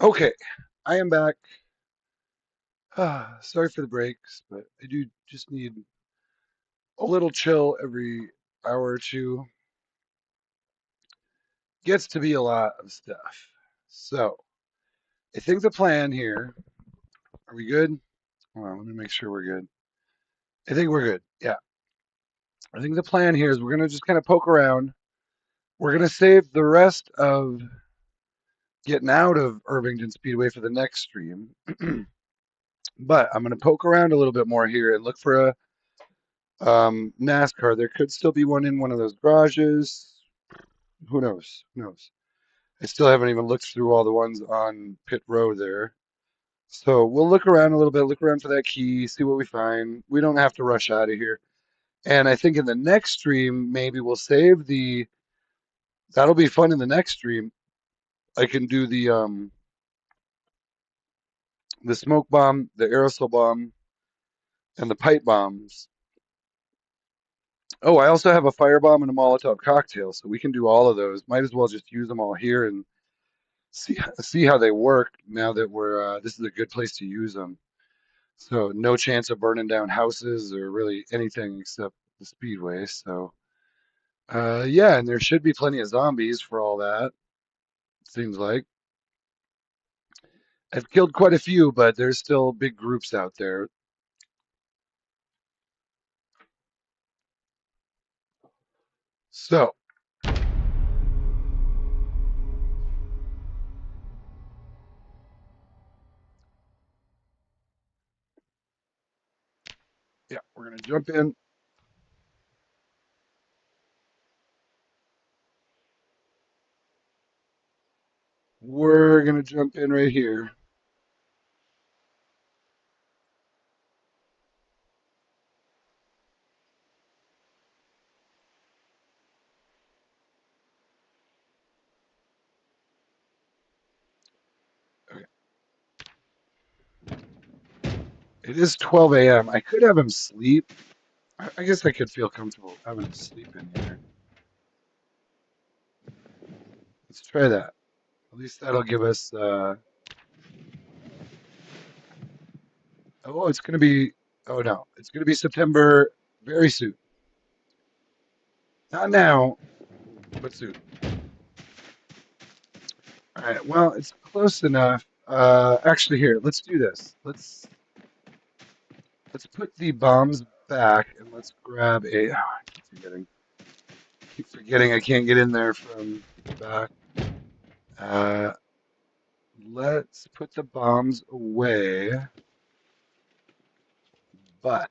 Okay, I am back. Sorry for the breaks, but I do just need a little chill every hour or two. Gets to be a lot of stuff. So, I think the plan here, are we good? Hold on, let me make sure we're good. I think we're good. Yeah. I think the plan here is we're going to just kind of poke around. We're going to save the rest of getting out of Irvington Speedway for the next stream. But I'm going to poke around a little bit more here and look for a NASCAR. There could still be one in one of those garages. Who knows? Who knows? I still haven't even looked through all the ones on pit road there. So we'll look around a little bit, look around for that key, see what we find. We don't have to rush out of here. And I think in the next stream, maybe we'll save the. That'll be fun in the next stream. I can do the smoke bomb, the aerosol bomb, and the pipe bombs. Oh, I also have a firebomb and a Molotov cocktail, so we can do all of those. Might as well just use them all here and see how they work now that we're this is a good place to use them. So no chance of burning down houses or really anything except the speedway. So yeah, and there should be plenty of zombies for all that. Seems like I've killed quite a few, but there's still big groups out there. So yeah, we're gonna jump in. We're gonna jump in right here. Okay. It is 12 a.m. I could have him sleep. I guess I could feel comfortable having him sleep in here. Let's try that. At least that'll give us. Oh, it's gonna be. Oh no, it's gonna be September very soon. Not now, but soon. All right. Well, it's close enough. Actually, here, let's do this. Let's put the bombs back and let's grab a. Oh, keep forgetting I can't get in there from the back. Uh, let's put the bombs away, but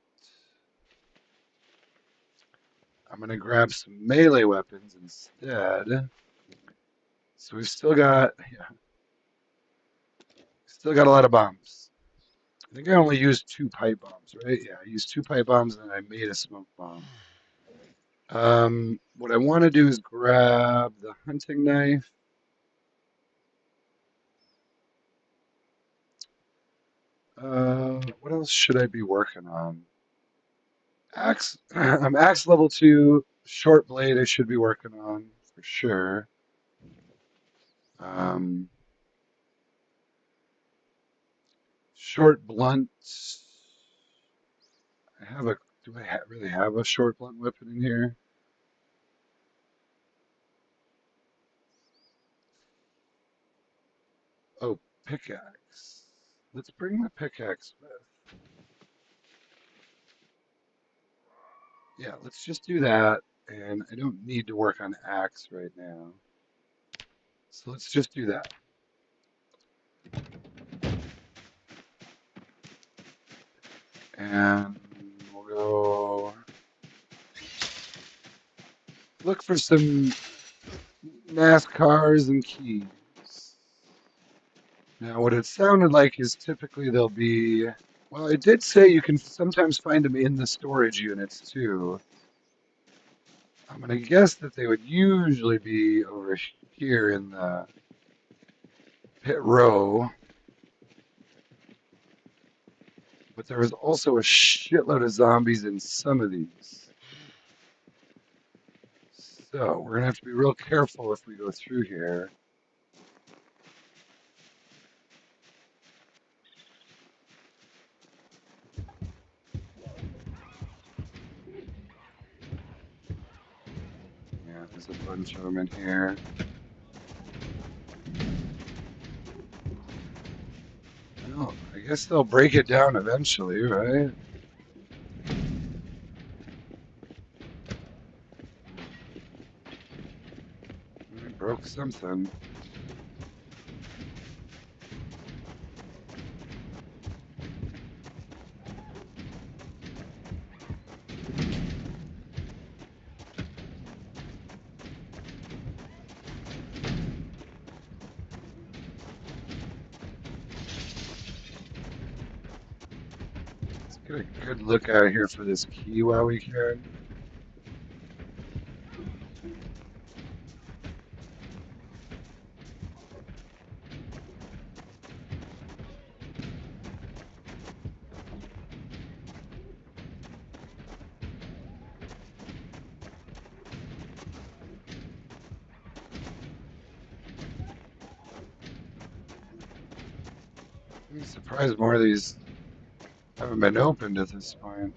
I'm gonna grab some melee weapons instead. So we've still got, yeah, still got a lot of bombs. I think I only used two pipe bombs, right? Yeah, I used two pipe bombs and I made a smoke bomb. What I want to do is grab the hunting knife. What else should I be working on? Axe. I'm axe level 2. Short blade I should be working on for sure. Um, short blunt. I have a. Do I really have a short blunt weapon in here? Oh, pickaxe. Let's bring the pickaxe with. Yeah, let's just do that. And I don't need to work on axe right now. So let's just do that. And we'll go look for some NASCARs and keys. Now, what it sounded like is typically they'll be, well, it did say you can sometimes find them in the storage units too. I'm going to guess that they would usually be over here in the pit row. But there was also a shitload of zombies in some of these. So we're going to have to be real careful if we go through here. There's a bunch of them in here. Well, I guess they'll break it down eventually, right? I broke something. Let's get a good look out here for this key while we can. I'm surprised more of these haven't been opened at this point.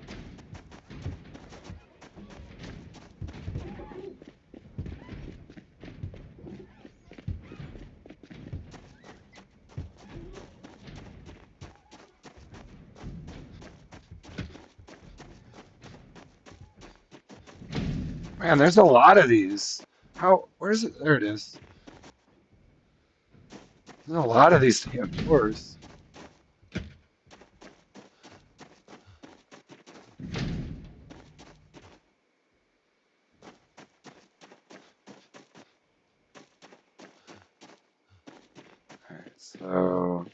Man, there's a lot of these. Where's it? There it is. There's a lot of these damn doors. Alright, so.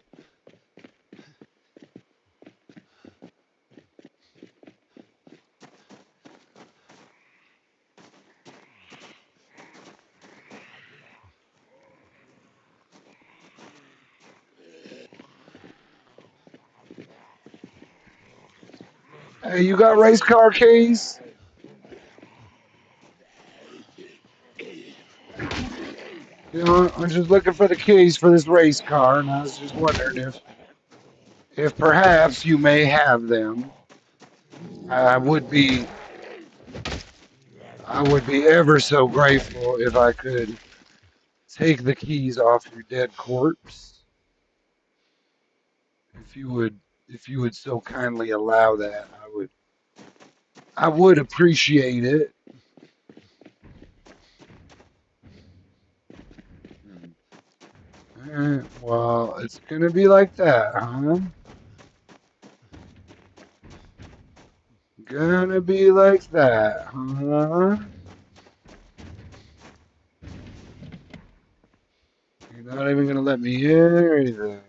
Hey, you got race car keys? You know, I'm just looking for the keys for this race car, and I was just wondering if perhaps you may have them. I would be I would be ever so grateful if I could take the keys off your dead corpse. If you would if you would so kindly allow that, I would appreciate it. Alright, well, it's gonna be like that, huh? Gonna be like that, huh? You're not even gonna let me in or anything.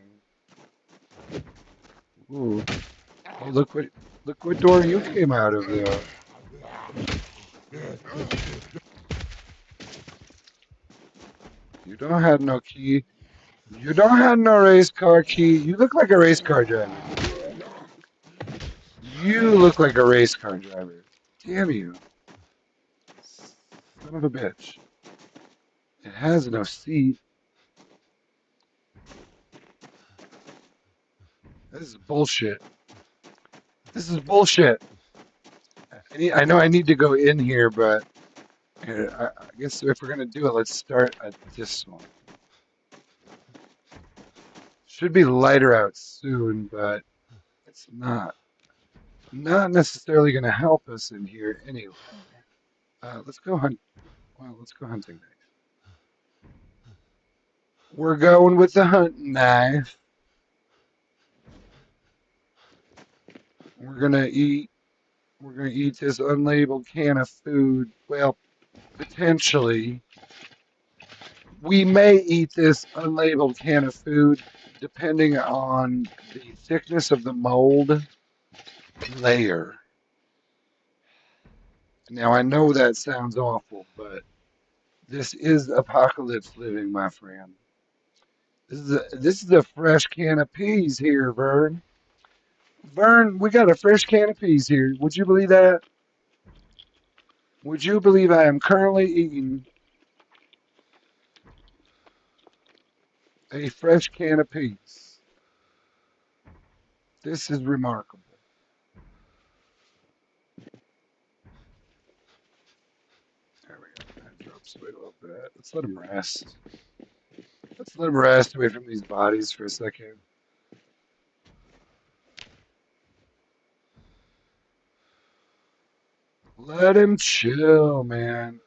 Ooh. Hey, look what door you came out of though. You don't have no key. You don't have no race car key. You look like a race car driver. You look like a race car driver. Damn you. Son of a bitch. It has no seat. This is bullshit. This is bullshit. I know I need to go in here, but I guess if we're gonna do it, let's start at this one. Should be lighter out soon, but it's not necessarily gonna help us in here anyway. Let's go hunt. Well, let's go hunting knife. We're going with the hunting knife. We're gonna eat. We're gonna eat this unlabeled can of food. Well, potentially. We may eat this unlabeled can of food depending on the thickness of the mold layer. Now, I know that sounds awful, but this is apocalypse living, my friend. This is a fresh can of peas here, Vern. Vern, we got a fresh can of peas here. Would you believe that? Would you believe I am currently eating a fresh can of peas? This is remarkable. There we go. I dropped bit. Let's let him rest. Let's let him rest away from these bodies for a second. Let him chill, man.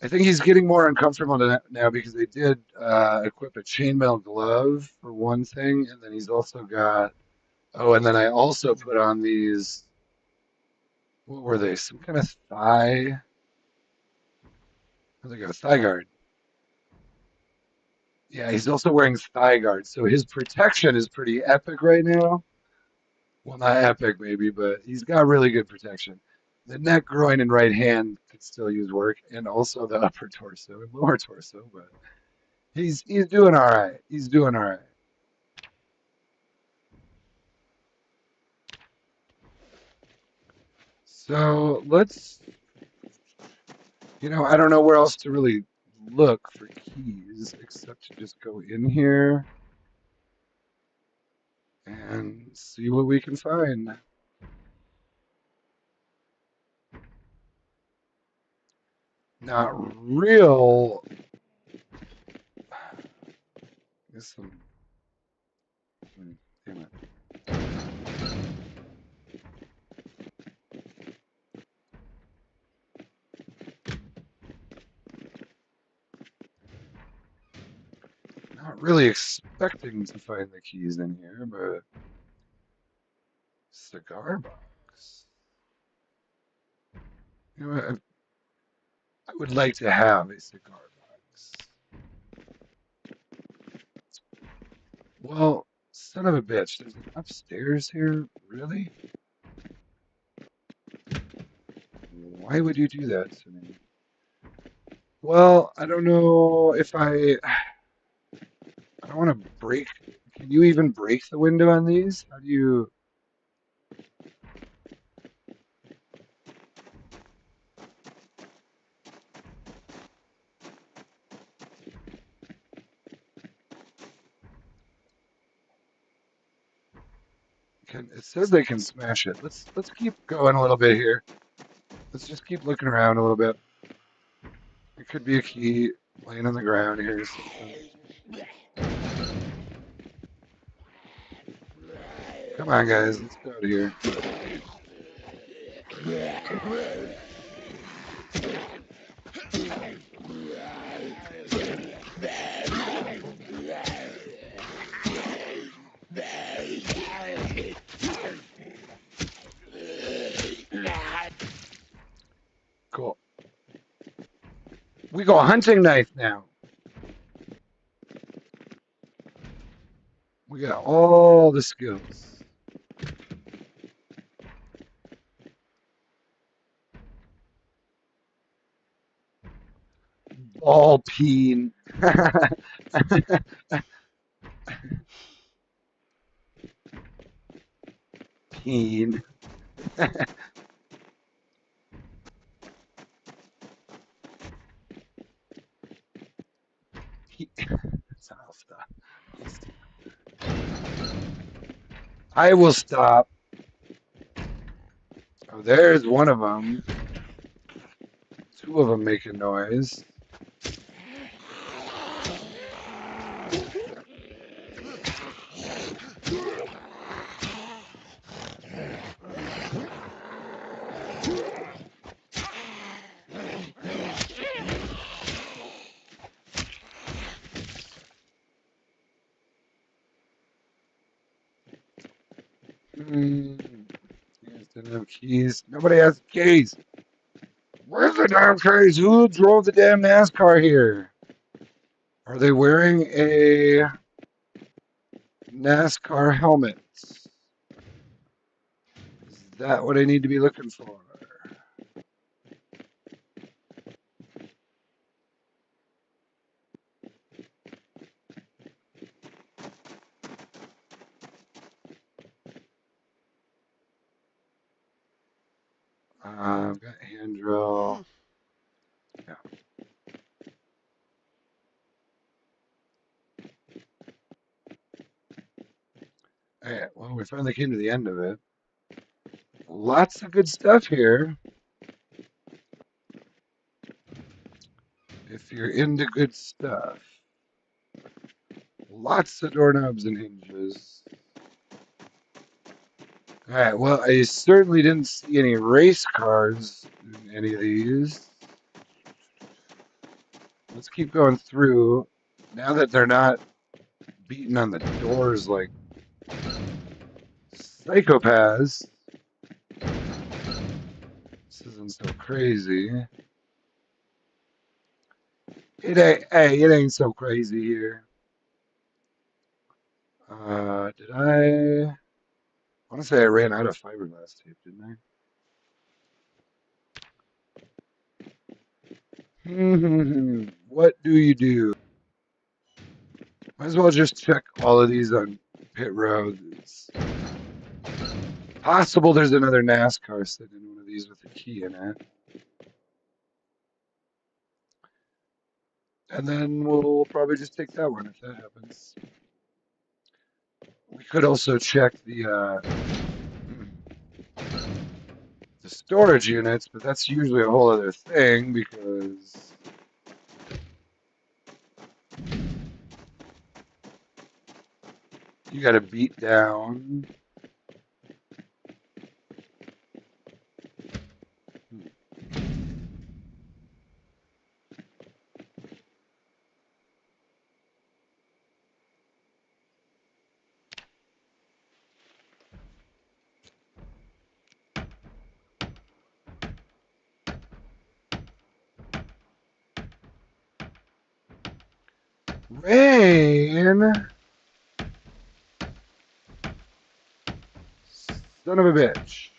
I think he's getting more uncomfortable now because they did equip a chainmail glove for one thing, and then he's also got. Oh, and then I also put on these. What were they? Some kind of thigh. I think a thigh guard. Yeah, he's also wearing thigh guard, so his protection is pretty epic right now. Well, not epic maybe, but he's got really good protection. The neck, groin, and right hand could still use work, and also the upper torso and lower torso. But he's doing all right. He's doing all right. So let's, I don't know where else to really look for keys except to just go in here and see what we can find. Not real. There's some. Damn it. Not really expecting to find the keys in here, but cigar box. You know what? I would like to have a cigar box. Well, son of a bitch, there's an upstairs here? Really? Why would you do that to me? Well, I don't know if I don't want to break. Can you even break the window on these? How do you? It says they can smash it. Let's keep going a little bit here. Let's just keep looking around a little bit. It could be a key laying on the ground here or something. Come on, guys, let's go out of here. Cool. We go hunting knife now. We got all the skills. Ball peen. Peen. I'll stop. I will stop. Oh, there's one of them. Two of them making noise. Didn't have keys. Nobody has keys. Where's the damn keys? Who drove the damn NASCAR here? Are they wearing a NASCAR helmet? Is that what I need to be looking for? I've got hand drill. Yeah. All right. Well, we finally came to the end of it. Lots of good stuff here. If you're into good stuff. Lots of doorknobs and hinges. Alright, well, I certainly didn't see any race cars in any of these. Let's keep going through. Now that they're not beating on the doors like psychopaths, this isn't so crazy. It ain't so crazy here. Did I want to say I ran out of fiberglass tape, didn't I? What do you do? Might as well just check all of these on pit road. It's possible there's another NASCAR sitting in one of these with a key in it. And then we'll probably just take that one if that happens. We could also check the storage units, but that's usually a whole other thing because you got to beat down. Rain! Son of a bitch.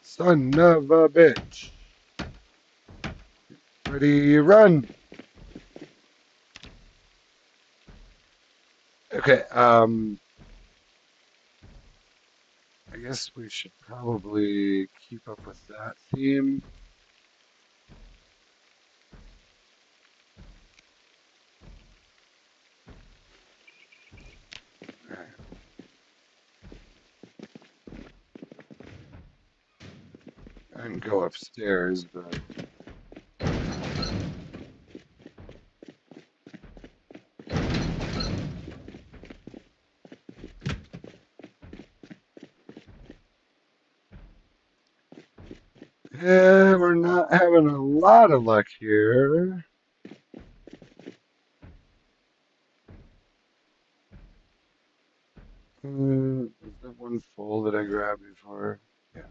Son of a bitch. Ready, run. Okay, I guess we should probably keep up with that theme. Alright. I can go upstairs, but yeah, we're not having a lot of luck here. Is that one full that I grabbed before? Yeah.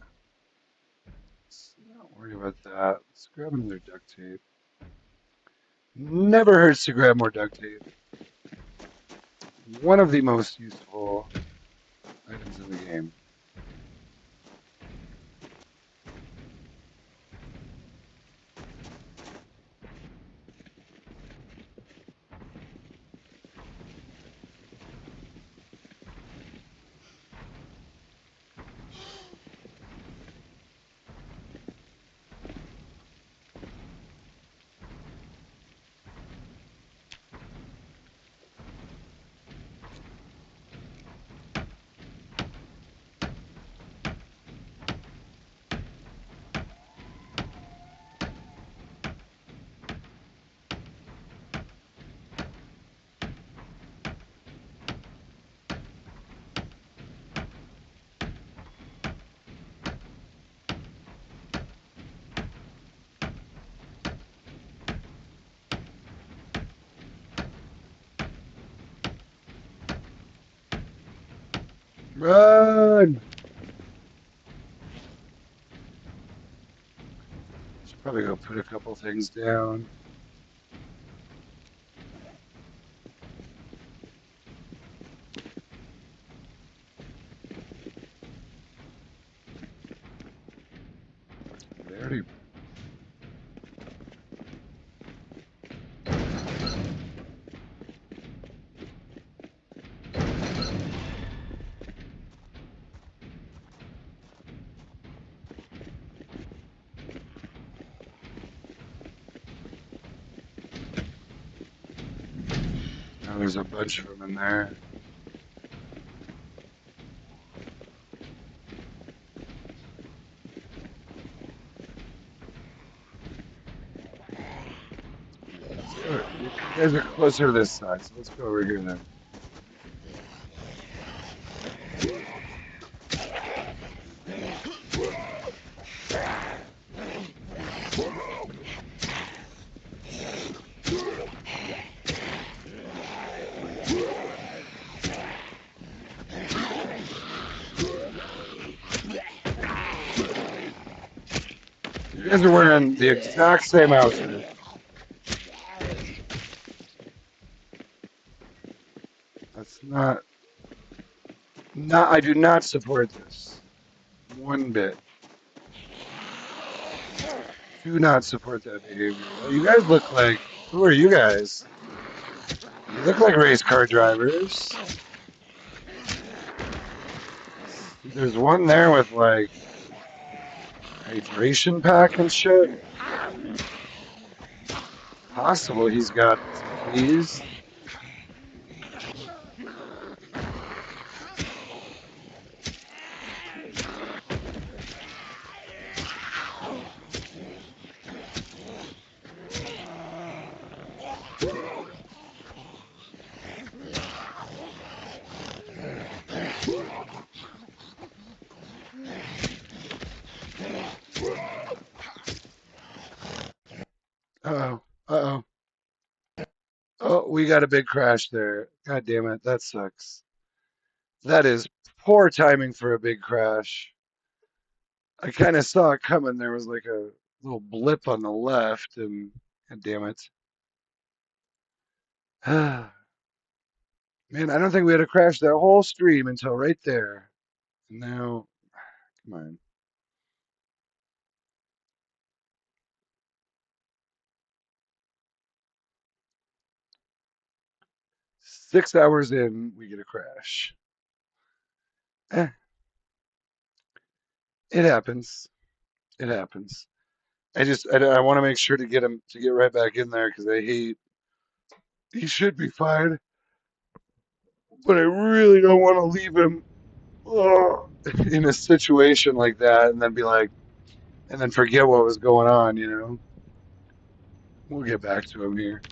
Let's not worry about that. Let's grab another duct tape. Never hurts to grab more duct tape. One of the most useful items in the game. Run! Should probably go put a couple things down. They already. Oh, there's a bunch of them in there. You guys are closer to this side, so let's go over here then. You guys are wearing the exact same outfit. That's not. I do not support this. One bit. Do not support that behavior. You guys look like. Who are you guys? You look like race car drivers. There's one there with like hydration pack and shit. Possible he's got some keys. Uh-oh. Uh-oh. Oh, we got a big crash there. God damn it. That sucks. That is poor timing for a big crash. I kind of saw it coming. There was like a little blip on the left, and God damn it. Man, I don't think we had a crash that whole stream until right there. Now, come on. Six hours in, we get a crash. Eh, it happens. It happens. I want to make sure to get him to get right back in there because he should be fine, but I really don't want to leave him in a situation like that and then be like, and then forget what was going on, you know? We'll get back to him here.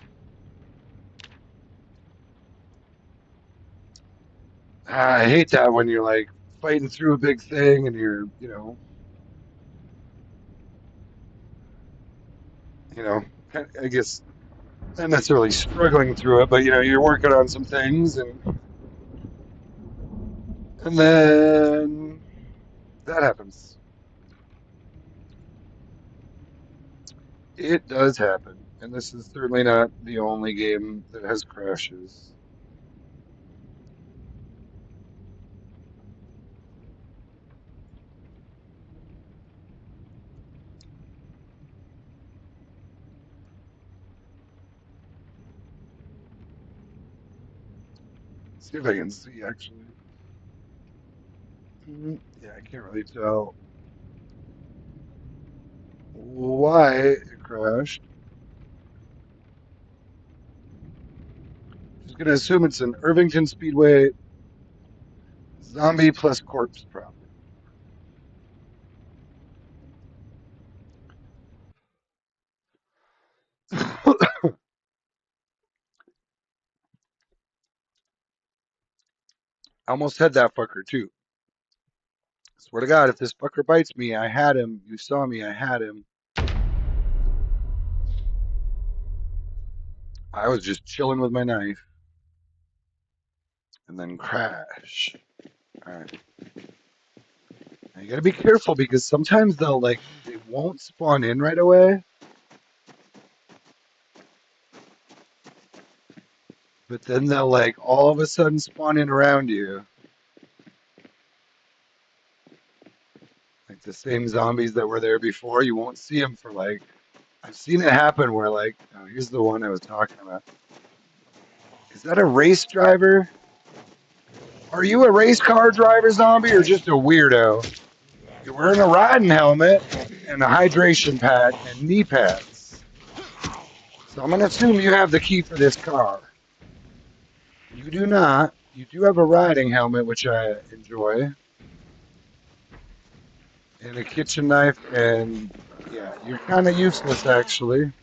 I hate that when you're like fighting through a big thing and you're, I guess not necessarily struggling through it, but you're working on some things and then that happens. It does happen, and this is certainly not the only game that has crashes. See if I can see actually. Yeah, I can't really tell why it crashed. Just gonna assume it's an Irvington Speedway zombie plus corpse problem. Almost had that fucker too. Swear to God, if this fucker bites me, I had him. You saw me, I had him. I was just chilling with my knife. And then crash. Alright. Now you gotta be careful because sometimes they won't spawn in right away. But then they'll like all of a sudden spawn in around you. Like the same zombies that were there before. You won't see them for like, I've seen it happen where like, oh, here's the one I was talking about. Is that a race driver? Are you a race car driver zombie or just a weirdo? You're wearing a riding helmet and a hydration pack and knee pads. So I'm going to assume you have the key for this car. You do not. You do have a riding helmet, which I enjoy. And a kitchen knife, and yeah, you're kind of useless, actually.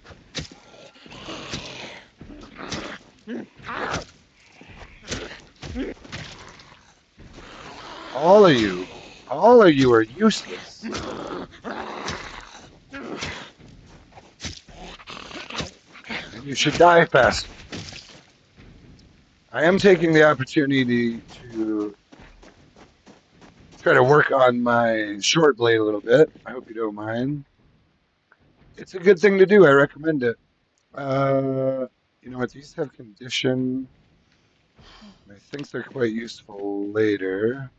All of you are useless. And you should die fast. I am taking the opportunity to try to work on my short blade a little bit. I hope you don't mind. It's a good thing to do. I recommend it. You know what? These have condition. I think they're quite useful later.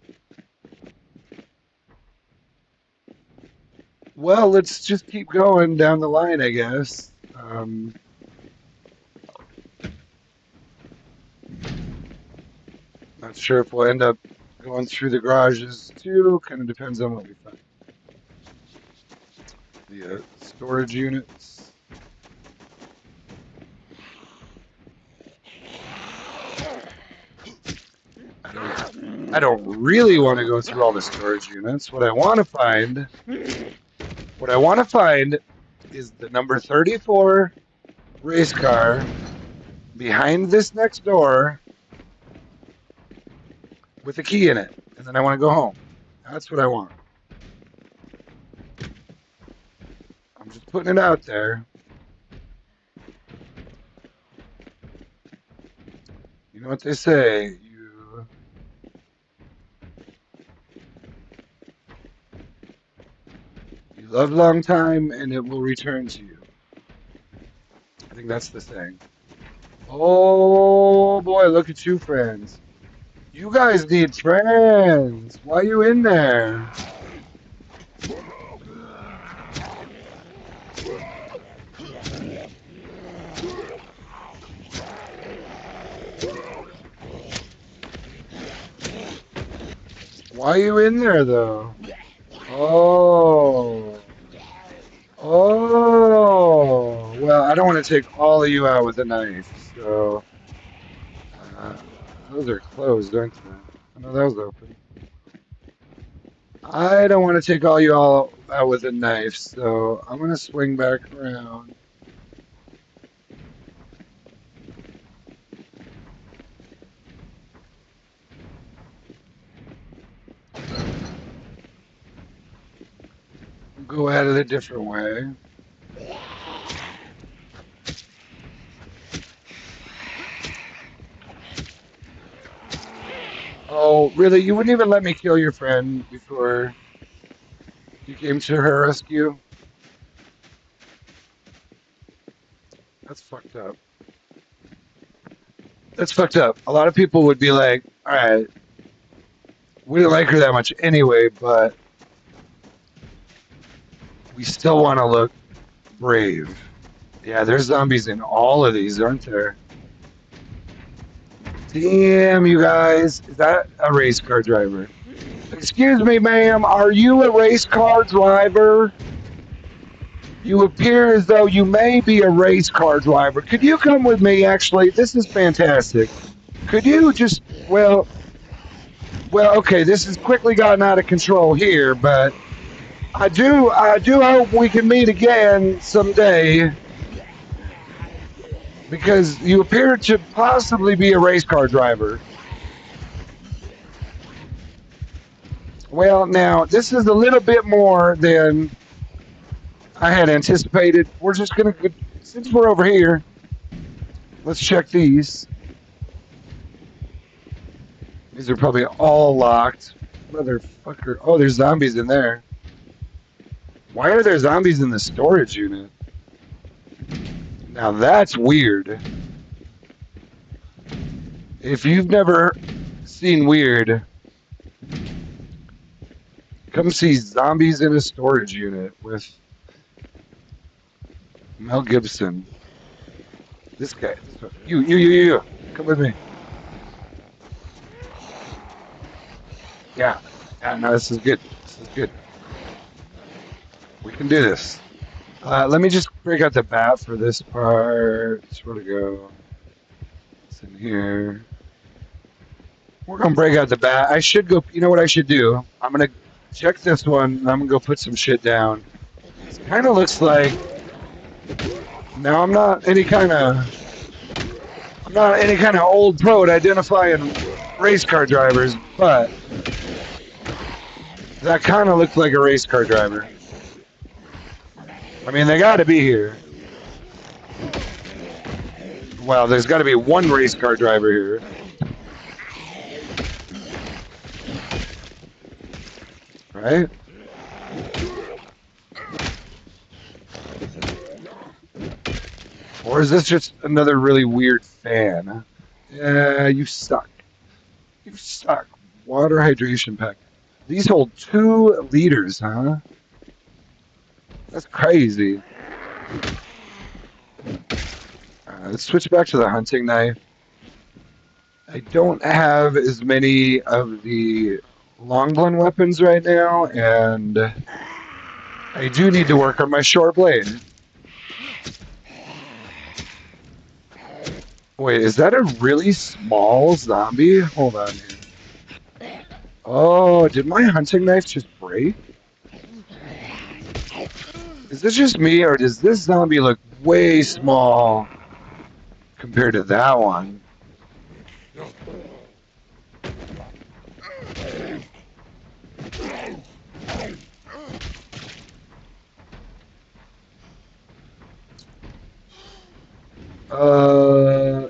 Well, let's just keep going down the line, I guess. Not sure if we'll end up going through the garages too. Kind of depends on what we find. The storage units. I don't really want to go through all the storage units. What I want to find is the number 34 race car behind this next door with a key in it, and then I want to go home. That's what I want. I'm just putting it out there. You know what they say, you love long time and it will return to you. I think that's the saying. Oh boy, look at you, friends. You guys need friends. Why are you in there? Why are you in there, though? Oh. Oh. Well, I don't want to take all of you out with a knife, so... those are closed, aren't they? I know that was open. I don't want to take all you all out with a knife, so I'm going to swing back around. Go at it a different way. Oh, really? You wouldn't even let me kill your friend before you came to her rescue? That's fucked up. That's fucked up. A lot of people would be like, all right, we didn't like her that much anyway, but we still want to look brave. Yeah, there's zombies in all of these, aren't there? Damn, you guys. Is that a race car driver? Excuse me, ma'am. Are you a race car driver? You appear as though you may be a race car driver. Could you come with me, actually? This is fantastic. Could you just, well, okay, this has quickly gotten out of control here, but I do hope we can meet again someday, because you appear to possibly be a race car driver. Well, now, this is a little bit more than I had anticipated. We're just going to, since we're over here, let's check these. These are probably all locked. Motherfucker. Oh, there's zombies in there. Why are there zombies in the storage unit? Now that's weird. If you've never seen weird, come see Zombies in a Storage Unit with Mel Gibson. This guy. You. Come with me. Yeah. No, this is good. This is good. We can do this. Let me just break out the bat for this part. Where to go? It's in here. We're going to break out the bat. I should go. You know what I should do? I'm going to check this one, and I'm going to go put some shit down. It kind of looks like... Now, I'm not any kind of... I'm not any kind of old pro at identifying race car drivers, but that kind of looked like a race car driver. I mean, they got to be here. Well, there's got to be one race car driver here. Right? Or is this just another really weird fan? Yeah, you suck. You suck. Water hydration pack. These hold 2 liters, huh? That's crazy. Let's switch back to the hunting knife. I don't have as many of the long blunt weapons right now, and I do need to work on my short blade. Wait, is that a really small zombie? Hold on here. Oh, did my hunting knife just break? Is this just me, or does this zombie look way small compared to that one?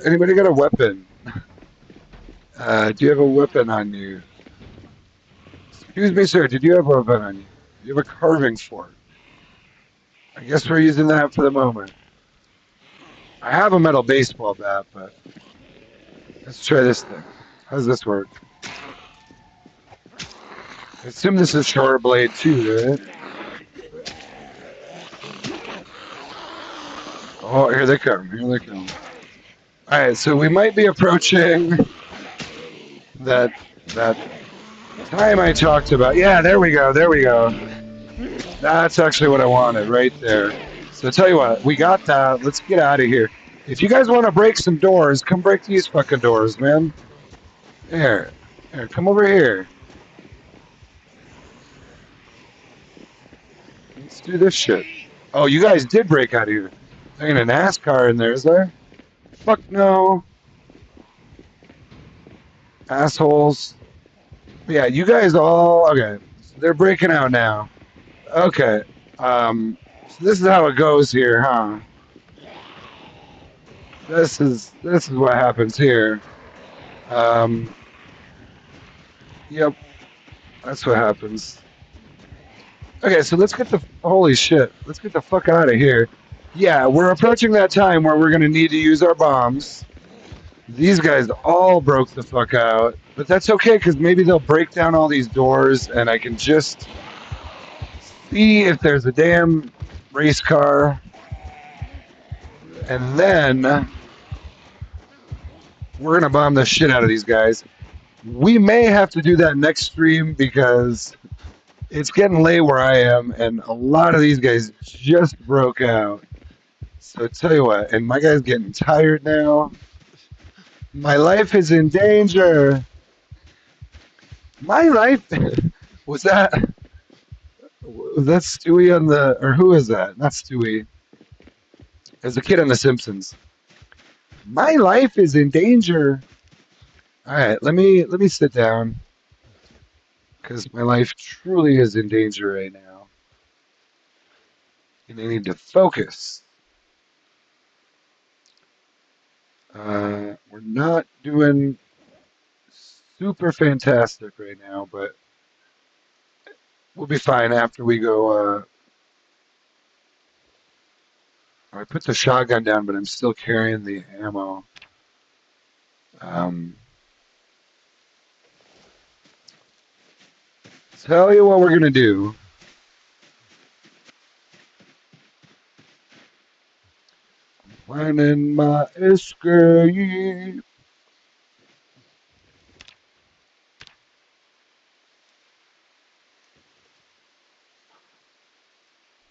Anybody got a weapon? Do you have a weapon on you? Excuse me, sir, did you have a weapon on you? Do you have a carving fork? I guess we're using that for the moment. I have a metal baseball bat, but let's try this thing. How does this work? I assume this is short blade too, right? Oh, here they come. Here they come. All right, so we might be approaching that time I talked about. Yeah, there we go. There we go. That's actually what I wanted right there. So tell you what, we got that. Let's get out of here. If you guys want to break some doors, come break these fucking doors, man. Here, come over here. Let's do this shit. Oh, you guys did break out of here. There ain't a NASCAR in there, is there? Fuck no. Assholes. Yeah, you guys all... Okay, they're breaking out now. Okay. So this is how it goes here, huh? This is what happens here. Yep. That's what happens. Okay, so let's get the... Holy shit. Let's get the fuck out of here. Yeah, we're approaching that time where we're going to need to use our bombs. These guys all broke the fuck out. But that's okay, because maybe they'll break down all these doors, and I can just see if there's a damn race car. And then we're going to bomb the shit out of these guys. We may have to do that next stream, because it's getting late where I am, and a lot of these guys just broke out. So I tell you what, and my guy's getting tired now. My life is in danger. My life was that Stewie on the, or who is that? Not Stewie. As a kid on The Simpsons. My life is in danger. All right, let me sit down, because my life truly is in danger right now, and I need to focus. We're not doing super fantastic right now, but we'll be fine after we go. I put the shotgun down, but I'm still carrying the ammo. Tell you what we're gonna do. I'm planning my escape.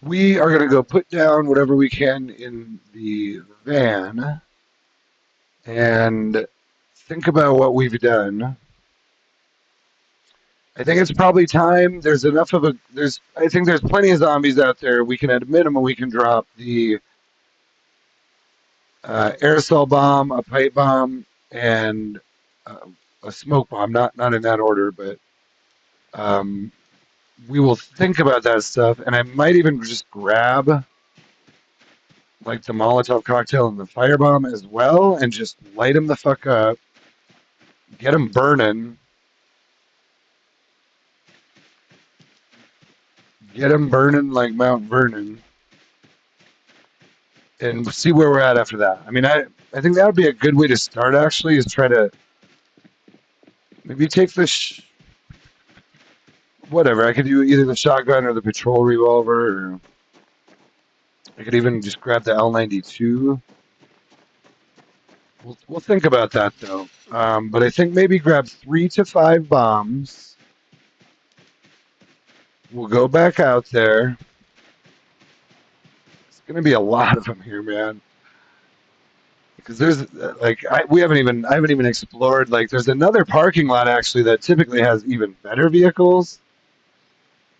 We are gonna go put down whatever we can in the van and think about what we've done. I think it's probably time. There's enough of a. I think there's plenty of zombies out there. We can, at a minimum, we can drop the aerosol bomb, a pipe bomb, and a smoke bomb. Not in that order, but um, we will think about that stuff, and I might even just grab like the Molotov cocktail and the firebomb as well, and just light them the fuck up, get them burning, like Mount Vernon, and see where we're at after that. I mean, I think that would be a good way to start. Actually, is try to maybe take the whatever. I could do either the shotgun or the patrol revolver, or I could even just grab the L92. We'll think about that though. But I think maybe grab 3 to 5 bombs. We'll go back out there. It's gonna be a lot of them here, man. Because there's I haven't even explored, like, there's another parking lot actually that typically has even better vehicles.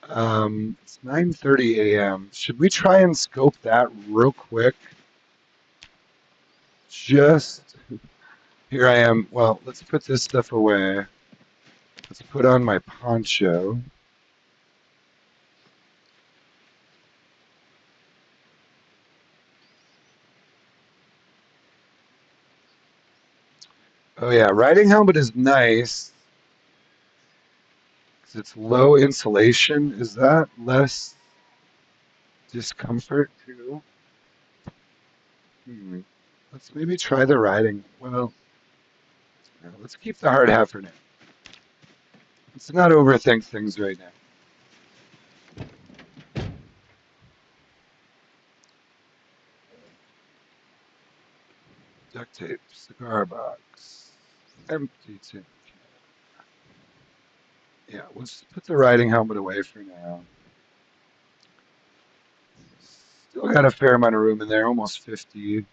It's 9:30 a.m. Should we try and scope that real quick? Just here I am. Well, let's put this stuff away. Let's put on my poncho. Oh yeah, riding helmet is nice because it's low insulation. Is that less discomfort too? Hmm. Let's maybe try the riding. Well, let's keep the hard hat for now. Let's not overthink things right now. Duct tape, cigar box, empty tin can. Yeah, let's put the riding helmet away for now. Still got a fair amount of room in there, almost 50.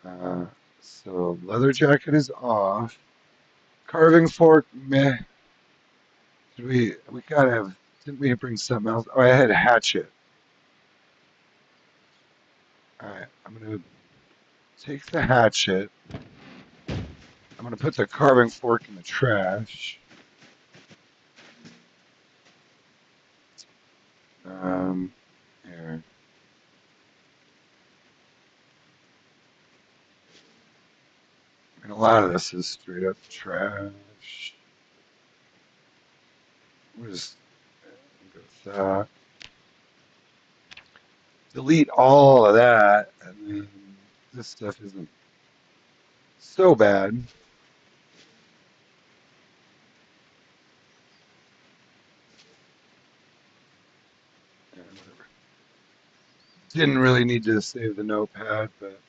Uh, so leather jacket is off. Carving fork, meh. We gotta have? Didn't we bring something else? Oh, I had a hatchet. All right, I'm gonna take the hatchet. I'm gonna put the carving fork in the trash. Here. And a lot of this is straight up trash. We'll just go with that. Delete all of that, and then this stuff isn't so bad. Yeah, whatever. Didn't really need to save the notepad, but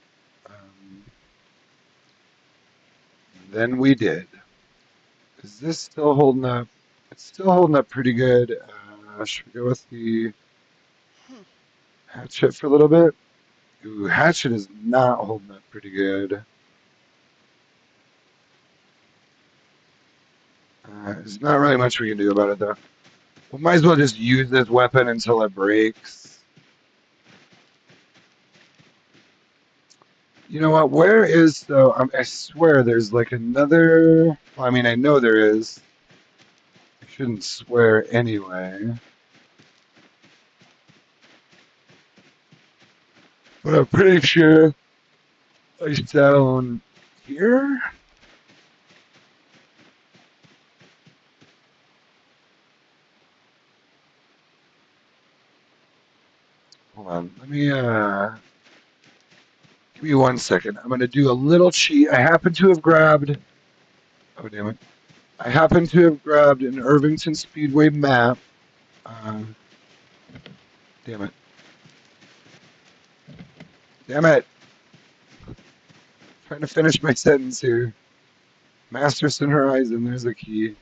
then we did. Is this still holding up? It's still holding up pretty good. Should we go with the hatchet for a little bit? Ooh, hatchet is not holding up pretty good. There's not really much we can do about it, though. We might as well just use this weapon until it breaks. You know what? Where is, though? I swear there's like another. Well, I mean, I know there is. I shouldn't swear anyway. But I'm pretty sure it's down here. Hold on. Give me 1 second. I'm gonna do a little cheat. I happen to have grabbed. Oh damn it! I happen to have grabbed an Irvington Speedway map. Uh, damn it! Damn it! Trying to finish my sentence here. Masterson Horizon. There's a key.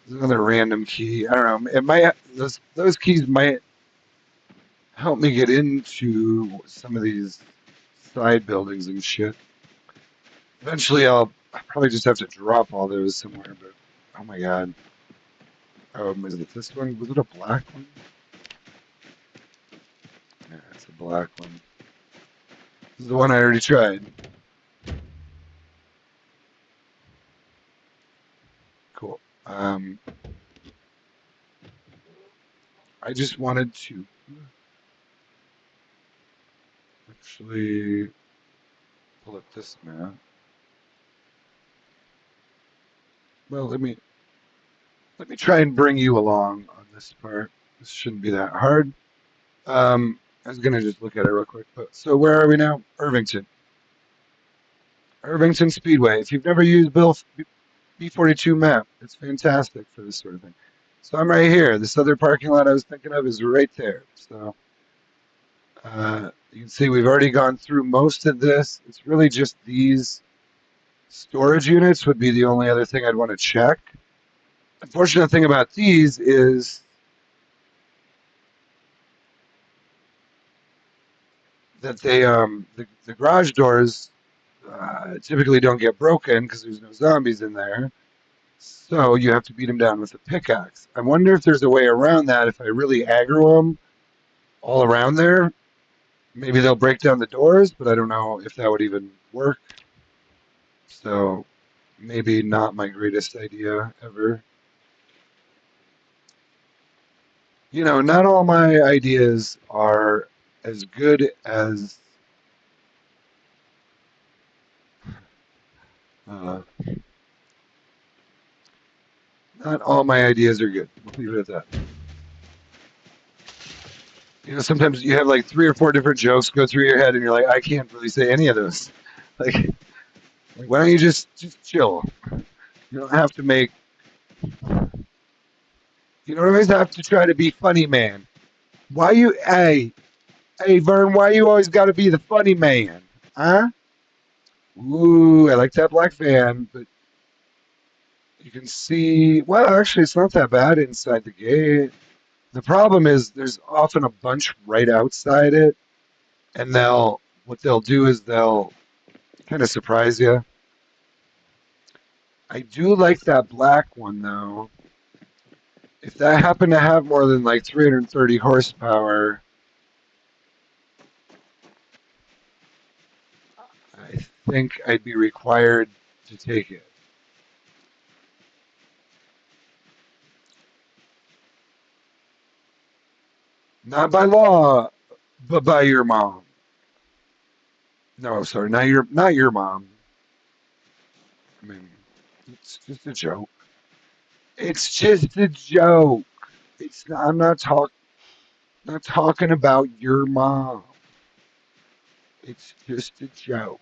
There's another random key. I don't know. It might. Those keys might help me get into some of these side buildings and shit. Eventually, I'll probably just have to drop all those somewhere. But oh my god. Oh, is it this one? Was it a black one? Yeah, it's a black one. This is the one I already tried. Cool. I just wanted to actually pull up this map. Well, let me try and bring you along on this part. This shouldn't be that hard. I was gonna just look at it real quick. But so where are we now? Irvington. Irvington Speedway. If you've never used B42 map, it's fantastic for this sort of thing. So I'm right here. This other parking lot I was thinking of is right there. So you can see we've already gone through most of this. It's really just these storage units would be the only other thing I'd want to check. Unfortunate thing about these is that the garage doors typically don't get broken because there's no zombies in there. So you have to beat them down with a pickaxe. I wonder if there's a way around that if I really aggro them all around there. Maybe they'll break down the doors, but I don't know if that would even work. So maybe not my greatest idea ever. You know, not all my ideas are as good as uh, not all my ideas are good. We'll leave it at that. You know, sometimes you have like 3 or 4 different jokes go through your head, and you're like, I can't really say any of those. Like why don't you just chill? You don't have to make. You don't always have to try to be funny, man. Why you? Hey, Vern. Why you always got to be the funny man? Huh? Ooh, I like that black van, but you can see. Well, actually, it's not that bad inside the gate. The problem is there's often a bunch right outside it, and what they'll do is they'll kind of surprise you. I do like that black one though. If that happened to have more than like 330 horsepower, I think I'd be required to take it. Not by law, but by your mom. No, sorry, not your mom. I mean, it's just a joke. It's just a joke. It's not, not talking about your mom. It's just a joke.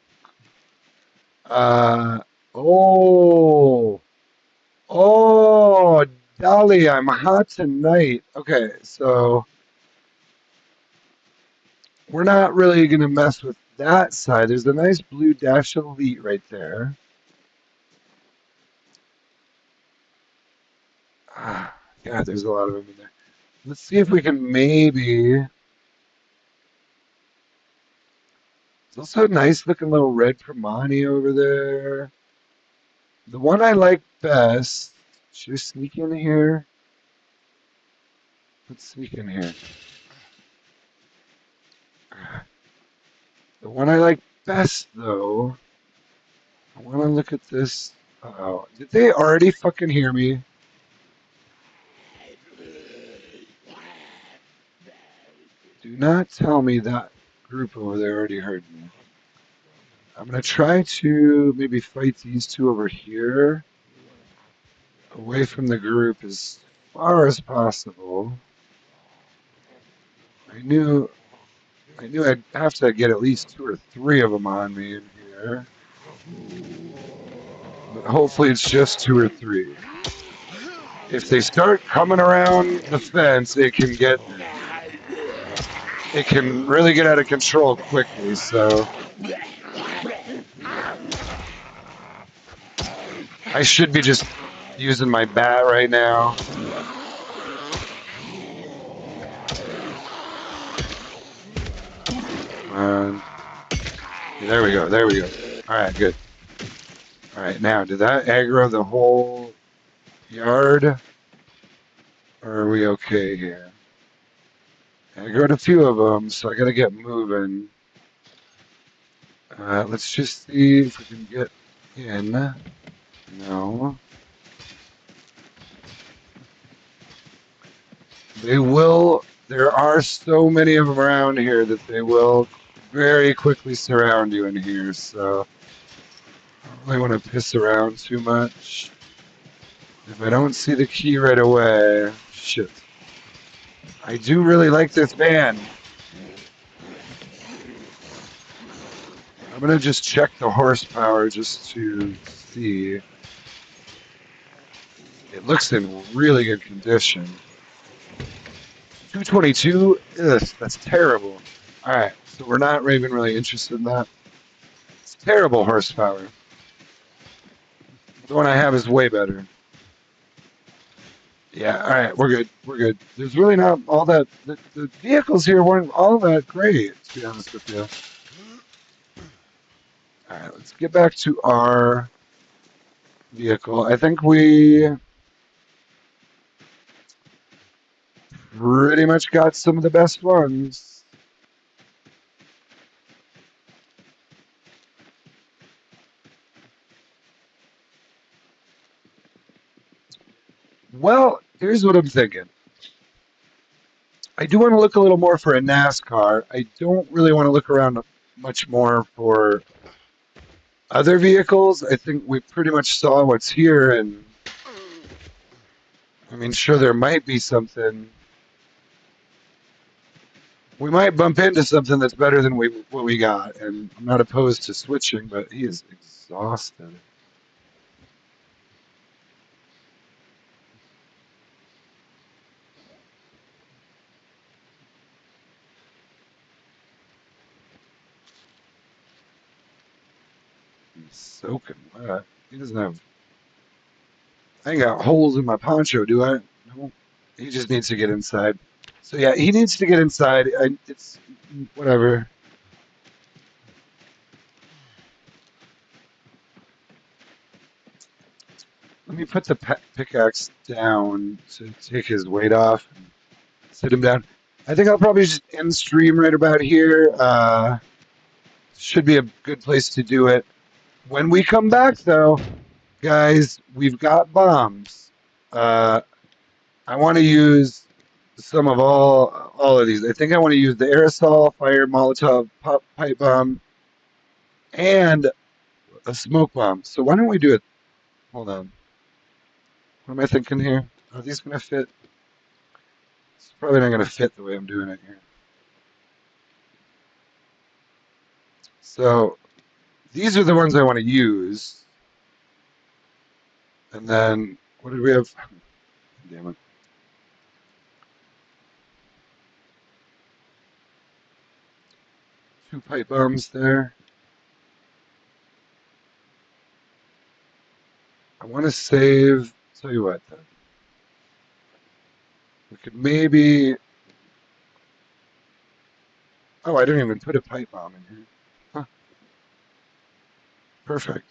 Uh oh. Oh, Dolly, I'm hot tonight. Okay, so we're not really going to mess with that side. There's a nice blue Dash Elite right there. Ah, God, there's a lot of them in there. Let's see if we can maybe. There's also a nice looking little red Primani over there. The one I like best. Should we sneak in here? Let's sneak in here. The one I like best, though. I want to look at this. Oh, did they already fucking hear me? Do not tell me that group over there already heard me. I'm going to try to maybe fight these two over here, away from the group as far as possible. I knew I'd have to get at least 2 or 3 of them on me in here. But hopefully it's just 2 or 3. If they start coming around the fence, it can really get out of control quickly, so I should be just using my bat right now. There we go. There we go. All right, good. All right, now, did that aggro the whole yard? Or are we okay here? I got a few of them, so I gotta get moving. Let's just see if we can get in. No. They will. There are so many of them around here that they will very quickly surround you in here, so I don't really want to piss around too much. If I don't see the key right away, shit. I do really like this van. I'm gonna just check the horsepower just to see. It looks in really good condition. 222? Ugh, that's terrible. Alright, so we're not even really interested in that. It's terrible horsepower. The one I have is way better. Yeah, alright, we're good. We're good. There's really not all that. The vehicles here weren't all that great, to be honest with you. Alright, let's get back to our vehicle. I think we pretty much got some of the best ones. Well, here's what I'm thinking. I do want to look a little more for a NASCAR. I don't really want to look around much more for other vehicles. I think we pretty much saw what's here, and I mean, sure, there might be something. We might bump into something that's better than what we got, and I'm not opposed to switching, but he is exhausted. He's soaking wet. He doesn't have. I ain't got holes in my poncho, do I? No. He just needs to get inside. So yeah, he needs to get inside. It's whatever. Let me put the pickaxe down to take his weight off and sit him down. I think I'll probably just end stream right about here. Should be a good place to do it. When we come back, though, guys, we've got bombs. Uh, I want to use some of all of these. I think I want to use the aerosol, fire, Molotov, pipe bomb, and a smoke bomb. So why don't we do it? Hold on. What am I thinking here? Are these gonna fit? It's probably not gonna fit the way I'm doing it here. So these are the ones I want to use. And then what did we have? Damn it. Two pipe bombs there. I want to save. Tell you what, then. We could maybe. Oh, I didn't even put a pipe bomb in here. Huh, perfect.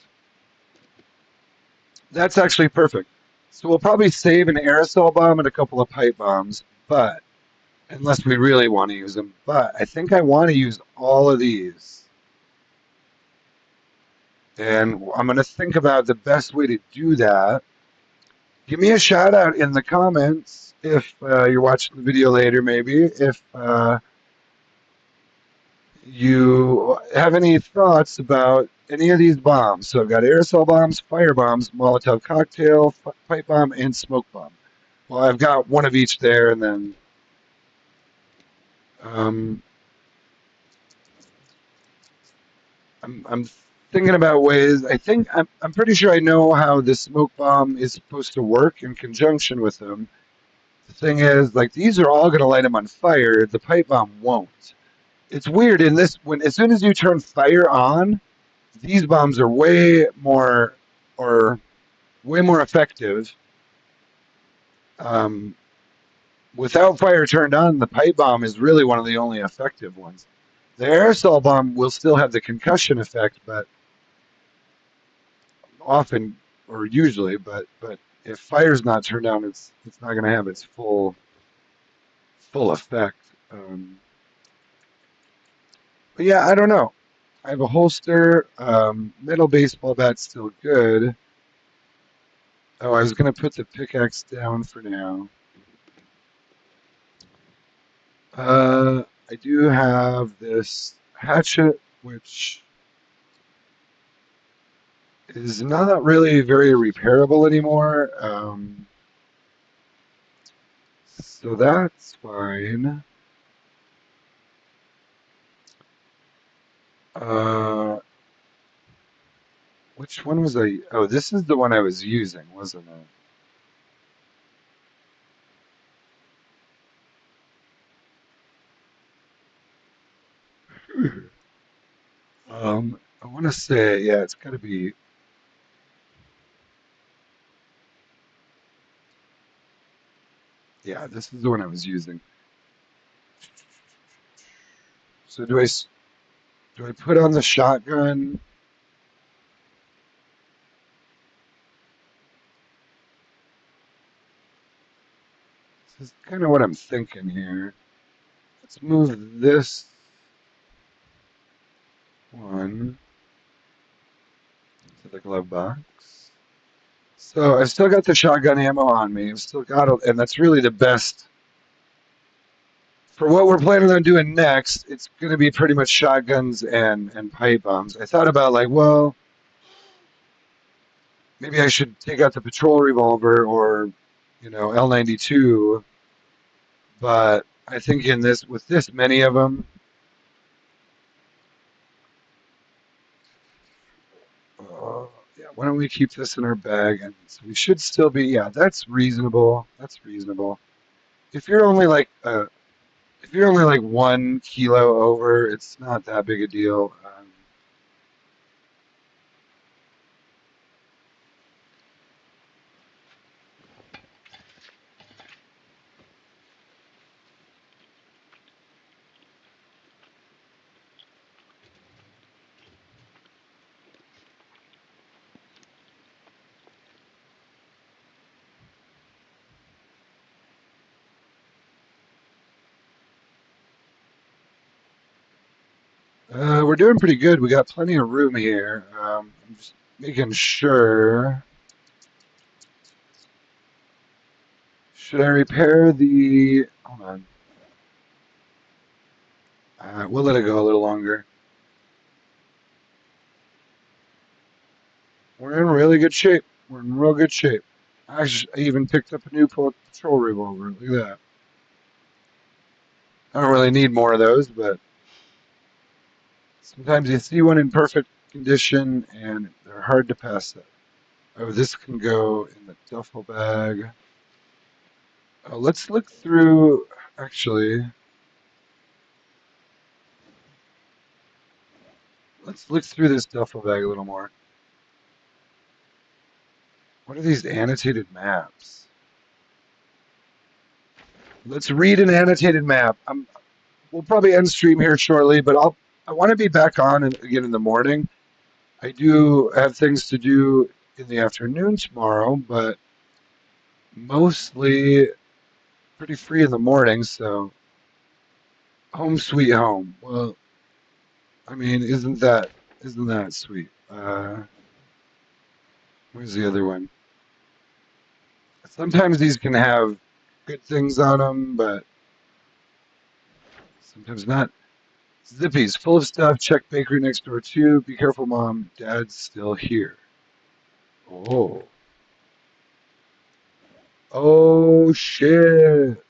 That's actually perfect. So we'll probably save an aerosol bomb and a couple of pipe bombs, but unless we really want to use them. But I think I want to use all of these. And I'm going to think about the best way to do that. Give me a shout out in the comments if you're watching the video later, maybe. If you have any thoughts about any of these bombs. So I've got aerosol bombs, fire bombs, Molotov cocktail, pipe bomb, and smoke bomb. Well, I've got one of each there, and then um, I'm thinking about ways. I'm pretty sure I know how the smoke bomb is supposed to work in conjunction with them. The thing is, like these are all going to light them on fire. The pipe bomb won't. It's weird in this when as soon as you turn fire on, these bombs are or way more effective. Um, Without fire turned on, the pipe bomb is really one of the only effective ones. The aerosol bomb will still have the concussion effect, but often or usually, but if fire's not turned on, it's not going to have its full effect. Um, but yeah, I don't know. I have a holster. Metal baseball bat's still good. Oh, I was gonna put the pickaxe down for now. I do have this hatchet, which is not really very repairable anymore. So that's fine. Uh, which one was I? Oh, this is the one I was using, wasn't it? I want to say, yeah, it's got to be. Yeah, this is the one I was using. So do I put on the shotgun? This is kind of what I'm thinking here. Let's move this one to the glove box. So I've still got the shotgun ammo on me. I've still got it, and that's really the best for what we're planning on doing next. It's going to be pretty much shotguns and pipe bombs. I thought about like, well, maybe I should take out the patrol revolver or, L92. But I think in this, with this many of them, uh, yeah, why don't we keep this in our bag? And so we should still be, yeah, that's reasonable. That's reasonable. If you're only like, uh, if you're only like 1 kilo over, it's not that big a deal. We're doing pretty good. We got plenty of room here. I'm just making sure. Should I repair the? Hold on. We'll let it go a little longer. We're in really good shape. We're in real good shape. I even picked up a new patrol revolver. Look at that. I don't really need more of those, but sometimes you see one in perfect condition and they're hard to pass up. Oh, this can go in the duffel bag. Oh, let's look through. Actually, let's look through this duffel bag a little more. What are these annotated maps? Let's read an annotated map. We'll probably end stream here shortly, but I want to be back on again in the morning. I do have things to do in the afternoon tomorrow, but mostly pretty free in the morning. So home sweet home. Well, I mean, isn't that sweet? Where's the other one? Sometimes these can have good things on them, but sometimes not. Zippy's full of stuff. Check bakery next door too. Be careful, mom. Dad's still here. Oh. Oh shit.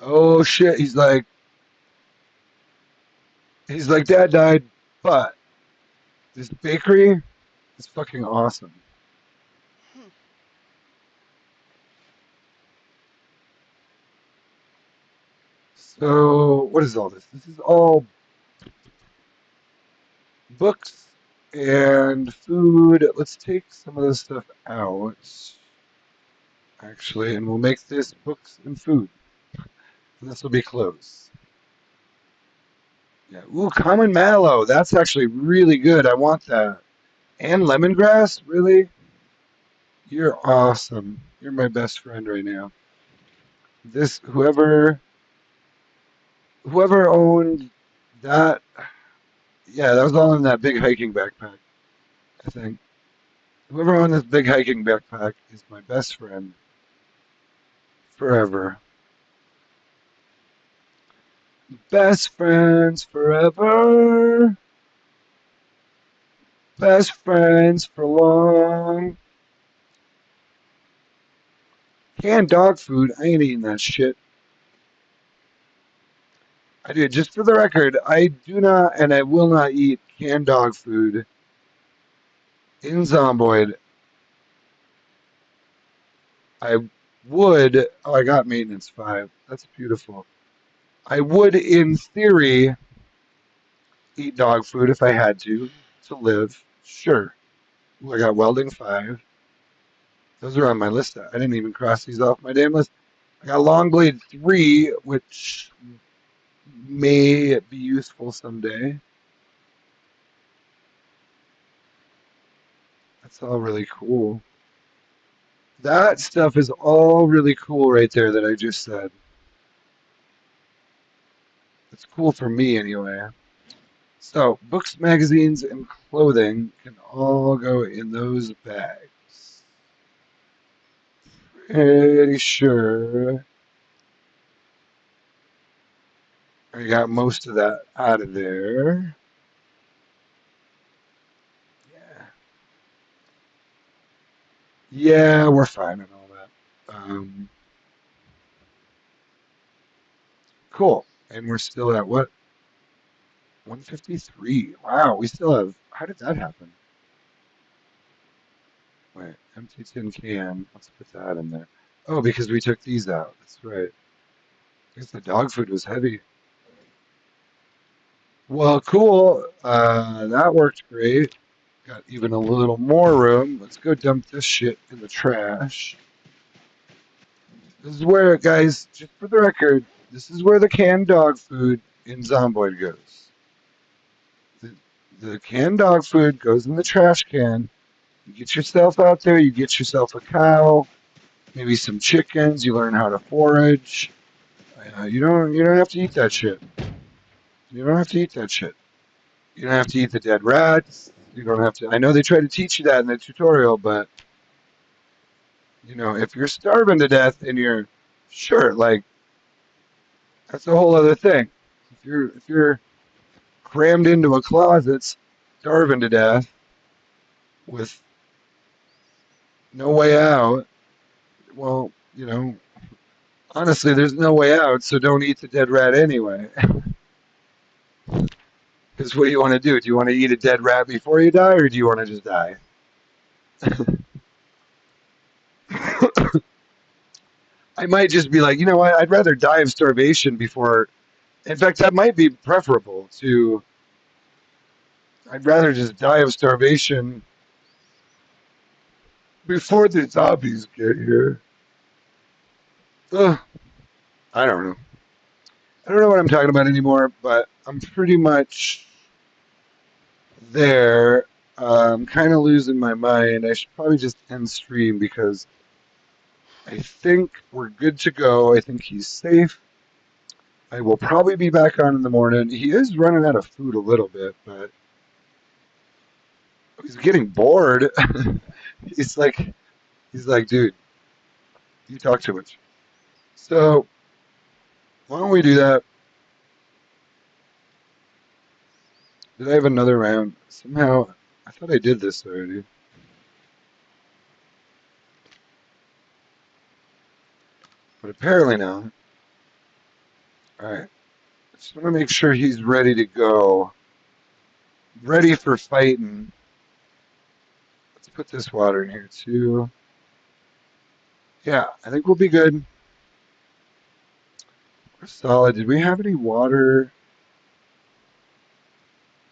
Oh shit. He's like, Dad died, but this bakery is fucking awesome. Hmm. So what is all this? This is all books and food. Let's take some of this stuff out, actually, and we'll make this books and food. And this will be close. Yeah. Ooh, common mallow. That's actually really good. I want that. And lemongrass? Really? You're awesome. You're my best friend right now. This whoever owned that, yeah, that was all in that big hiking backpack, I think. Whoever owned this big hiking backpack is my best friend forever. Best friends forever. Best friends for long. Canned dog food, I ain't eating that shit. I do. Just for the record, I do not and I will not eat canned dog food in Zomboid. I would. Oh, I got maintenance 5. That's beautiful. I would, in theory, eat dog food if I had to live. Sure. Ooh, I got welding 5. Those are on my list. I didn't even cross these off my damn list. I got long blade 3, which may be useful someday. That's all really cool. That stuff is all really cool right there that I just said. It's cool for me anyway. So, books, magazines, and clothing can all go in those bags. Pretty sure I got most of that out of there. Yeah. Yeah, we're fine and all that. Cool. And we're still at what? 153. Wow, we still have. How did that happen? Wait, empty tin can. Let's put that in there. Oh, because we took these out. That's right. I guess the dog food was heavy. Well, cool. That worked great. Got even a little more room. Let's go dump this shit in the trash. This is where, guys, just for the record, this is where the canned dog food in Zomboid goes. The, the canned dog food goes in the trash can. You get yourself out there, you get yourself a cow, maybe some chickens, you learn how to forage. You don't have to eat that shit. You don't have to eat that shit. You don't have to eat the dead rats. You don't have to. I know they try to teach you that in the tutorial, but if you're starving to death and you're sure, like that's a whole other thing. If you're crammed into a closet, starving to death with no way out, well, honestly, there's no way out, so don't eat the dead rat anyway. Because what do you want to do? Do you want to eat a dead rat before you die, or do you want to just die? I might just be like, you know what? I'd rather die of starvation before. In fact, that might be preferable to. I'd rather just die of starvation before the zombies get here. Ugh, I don't know. I don't know what I'm talking about anymore, but I'm pretty much there. I'm kind of losing my mind. I should probably just end stream because I think we're good to go. I think he's safe. I will probably be back on in the morning. He is running out of food a little bit, but he's getting bored. he's like, he's like, dude, you talk too much. So why don't we do that? Did I have another round? Somehow, I thought I did this already, but apparently not. All right. Just want to make sure he's ready to go, ready for fighting. Let's put this water in here too. Yeah, I think we'll be good. We're solid. Did we have any water?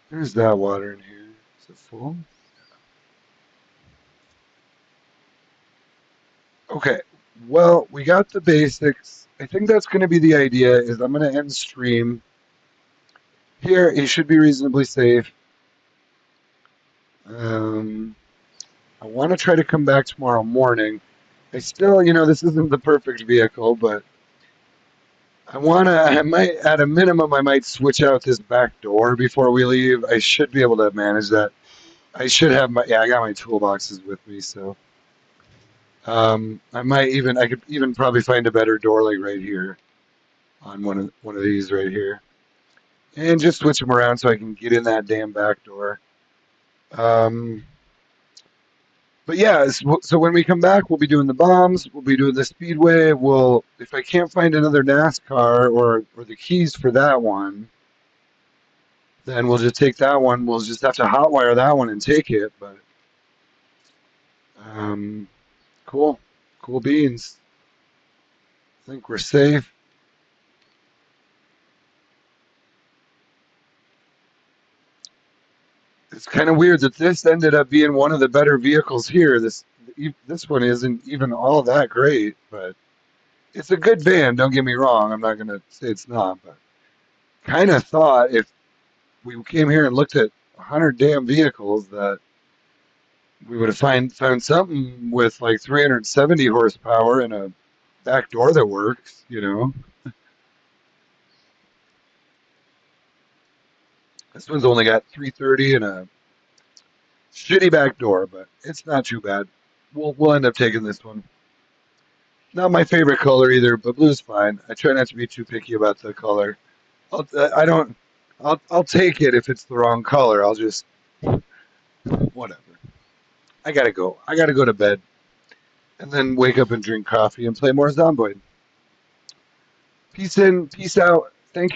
There's that water in here. Is it full? Okay. Well, we got the basics. I think that's going to be the idea. Is I'm going to end stream here. He should be reasonably safe. Um, I want to try to come back tomorrow morning. I still, this isn't the perfect vehicle, but I might, at a minimum, I might switch out this back door before we leave. I should be able to manage that. I should have yeah, I got my toolboxes with me, so I could even probably find a better door like right here on one of these right here, and just switch them around so I can get in that damn back door. Um, but yeah, so when we come back, we'll be doing the bombs. We'll be doing the speedway. If I can't find another NASCAR or the keys for that one, then we'll just take that one. We'll just have to hotwire that one and take it. But um, cool, cool beans. I think we're safe. It's kind of weird that this ended up being one of the better vehicles here. This one isn't even all that great, but it's a good van. Don't get me wrong. I'm not gonna say it's not, but kind of thought if we came here and looked at 100 damn vehicles that we would have found something with like 370 horsepower and a back door that works. This one's only got 330 and a shitty back door, but it's not too bad. We'll end up taking this one. Not my favorite color either, but blue's fine. I try not to be too picky about the color. I'll, I don't. I'll take it if it's the wrong color. I'll just whatever. I gotta go. I gotta go to bed and then wake up and drink coffee and play more Zomboid. Peace in, peace out.